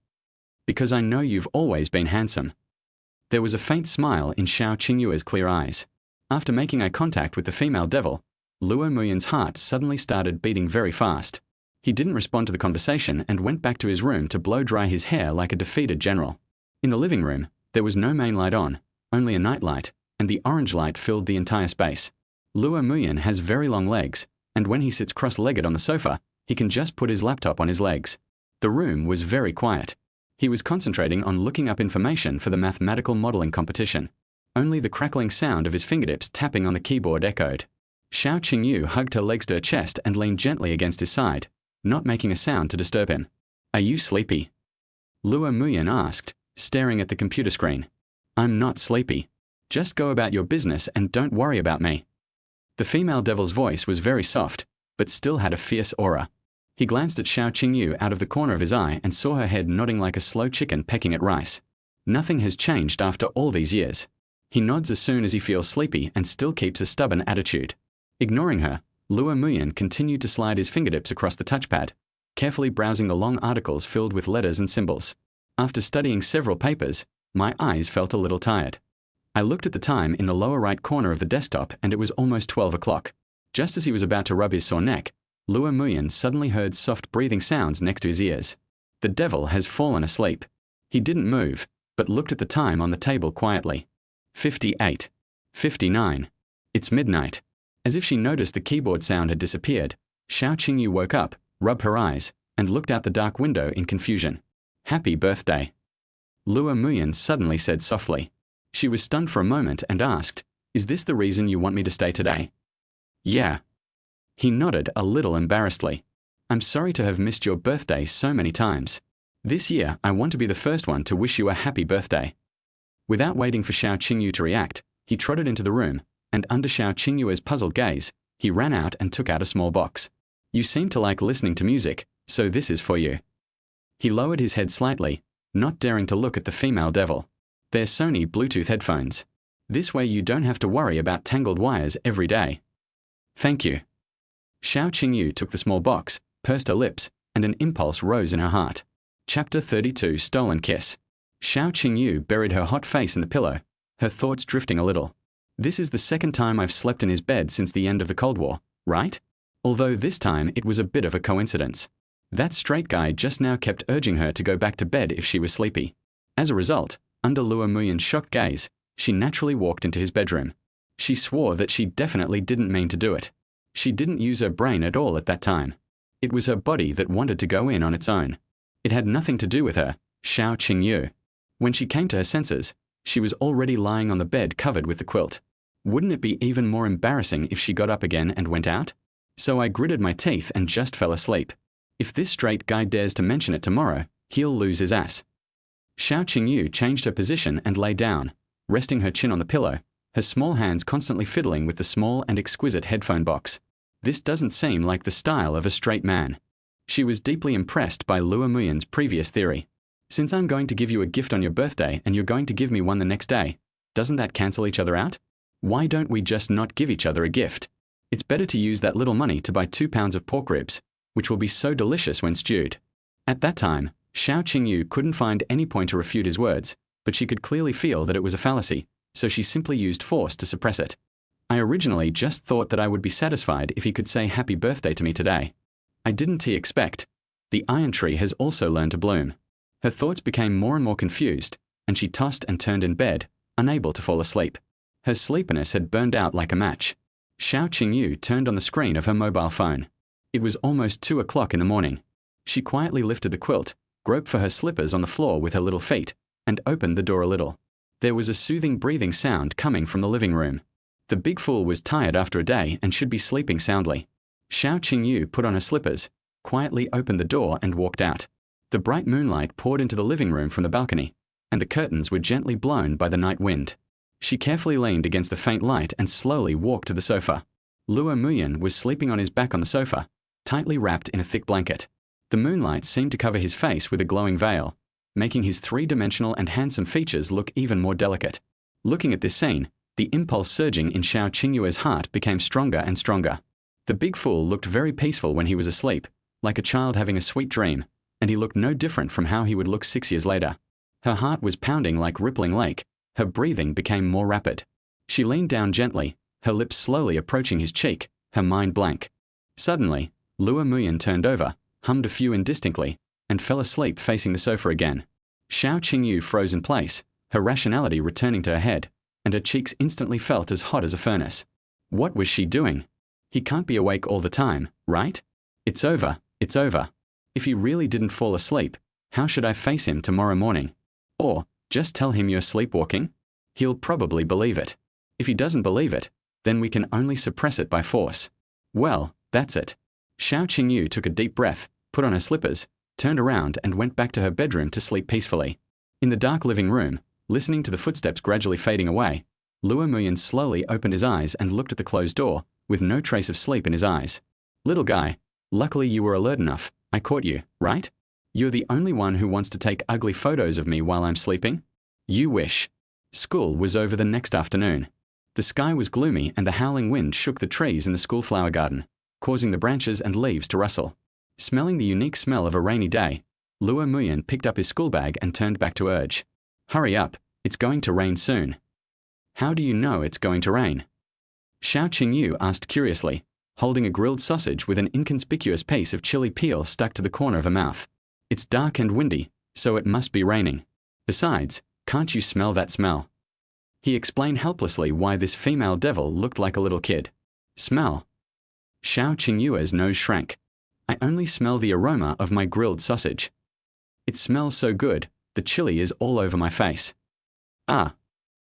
"Because I know you've always been handsome." There was a faint smile in Xiao Qingyue's clear eyes. After making eye contact with the female devil, Luo Muyen's heart suddenly started beating very fast. He didn't respond to the conversation and went back to his room to blow dry his hair like a defeated general. In the living room, there was no main light on, only a night light, and the orange light filled the entire space. Luo Muyen has very long legs, and when he sits cross-legged on the sofa, he can just put his laptop on his legs. The room was very quiet. He was concentrating on looking up information for the mathematical modeling competition. Only the crackling sound of his fingertips tapping on the keyboard echoed. Xiao Qingyu hugged her legs to her chest and leaned gently against his side, not making a sound to disturb him. "Are you sleepy?" Luo Muyan asked, staring at the computer screen. "I'm not sleepy. Just go about your business and don't worry about me." The female devil's voice was very soft, but still had a fierce aura. He glanced at Xiao Qingyu out of the corner of his eye and saw her head nodding like a slow chicken pecking at rice. Nothing has changed after all these years. He nods as soon as he feels sleepy and still keeps a stubborn attitude. Ignoring her, Luo Muyan continued to slide his fingertips across the touchpad, carefully browsing the long articles filled with letters and symbols. After studying several papers, my eyes felt a little tired. I looked at the time in the lower right corner of the desktop and it was almost 12 o'clock. Just as he was about to rub his sore neck, Luo Muyan suddenly heard soft breathing sounds next to his ears. The devil has fallen asleep. He didn't move, but looked at the time on the table quietly. 58. 59. It's midnight. As if she noticed the keyboard sound had disappeared, Xiao Qingyu woke up, rubbed her eyes, and looked out the dark window in confusion. "Happy birthday," Luo Muyan suddenly said softly. She was stunned for a moment and asked, "Is this the reason you want me to stay today?" "Yeah." He nodded a little embarrassedly. "I'm sorry to have missed your birthday so many times. This year I want to be the first one to wish you a happy birthday." Without waiting for Xiao Qingyu to react, he trotted into the room, and under Xiao Qingyu's puzzled gaze, he ran out and took out a small box. "You seem to like listening to music, so this is for you." He lowered his head slightly, not daring to look at the female devil. "They're Sony Bluetooth headphones. This way you don't have to worry about tangled wires every day." "Thank you." Xiao Qingyu took the small box, pursed her lips, and an impulse rose in her heart. Chapter 32 Stolen Kiss. Xiao Qingyu buried her hot face in the pillow, her thoughts drifting a little. This is the second time I've slept in his bed since the end of the Cold War, right? Although this time it was a bit of a coincidence. That straight guy just now kept urging her to go back to bed if she was sleepy. As a result, under Luo Muyan's shocked gaze, she naturally walked into his bedroom. She swore that she definitely didn't mean to do it. She didn't use her brain at all at that time. It was her body that wanted to go in on its own. It had nothing to do with her, Xiao Qingyu. When she came to her senses, she was already lying on the bed covered with the quilt. Wouldn't it be even more embarrassing if she got up again and went out? So I gritted my teeth and just fell asleep. If this straight guy dares to mention it tomorrow, he'll lose his ass. Xiao Qingyu changed her position and lay down, resting her chin on the pillow, her small hands constantly fiddling with the small and exquisite headphone box. This doesn't seem like the style of a straight man. She was deeply impressed by Luo Muyan's previous theory. Since I'm going to give you a gift on your birthday and you're going to give me one the next day, doesn't that cancel each other out? Why don't we just not give each other a gift? It's better to use that little money to buy 2 pounds of pork ribs, which will be so delicious when stewed. At that time, Xiao Qingyu couldn't find any point to refute his words, but she could clearly feel that it was a fallacy, so she simply used force to suppress it. I originally just thought that I would be satisfied if he could say happy birthday to me today. I didn't expect. The iron tree has also learned to bloom. Her thoughts became more and more confused, and she tossed and turned in bed, unable to fall asleep. Her sleepiness had burned out like a match. Xiao Qingyu turned on the screen of her mobile phone. It was almost 2 o'clock in the morning. She quietly lifted the quilt, groped for her slippers on the floor with her little feet, and opened the door a little. There was a soothing breathing sound coming from the living room. The big fool was tired after a day and should be sleeping soundly. Xiao Qingyu put on her slippers, quietly opened the door and walked out. The bright moonlight poured into the living room from the balcony, and the curtains were gently blown by the night wind. She carefully leaned against the faint light and slowly walked to the sofa. Luo Muyan was sleeping on his back on the sofa, tightly wrapped in a thick blanket. The moonlight seemed to cover his face with a glowing veil, making his three-dimensional and handsome features look even more delicate. Looking at this scene, the impulse surging in Xiao Qingyu's heart became stronger and stronger. The big fool looked very peaceful when he was asleep, like a child having a sweet dream, and he looked no different from how he would look 6 years later. Her heart was pounding like rippling lake. Her breathing became more rapid. She leaned down gently, her lips slowly approaching his cheek, her mind blank. Suddenly, Luo Muyan turned over, hummed a few indistinctly, and fell asleep facing the sofa again. Xiao Qingyu froze in place, her rationality returning to her head, and her cheeks instantly felt as hot as a furnace. What was she doing? He can't be awake all the time, right? It's over, it's over. If he really didn't fall asleep, how should I face him tomorrow morning? Or, just tell him you're sleepwalking? He'll probably believe it. If he doesn't believe it, then we can only suppress it by force. Well, that's it. Xiao Qingyu took a deep breath, put on her slippers, turned around and went back to her bedroom to sleep peacefully. In the dark living room, listening to the footsteps gradually fading away, Luo Muyan slowly opened his eyes and looked at the closed door, with no trace of sleep in his eyes. Little guy, luckily you were alert enough. I caught you, right? You're the only one who wants to take ugly photos of me while I'm sleeping? You wish. School was over the next afternoon. The sky was gloomy and the howling wind shook the trees in the school flower garden, causing the branches and leaves to rustle. Smelling the unique smell of a rainy day, Luo Muyan picked up his school bag and turned back to urge. Hurry up, it's going to rain soon. How do you know it's going to rain? Xiao Qingyu asked curiously, holding a grilled sausage with an inconspicuous piece of chili peel stuck to the corner of her mouth. It's dark and windy, so it must be raining. Besides, can't you smell that smell? He explained helplessly why this female devil looked like a little kid. Smell? Xiao Qingyu's nose shrank. I only smell the aroma of my grilled sausage. It smells so good, the chili is all over my face. Ah.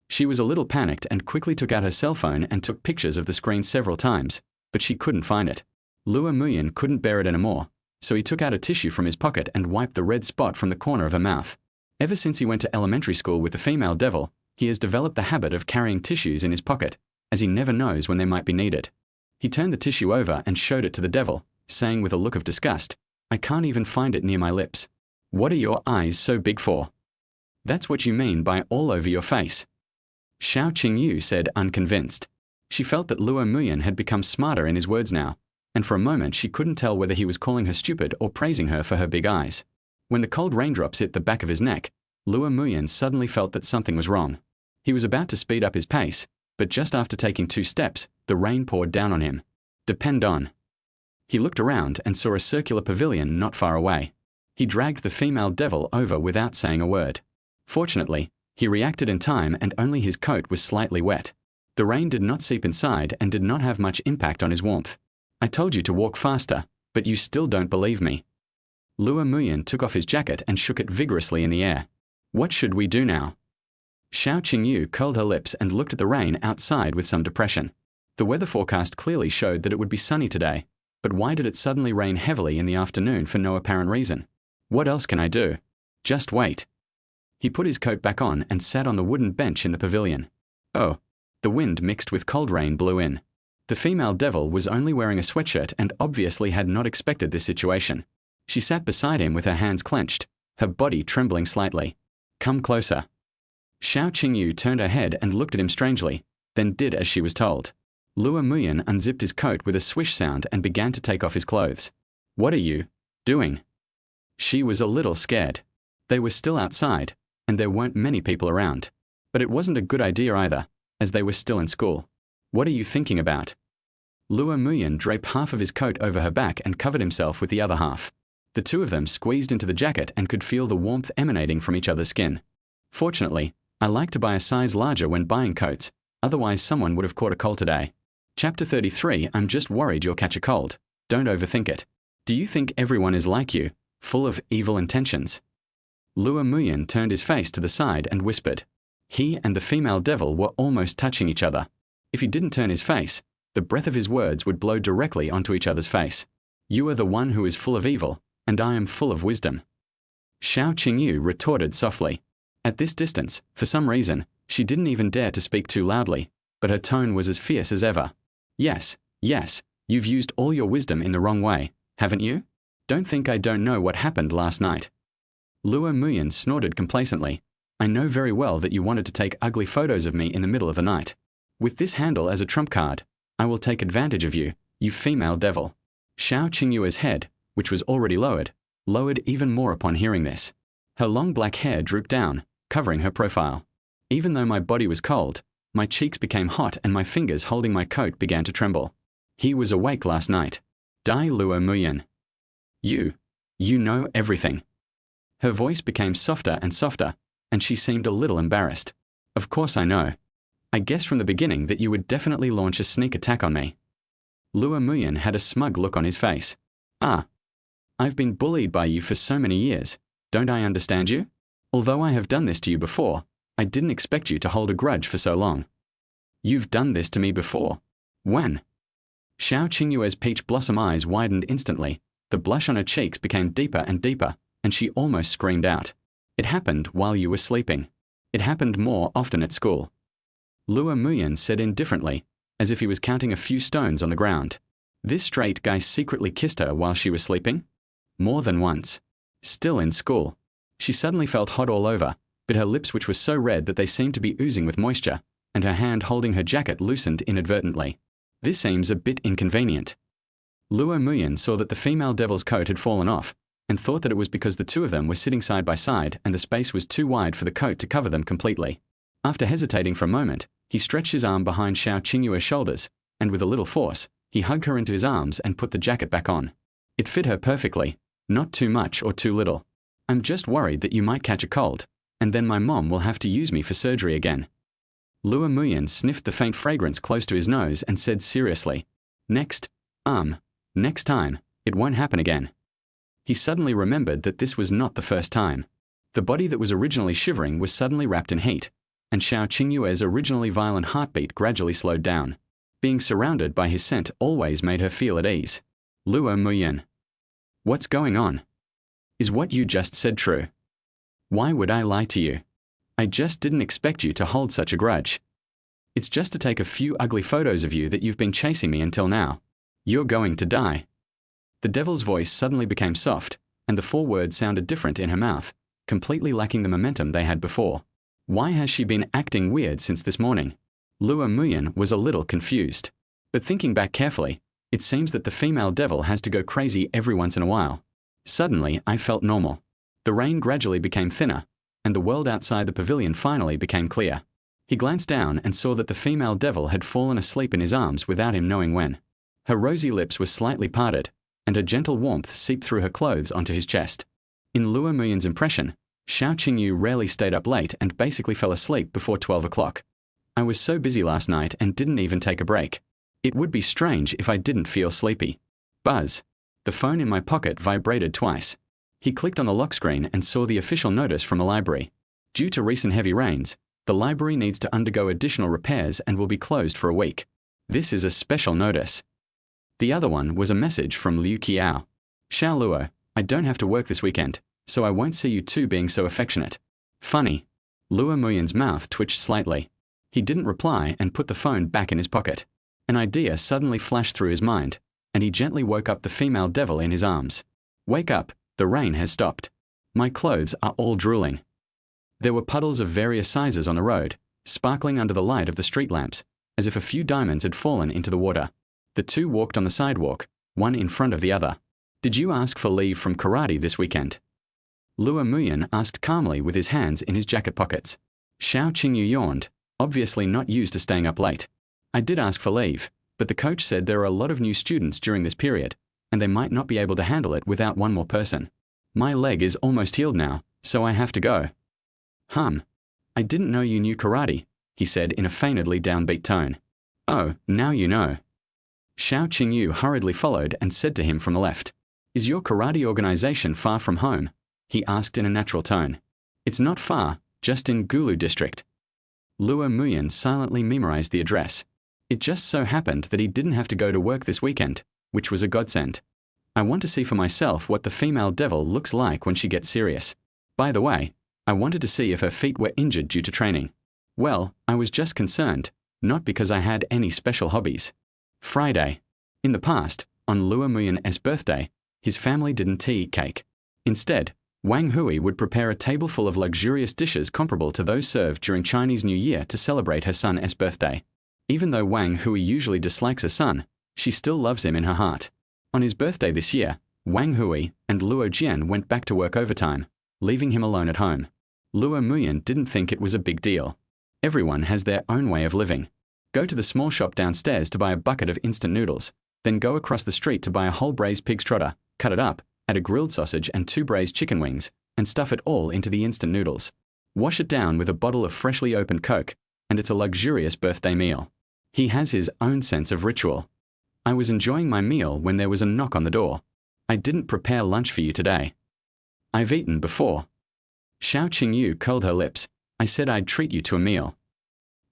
She was a little panicked and quickly took out her cell phone and took pictures of the screen several times, but she couldn't find it. Luo Muyan couldn't bear it anymore, so he took out a tissue from his pocket and wiped the red spot from the corner of her mouth. Ever since he went to elementary school with the female devil, he has developed the habit of carrying tissues in his pocket, as he never knows when they might be needed. He turned the tissue over and showed it to the devil, saying with a look of disgust, I can't even find it near my lips. What are your eyes so big for? That's what you mean by all over your face. Xiao Qingyu said, unconvinced. She felt that Luo Muyan had become smarter in his words now, and for a moment she couldn't tell whether he was calling her stupid or praising her for her big eyes. When the cold raindrops hit the back of his neck, Luo Muyan suddenly felt that something was wrong. He was about to speed up his pace, but just after taking 2 steps, the rain poured down on him. Depend on. He looked around and saw a circular pavilion not far away. He dragged the female devil over without saying a word. Fortunately, he reacted in time and only his coat was slightly wet. The rain did not seep inside and did not have much impact on his warmth. I told you to walk faster, but you still don't believe me. Luo Muyan took off his jacket and shook it vigorously in the air. What should we do now? Xiao Qingyu curled her lips and looked at the rain outside with some depression. The weather forecast clearly showed that it would be sunny today, but why did it suddenly rain heavily in the afternoon for no apparent reason? What else can I do? Just wait. He put his coat back on and sat on the wooden bench in the pavilion. Oh, the wind mixed with cold rain blew in. The female devil was only wearing a sweatshirt and obviously had not expected this situation. She sat beside him with her hands clenched, her body trembling slightly. Come closer. Xiao Qingyu turned her head and looked at him strangely, then did as she was told. Luo Muyan unzipped his coat with a swish sound and began to take off his clothes. What are you doing? She was a little scared. They were still outside, and there weren't many people around. But it wasn't a good idea either, as they were still in school. What are you thinking about? Luo Muyan draped half of his coat over her back and covered himself with the other half. The two of them squeezed into the jacket and could feel the warmth emanating from each other's skin. Fortunately, I like to buy a size larger when buying coats, otherwise someone would have caught a cold today. Chapter 33. I'm just worried you'll catch a cold. Don't overthink it. Do you think everyone is like you, full of evil intentions? Luo Muyan turned his face to the side and whispered. He and the female devil were almost touching each other. If he didn't turn his face, the breath of his words would blow directly onto each other's face. You are the one who is full of evil, and I am full of wisdom. Xiao Qingyu retorted softly. At this distance, for some reason, she didn't even dare to speak too loudly, but her tone was as fierce as ever. Yes, you've used all your wisdom in the wrong way, haven't you? Don't think I don't know what happened last night. Luo Muyan snorted complacently. I know very well that you wanted to take ugly photos of me in the middle of the night. With this handle as a trump card, I will take advantage of you, you female devil. Xiao Qingyu's head, which was already lowered even more upon hearing this. Her long black hair drooped down, covering her profile. Even though my body was cold, my cheeks became hot and my fingers holding my coat began to tremble. He was awake last night. Dai Luo Muyan. You know everything. Her voice became softer and softer, and she seemed a little embarrassed. Of course I know. I guessed from the beginning that you would definitely launch a sneak attack on me. Luo Muyan had a smug look on his face. Ah. I've been bullied by you for so many years. Don't I understand you? Although I have done this to you before, I didn't expect you to hold a grudge for so long. You've done this to me before. When? Xiao Qingyue's peach blossom eyes widened instantly. The blush on her cheeks became deeper and deeper, and she almost screamed out. It happened while you were sleeping. It happened more often at school. Luo Muyan said indifferently, as if he was counting a few stones on the ground. This straight guy secretly kissed her while she was sleeping? More than once. Still in school. She suddenly felt hot all over, bit her lips which were so red that they seemed to be oozing with moisture, and her hand holding her jacket loosened inadvertently. This seems a bit inconvenient. Luo Muyan saw that the female devil's coat had fallen off, and thought that it was because the two of them were sitting side by side and the space was too wide for the coat to cover them completely. After hesitating for a moment, he stretched his arm behind Xiao Qingyue's shoulders, and with a little force, he hugged her into his arms and put the jacket back on. It fit her perfectly, not too much or too little. I'm just worried that you might catch a cold, and then my mom will have to use me for surgery again. Luo Muyan sniffed the faint fragrance close to his nose and said seriously, next time, it won't happen again. He suddenly remembered that this was not the first time. The body that was originally shivering was suddenly wrapped in heat, and Xiao Qingyue's originally violent heartbeat gradually slowed down. Being surrounded by his scent always made her feel at ease. Luo Muyan. What's going on? Is what you just said true? Why would I lie to you? I just didn't expect you to hold such a grudge. It's just to take a few ugly photos of you that you've been chasing me until now. You're going to die. The devil's voice suddenly became soft, and the four words sounded different in her mouth, completely lacking the momentum they had before. Why has she been acting weird since this morning? Luo Muyan was a little confused. But thinking back carefully, it seems that the female devil has to go crazy every once in a while. Suddenly, I felt normal. The rain gradually became thinner, and the world outside the pavilion finally became clear. He glanced down and saw that the female devil had fallen asleep in his arms without him knowing when. Her rosy lips were slightly parted, and her gentle warmth seeped through her clothes onto his chest. In Luo Muyan's impression, Xiao Qingyu rarely stayed up late and basically fell asleep before 12 o'clock. I was so busy last night and didn't even take a break. It would be strange if I didn't feel sleepy. Buzz. The phone in my pocket vibrated twice. He clicked on the lock screen and saw the official notice from a library. Due to recent heavy rains, the library needs to undergo additional repairs and will be closed for a week. This is a special notice. The other one was a message from Liu Qiao. Xiao Luo, I don't have to work this weekend, so I won't see you two being so affectionate. Funny. Luo Muyan's mouth twitched slightly. He didn't reply and put the phone back in his pocket. An idea suddenly flashed through his mind, and he gently woke up the female devil in his arms. Wake up, the rain has stopped. My clothes are all drooling. There were puddles of various sizes on the road, sparkling under the light of the street lamps, as if a few diamonds had fallen into the water. The two walked on the sidewalk, one in front of the other. Did you ask for leave from karate this weekend? Luo Muyan asked calmly with his hands in his jacket pockets. Xiao Qingyu yawned, obviously not used to staying up late. I did ask for leave, but the coach said there are a lot of new students during this period, and they might not be able to handle it without one more person. My leg is almost healed now, so I have to go. I didn't know you knew karate, he said in a feignedly downbeat tone. Oh, now you know. Xiao Qingyu hurriedly followed and said to him from the left. Is your karate organization far from home? He asked in a natural tone. It's not far, just in Gulu district. Luo Muyan silently memorized the address. It just so happened that he didn't have to go to work this weekend, which was a godsend. I want to see for myself what the female devil looks like when she gets serious. By the way, I wanted to see if her feet were injured due to training. Well, I was just concerned, not because I had any special hobbies. Friday. In the past, on Luo Muyan's birthday, his family didn't eat cake. Instead, Wang Hui would prepare a table full of luxurious dishes comparable to those served during Chinese New Year to celebrate her son's birthday. Even though Wang Hui usually dislikes her son, she still loves him in her heart. On his birthday this year, Wang Hui and Luo Jian went back to work overtime, leaving him alone at home. Luo Muyan didn't think it was a big deal. Everyone has their own way of living. Go to the small shop downstairs to buy a bucket of instant noodles, then go across the street to buy a whole braised pig's trotter, cut it up, add a grilled sausage and 2 braised chicken wings, and stuff it all into the instant noodles. Wash it down with a bottle of freshly opened Coke, and it's a luxurious birthday meal. He has his own sense of ritual. I was enjoying my meal when there was a knock on the door. I didn't prepare lunch for you today. I've eaten before. Xiao Qingyu curled her lips. I said I'd treat you to a meal.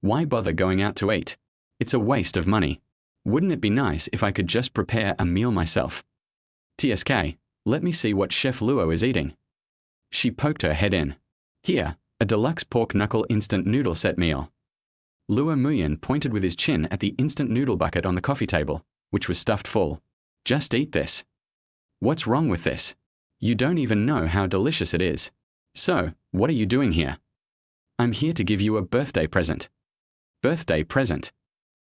Why bother going out to eat? It's a waste of money. Wouldn't it be nice if I could just prepare a meal myself? TSK, let me see what Chef Luo is eating. She poked her head in. Here, a deluxe pork knuckle instant noodle set meal. Luo Muyan pointed with his chin at the instant noodle bucket on the coffee table, which was stuffed full. Just eat this. What's wrong with this? You don't even know how delicious it is. So, what are you doing here? I'm here to give you a birthday present. Birthday present.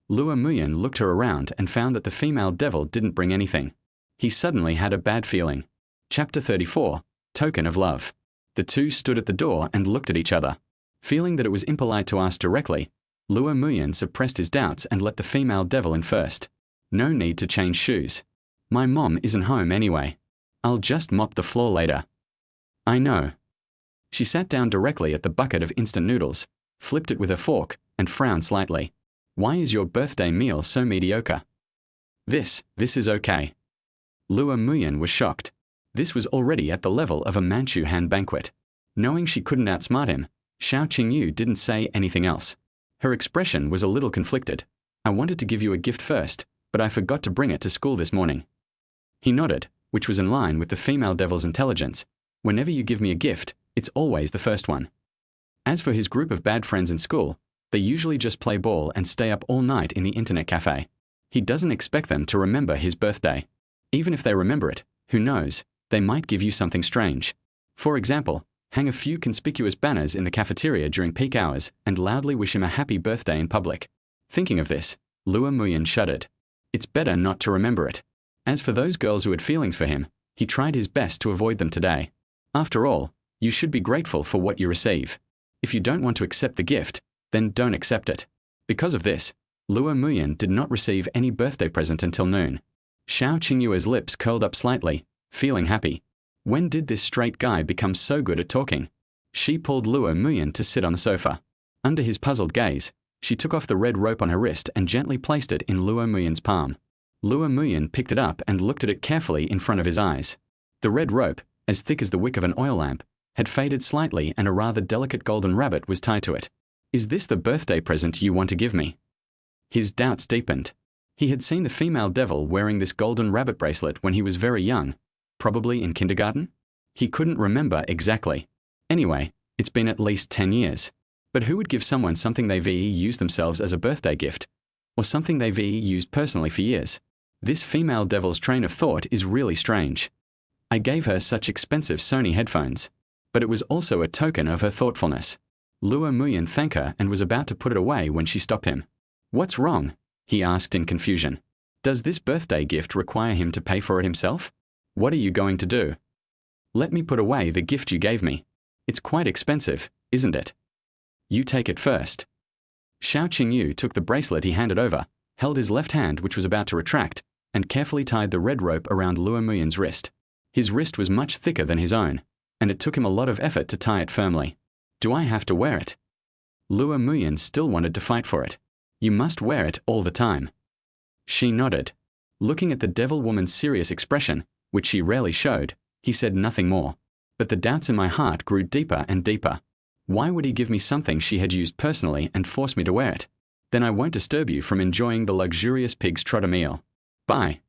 Luo Muyan looked her around and found that the female devil didn't bring anything. He suddenly had a bad feeling. Chapter 34, Token of Love. The two stood at the door and looked at each other. Feeling that it was impolite to ask directly, Luo Muyan suppressed his doubts and let the female devil in first. No need to change shoes. My mom isn't home anyway. I'll just mop the floor later. I know. She sat down directly at the bucket of instant noodles, flipped it with her fork, and frowned slightly. Why is your birthday meal so mediocre? This is okay. Luo Muyan was shocked. This was already at the level of a Manchu Han banquet. Knowing she couldn't outsmart him, Xiao Qingyu didn't say anything else. Her expression was a little conflicted. I wanted to give you a gift first, but I forgot to bring it to school this morning. He nodded, which was in line with the female devil's intelligence. Whenever you give me a gift, it's always the first one. As for his group of bad friends in school, they usually just play ball and stay up all night in the internet cafe. He doesn't expect them to remember his birthday. Even if they remember it, who knows, they might give you something strange. For example, hang a few conspicuous banners in the cafeteria during peak hours and loudly wish him a happy birthday in public. Thinking of this, Luo Muyan shuddered. It's better not to remember it. As for those girls who had feelings for him, he tried his best to avoid them today. After all, you should be grateful for what you receive. If you don't want to accept the gift, then don't accept it. Because of this, Luo Muyan did not receive any birthday present until noon. Xiao Qingyue's lips curled up slightly, feeling happy. When did this straight guy become so good at talking? She pulled Luo Muyan to sit on the sofa. Under his puzzled gaze, she took off the red rope on her wrist and gently placed it in Luo Muyan's palm. Luo Muyan picked it up and looked at it carefully in front of his eyes. The red rope, as thick as the wick of an oil lamp, had faded slightly and a rather delicate golden rabbit was tied to it. Is this the birthday present you want to give me? His doubts deepened. He had seen the female devil wearing this golden rabbit bracelet when he was very young, probably in kindergarten? He couldn't remember exactly. Anyway, it's been at least 10 years. But who would give someone something they've used themselves as a birthday gift? Or something they've used personally for years? This female devil's train of thought is really strange. I gave her such expensive Sony headphones. But it was also a token of her thoughtfulness. Luo Muyan thanked her and was about to put it away when she stopped him. What's wrong? He asked in confusion. Does this birthday gift require him to pay for it himself? What are you going to do? Let me put away the gift you gave me. It's quite expensive, isn't it? You take it first. Xiao Qingyu took the bracelet he handed over, held his left hand which was about to retract, and carefully tied the red rope around Luo Muyan's wrist. His wrist was much thicker than his own, and it took him a lot of effort to tie it firmly. Do I have to wear it? Luo Muyan still wanted to fight for it. You must wear it all the time. She nodded. Looking at the devil woman's serious expression, which she rarely showed, he said nothing more. But the doubts in my heart grew deeper and deeper. Why would he give me something she had used personally and force me to wear it? Then I won't disturb you from enjoying the luxurious pig's trotter meal. Bye.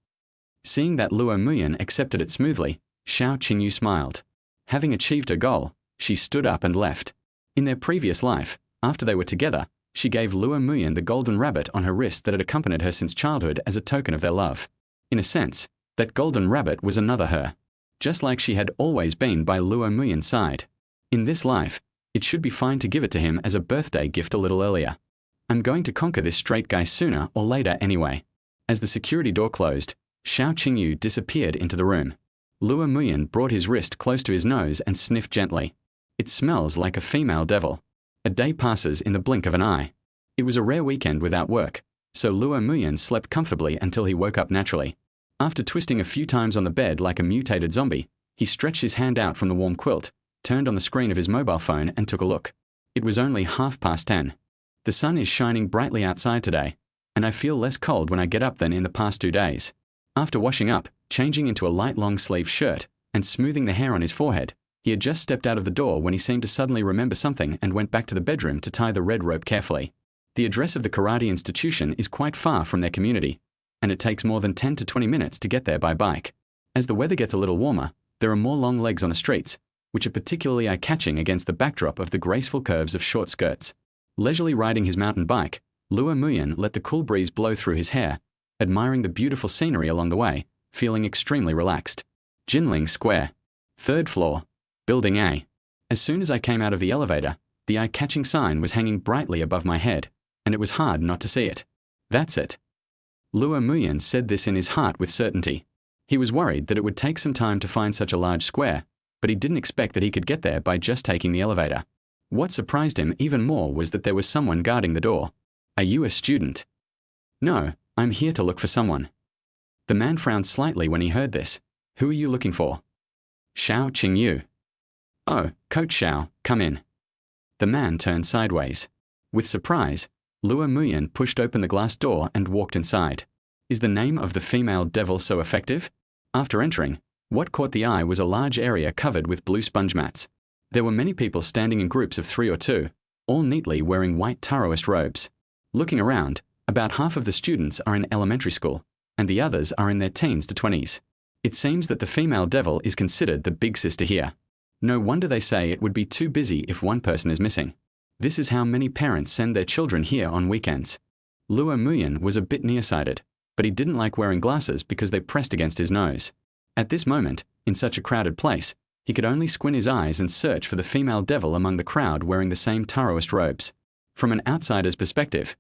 Seeing that Luo Muyan accepted it smoothly, Xiao Qingyu smiled. Having achieved her goal, she stood up and left. In their previous life, after they were together, she gave Luo Muyan the golden rabbit on her wrist that had accompanied her since childhood as a token of their love. In a sense, that golden rabbit was another her, just like she had always been by Luo Muyan's side. In this life, it should be fine to give it to him as a birthday gift a little earlier. I'm going to conquer this straight guy sooner or later anyway. As the security door closed, Xiao Qingyu disappeared into the room. Luo Muyan brought his wrist close to his nose and sniffed gently. It smells like a female devil. A day passes in the blink of an eye. It was a rare weekend without work, so Luo Muyan slept comfortably until he woke up naturally. After twisting a few times on the bed like a mutated zombie, he stretched his hand out from the warm quilt, turned on the screen of his mobile phone and took a look. It was only 10:30. The sun is shining brightly outside today, and I feel less cold when I get up than in the past 2 days. After washing up, changing into a light long-sleeve shirt, and smoothing the hair on his forehead, he had just stepped out of the door when he seemed to suddenly remember something and went back to the bedroom to tie the red rope carefully. The address of the karate institution is quite far from their community, and it takes more than 10 to 20 minutes to get there by bike. As the weather gets a little warmer, there are more long legs on the streets, which are particularly eye-catching against the backdrop of the graceful curves of short skirts. Leisurely riding his mountain bike, Lua Muyan let the cool breeze blow through his hair, admiring the beautiful scenery along the way, feeling extremely relaxed. Jinling Square. 3rd floor. Building A. As soon as I came out of the elevator, the eye-catching sign was hanging brightly above my head, and it was hard not to see it. That's it. Lua Muyan said this in his heart with certainty. He was worried that it would take some time to find such a large square, but he didn't expect that he could get there by just taking the elevator. What surprised him even more was that there was someone guarding the door. Are you a student? No, I'm here to look for someone. The man frowned slightly when he heard this. Who are you looking for? Xiao Qingyu. Oh, Coach Xiao, come in. The man turned sideways. With surprise, Lua Muyan pushed open the glass door and walked inside. Is the name of the female devil so effective? After entering, what caught the eye was a large area covered with blue sponge mats. There were many people standing in groups of 3 or 2, all neatly wearing white Taoist robes. Looking around, about half of the students are in elementary school, and the others are in their teens to 20s. It seems that the female devil is considered the big sister here. No wonder they say it would be too busy if one person is missing. This is how many parents send their children here on weekends. Lua Muyan was a bit nearsighted, but he didn't like wearing glasses because they pressed against his nose. At this moment, in such a crowded place, he could only squint his eyes and search for the female devil among the crowd wearing the same Taoist robes. From an outsider's perspective,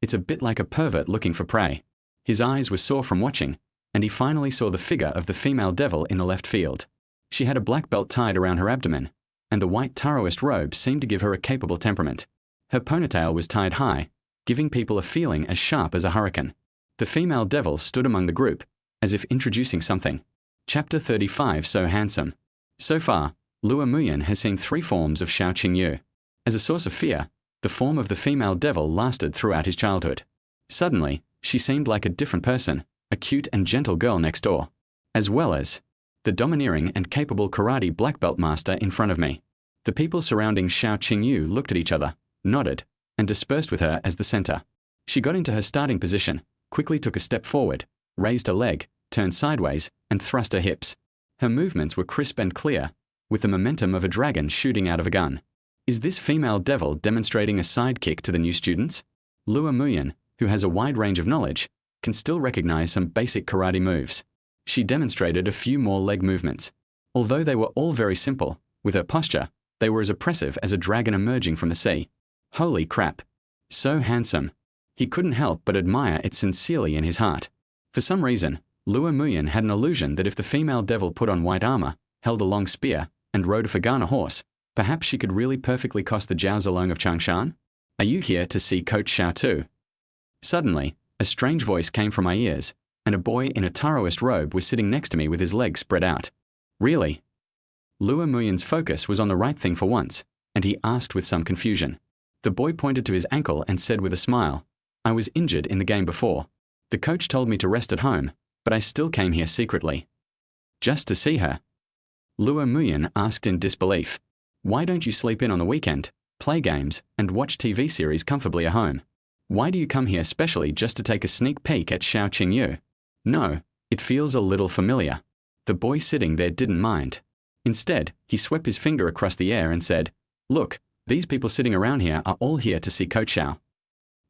it's a bit like a pervert looking for prey. His eyes were sore from watching, and he finally saw the figure of the female devil in the left field. She had a black belt tied around her abdomen, and the white Taoist robe seemed to give her a capable temperament. Her ponytail was tied high, giving people a feeling as sharp as a hurricane. The female devil stood among the group, as if introducing something. Chapter 35. So handsome. So far, Lua Muyan has seen 3 forms of Xiao Qingyu. As a source of fear, the form of the female devil lasted throughout his childhood. Suddenly, she seemed like a different person, a cute and gentle girl next door, as well as the domineering and capable karate black belt master in front of me. The people surrounding Xiao Qingyu looked at each other, nodded, and dispersed with her as the center. She got into her starting position, quickly took a step forward, raised a leg, turned sideways, and thrust her hips. Her movements were crisp and clear, with the momentum of a dragon shooting out of a gun. Is this female devil demonstrating a sidekick to the new students? Lua Muyan, who has a wide range of knowledge, can still recognize some basic karate moves. She demonstrated a few more leg movements. Although they were all very simple, with her posture, they were as oppressive as a dragon emerging from the sea. Holy crap. So handsome. He couldn't help but admire it sincerely in his heart. For some reason, Lua Muyan had an illusion that if the female devil put on white armor, held a long spear, and rode a Fagana horse, perhaps she could really perfectly cross the Jiao Zilong of Changshan? Are you here to see Coach Xiao too? Suddenly, a strange voice came from my ears, and a boy in a Taoist robe was sitting next to me with his legs spread out. Really? Lua Muyan's focus was on the right thing for once, and he asked with some confusion. The boy pointed to his ankle and said with a smile, I was injured in the game before. The coach told me to rest at home, but I still came here secretly. Just to see her. Lua Muyan asked in disbelief. Why don't you sleep in on the weekend, play games, and watch TV series comfortably at home? Why do you come here specially just to take a sneak peek at Xiao Qingyu? No, it feels a little familiar. The boy sitting there didn't mind. Instead, he swept his finger across the air and said, Look, these people sitting around here are all here to see Coach Xiao.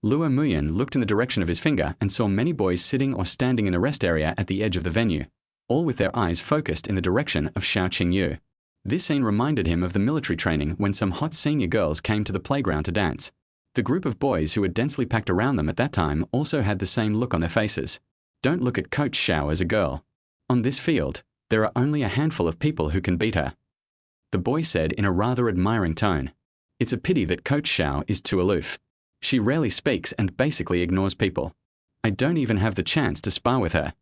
Lua Muyan looked in the direction of his finger and saw many boys sitting or standing in the rest area at the edge of the venue, all with their eyes focused in the direction of Xiao Qingyu. This scene reminded him of the military training when some hot senior girls came to the playground to dance. The group of boys who were densely packed around them at that time also had the same look on their faces. Don't look at Coach Xiao as a girl. On this field, there are only a handful of people who can beat her. The boy said in a rather admiring tone. It's a pity that Coach Xiao is too aloof. She rarely speaks and basically ignores people. I don't even have the chance to spar with her.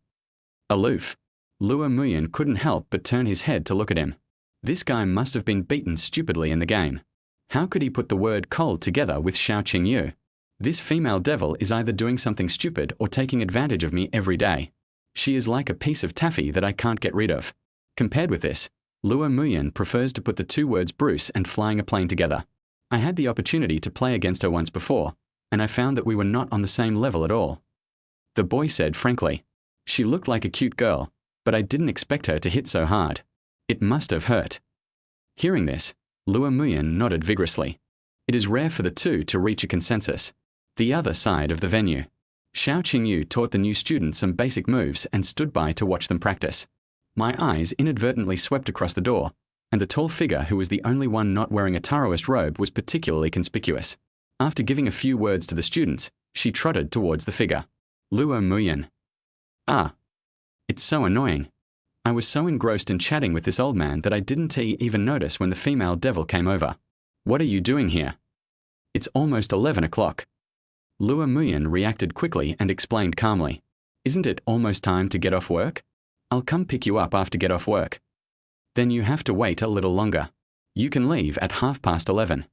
Aloof. Lua Muyan couldn't help but turn his head to look at him. This guy must have been beaten stupidly in the game. How could he put the word cold together with Xiao Qingyu? This female devil is either doing something stupid or taking advantage of me every day. She is like a piece of taffy that I can't get rid of. Compared with this, Lua Muyan prefers to put the two words Bruce and flying a plane together. I had the opportunity to play against her once before, and I found that we were not on the same level at all. The boy said frankly. She looked like a cute girl, but I didn't expect her to hit so hard. It must have hurt. Hearing this, Lua Muyan nodded vigorously. It is rare for the two to reach a consensus. The other side of the venue. Xiao Qingyu taught the new students some basic moves and stood by to watch them practice. My eyes inadvertently swept across the door, and the tall figure who was the only one not wearing a Taoist robe was particularly conspicuous. After giving a few words to the students, she trotted towards the figure. Lua Muyan. Ah. It's so annoying. I was so engrossed in chatting with this old man that I didn't even notice when the female devil came over. What are you doing here? It's almost 11 o'clock. Lua Muyan reacted quickly and explained calmly. Isn't it almost time to get off work? I'll come pick you up after get off work. Then you have to wait a little longer. You can leave at 11:30.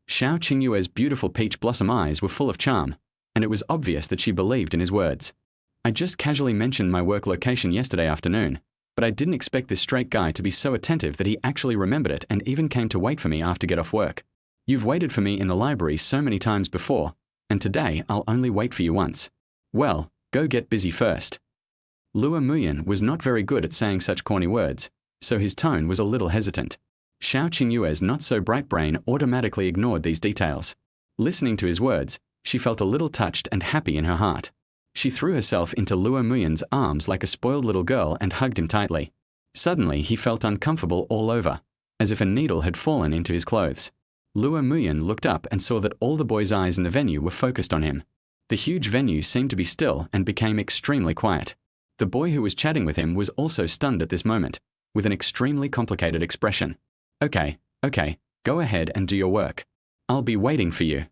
Xiao Qingyue's beautiful peach blossom eyes were full of charm, and it was obvious that she believed in his words. I just casually mentioned my work location yesterday afternoon, but I didn't expect this straight guy to be so attentive that he actually remembered it and even came to wait for me after get off work. You've waited for me in the library so many times before, and today I'll only wait for you once. Well, go get busy first. Lua Muyan was not very good at saying such corny words, so his tone was a little hesitant. Xiao Qingyue's not-so-bright brain automatically ignored these details. Listening to his words, she felt a little touched and happy in her heart. She threw herself into Lua Muyan's arms like a spoiled little girl and hugged him tightly. Suddenly, he felt uncomfortable all over, as if a needle had fallen into his clothes. Lua Muyan looked up and saw that all the boys' eyes in the venue were focused on him. The huge venue seemed to be still and became extremely quiet. The boy who was chatting with him was also stunned at this moment, with an extremely complicated expression. Okay, go ahead and do your work. I'll be waiting for you.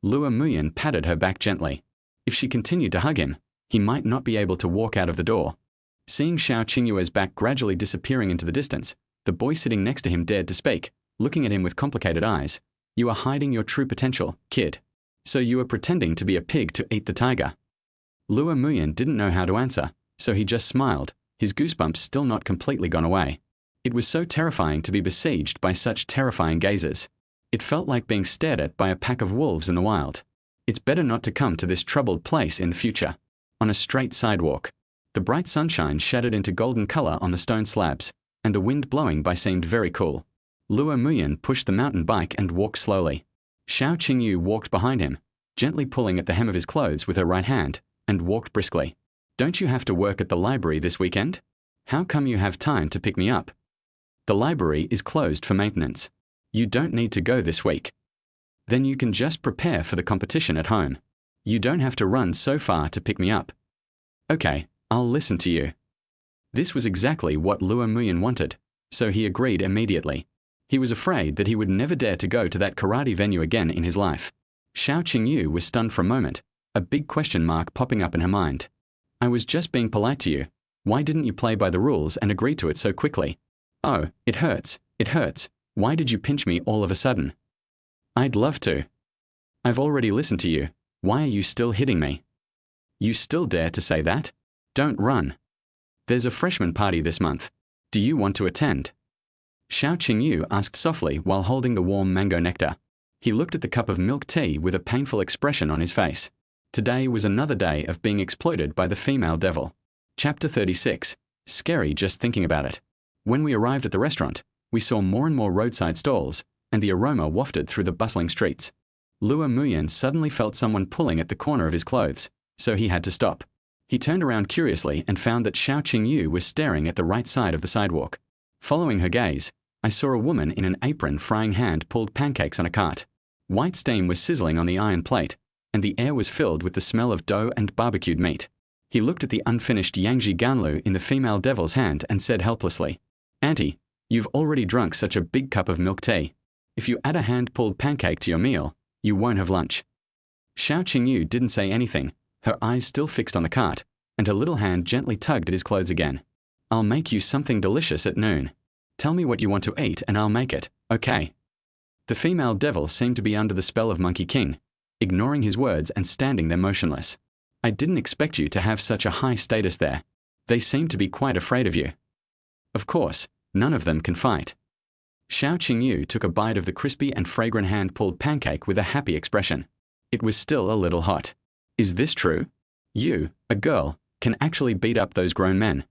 Lua Muyan patted her back gently. If she continued to hug him, he might not be able to walk out of the door. Seeing Xiao Qingyue's back gradually disappearing into the distance, the boy sitting next to him dared to speak, looking at him with complicated eyes. You are hiding your true potential, kid. So you are pretending to be a pig to eat the tiger. Lua Muyan didn't know how to answer, so he just smiled, his goosebumps still not completely gone away. It was so terrifying to be besieged by such terrifying gazes. It felt like being stared at by a pack of wolves in the wild. It's better not to come to this troubled place in the future. On a straight sidewalk, the bright sunshine shattered into golden color on the stone slabs, and the wind blowing by seemed very cool. Lua Muyan pushed the mountain bike and walked slowly. Xiao Qingyu walked behind him, gently pulling at the hem of his clothes with her right hand, and walked briskly. Don't you have to work at the library this weekend? How come you have time to pick me up? The library is closed for maintenance. You don't need to go this week. Then you can just prepare for the competition at home. You don't have to run so far to pick me up. Okay, I'll listen to you. This was exactly what Lua Muyan wanted, so he agreed immediately. He was afraid that he would never dare to go to that karate venue again in his life. Xiao Qingyu was stunned for a moment, a big question mark popping up in her mind. I was just being polite to you. Why didn't you play by the rules and agree to it so quickly? Oh, it hurts. It hurts. Why did you pinch me all of a sudden? I'd love to. I've already listened to you. Why are you still hitting me? You still dare to say that? Don't run. There's a freshman party this month. Do you want to attend? Xiao Qingyu asked softly while holding the warm mango nectar. He looked at the cup of milk tea with a painful expression on his face. Today was another day of being exploited by the female devil. Chapter 36. Scary just thinking about it. When we arrived at the restaurant, we saw more and more roadside stalls, and the aroma wafted through the bustling streets. Lua Muyan suddenly felt someone pulling at the corner of his clothes, so he had to stop. He turned around curiously and found that Xiao Qingyu was staring at the right side of the sidewalk. Following her gaze, I saw a woman in an apron frying hand-pulled pancakes on a cart. White steam was sizzling on the iron plate, and the air was filled with the smell of dough and barbecued meat. He looked at the unfinished Yangji Ganlu in the female devil's hand and said helplessly, Auntie, you've already drunk such a big cup of milk tea. If you add a hand-pulled pancake to your meal, you won't have lunch. Xiao Qingyu didn't say anything, her eyes still fixed on the cart, and her little hand gently tugged at his clothes again. I'll make you something delicious at noon. Tell me what you want to eat and I'll make it, okay? The female devil seemed to be under the spell of Monkey King, ignoring his words and standing there motionless. I didn't expect you to have such a high status there. They seem to be quite afraid of you. Of course, none of them can fight. Xiao Qingyu took a bite of the crispy and fragrant hand-pulled pancake with a happy expression. It was still a little hot. Is this true? You, a girl, can actually beat up those grown men.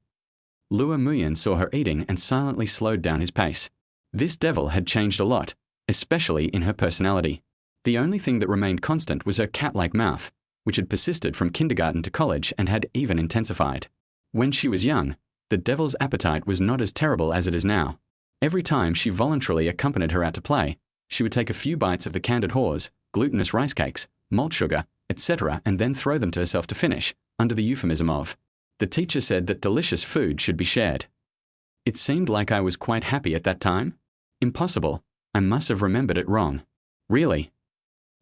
Luo Muyan saw her eating and silently slowed down his pace. This devil had changed a lot, especially in her personality. The only thing that remained constant was her cat-like mouth, which had persisted from kindergarten to college and had even intensified. When she was young, the devil's appetite was not as terrible as it is now. Every time she voluntarily accompanied her out to play, she would take a few bites of the candied haws, glutinous rice cakes, malt sugar, etc., and then throw them to herself to finish, under the euphemism of, the teacher said that delicious food should be shared. It seemed like I was quite happy at that time. Impossible. I must have remembered it wrong. Really?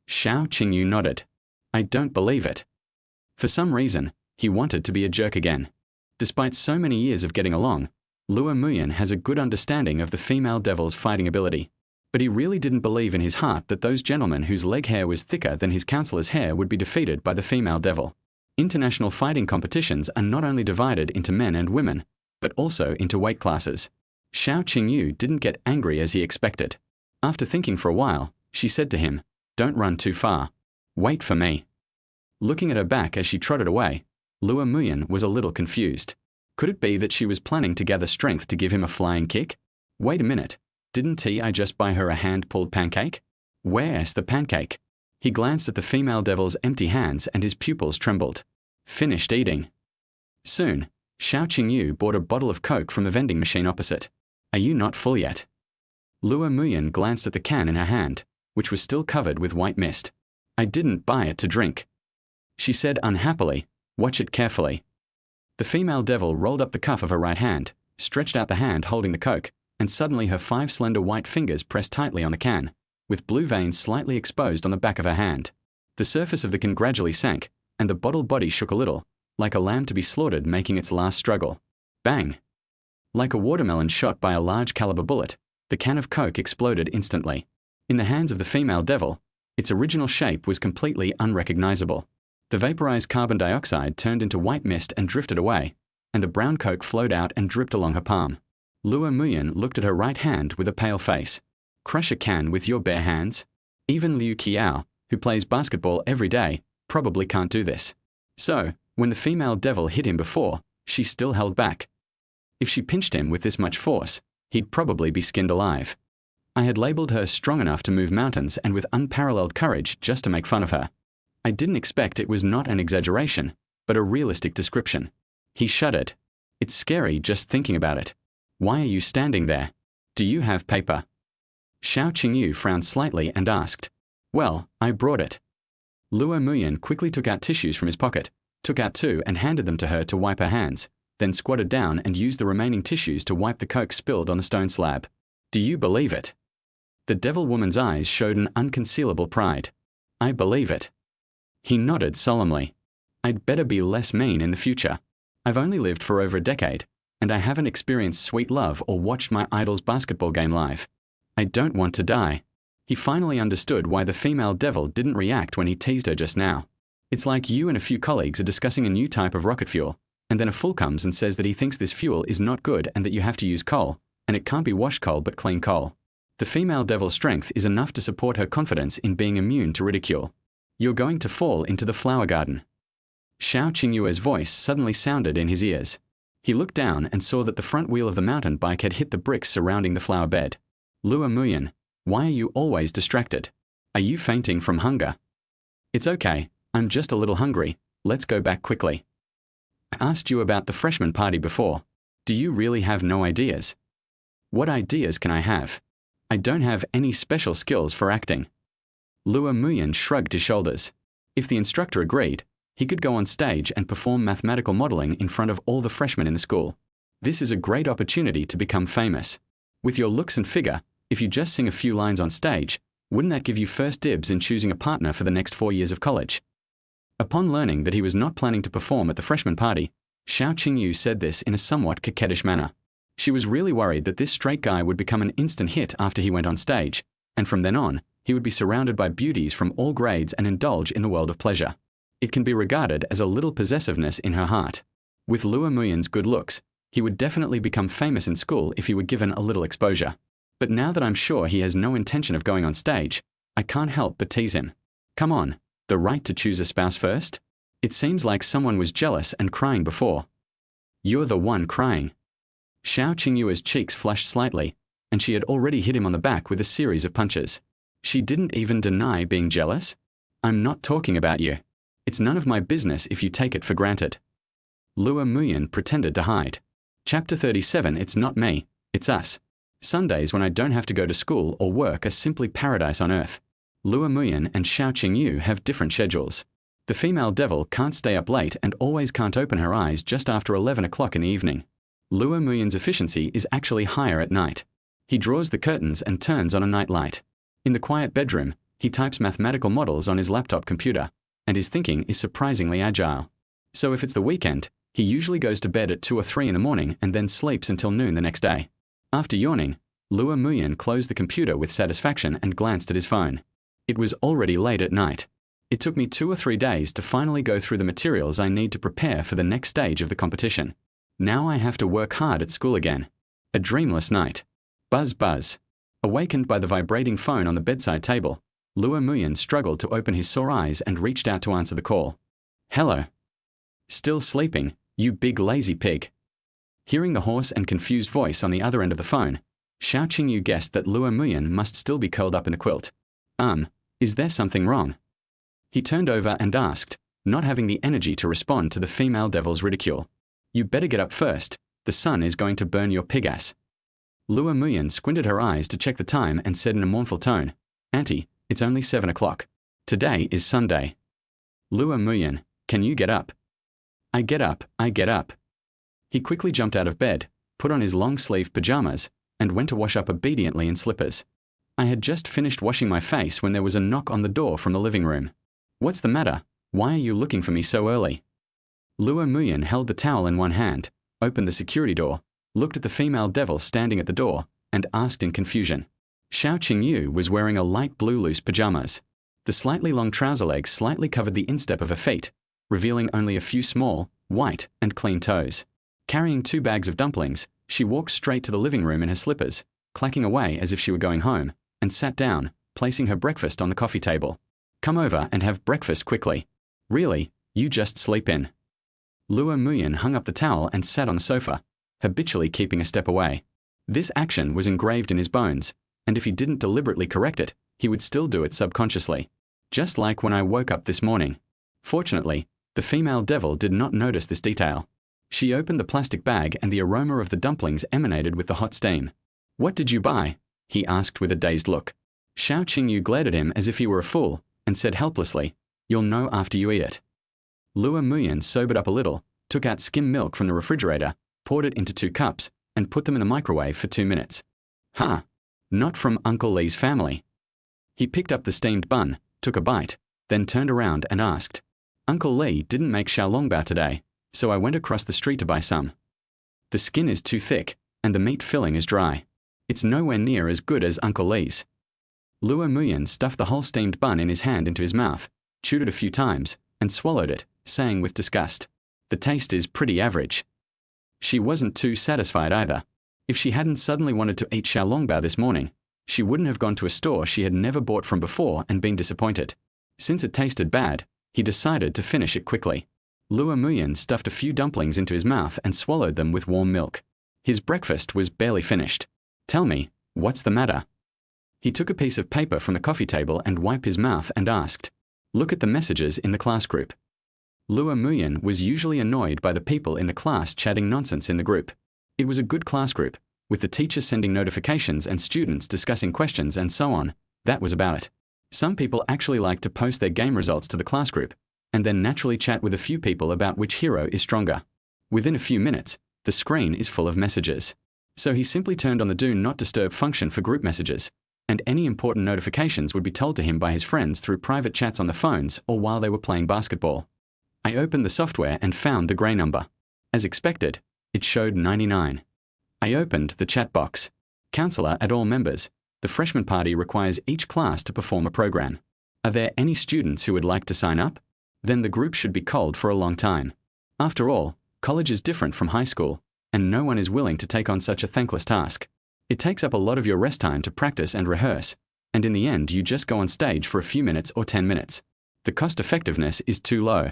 Xiao Qingyu nodded. I don't believe it. For some reason, he wanted to be a jerk again. Despite so many years of getting along, Luo Muyan has a good understanding of the female devil's fighting ability. But he really didn't believe in his heart that those gentlemen whose leg hair was thicker than his counselor's hair would be defeated by the female devil. International fighting competitions are not only divided into men and women, but also into weight classes. Xiao Qingyu didn't get angry as he expected. After thinking for a while, she said to him, "Don't run too far. Wait for me." Looking at her back as she trotted away, Luo Muyan was a little confused. Could it be that she was planning to gather strength to give him a flying kick? Wait a minute. Didn't I just buy her a hand-pulled pancake? Where's the pancake? He glanced at the female devil's empty hands and his pupils trembled. Finished eating. Soon, Xiao Qingyu bought a bottle of Coke from the vending machine opposite. Are you not full yet? Luo Muyan glanced at the can in her hand, which was still covered with white mist. I didn't buy it to drink. She said unhappily, watch it carefully. The female devil rolled up the cuff of her right hand, stretched out the hand holding the Coke, and suddenly her 5 slender white fingers pressed tightly on the can, with blue veins slightly exposed on the back of her hand. The surface of the can gradually sank, and the bottle body shook a little, like a lamb to be slaughtered making its last struggle. Bang! Like a watermelon shot by a large caliber bullet, the can of Coke exploded instantly. In the hands of the female devil, its original shape was completely unrecognizable. The vaporized carbon dioxide turned into white mist and drifted away, and the brown Coke flowed out and dripped along her palm. Luo Muyan looked at her right hand with a pale face. Crush a can with your bare hands? Even Liu Qiao, who plays basketball every day, probably can't do this. So, when the female devil hit him before, she still held back. If she pinched him with this much force, he'd probably be skinned alive. I had labeled her strong enough to move mountains and with unparalleled courage just to make fun of her. I didn't expect it was not an exaggeration, but a realistic description. He shuddered. It's scary just thinking about it. Why are you standing there? Do you have paper? Xiao Qingyu frowned slightly and asked. Well, I brought it. Luo Muyan quickly took out tissues from his pocket, took out 2 and handed them to her to wipe her hands, then squatted down and used the remaining tissues to wipe the Coke spilled on the stone slab. Do you believe it? The devil woman's eyes showed an unconcealable pride. I believe it. He nodded solemnly. I'd better be less mean in the future. I've only lived for over a decade, and I haven't experienced sweet love or watched my idol's basketball game live. I don't want to die. He finally understood why the female devil didn't react when he teased her just now. It's like you and a few colleagues are discussing a new type of rocket fuel, and then a fool comes and says that he thinks this fuel is not good and that you have to use coal, and it can't be washed coal but clean coal. The female devil's strength is enough to support her confidence in being immune to ridicule. You're going to fall into the flower garden. Xiao Qingyue's voice suddenly sounded in his ears. He looked down and saw that the front wheel of the mountain bike had hit the bricks surrounding the flower bed. Luo Muyan, why are you always distracted? Are you fainting from hunger? It's okay, I'm just a little hungry. Let's go back quickly. I asked you about the freshman party before. Do you really have no ideas? What ideas can I have? I don't have any special skills for acting. Luo Muyan shrugged his shoulders. If the instructor agreed, he could go on stage and perform mathematical modeling in front of all the freshmen in the school. This is a great opportunity to become famous. With your looks and figure, if you just sing a few lines on stage, wouldn't that give you first dibs in choosing a partner for the next 4 years of college? Upon learning that he was not planning to perform at the freshman party, Xiao Qingyu said this in a somewhat coquettish manner. She was really worried that this straight guy would become an instant hit after he went on stage, and from then on, he would be surrounded by beauties from all grades and indulge in the world of pleasure. It can be regarded as a little possessiveness in her heart. With Luo Muyan's good looks, he would definitely become famous in school if he were given a little exposure. But now that I'm sure he has no intention of going on stage, I can't help but tease him. Come on, the right to choose a spouse first? It seems like someone was jealous and crying before. You're the one crying. Xiao Qingyue's cheeks flushed slightly, and she had already hit him on the back with a series of punches. She didn't even deny being jealous. I'm not talking about you. It's none of my business if you take it for granted. Luo Muyan pretended to hide. Chapter 37. It's not me, it's us. Sundays when I don't have to go to school or work are simply paradise on earth. Luo Muyan and Xiao Qingyu have different schedules. The female devil can't stay up late and always can't open her eyes just after 11 o'clock in the evening. Luo Muyan's efficiency is actually higher at night. He draws the curtains and turns on a night light. In the quiet bedroom, he types mathematical models on his laptop computer, and his thinking is surprisingly agile. So if it's the weekend, he usually goes to bed at 2 or 3 in the morning and then sleeps until noon the next day. After yawning, Luo Muyan closed the computer with satisfaction and glanced at his phone. It was already late at night. It took me 2 or 3 days to finally go through the materials I need to prepare for the next stage of the competition. Now I have to work hard at school again. A dreamless night. Buzz buzz. Awakened by the vibrating phone on the bedside table, Luo Muyan struggled to open his sore eyes and reached out to answer the call. Hello. Still sleeping, you big lazy pig. Hearing the hoarse and confused voice on the other end of the phone, Xiao Qingyu guessed that Luo Muyan must still be curled up in the quilt. Is there something wrong? He turned over and asked, not having the energy to respond to the female devil's ridicule. You better get up first, the sun is going to burn your pig ass. Luo Muyan squinted her eyes to check the time and said in a mournful tone, Auntie, it's only 7 o'clock. Today is Sunday. Luo Muyan, can you get up? I get up, I get up. He quickly jumped out of bed, put on his long-sleeved pajamas, and went to wash up obediently in slippers. I had just finished washing my face when there was a knock on the door from the living room. What's the matter? Why are you looking for me so early? Luo Muyan held the towel in one hand, opened the security door, looked at the female devil standing at the door, and asked in confusion. Xiao Qingyu was wearing a light blue loose pajamas. The slightly long trouser legs slightly covered the instep of her feet, revealing only a few small, white, and clean toes. Carrying 2 bags of dumplings, she walked straight to the living room in her slippers, clacking away as if she were going home, and sat down, placing her breakfast on the coffee table. Come over and have breakfast quickly. Really, you just sleep in. Luo Muyan hung up the towel and sat on the sofa, habitually keeping a step away. This action was engraved in his bones, and if he didn't deliberately correct it, he would still do it subconsciously. Just like when I woke up this morning. Fortunately, the female devil did not notice this detail. She opened the plastic bag and the aroma of the dumplings emanated with the hot steam. What did you buy? He asked with a dazed look. Xiao Qingyu glared at him as if he were a fool, and said helplessly, You'll know after you eat it. Luo Muyan sobered up a little, took out skim milk from the refrigerator, poured it into 2 cups, and put them in the microwave for 2 minutes. Not from Uncle Lee's family. He picked up the steamed bun, took a bite, then turned around and asked, Uncle Lee didn't make xiaolongbao today, so I went across the street to buy some. The skin is too thick, and the meat filling is dry. It's nowhere near as good as Uncle Lee's. Luo Muyan stuffed the whole steamed bun in his hand into his mouth, chewed it a few times, and swallowed it, saying with disgust, The taste is pretty average. She wasn't too satisfied either. If she hadn't suddenly wanted to eat xiaolongbao this morning, she wouldn't have gone to a store she had never bought from before and been disappointed. Since it tasted bad, he decided to finish it quickly. Luo Muyan stuffed a few dumplings into his mouth and swallowed them with warm milk. His breakfast was barely finished. Tell me, what's the matter? He took a piece of paper from the coffee table and wiped his mouth and asked, Look at the messages in the class group. Luo Muyan was usually annoyed by the people in the class chatting nonsense in the group. It was a good class group, with the teacher sending notifications and students discussing questions and so on. That was about it. Some people actually liked to post their game results to the class group, and then naturally chat with a few people about which hero is stronger. Within a few minutes, the screen is full of messages. So he simply turned on the Do Not Disturb function for group messages, and any important notifications would be told to him by his friends through private chats on the phones or while they were playing basketball. I opened the software and found the grey number. As expected, it showed 99. I opened the chat box. Counselor at all members, The freshman party requires each class to perform a program. Are there any students who would like to sign up? Then the group should be cold for a long time. After all, college is different from high school, and no one is willing to take on such a thankless task. It takes up a lot of your rest time to practice and rehearse, and in the end you just go on stage for a few minutes or 10 minutes. The cost effectiveness is too low.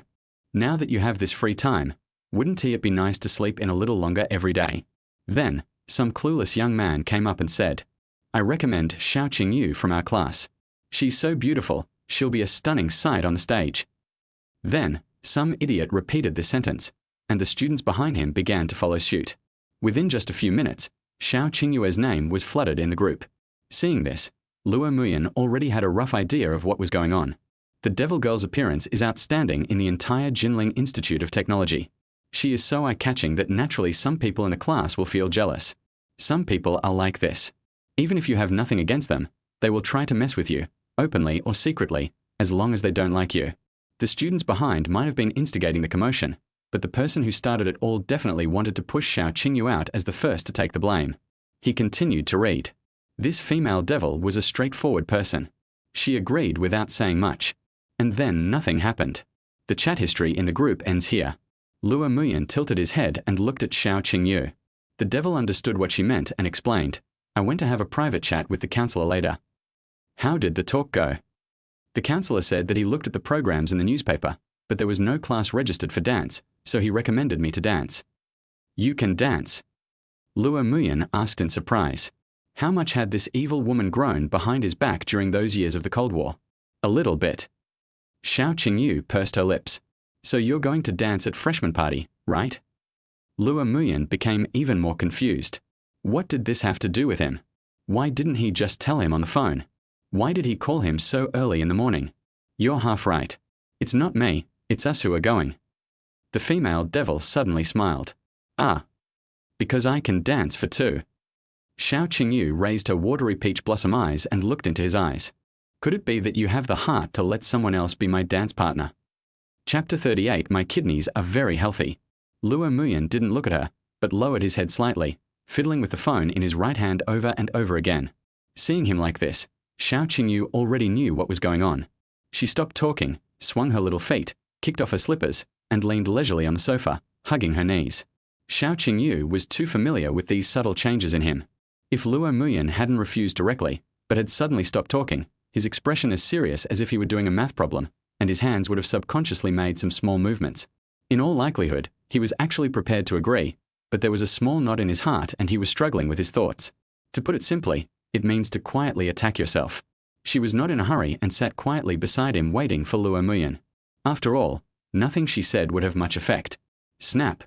Now that you have this free time, wouldn't it be nice to sleep in a little longer every day? Then, some clueless young man came up and said, I recommend Xiao Qingyu from our class. She's so beautiful, she'll be a stunning sight on the stage. Then, some idiot repeated this sentence, and the students behind him began to follow suit. Within just a few minutes, Xiao Qingyue's name was flooded in the group. Seeing this, Luo Muyan already had a rough idea of what was going on. The devil girl's appearance is outstanding in the entire Jinling Institute of Technology. She is so eye-catching that naturally some people in the class will feel jealous. Some people are like this. Even if you have nothing against them, they will try to mess with you, openly or secretly, as long as they don't like you. The students behind might have been instigating the commotion, but the person who started it all definitely wanted to push Xiao Qingyu out as the first to take the blame. He continued to read. This female devil was a straightforward person. She agreed without saying much. And then nothing happened. The chat history in the group ends here. Luo Muyan tilted his head and looked at Xiao Qingyu. The devil understood what she meant and explained, I went to have a private chat with the counselor later. How did the talk go? The counselor said that he looked at the programs in the newspaper, but there was no class registered for dance, so he recommended me to dance. You can dance? Luo Muyan asked in surprise. How much had this evil woman grown behind his back during those years of the Cold War? A little bit. Xiao Qingyu pursed her lips. So you're going to dance at freshman party, right? Luo Muyan became even more confused. What did this have to do with him? Why didn't he just tell him on the phone? Why did he call him so early in the morning? You're half right. It's not me, it's us who are going. The female devil suddenly smiled. Ah. Because I can dance for two. Xiao Qingyu raised her watery peach blossom eyes and looked into his eyes. Could it be that you have the heart to let someone else be my dance partner? Chapter 38. My kidneys are very healthy. Luo Muyan didn't look at her, but lowered his head slightly, fiddling with the phone in his right hand over and over again. Seeing him like this, Xiao Qingyu already knew what was going on. She stopped talking, swung her little feet, kicked off her slippers, and leaned leisurely on the sofa, hugging her knees. Xiao Qingyu was too familiar with these subtle changes in him. If Luo Muyan hadn't refused directly, but had suddenly stopped talking, his expression as serious as if he were doing a math problem, and his hands would have subconsciously made some small movements. In all likelihood, he was actually prepared to agree, but there was a small knot in his heart and he was struggling with his thoughts. To put it simply, it means to quietly attack yourself. She was not in a hurry and sat quietly beside him waiting for Luo Muyan. After all, nothing she said would have much effect. Snap.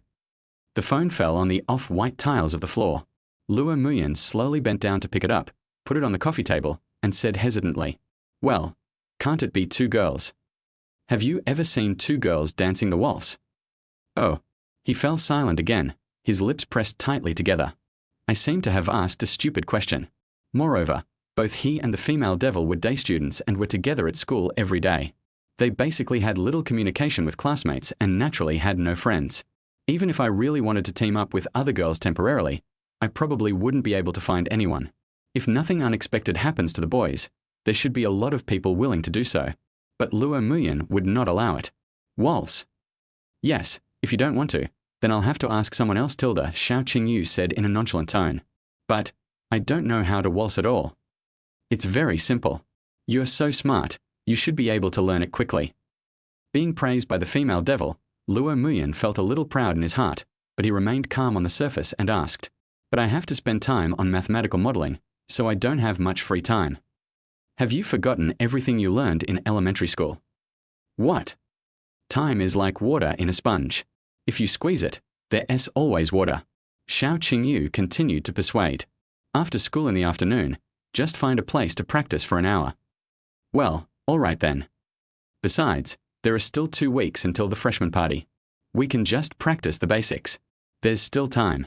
The phone fell on the off-white tiles of the floor. Luo Muyan slowly bent down to pick it up, put it on the coffee table, and said hesitantly, Well, can't it be two girls? Have you ever seen two girls dancing the waltz? Oh. He fell silent again, his lips pressed tightly together. I seem to have asked a stupid question. Moreover, both he and the female devil were day students and were together at school every day. They basically had little communication with classmates and naturally had no friends. Even if I really wanted to team up with other girls temporarily, I probably wouldn't be able to find anyone. If nothing unexpected happens to the boys, there should be a lot of people willing to do so. But Luo Muyan would not allow it. Waltz? Yes, if you don't want to, then I'll have to ask someone else, Tilda, Xiao Qingyu said in a nonchalant tone. But I don't know how to waltz at all. It's very simple. You're so smart, you should be able to learn it quickly. Being praised by the female devil, Luo Muyan felt a little proud in his heart, but he remained calm on the surface and asked, But I have to spend time on mathematical modeling, so I don't have much free time. Have you forgotten everything you learned in elementary school? What? Time is like water in a sponge. If you squeeze it, there's always water. Xiao Qingyu continued to persuade. After school in the afternoon, just find a place to practice for an hour. Well, all right then. Besides, there are still 2 weeks until the freshman party. We can just practice the basics. There's still time.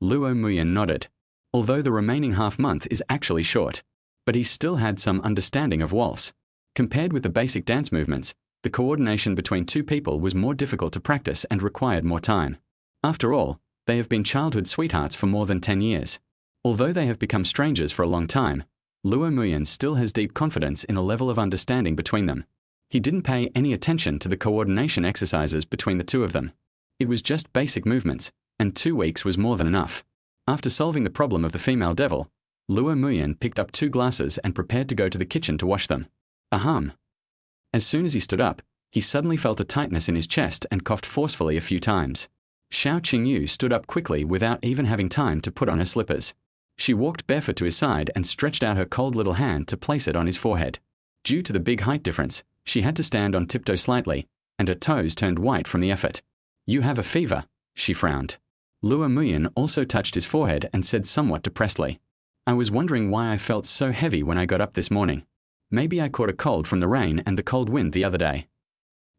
Luo Muyan nodded. Although the remaining half-month is actually short, but he still had some understanding of waltz. Compared with the basic dance movements, the coordination between 2 people was more difficult to practice and required more time. After all, they have been childhood sweethearts for more than 10 years. Although they have become strangers for a long time, Luo Muyan still has deep confidence in the level of understanding between them. He didn't pay any attention to the coordination exercises between the two of them. It was just basic movements, and 2 weeks was more than enough. After solving the problem of the female devil, Luo Muyan picked up 2 glasses and prepared to go to the kitchen to wash them. Ahem. As soon as he stood up, he suddenly felt a tightness in his chest and coughed forcefully a few times. Xiao Qingyu stood up quickly without even having time to put on her slippers. She walked barefoot to his side and stretched out her cold little hand to place it on his forehead. Due to the big height difference, she had to stand on tiptoe slightly, and her toes turned white from the effort. "You have a fever," she frowned. Luo Muyan also touched his forehead and said somewhat depressedly, "I was wondering why I felt so heavy when I got up this morning. Maybe I caught a cold from the rain and the cold wind the other day."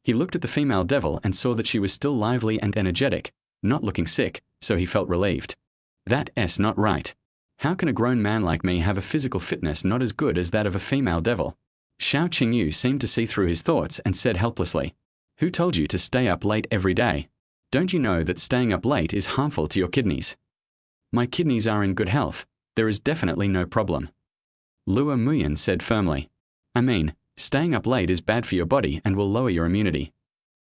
He looked at the female devil and saw that she was still lively and energetic, not looking sick, so he felt relieved. That's not right. How can a grown man like me have a physical fitness not as good as that of a female devil? Xiao Qingyu seemed to see through his thoughts and said helplessly, "Who told you to stay up late every day? Don't you know that staying up late is harmful to your kidneys?" "My kidneys are in good health. There is definitely no problem," Luo Muyan said firmly. "I mean, staying up late is bad for your body and will lower your immunity."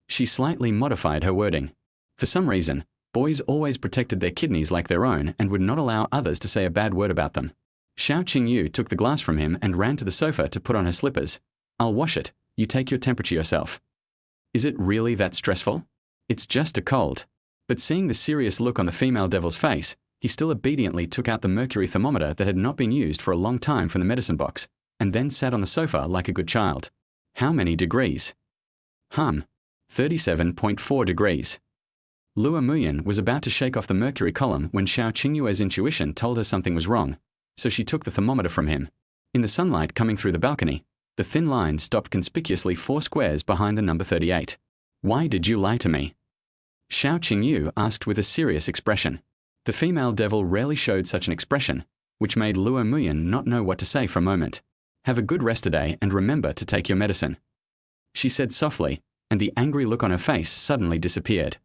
She slightly modified her wording. For some reason, boys always protected their kidneys like their own and would not allow others to say a bad word about them. Xiao Qingyu took the glass from him and ran to the sofa to put on her slippers. "I'll wash it. You take your temperature yourself." "Is it really that stressful?" "It's just a cold." But seeing the serious look on the female devil's face, he still obediently took out the mercury thermometer that had not been used for a long time from the medicine box, and then sat on the sofa like a good child. "How many degrees?" 37.4 degrees. Luo Muyan was about to shake off the mercury column when Xiao Qingyue's intuition told her something was wrong, so she took the thermometer from him. In the sunlight coming through the balcony, the thin line stopped conspicuously 4 squares behind the number 38. "Why did you lie to me?" Xiao Qingyu asked with a serious expression. The female devil rarely showed such an expression, which made Luo Muyan not know what to say for a moment. "Have a good rest today and remember to take your medicine," she said softly, and the angry look on her face suddenly disappeared.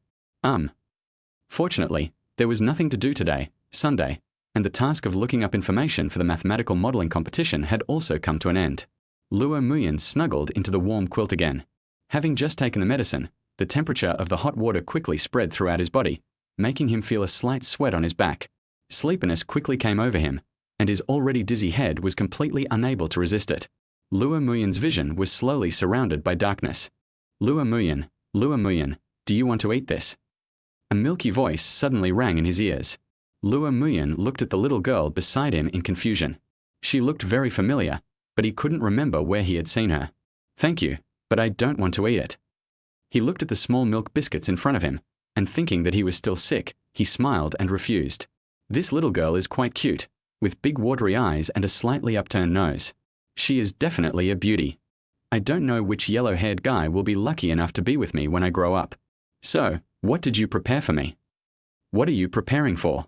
Fortunately, there was nothing to do today, Sunday, and the task of looking up information for the mathematical modeling competition had also come to an end. Luo Muyan snuggled into the warm quilt again. Having just taken the medicine, the temperature of the hot water quickly spread throughout his body, making him feel a slight sweat on his back. Sleepiness quickly came over him, and his already dizzy head was completely unable to resist it. Luo Muyan's vision was slowly surrounded by darkness. Luo Muyan, do you want to eat this?" A milky voice suddenly rang in his ears. Luo Muyan looked at the little girl beside him in confusion. She looked very familiar, but he couldn't remember where he had seen her. "Thank you, but I don't want to eat it." He looked at the small milk biscuits in front of him, and thinking that he was still sick, he smiled and refused. This little girl is quite cute, with big watery eyes and a slightly upturned nose. She is definitely a beauty. I don't know which yellow-haired guy will be lucky enough to be with me when I grow up. "So, what did you prepare for me?" "What are you preparing for?"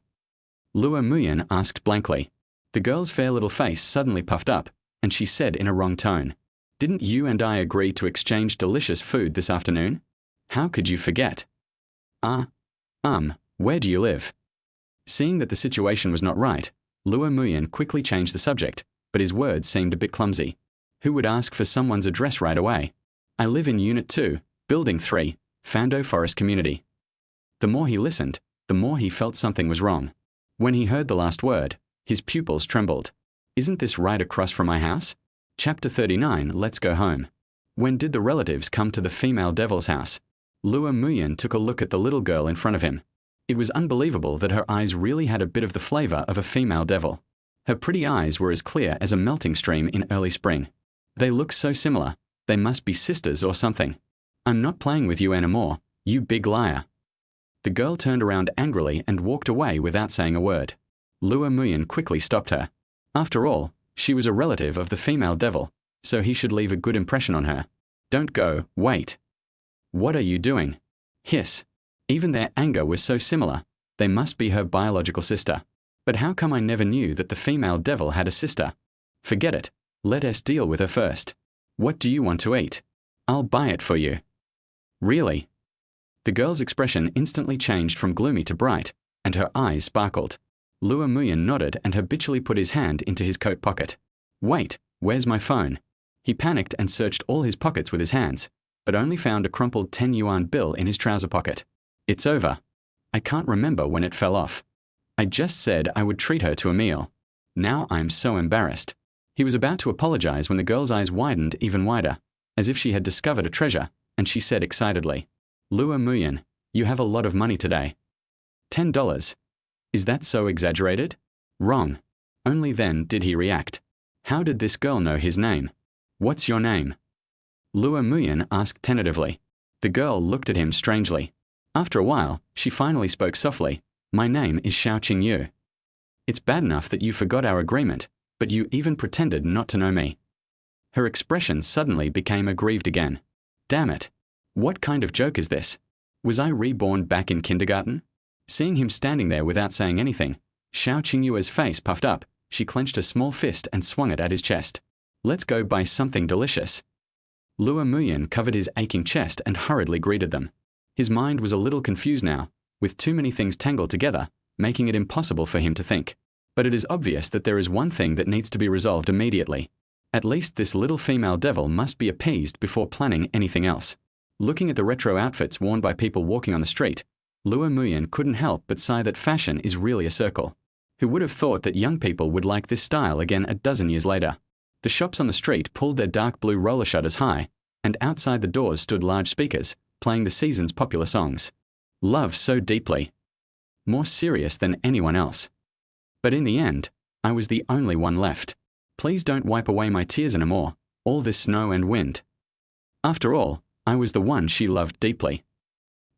Luo Muyan asked blankly. The girl's fair little face suddenly puffed up, and she said in a wrong tone, "Didn't you and I agree to exchange delicious food this afternoon? How could you forget?" Where do you live?" Seeing that the situation was not right, Luo Muyan quickly changed the subject, but his words seemed a bit clumsy. Who would ask for someone's address right away? "I live in Unit 2, Building 3, Fando Forest Community." The more he listened, the more he felt something was wrong. When he heard the last word, his pupils trembled. "Isn't this right across from my house?" Chapter 39, Let's Go Home. When did the relatives come to the female devil's house? Luo Muyan took a look at the little girl in front of him. It was unbelievable that her eyes really had a bit of the flavor of a female devil. Her pretty eyes were as clear as a melting stream in early spring. They looked so similar. They must be sisters or something. "I'm not playing with you anymore, you big liar." The girl turned around angrily and walked away without saying a word. Luo Muyan quickly stopped her. After all, she was a relative of the female devil, so he should leave a good impression on her. "Don't go, wait." "What are you doing?" Hiss. Even their anger was so similar. They must be her biological sister. But how come I never knew that the female devil had a sister? Forget it. Let us deal with her first. "What do you want to eat?" "I'll buy it for you." "Really?" The girl's expression instantly changed from gloomy to bright, and her eyes sparkled. Luo Muyan nodded and habitually put his hand into his coat pocket. Wait, where's my phone? He panicked and searched all his pockets with his hands, but only found a crumpled 10 yuan bill in his trouser pocket. It's over. I can't remember when it fell off. I just said I would treat her to a meal. Now I'm so embarrassed. He was about to apologize when the girl's eyes widened even wider, as if she had discovered a treasure, and she said excitedly, Lua Muyan, you have a lot of money today. $10. Is that so exaggerated? Wrong. Only then did he react. How did this girl know his name? What's your name? Lua Muyan asked tentatively. The girl looked at him strangely. After a while, she finally spoke softly. My name is Xiao Yu. It's bad enough that you forgot our agreement, but you even pretended not to know me. Her expression suddenly became aggrieved again. Damn it. What kind of joke is this? Was I reborn back in kindergarten? Seeing him standing there without saying anything, Xiao Qingyue's face puffed up. She clenched a small fist and swung it at his chest. Let's go buy something delicious. Lua Muyan covered his aching chest and hurriedly greeted them. His mind was a little confused now, with too many things tangled together, making it impossible for him to think. But it is obvious that there is one thing that needs to be resolved immediately. At least this little female devil must be appeased before planning anything else. Looking at the retro outfits worn by people walking on the street, Lua Muyan couldn't help but sigh that fashion is really a circle. Who would have thought that young people would like this style again a dozen years later? The shops on the street pulled their dark blue roller shutters high, and outside the doors stood large speakers, playing the season's popular songs. Love so deeply. More serious than anyone else. But in the end, I was the only one left. Please don't wipe away my tears anymore, all this snow and wind. After all, I was the one she loved deeply.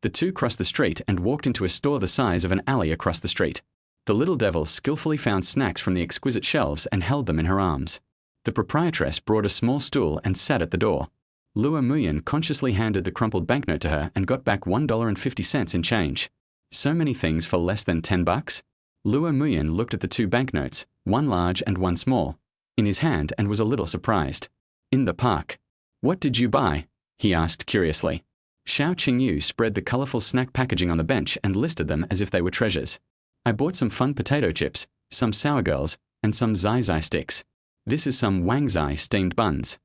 The two crossed the street and walked into a store the size of an alley across the street. The little devil skillfully found snacks from the exquisite shelves and held them in her arms. The proprietress brought a small stool and sat at the door. Lua Muyan consciously handed the crumpled banknote to her and got back $1.50 in change. So many things for less than $10? Lua Muyan looked at the two banknotes, one large and one small, in his hand and was a little surprised. In the park. What did you buy? He asked curiously. Xiao Qingyu spread the colorful snack packaging on the bench and listed them as if they were treasures. I bought some fun potato chips, some sour girls, and some zai zai sticks. This is some wang zai steamed buns.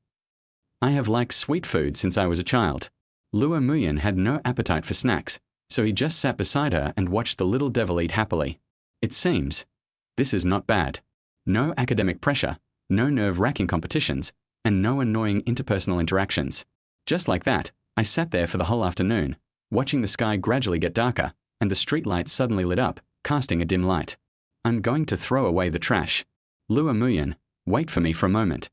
I have liked sweet food since I was a child. Lua Muyan had no appetite for snacks, so he just sat beside her and watched the little devil eat happily. It seems. This is not bad. No academic pressure, no nerve-wracking competitions, and no annoying interpersonal interactions. Just like that, I sat there for the whole afternoon, watching the sky gradually get darker, and the streetlights suddenly lit up, casting a dim light. I'm going to throw away the trash. Lua Muyan, wait for me for a moment.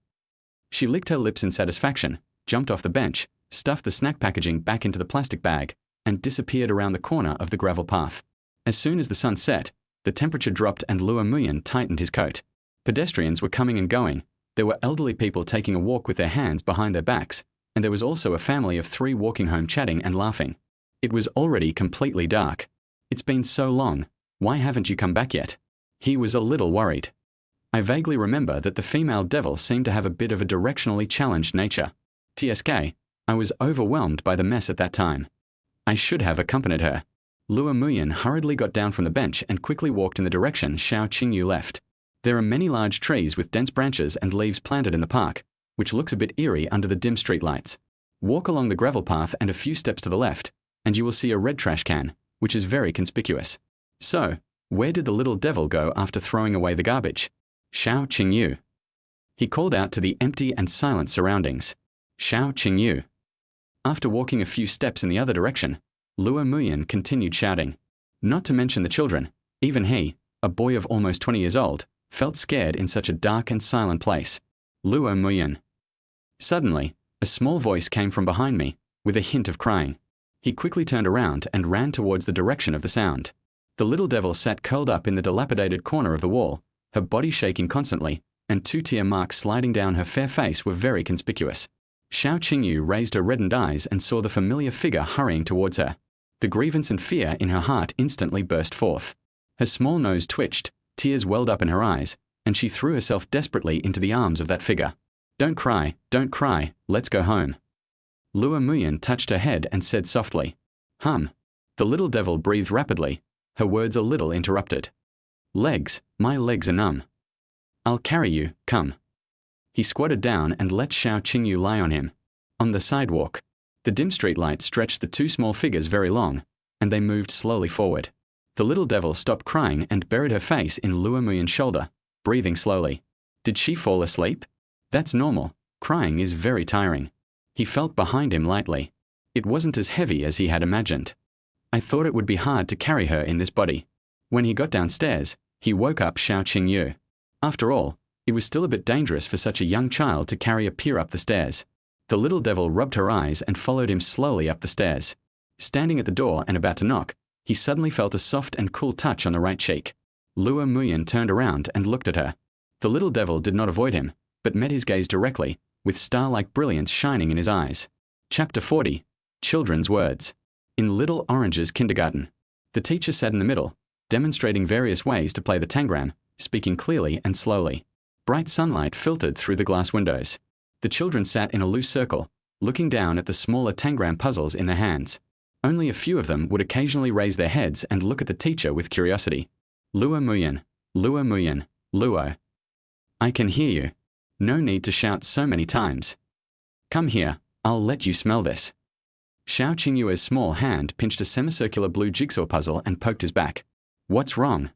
She licked her lips in satisfaction, jumped off the bench, stuffed the snack packaging back into the plastic bag, and disappeared around the corner of the gravel path. As soon as the sun set, the temperature dropped and Lua Muyan tightened his coat. Pedestrians were coming and going. There were elderly people taking a walk with their hands behind their backs, and there was also a family of 3 walking home chatting and laughing. It was already completely dark. It's been so long. Why haven't you come back yet? He was a little worried. I vaguely remember that the female devil seemed to have a bit of a directionally challenged nature. TSK, I was overwhelmed by the mess at that time. I should have accompanied her. Lua Muyan hurriedly got down from the bench and quickly walked in the direction Xiao Qingyu left. There are many large trees with dense branches and leaves planted in the park, which looks a bit eerie under the dim street lights. Walk along the gravel path and a few steps to the left, and you will see a red trash can, which is very conspicuous. So, where did the little devil go after throwing away the garbage? Xiao Qingyu. He called out to the empty and silent surroundings. Xiao Qingyu. After walking a few steps in the other direction, Lua Muyan continued shouting. Not to mention the children, even he, a boy of almost 20 years old, felt scared in such a dark and silent place. Lua Muyan. Suddenly, a small voice came from behind me, with a hint of crying. He quickly turned around and ran towards the direction of the sound. The little devil sat curled up in the dilapidated corner of the wall, her body shaking constantly, and 2 tear marks sliding down her fair face were very conspicuous. Xiao Qingyu raised her reddened eyes and saw the familiar figure hurrying towards her. The grievance and fear in her heart instantly burst forth. Her small nose twitched, tears welled up in her eyes, and she threw herself desperately into the arms of that figure. Don't cry, let's go home. Lua Muyan touched her head and said softly, Hum. The little devil breathed rapidly, her words a little interrupted. Legs, my legs are numb. I'll carry you, come. He squatted down and let Xiao Qingyu lie on him. On the sidewalk, the dim streetlight stretched the two small figures very long, and they moved slowly forward. The little devil stopped crying and buried her face in Luo Muyan's shoulder, breathing slowly. Did she fall asleep? That's normal. Crying is very tiring. He felt behind him lightly. It wasn't as heavy as he had imagined. I thought it would be hard to carry her in this body. When he got downstairs, he woke up Xiao Qingyu. After all, it was still a bit dangerous for such a young child to carry a peer up the stairs. The little devil rubbed her eyes and followed him slowly up the stairs. Standing at the door and about to knock, he suddenly felt a soft and cool touch on the right cheek. Luo Muyan turned around and looked at her. The little devil did not avoid him, but met his gaze directly, with star-like brilliance shining in his eyes. Chapter 40. Children's Words. In Little Orange's kindergarten, the teacher sat in the middle, demonstrating various ways to play the tangram, speaking clearly and slowly. Bright sunlight filtered through the glass windows. The children sat in a loose circle, looking down at the smaller tangram puzzles in their hands. Only a few of them would occasionally raise their heads and look at the teacher with curiosity. Luo Muyan, Luo Muyan, Luo. I can hear you. No need to shout so many times. Come here, I'll let you smell this. Xiao Qingyu's small hand pinched a semicircular blue jigsaw puzzle and poked his back. What's wrong?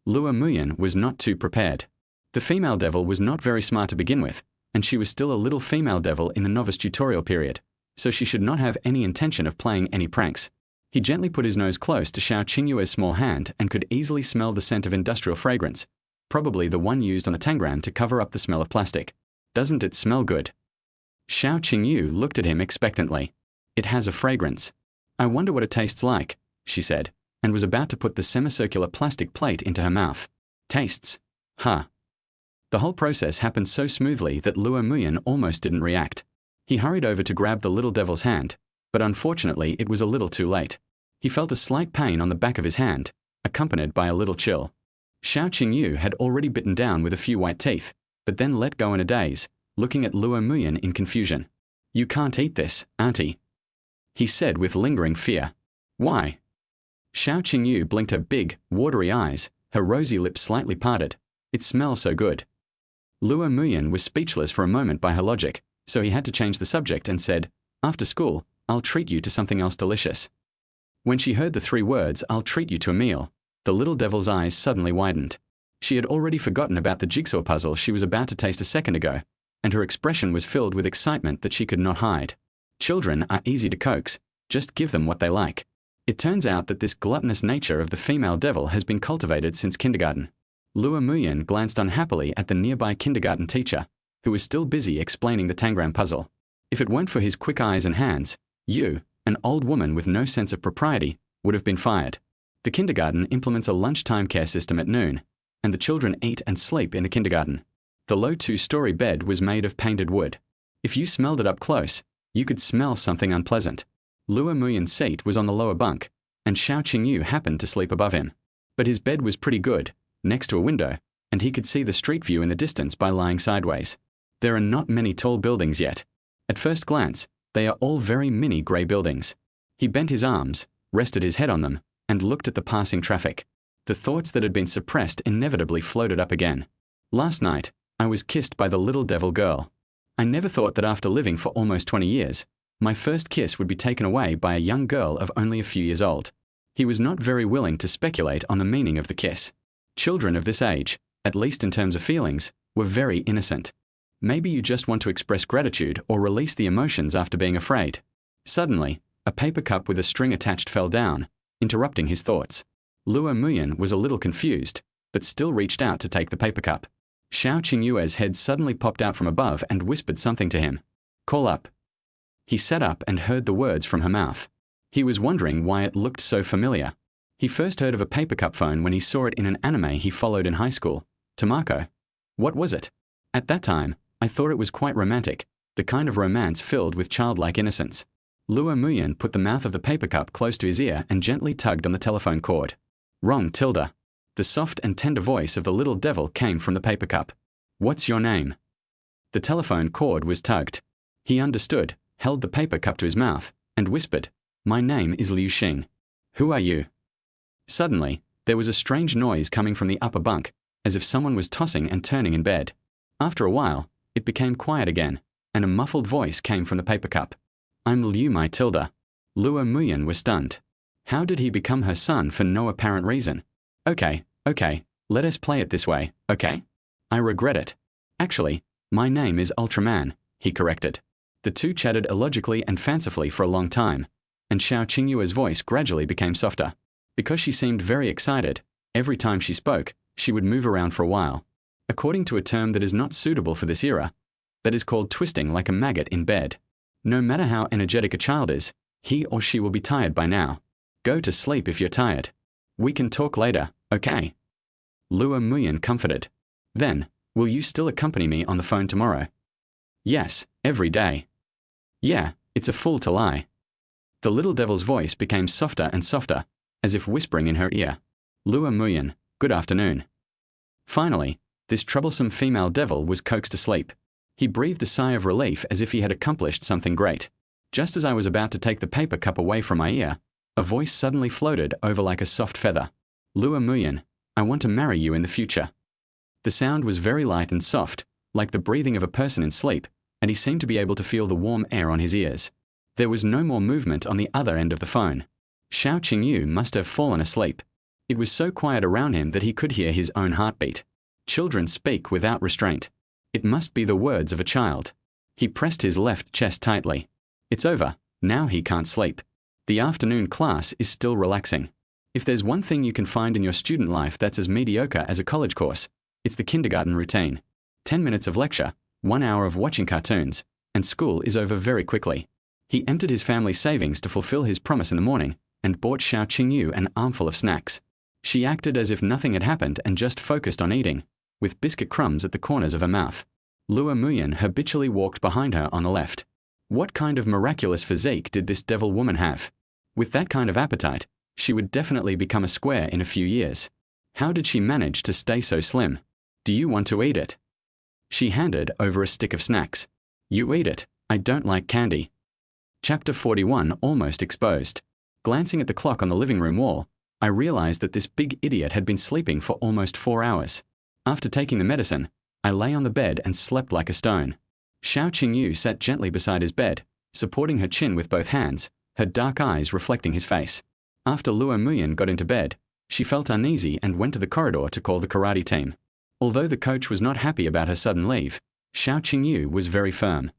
Luo Muyan was not too prepared. The female devil was not very smart to begin with, and she was still a little female devil in the novice tutorial period, so she should not have any intention of playing any pranks. He gently put his nose close to Xiao Qingyu's small hand and could easily smell the scent of industrial fragrance, probably the one used on the tangram to cover up the smell of plastic. Doesn't it smell good? Xiao Qingyu looked at him expectantly. It has a fragrance. I wonder what it tastes like, she said, and was about to put the semicircular plastic plate into her mouth. Tastes. Huh. The whole process happened so smoothly that Luo Muyan almost didn't react. He hurried over to grab the little devil's hand, but unfortunately it was a little too late. He felt a slight pain on the back of his hand, accompanied by a little chill. Xiao Qingyu had already bitten down with a few white teeth, but then let go in a daze, looking at Luo Muyan in confusion. You can't eat this, auntie, he said with lingering fear. Why? Xiao Qingyu blinked her big, watery eyes, her rosy lips slightly parted. It smells so good. Luo Muyan was speechless for a moment by her logic, so he had to change the subject and said, After school, I'll treat you to something else delicious. When she heard the three words, I'll treat you to a meal, the little devil's eyes suddenly widened. She had already forgotten about the jigsaw puzzle she was about to taste a second ago, and her expression was filled with excitement that she could not hide. Children are easy to coax, just give them what they like. It turns out that this gluttonous nature of the female devil has been cultivated since kindergarten. Luo Muyan glanced unhappily at the nearby kindergarten teacher, who was still busy explaining the tangram puzzle. If it weren't for his quick eyes and hands, you, an old woman with no sense of propriety, would have been fired. The kindergarten implements a lunchtime care system at noon, and the children eat and sleep in the kindergarten. The low two-story bed was made of painted wood. If you smelled it up close, you could smell something unpleasant. Luo Muyan's seat was on the lower bunk, and Xiao Qingyu happened to sleep above him. But his bed was pretty good, next to a window, and he could see the street view in the distance by lying sideways. There are not many tall buildings yet. At first glance, they are all very mini grey buildings. He bent his arms, rested his head on them, and looked at the passing traffic. The thoughts that had been suppressed inevitably floated up again. Last night, I was kissed by the little devil girl. I never thought that after living for almost 20 years, my first kiss would be taken away by a young girl of only a few years old. He was not very willing to speculate on the meaning of the kiss. Children of this age, at least in terms of feelings, were very innocent. Maybe you just want to express gratitude or release the emotions after being afraid. Suddenly, a paper cup with a string attached fell down, interrupting his thoughts. Luo Muyan was a little confused, but still reached out to take the paper cup. Xiao Qingyu's head suddenly popped out from above and whispered something to him. Call up. He sat up and heard the words from her mouth. He was wondering why it looked so familiar. He first heard of a paper cup phone when he saw it in an anime he followed in high school, Tamako. What was it? At that time, I thought it was quite romantic, the kind of romance filled with childlike innocence. Luo Muyan put the mouth of the paper cup close to his ear and gently tugged on the telephone cord. Wrong, Tilda. The soft and tender voice of the little devil came from the paper cup. What's your name? The telephone cord was tugged. He understood, held the paper cup to his mouth, and whispered, My name is Liu Xing. Who are you? Suddenly, there was a strange noise coming from the upper bunk, as if someone was tossing and turning in bed. After a while, It became quiet again, and a muffled voice came from the paper cup. I'm Liu my Tilda. Lua Muyan was stunned. How did he become her son for no apparent reason? Okay, let us play it this way, okay? I regret it. Actually, my name is Ultraman, he corrected. The two chatted illogically and fancifully for a long time, and Xiao Qingyue's voice gradually became softer. Because she seemed very excited, every time she spoke, she would move around for a while. According to a term that is not suitable for this era, that is called twisting like a maggot in bed. No matter how energetic a child is, he or she will be tired by now. Go to sleep if you're tired. We can talk later, okay? Lua Muyan comforted. Then, will you still accompany me on the phone tomorrow? Yes, every day. Yeah, it's a fool to lie. The little devil's voice became softer and softer, as if whispering in her ear. Lua Muyan, good afternoon. Finally, this troublesome female devil was coaxed to sleep. He breathed a sigh of relief as if he had accomplished something great. Just as I was about to take the paper cup away from my ear, a voice suddenly floated over like a soft feather. Lua Muyan, I want to marry you in the future. The sound was very light and soft, like the breathing of a person in sleep, and he seemed to be able to feel the warm air on his ears. There was no more movement on the other end of the phone. Xiao Qingyu must have fallen asleep. It was so quiet around him that he could hear his own heartbeat. Children speak without restraint. It must be the words of a child. He pressed his left chest tightly. It's over. Now he can't sleep. The afternoon class is still relaxing. If there's one thing you can find in your student life that's as mediocre as a college course, it's the kindergarten routine. 10 minutes of lecture, 1 hour of watching cartoons, and school is over very quickly. He emptied his family savings to fulfill his promise in the morning and bought Xiao Qingyu an armful of snacks. She acted as if nothing had happened and just focused on eating, with biscuit crumbs at the corners of her mouth. Lua Muyan habitually walked behind her on the left. What kind of miraculous physique did this devil woman have? With that kind of appetite, she would definitely become a square in a few years. How did she manage to stay so slim? Do you want to eat it? She handed over a stick of snacks. You eat it, I don't like candy. Chapter 41 almost exposed. Glancing at the clock on the living room wall, I realized that this big idiot had been sleeping for almost 4 hours. After taking the medicine, I lay on the bed and slept like a stone. Xiao Qingyu sat gently beside his bed, supporting her chin with both hands, her dark eyes reflecting his face. After Lua Muyan got into bed, she felt uneasy and went to the corridor to call the karate team. Although the coach was not happy about her sudden leave, Xiao Qingyu was very firm.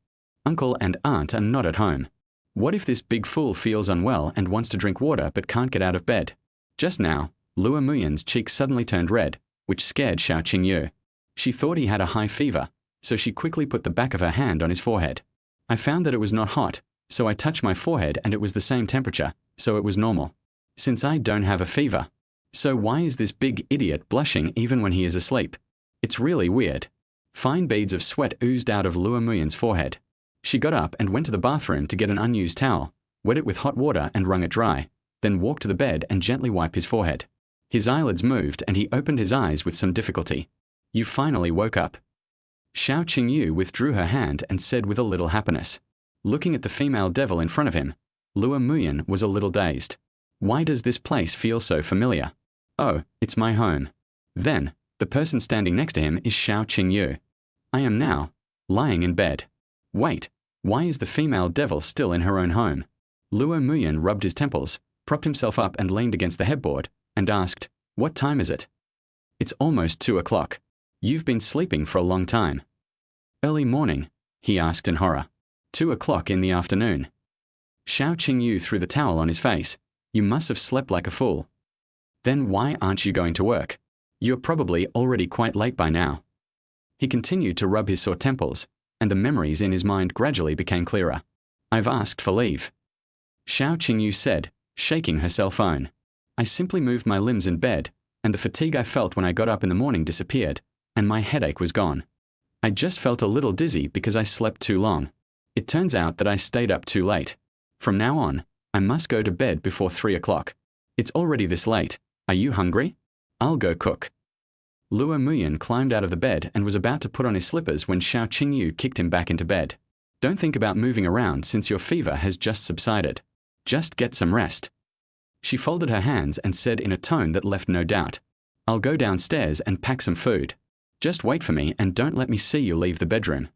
Uncle and aunt are not at home. What if this big fool feels unwell and wants to drink water but can't get out of bed? Just now, Lua Muyan's cheeks suddenly turned red, which scared Xiao Qingyu. She thought he had a high fever, so she quickly put the back of her hand on his forehead. I found that it was not hot, so I touched my forehead and it was the same temperature, so it was normal. Since I don't have a fever. So why is this big idiot blushing even when he is asleep? It's really weird. Fine beads of sweat oozed out of Lua Muyan's forehead. She got up and went to the bathroom to get an unused towel, wet it with hot water and wrung it dry, then walked to the bed and gently wiped his forehead. His eyelids moved and he opened his eyes with some difficulty. You finally woke up. Xiao Qingyu withdrew her hand and said with a little happiness. Looking at the female devil in front of him, Lua Muyan was a little dazed. Why does this place feel so familiar? Oh, it's my home. Then, the person standing next to him is Xiao Qingyu. I am now lying in bed. Wait, why is the female devil still in her own home? Lua Muyan rubbed his temples, propped himself up and leaned against the headboard, and asked, What time is it? It's almost 2 o'clock. You've been sleeping for a long time. Early morning, he asked in horror. 2 o'clock in the afternoon. Xiao Qingyu threw the towel on his face. You must have slept like a fool. Then why aren't you going to work? You're probably already quite late by now. He continued to rub his sore temples, and the memories in his mind gradually became clearer. I've asked for leave. Xiao Qingyu said, shaking her cell phone. I simply moved my limbs in bed, and the fatigue I felt when I got up in the morning disappeared, and my headache was gone. I just felt a little dizzy because I slept too long. It turns out that I stayed up too late. From now on, I must go to bed before 3 o'clock. It's already this late. Are you hungry? I'll go cook. Lua Muyan climbed out of the bed and was about to put on his slippers when Xiao Qingyu kicked him back into bed. Don't think about moving around since your fever has just subsided. Just get some rest. She folded her hands and said in a tone that left no doubt, I'll go downstairs and pack some food. Just wait for me and don't let me see you leave the bedroom.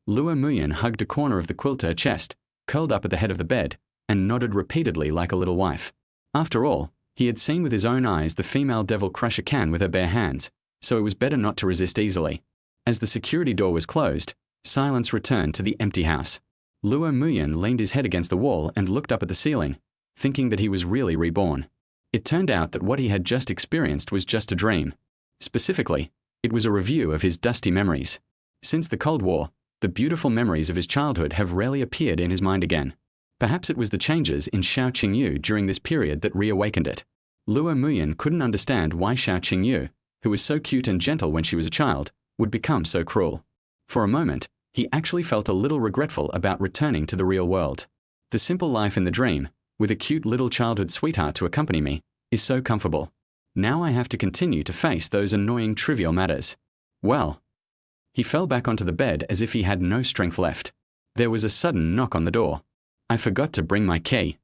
Luo Muyan hugged a corner of the quilt to her chest, curled up at the head of the bed, and nodded repeatedly like a little wife. After all, he had seen with his own eyes the female devil crush a can with her bare hands, so it was better not to resist easily. As the security door was closed, silence returned to the empty house. Luo Muyan leaned his head against the wall and looked up at the ceiling, thinking that he was really reborn. It turned out that what he had just experienced was just a dream. Specifically, it was a review of his dusty memories. Since the Cold War, the beautiful memories of his childhood have rarely appeared in his mind again. Perhaps it was the changes in Xiao Qingyu during this period that reawakened it. Luo Muyan couldn't understand why Xiao Qingyu, who was so cute and gentle when she was a child, would become so cruel. For a moment, he actually felt a little regretful about returning to the real world. The simple life in the dream, with a cute little childhood sweetheart to accompany me, is so comfortable. Now I have to continue to face those annoying trivial matters. Well. He fell back onto the bed as if he had no strength left. There was a sudden knock on the door. I forgot to bring my key.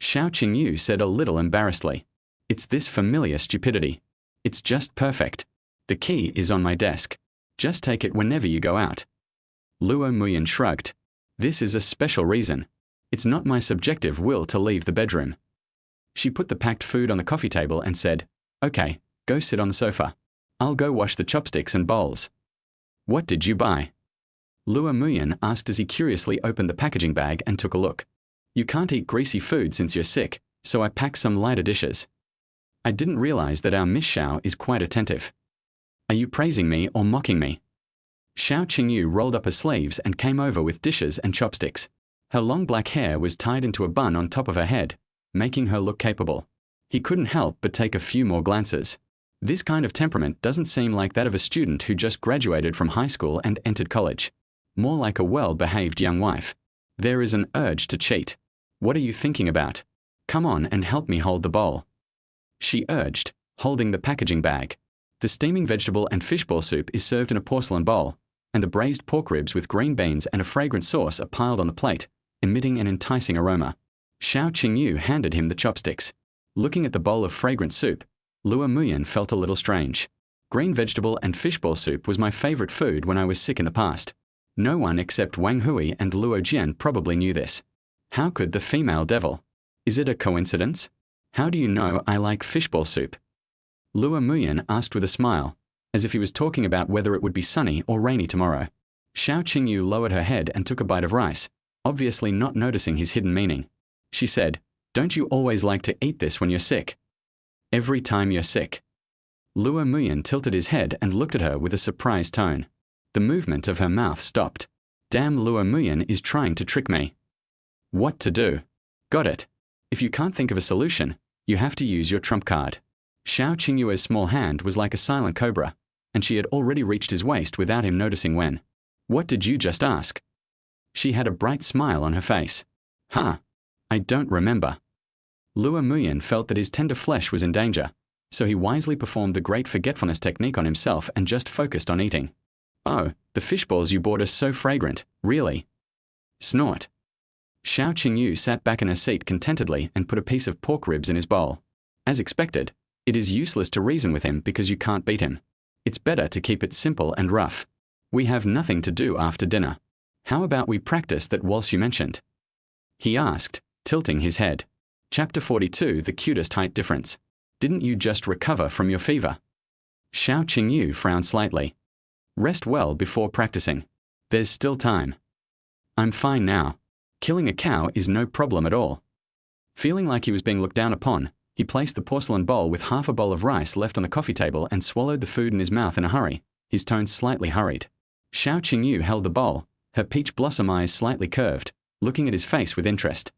Xiao Qingyu said a little embarrassedly. It's this familiar stupidity. It's just perfect. The key is on my desk. Just take it whenever you go out. Luo Muyan shrugged. This is a special reason. It's not my subjective will to leave the bedroom. She put the packed food on the coffee table and said, Okay, go sit on the sofa. I'll go wash the chopsticks and bowls. What did you buy? Luo Muyan asked as he curiously opened the packaging bag and took a look. You can't eat greasy food since you're sick, so I packed some lighter dishes. I didn't realize that our Miss Xiao is quite attentive. Are you praising me or mocking me? Xiao Qingyu rolled up her sleeves and came over with dishes and chopsticks. Her long black hair was tied into a bun on top of her head, making her look capable. He couldn't help but take a few more glances. This kind of temperament doesn't seem like that of a student who just graduated from high school and entered college. More like a well-behaved young wife. There is an urge to cheat. What are you thinking about? Come on and help me hold the bowl. She urged, holding the packaging bag. The steaming vegetable and fishball soup is served in a porcelain bowl, and the braised pork ribs with green beans and a fragrant sauce are piled on the plate, emitting an enticing aroma. Xiao Qingyu handed him the chopsticks. Looking at the bowl of fragrant soup, Luo Muyan felt a little strange. Green vegetable and fishball soup was my favorite food when I was sick in the past. No one except Wang Hui and Luo Jian probably knew this. How could the female devil? Is it a coincidence? How do you know I like fishball soup? Luo Muyan asked with a smile, as if he was talking about whether it would be sunny or rainy tomorrow. Xiao Qingyu lowered her head and took a bite of rice, obviously not noticing his hidden meaning. She said, Don't you always like to eat this when you're sick? Every time you're sick. Luo Muyan tilted his head and looked at her with a surprised tone. The movement of her mouth stopped. Damn, Luo Muyan is trying to trick me. What to do? Got it. If you can't think of a solution, you have to use your trump card. Xiao Qingyue's small hand was like a silent cobra, and she had already reached his waist without him noticing when. What did you just ask? She had a bright smile on her face. I don't remember. Luo Muyan felt that his tender flesh was in danger, so he wisely performed the great forgetfulness technique on himself and just focused on eating. Oh, the fish balls you bought are so fragrant, really? Snort. Xiao Qingyu sat back in her seat contentedly and put a piece of pork ribs in his bowl. As expected, it is useless to reason with him because you can't beat him. It's better to keep it simple and rough. We have nothing to do after dinner. How about we practice that waltz you mentioned? He asked, tilting his head. Chapter 42, The Cutest Height Difference. Didn't you just recover from your fever? Xiao Qingyu frowned slightly. Rest well before practicing. There's still time. I'm fine now. Killing a cow is no problem at all. Feeling like he was being looked down upon, he placed the porcelain bowl with half a bowl of rice left on the coffee table and swallowed the food in his mouth in a hurry, his tone slightly hurried. Xiao Qingyu held the bowl, her peach blossom eyes slightly curved, looking at his face with interest.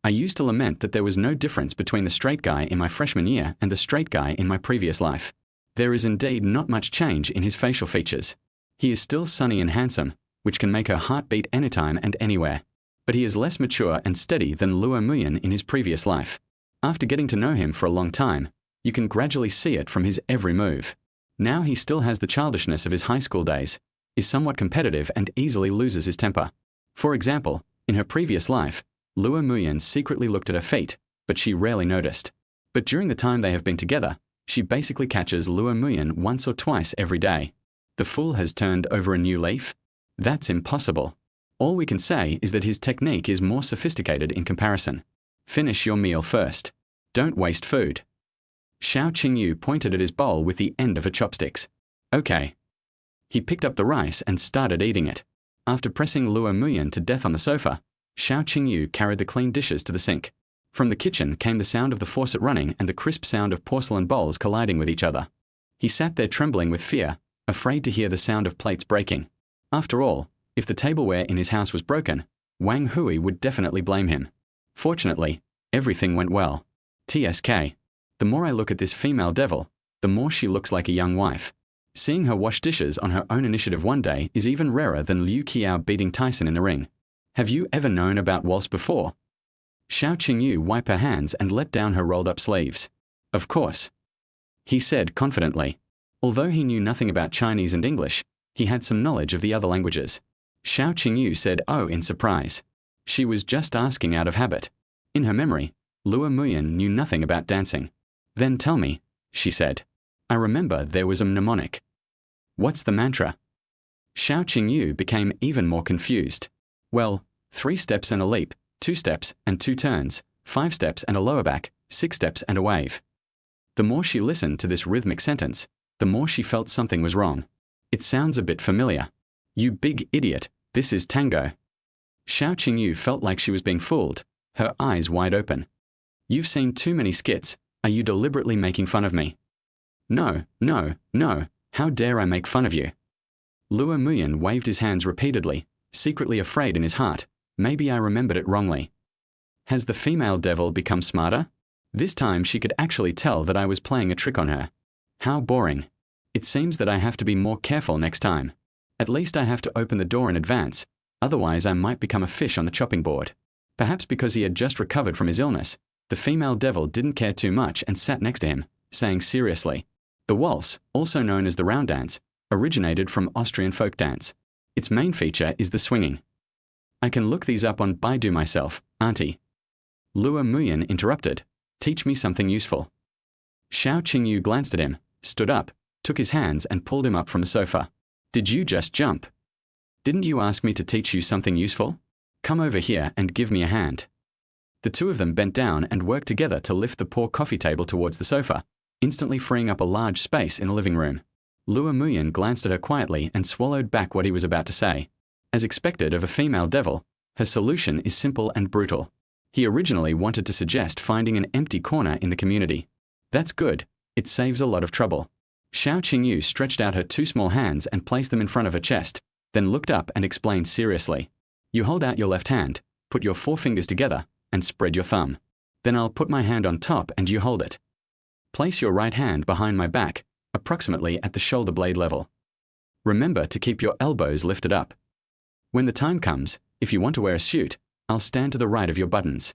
I used to lament that there was no difference between the straight guy in my freshman year and the straight guy in my previous life. There is indeed not much change in his facial features. He is still sunny and handsome, which can make her heart beat anytime and anywhere. But he is less mature and steady than Luo Muyan in his previous life. After getting to know him for a long time, you can gradually see it from his every move. Now he still has the childishness of his high school days, is somewhat competitive and easily loses his temper. For example, in her previous life, Luo Muyan secretly looked at her feet, but she rarely noticed. But during the time they have been together, she basically catches Luo Muyan once or twice every day. The fool has turned over a new leaf. That's impossible. All we can say is that his technique is more sophisticated in comparison. Finish your meal first. Don't waste food. Xiao Qingyu pointed at his bowl with the end of her chopsticks. Okay. He picked up the rice and started eating it. After pressing Luo Muyan to death on the sofa, Xiao Qingyu carried the clean dishes to the sink. From the kitchen came the sound of the faucet running and the crisp sound of porcelain bowls colliding with each other. He sat there trembling with fear, afraid to hear the sound of plates breaking. After all, if the tableware in his house was broken, Wang Hui would definitely blame him. Fortunately, everything went well. TSK. The more I look at this female devil, the more she looks like a young wife. Seeing her wash dishes on her own initiative one day is even rarer than Liu Qiao beating Tyson in the ring. Have you ever known about waltz before? Xiao Qingyu wiped her hands and let down her rolled-up sleeves. Of course. He said confidently. Although he knew nothing about Chinese and English, he had some knowledge of the other languages. Xiao Qingyu said oh in surprise. She was just asking out of habit. In her memory, Luo Muyan knew nothing about dancing. Then tell me, she said. I remember there was a mnemonic. What's the mantra? Xiao Qingyu became even more confused. Well, 3 steps and a leap, 2 steps and 2 turns, 5 steps and a lower back, 6 steps and a wave. The more she listened to this rhythmic sentence, the more she felt something was wrong. It sounds a bit familiar. You big idiot, this is tango. Xiao Qingyu felt like she was being fooled, her eyes wide open. You've seen too many skits. Are you deliberately making fun of me? No, no, no, how dare I make fun of you? Luo Muyan waved his hands repeatedly, secretly afraid in his heart. Maybe I remembered it wrongly. Has the female devil become smarter? This time she could actually tell that I was playing a trick on her. How boring. It seems that I have to be more careful next time. At least I have to open the door in advance, otherwise I might become a fish on the chopping board. Perhaps because he had just recovered from his illness, the female devil didn't care too much and sat next to him, saying seriously, the waltz, also known as the round dance, originated from Austrian folk dance. Its main feature is the swinging. I can look these up on Baidu myself, auntie. Luo Muyan interrupted. Teach me something useful. Xiao Qingyu glanced at him, stood up, took his hands and pulled him up from the sofa. Did you just jump? Didn't you ask me to teach you something useful? Come over here and give me a hand. The two of them bent down and worked together to lift the poor coffee table towards the sofa, instantly freeing up a large space in the living room. Luo Muyan glanced at her quietly and swallowed back what he was about to say. As expected of a female devil, her solution is simple and brutal. He originally wanted to suggest finding an empty corner in the community. That's good. It saves a lot of trouble. Xiao Qingyu stretched out her 2 small hands and placed them in front of her chest, then looked up and explained seriously. You hold out your left hand, put your 4 fingers together, and spread your thumb. Then I'll put my hand on top and you hold it. Place your right hand behind my back, approximately at the shoulder blade level. Remember to keep your elbows lifted up. When the time comes, if you want to wear a suit, I'll stand to the right of your buttons.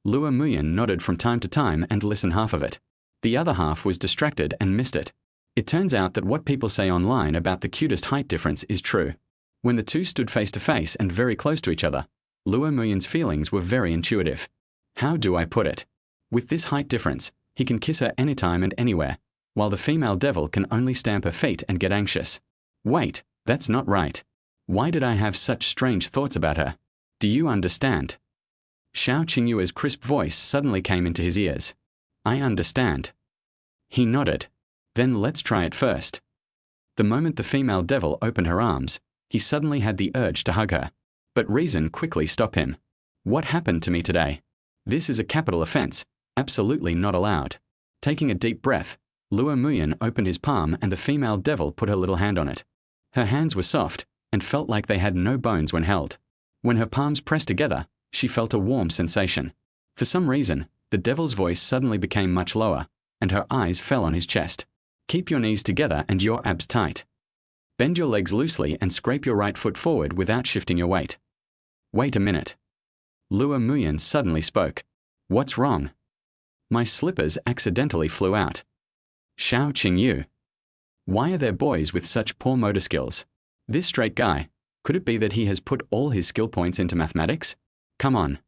Luo Muyan nodded from time to time and listened half of it. The other half was distracted and missed it. It turns out that what people say online about the cutest height difference is true. When the two stood face to face and very close to each other, Luo Muyan's feelings were very intuitive. How do I put it? With this height difference, he can kiss her anytime and anywhere, while the female devil can only stamp her feet and get anxious. Wait, that's not right. Why did I have such strange thoughts about her? Do you understand? Xiao Qingyue's crisp voice suddenly came into his ears. I understand. He nodded. Then let's try it first. The moment the female devil opened her arms, he suddenly had the urge to hug her. But reason quickly stopped him. What happened to me today? This is a capital offense, absolutely not allowed. Taking a deep breath, Luo Muyan opened his palm and the female devil put her little hand on it. Her hands were soft and felt like they had no bones when held. When her palms pressed together, she felt a warm sensation. For some reason, the devil's voice suddenly became much lower, and her eyes fell on his chest. Keep your knees together and your abs tight. Bend your legs loosely and scrape your right foot forward without shifting your weight. Wait a minute. Luo Muyan suddenly spoke. What's wrong? My slippers accidentally flew out. Xiao Qingyu. Why are there boys with such poor motor skills? This straight guy, could it be that he has put all his skill points into mathematics? Come on.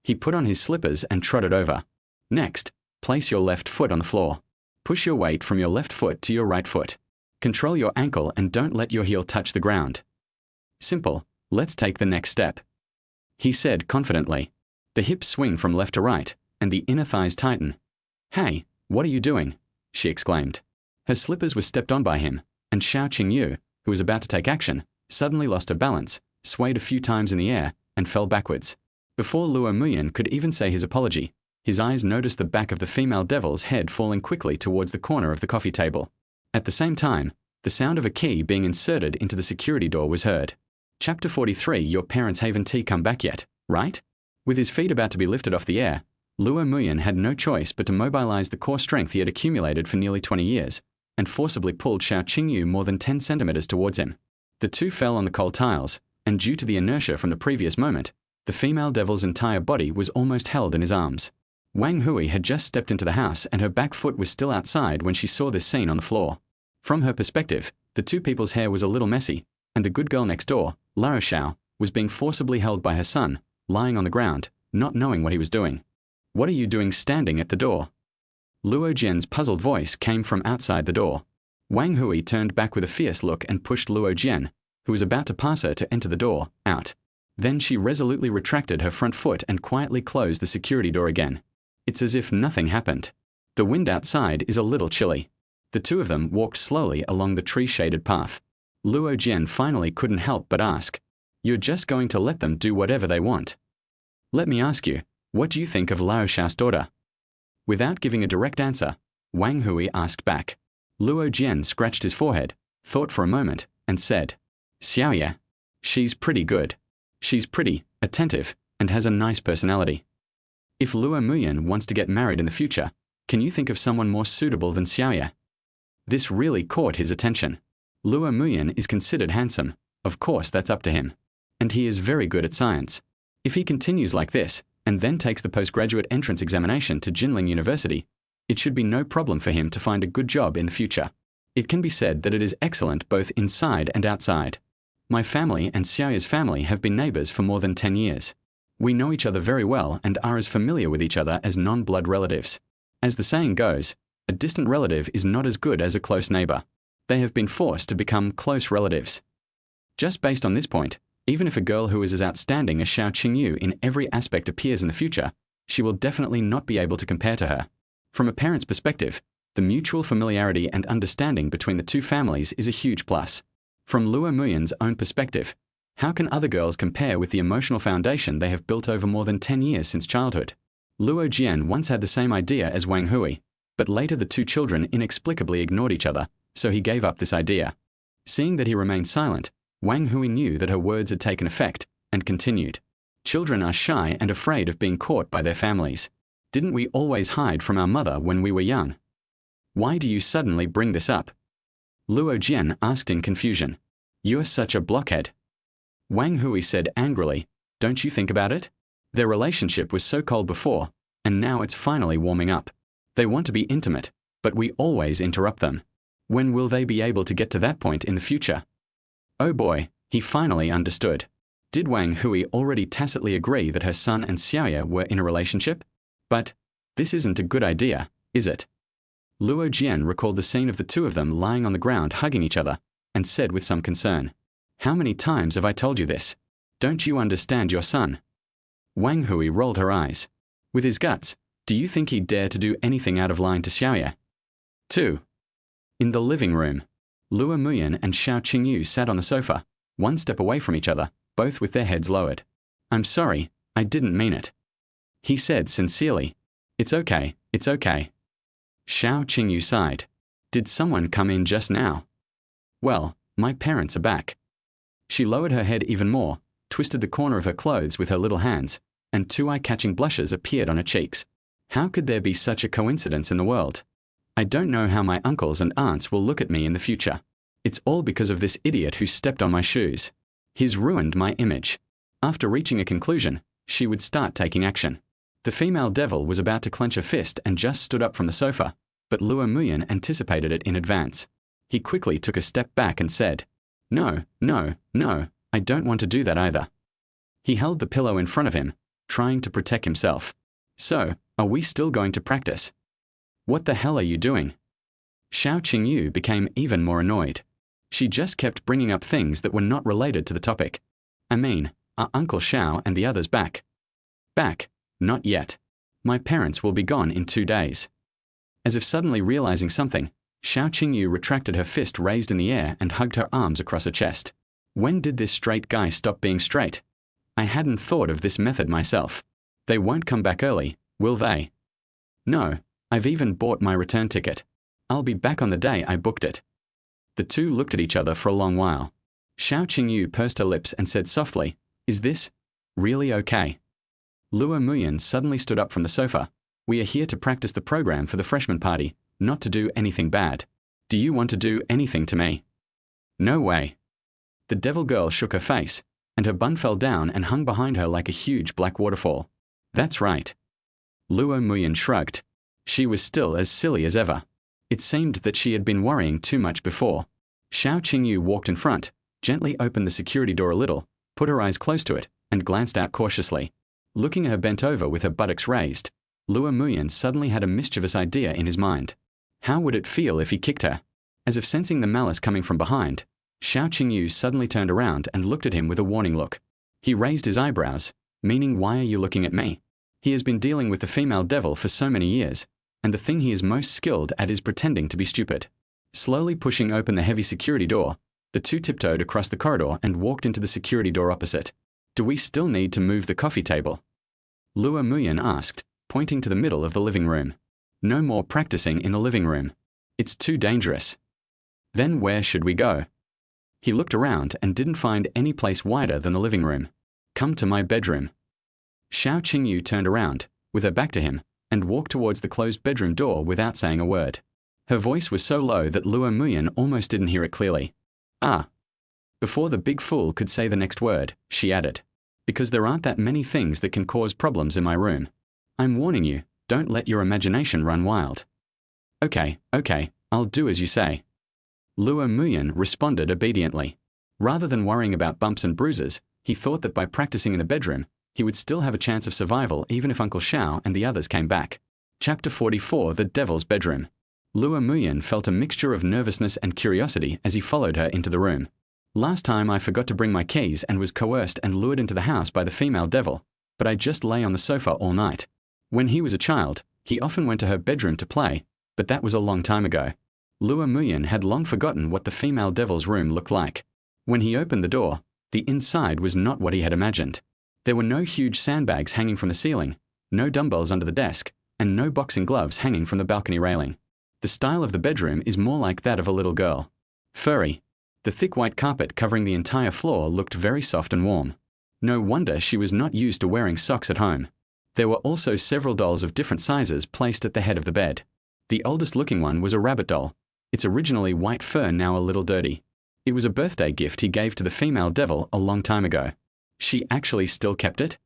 He put on his slippers and trotted over. Next, place your left foot on the floor. Push your weight from your left foot to your right foot. Control your ankle and don't let your heel touch the ground. Simple, let's take the next step. He said confidently. The hips swing from left to right, and the inner thighs tighten. Hey, what are you doing? She exclaimed. Her slippers were stepped on by him, and Xiao Qingyu, who was about to take action, suddenly lost her balance, swayed a few times in the air, and fell backwards. Before Luo Muyan could even say his apology, his eyes noticed the back of the female devil's head falling quickly towards the corner of the coffee table. At the same time, the sound of a key being inserted into the security door was heard. Chapter 43. Your parents haven't come back yet, right? With his feet about to be lifted off the air, Luo Muyan had no choice but to mobilize the core strength he had accumulated for nearly 20 years, and forcibly pulled Xiao Qingyu more than 10 centimeters towards him. The two fell on the cold tiles, and due to the inertia from the previous moment, the female devil's entire body was almost held in his arms. Wang Hui had just stepped into the house and her back foot was still outside when she saw this scene on the floor. From her perspective, the two people's hair was a little messy, and the good girl next door, Lao Xiao, was being forcibly held by her son, lying on the ground, not knowing what he was doing. What are you doing standing at the door? Luo Jian's puzzled voice came from outside the door. Wang Hui turned back with a fierce look and pushed Luo Jian, who was about to pass her to enter the door, out. Then she resolutely retracted her front foot and quietly closed the security door again. It's as if nothing happened. The wind outside is a little chilly. The two of them walked slowly along the tree-shaded path. Luo Jian finally couldn't help but ask, "You're just going to let them do whatever they want?" "Let me ask you, what do you think of Lao Xiao's daughter?" Without giving a direct answer, Wang Hui asked back. Luo Jian scratched his forehead, thought for a moment, and said, "Xiaoye. She's pretty good. She's pretty, attentive, and has a nice personality. If Luo Muyan wants to get married in the future, can you think of someone more suitable than Xiaoye?" This really caught his attention. Luo Muyan is considered handsome. Of course, that's up to him. And he is very good at science. If he continues like this, and then takes the postgraduate entrance examination to Jinling University, it should be no problem for him to find a good job in the future. It can be said that it is excellent both inside and outside. My family and Xiaoye's family have been neighbors for more than 10 years. We know each other very well and are as familiar with each other as non-blood relatives. As the saying goes, a distant relative is not as good as a close neighbor. They have been forced to become close relatives. Just based on this point, even if a girl who is as outstanding as Xiao Qingyu in every aspect appears in the future, she will definitely not be able to compare to her. From a parent's perspective, the mutual familiarity and understanding between the two families is a huge plus. From Luo Muyan's own perspective, how can other girls compare with the emotional foundation they have built over more than 10 years since childhood? Luo Jian once had the same idea as Wang Hui, but later the two children inexplicably ignored each other, so he gave up this idea. Seeing that he remained silent, Wang Hui knew that her words had taken effect, and continued. Children are shy and afraid of being caught by their families. Didn't we always hide from our mother when we were young? Why do you suddenly bring this up? Luo Jian asked in confusion. You're such a blockhead. Wang Hui said angrily, don't you think about it? Their relationship was so cold before, and now it's finally warming up. They want to be intimate, but we always interrupt them. When will they be able to get to that point in the future? Oh boy, he finally understood. Did Wang Hui already tacitly agree that her son and Xiaoye were in a relationship? But this isn't a good idea, is it? Luo Jian recalled the scene of the two of them lying on the ground hugging each other, and said with some concern, How many times have I told you this? Don't you understand your son? Wang Hui rolled her eyes. With his guts, do you think he'd dare to do anything out of line to Xiaoye? 2. In the living room, Luo Muyan and Xiao Qingyu sat on the sofa, one step away from each other, both with their heads lowered. I'm sorry, I didn't mean it. He said sincerely. It's okay, it's okay. Xiao Qingyu sighed. Did someone come in just now? Well, my parents are back. She lowered her head even more, twisted the corner of her clothes with her little hands, and two eye-catching blushes appeared on her cheeks. How could there be such a coincidence in the world? I don't know how my uncles and aunts will look at me in the future. It's all because of this idiot who stepped on my shoes. He's ruined my image. After reaching a conclusion, she would start taking action. The female devil was about to clench a fist and just stood up from the sofa, but Luo Muyan anticipated it in advance. He quickly took a step back and said, No, no, no, I don't want to do that either. He held the pillow in front of him, trying to protect himself. So, are we still going to practice? What the hell are you doing? Xiao Qingyu became even more annoyed. She just kept bringing up things that were not related to the topic. I mean, are Uncle Xiao and the others back? Back? Not yet. My parents will be gone in 2 days. As if suddenly realizing something, Xiao Qingyu retracted her fist raised in the air and hugged her arms across her chest. When did this straight guy stop being straight? I hadn't thought of this method myself. They won't come back early, will they? No, I've even bought my return ticket. I'll be back on the day I booked it. The two looked at each other for a long while. Xiao Qingyu pursed her lips and said softly, "Is this really okay?" Luo Muyan suddenly stood up from the sofa. "We are here to practice the program for the freshman party, not to do anything bad. Do you want to do anything to me?" "No way." The devil girl shook her face, and her bun fell down and hung behind her like a huge black waterfall. "That's right." Luo Muyan shrugged. She was still as silly as ever. It seemed that she had been worrying too much before. Xiao Qingyu walked in front, gently opened the security door a little, put her eyes close to it, and glanced out cautiously. Looking at her bent over with her buttocks raised, Luo Muyan suddenly had a mischievous idea in his mind. How would it feel if he kicked her? As if sensing the malice coming from behind, Xiao Qingyu suddenly turned around and looked at him with a warning look. He raised his eyebrows, meaning, "Why are you looking at me?" He has been dealing with the female devil for so many years, and the thing he is most skilled at is pretending to be stupid. Slowly pushing open the heavy security door, the two tiptoed across the corridor and walked into the security door opposite. "Do we still need to move the coffee table?" Luo Muyan asked, pointing to the middle of the living room. "No more practicing in the living room. It's too dangerous." "Then where should we go?" He looked around and didn't find any place wider than the living room. "Come to my bedroom." Xiao Qingyu turned around, with her back to him, and walked towards the closed bedroom door without saying a word. Her voice was so low that Luo Muyan almost didn't hear it clearly. "Ah." Before the big fool could say the next word, she added, "Because there aren't that many things that can cause problems in my room. I'm warning you, don't let your imagination run wild." Okay, I'll do as you say." Luo Muyan responded obediently. Rather than worrying about bumps and bruises, he thought that by practicing in the bedroom, he would still have a chance of survival even if Uncle Xiao and the others came back. Chapter 44, The Devil's Bedroom. Luo Muyan felt a mixture of nervousness and curiosity as he followed her into the room. "Last time I forgot to bring my keys and was coerced and lured into the house by the female devil, but I just lay on the sofa all night. When he was a child, he often went to her bedroom to play, but that was a long time ago." Luo Muyan had long forgotten what the female devil's room looked like. When he opened the door, the inside was not what he had imagined. There were no huge sandbags hanging from the ceiling, no dumbbells under the desk, and no boxing gloves hanging from the balcony railing. The style of the bedroom is more like that of a little girl. Furry. The thick white carpet covering the entire floor looked very soft and warm. No wonder she was not used to wearing socks at home. There were also several dolls of different sizes placed at the head of the bed. The oldest looking one was a rabbit doll, its originally white fur now a little dirty. It was a birthday gift he gave to the female devil a long time ago. She actually still kept it?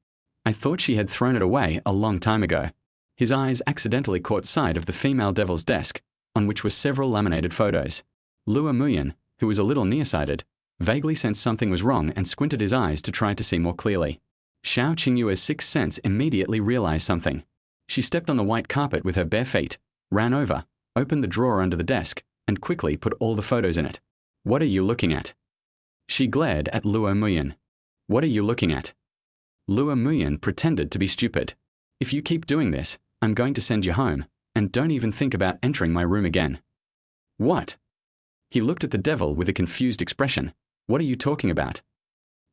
I thought she had thrown it away a long time ago. His eyes accidentally caught sight of the female devil's desk, on which were several laminated photos. Luo Muyan, who was a little nearsighted, vaguely sensed something was wrong and squinted his eyes to try to see more clearly. Xiao Qingyu's sixth sense immediately realized something. She stepped on the white carpet with her bare feet, ran over, opened the drawer under the desk, and quickly put all the photos in it. "What are you looking at?" She glared at Luo Muyan. "What are you looking at?" Luo Muyan pretended to be stupid. "If you keep doing this, I'm going to send you home, and don't even think about entering my room again." "What?" He looked at the devil with a confused expression. "What are you talking about?"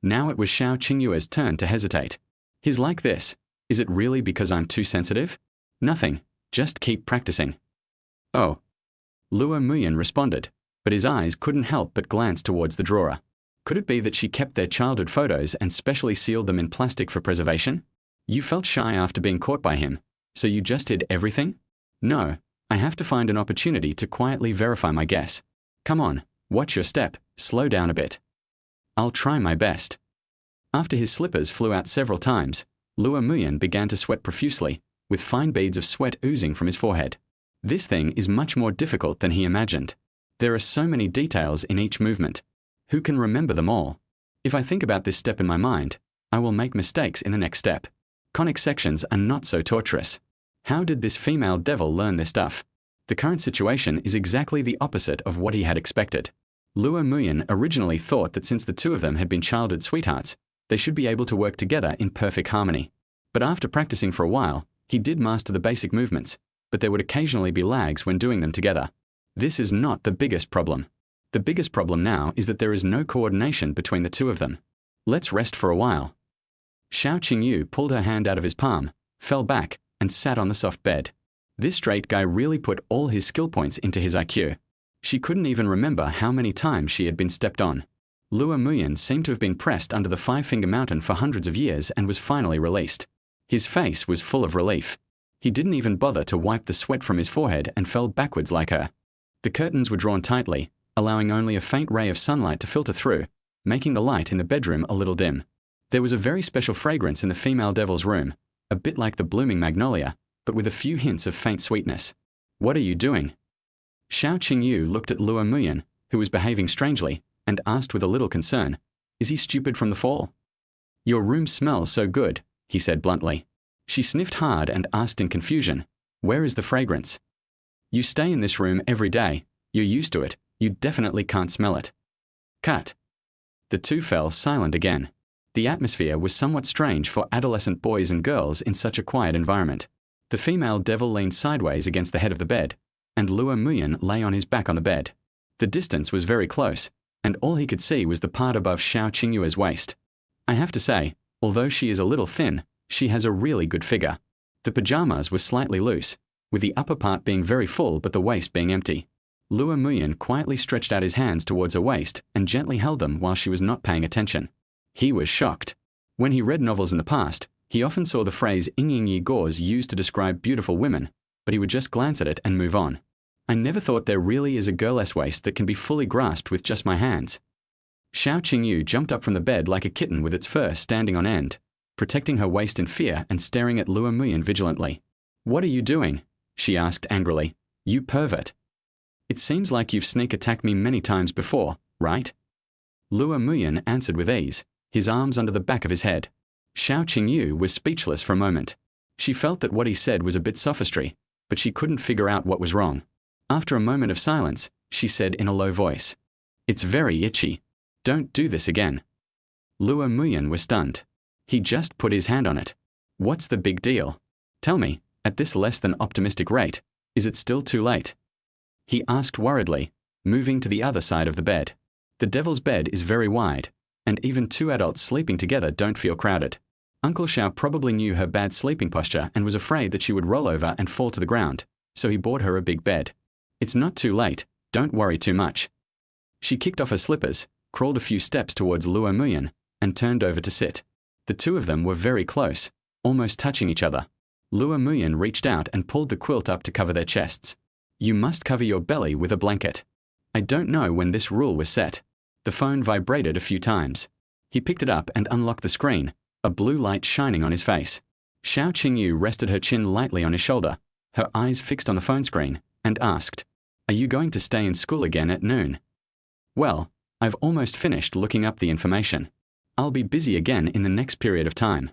Now it was Xiao Qingyu's turn to hesitate. "He's like this. Is it really because I'm too sensitive?" "Nothing. Just keep practicing." "Oh." Luo Muyan responded, but his eyes couldn't help but glance towards the drawer. Could it be that she kept their childhood photos and specially sealed them in plastic for preservation? "You felt shy after being caught by him, so you just hid everything?" "No, I have to find an opportunity to quietly verify my guess. Come on, watch your step, slow down a bit." "I'll try my best." After his slippers flew out several times, Luo Muyan began to sweat profusely, with fine beads of sweat oozing from his forehead. This thing is much more difficult than he imagined. There are so many details in each movement. Who can remember them all? If I think about this step in my mind, I will make mistakes in the next step. Conic sections are not so torturous. How did this female devil learn this stuff? The current situation is exactly the opposite of what he had expected. Luo Muyan originally thought that since the two of them had been childhood sweethearts, they should be able to work together in perfect harmony. But after practicing for a while, he did master the basic movements, but there would occasionally be lags when doing them together. This is not the biggest problem. The biggest problem now is that there is no coordination between the two of them. Let's rest for a while. Xiao Qingyu pulled her hand out of his palm, fell back, and sat on the soft bed. This straight guy really put all his skill points into his IQ. She couldn't even remember how many times she had been stepped on. Luo Muyan seemed to have been pressed under the Five-Finger Mountain for hundreds of years and was finally released. His face was full of relief. He didn't even bother to wipe the sweat from his forehead and fell backwards like her. The curtains were drawn tightly, allowing only a faint ray of sunlight to filter through, making the light in the bedroom a little dim. There was a very special fragrance in the female devil's room, a bit like the blooming magnolia, but with a few hints of faint sweetness. What are you doing? Xiao Qingyu looked at Luo Muyan, who was behaving strangely, and asked with a little concern, "Is he stupid from the fall?" "Your room smells so good," he said bluntly. She sniffed hard and asked in confusion, "Where is the fragrance?" "You stay in this room every day. You're used to it. You definitely can't smell it." Cut. The two fell silent again. The atmosphere was somewhat strange for adolescent boys and girls in such a quiet environment. The female devil leaned sideways against the head of the bed, and Luo Muyan lay on his back on the bed. The distance was very close, and all he could see was the part above Xiao Qingyu's waist. I have to say, although she is a little thin, she has a really good figure. The pajamas were slightly loose, with the upper part being very full but the waist being empty. Luo Muyan quietly stretched out his hands towards her waist and gently held them while she was not paying attention. He was shocked. When he read novels in the past, he often saw the phrase "Ying Yi Gors" used to describe beautiful women, but he would just glance at it and move on. I never thought there really is a girl's waist that can be fully grasped with just my hands. Xiao Qingyu jumped up from the bed like a kitten with its fur standing on end, protecting her waist in fear and staring at Luo Muyan vigilantly. "What are you doing?" she asked angrily. "You pervert. It seems like you've sneak attacked me many times before, right?" Luo Muyan answered with ease, his arms under the back of his head. Xiao Qingyu was speechless for a moment. She felt that what he said was a bit sophistry, but she couldn't figure out what was wrong. After a moment of silence, she said in a low voice, "It's very itchy. Don't do this again." Luo Muyan was stunned. He just put his hand on it. "What's the big deal? Tell me, at this less than optimistic rate, is it still too late?" He asked worriedly, moving to the other side of the bed. The devil's bed is very wide, and even two adults sleeping together don't feel crowded. Uncle Xiao probably knew her bad sleeping posture and was afraid that she would roll over and fall to the ground, so he bought her a big bed. "It's not too late, don't worry too much." She kicked off her slippers, crawled a few steps towards Luo Muyan, and turned over to sit. The two of them were very close, almost touching each other. Luo Muyan reached out and pulled the quilt up to cover their chests. "You must cover your belly with a blanket." I don't know when this rule was set. The phone vibrated a few times. He picked it up and unlocked the screen, a blue light shining on his face. Xiao Qingyu rested her chin lightly on his shoulder, her eyes fixed on the phone screen, and asked, "Are you going to stay in school again at noon?" "Well, I've almost finished looking up the information. I'll be busy again in the next period of time."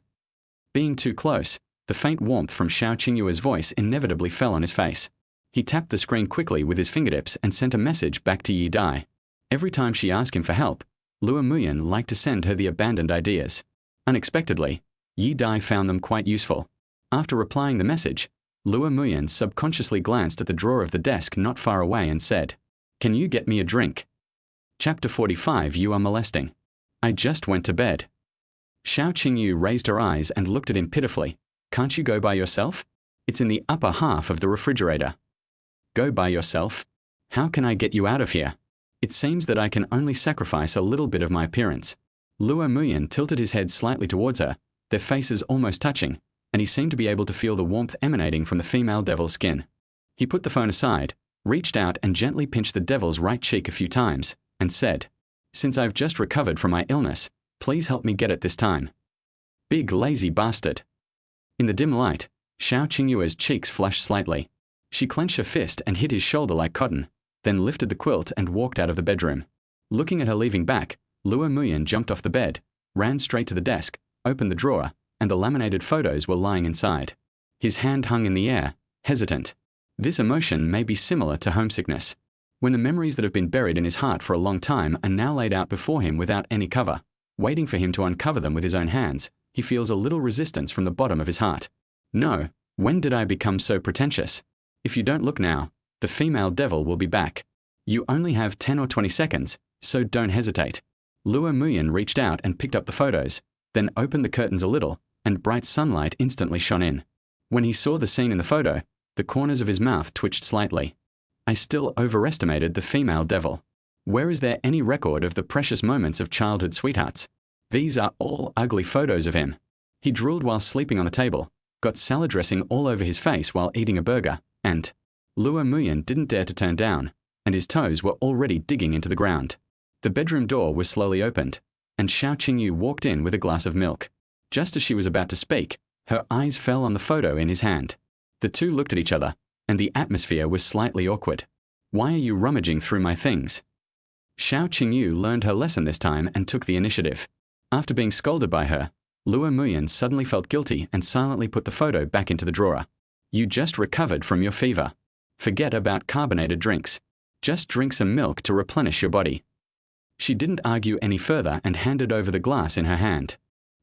Being too close, the faint warmth from Xiao Qingyu's voice inevitably fell on his face. He tapped the screen quickly with his fingertips and sent a message back to Yi Dai. Every time she asked him for help, Luo Muyan liked to send her the abandoned ideas. Unexpectedly, Yi Dai found them quite useful. After replying the message, Luo Muyan subconsciously glanced at the drawer of the desk not far away and said, "Can you get me a drink?" Chapter 45. You are molesting. I just went to bed. Xiao Qingyu raised her eyes and looked at him pitifully. "Can't you go by yourself? It's in the upper half of the refrigerator." "Go by yourself? How can I get you out of here? It seems that I can only sacrifice a little bit of my appearance." Luo Muyan tilted his head slightly towards her, their faces almost touching, and he seemed to be able to feel the warmth emanating from the female devil's skin. He put the phone aside, reached out and gently pinched the devil's right cheek a few times, and said, "Since I've just recovered from my illness, please help me get it this time." Big lazy bastard. In the dim light, Xiao Qingyu's cheeks flushed slightly. She clenched her fist and hit his shoulder like cotton, then lifted the quilt and walked out of the bedroom. Looking at her leaving back, Luo Muyan jumped off the bed, ran straight to the desk, opened the drawer, and the laminated photos were lying inside. His hand hung in the air, hesitant. This emotion may be similar to homesickness. When the memories that have been buried in his heart for a long time are now laid out before him without any cover, waiting for him to uncover them with his own hands, he feels a little resistance from the bottom of his heart. No, when did I become so pretentious? If you don't look now, the female devil will be back. You only have 10 or 20 seconds, so don't hesitate. Luo Muyan reached out and picked up the photos, then opened the curtains a little, and bright sunlight instantly shone in. When he saw the scene in the photo, the corners of his mouth twitched slightly. I still overestimated the female devil. Where is there any record of the precious moments of childhood sweethearts? These are all ugly photos of him. He drooled while sleeping on the table, got salad dressing all over his face while eating a burger, and Luo Muyan didn't dare to turn down, and his toes were already digging into the ground. The bedroom door was slowly opened, and Xiao Qingyu walked in with a glass of milk. Just as she was about to speak, her eyes fell on the photo in his hand. The two looked at each other, and the atmosphere was slightly awkward. Why are you rummaging through my things? Xiao Qingyu learned her lesson this time and took the initiative. After being scolded by her, Luo Muyan suddenly felt guilty and silently put the photo back into the drawer. You just recovered from your fever. Forget about carbonated drinks. Just drink some milk to replenish your body. She didn't argue any further and handed over the glass in her hand.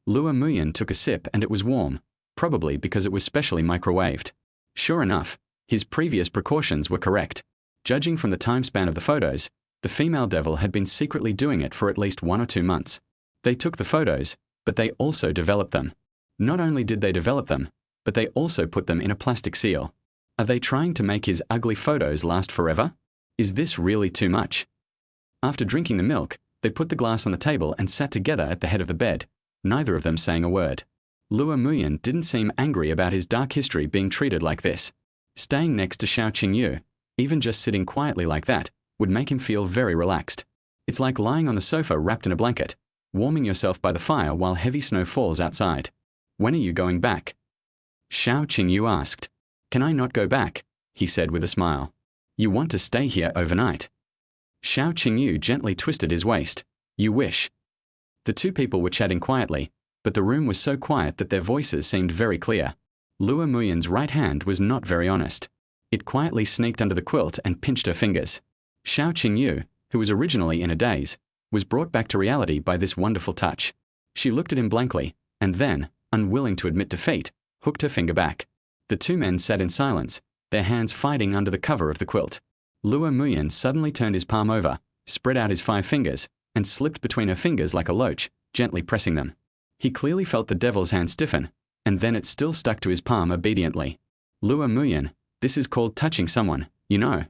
Luo Muyan took a sip and it was warm, probably because it was specially microwaved. Sure enough, his previous precautions were correct. Judging from the time span of the photos, the female devil had been secretly doing it for at least 1 or 2 months. They took the photos, but they also developed them. Not only did they develop them, but they also put them in a plastic seal. Are they trying to make his ugly photos last forever? Is this really too much? After drinking the milk, they put the glass on the table and sat together at the head of the bed, neither of them saying a word. Luo Muyan didn't seem angry about his dark history being treated like this. Staying next to Xiao Qingyu, even just sitting quietly like that, would make him feel very relaxed. It's like lying on the sofa wrapped in a blanket, warming yourself by the fire while heavy snow falls outside. When are you going back? Xiao Qingyu asked. Can I not go back? He said with a smile. You want to stay here overnight? Xiao Qingyu gently twisted his waist. You wish. The two people were chatting quietly, but the room was so quiet that their voices seemed very clear. Luo Muyan's right hand was not very honest. It quietly sneaked under the quilt and pinched her fingers. Xiao Qingyu, who was originally in a daze, was brought back to reality by this wonderful touch. She looked at him blankly, and then, unwilling to admit defeat, hooked her finger back. The two men sat in silence, their hands fighting under the cover of the quilt. Luo Muyan suddenly turned his palm over, spread out his 5 fingers, and slipped between her fingers like a loach, gently pressing them. He clearly felt the devil's hand stiffen, and then it still stuck to his palm obediently. Luo Muyan, this is called touching someone, you know.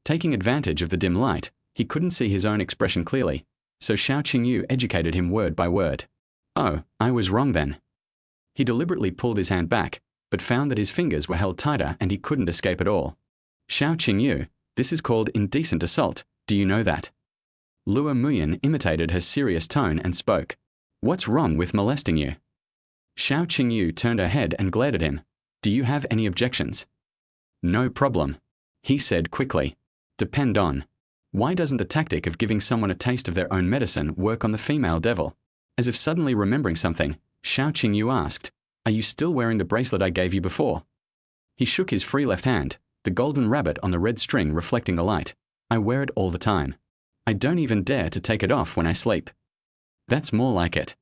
Taking advantage of the dim light, he couldn't see his own expression clearly, so Xiao Qingyu educated him word by word. Oh, I was wrong then. He deliberately pulled his hand back, but found that his fingers were held tighter and he couldn't escape at all. Xiao Qingyu, this is called indecent assault, do you know that? Luo Muyan imitated her serious tone and spoke. What's wrong with molesting you? Xiao Qingyu turned her head and glared at him. Do you have any objections? No problem, he said quickly. Depend on. Why doesn't the tactic of giving someone a taste of their own medicine work on the female devil? As if suddenly remembering something, Xiao Qingyu asked, Are you still wearing the bracelet I gave you before? He shook his free left hand, the golden rabbit on the red string reflecting the light. I wear it all the time. I don't even dare to take it off when I sleep. That's more like it.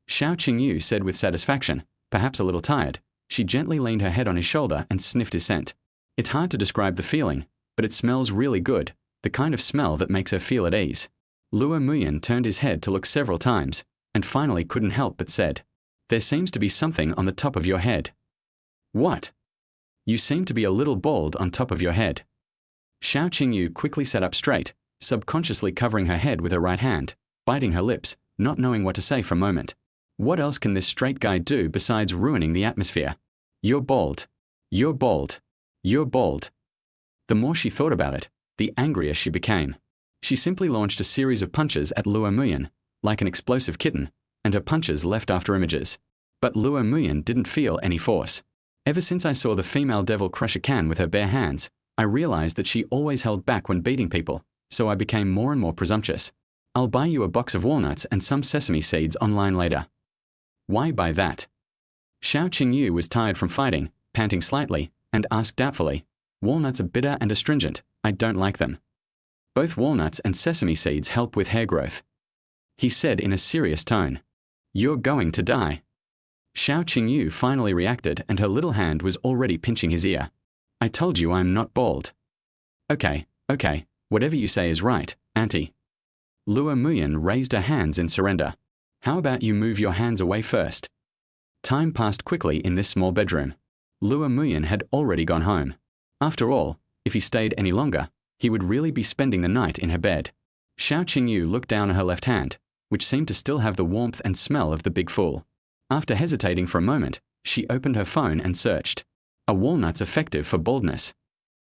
Xiao Qingyu said with satisfaction, perhaps a little tired. She gently leaned her head on his shoulder and sniffed his scent. It's hard to describe the feeling, but it smells really good, the kind of smell that makes her feel at ease. Luo Muyan turned his head to look several times, and finally couldn't help but said, There seems to be something on the top of your head. What? You seem to be a little bald on top of your head. Xiao Qingyu quickly sat up straight, subconsciously covering her head with her right hand, biting her lips, not knowing what to say for a moment. What else can this straight guy do besides ruining the atmosphere? You're bald. You're bald. You're bald. The more she thought about it, the angrier she became. She simply launched a series of punches at Luo Muyan, like an explosive kitten, and her punches left after images. But Luo Muyan didn't feel any force. Ever since I saw the female devil crush a can with her bare hands, I realized that she always held back when beating people, so I became more and more presumptuous. I'll buy you a box of walnuts and some sesame seeds online later. Why buy that? Xiao Qingyu was tired from fighting, panting slightly, and asked doubtfully, Walnuts are bitter and astringent, I don't like them. Both walnuts and sesame seeds help with hair growth. He said in a serious tone. You're going to die. Xiao Qingyu finally reacted, and her little hand was already pinching his ear. I told you I'm not bald. Okay, whatever you say is right, Auntie. Lua Muyan raised her hands in surrender. How about you move your hands away first? Time passed quickly in this small bedroom. Lua Muyan had already gone home. After all, if he stayed any longer, he would really be spending the night in her bed. Xiao Qingyu looked down at her left hand, which seemed to still have the warmth and smell of the big fool. After hesitating for a moment, she opened her phone and searched. Are walnuts effective for baldness?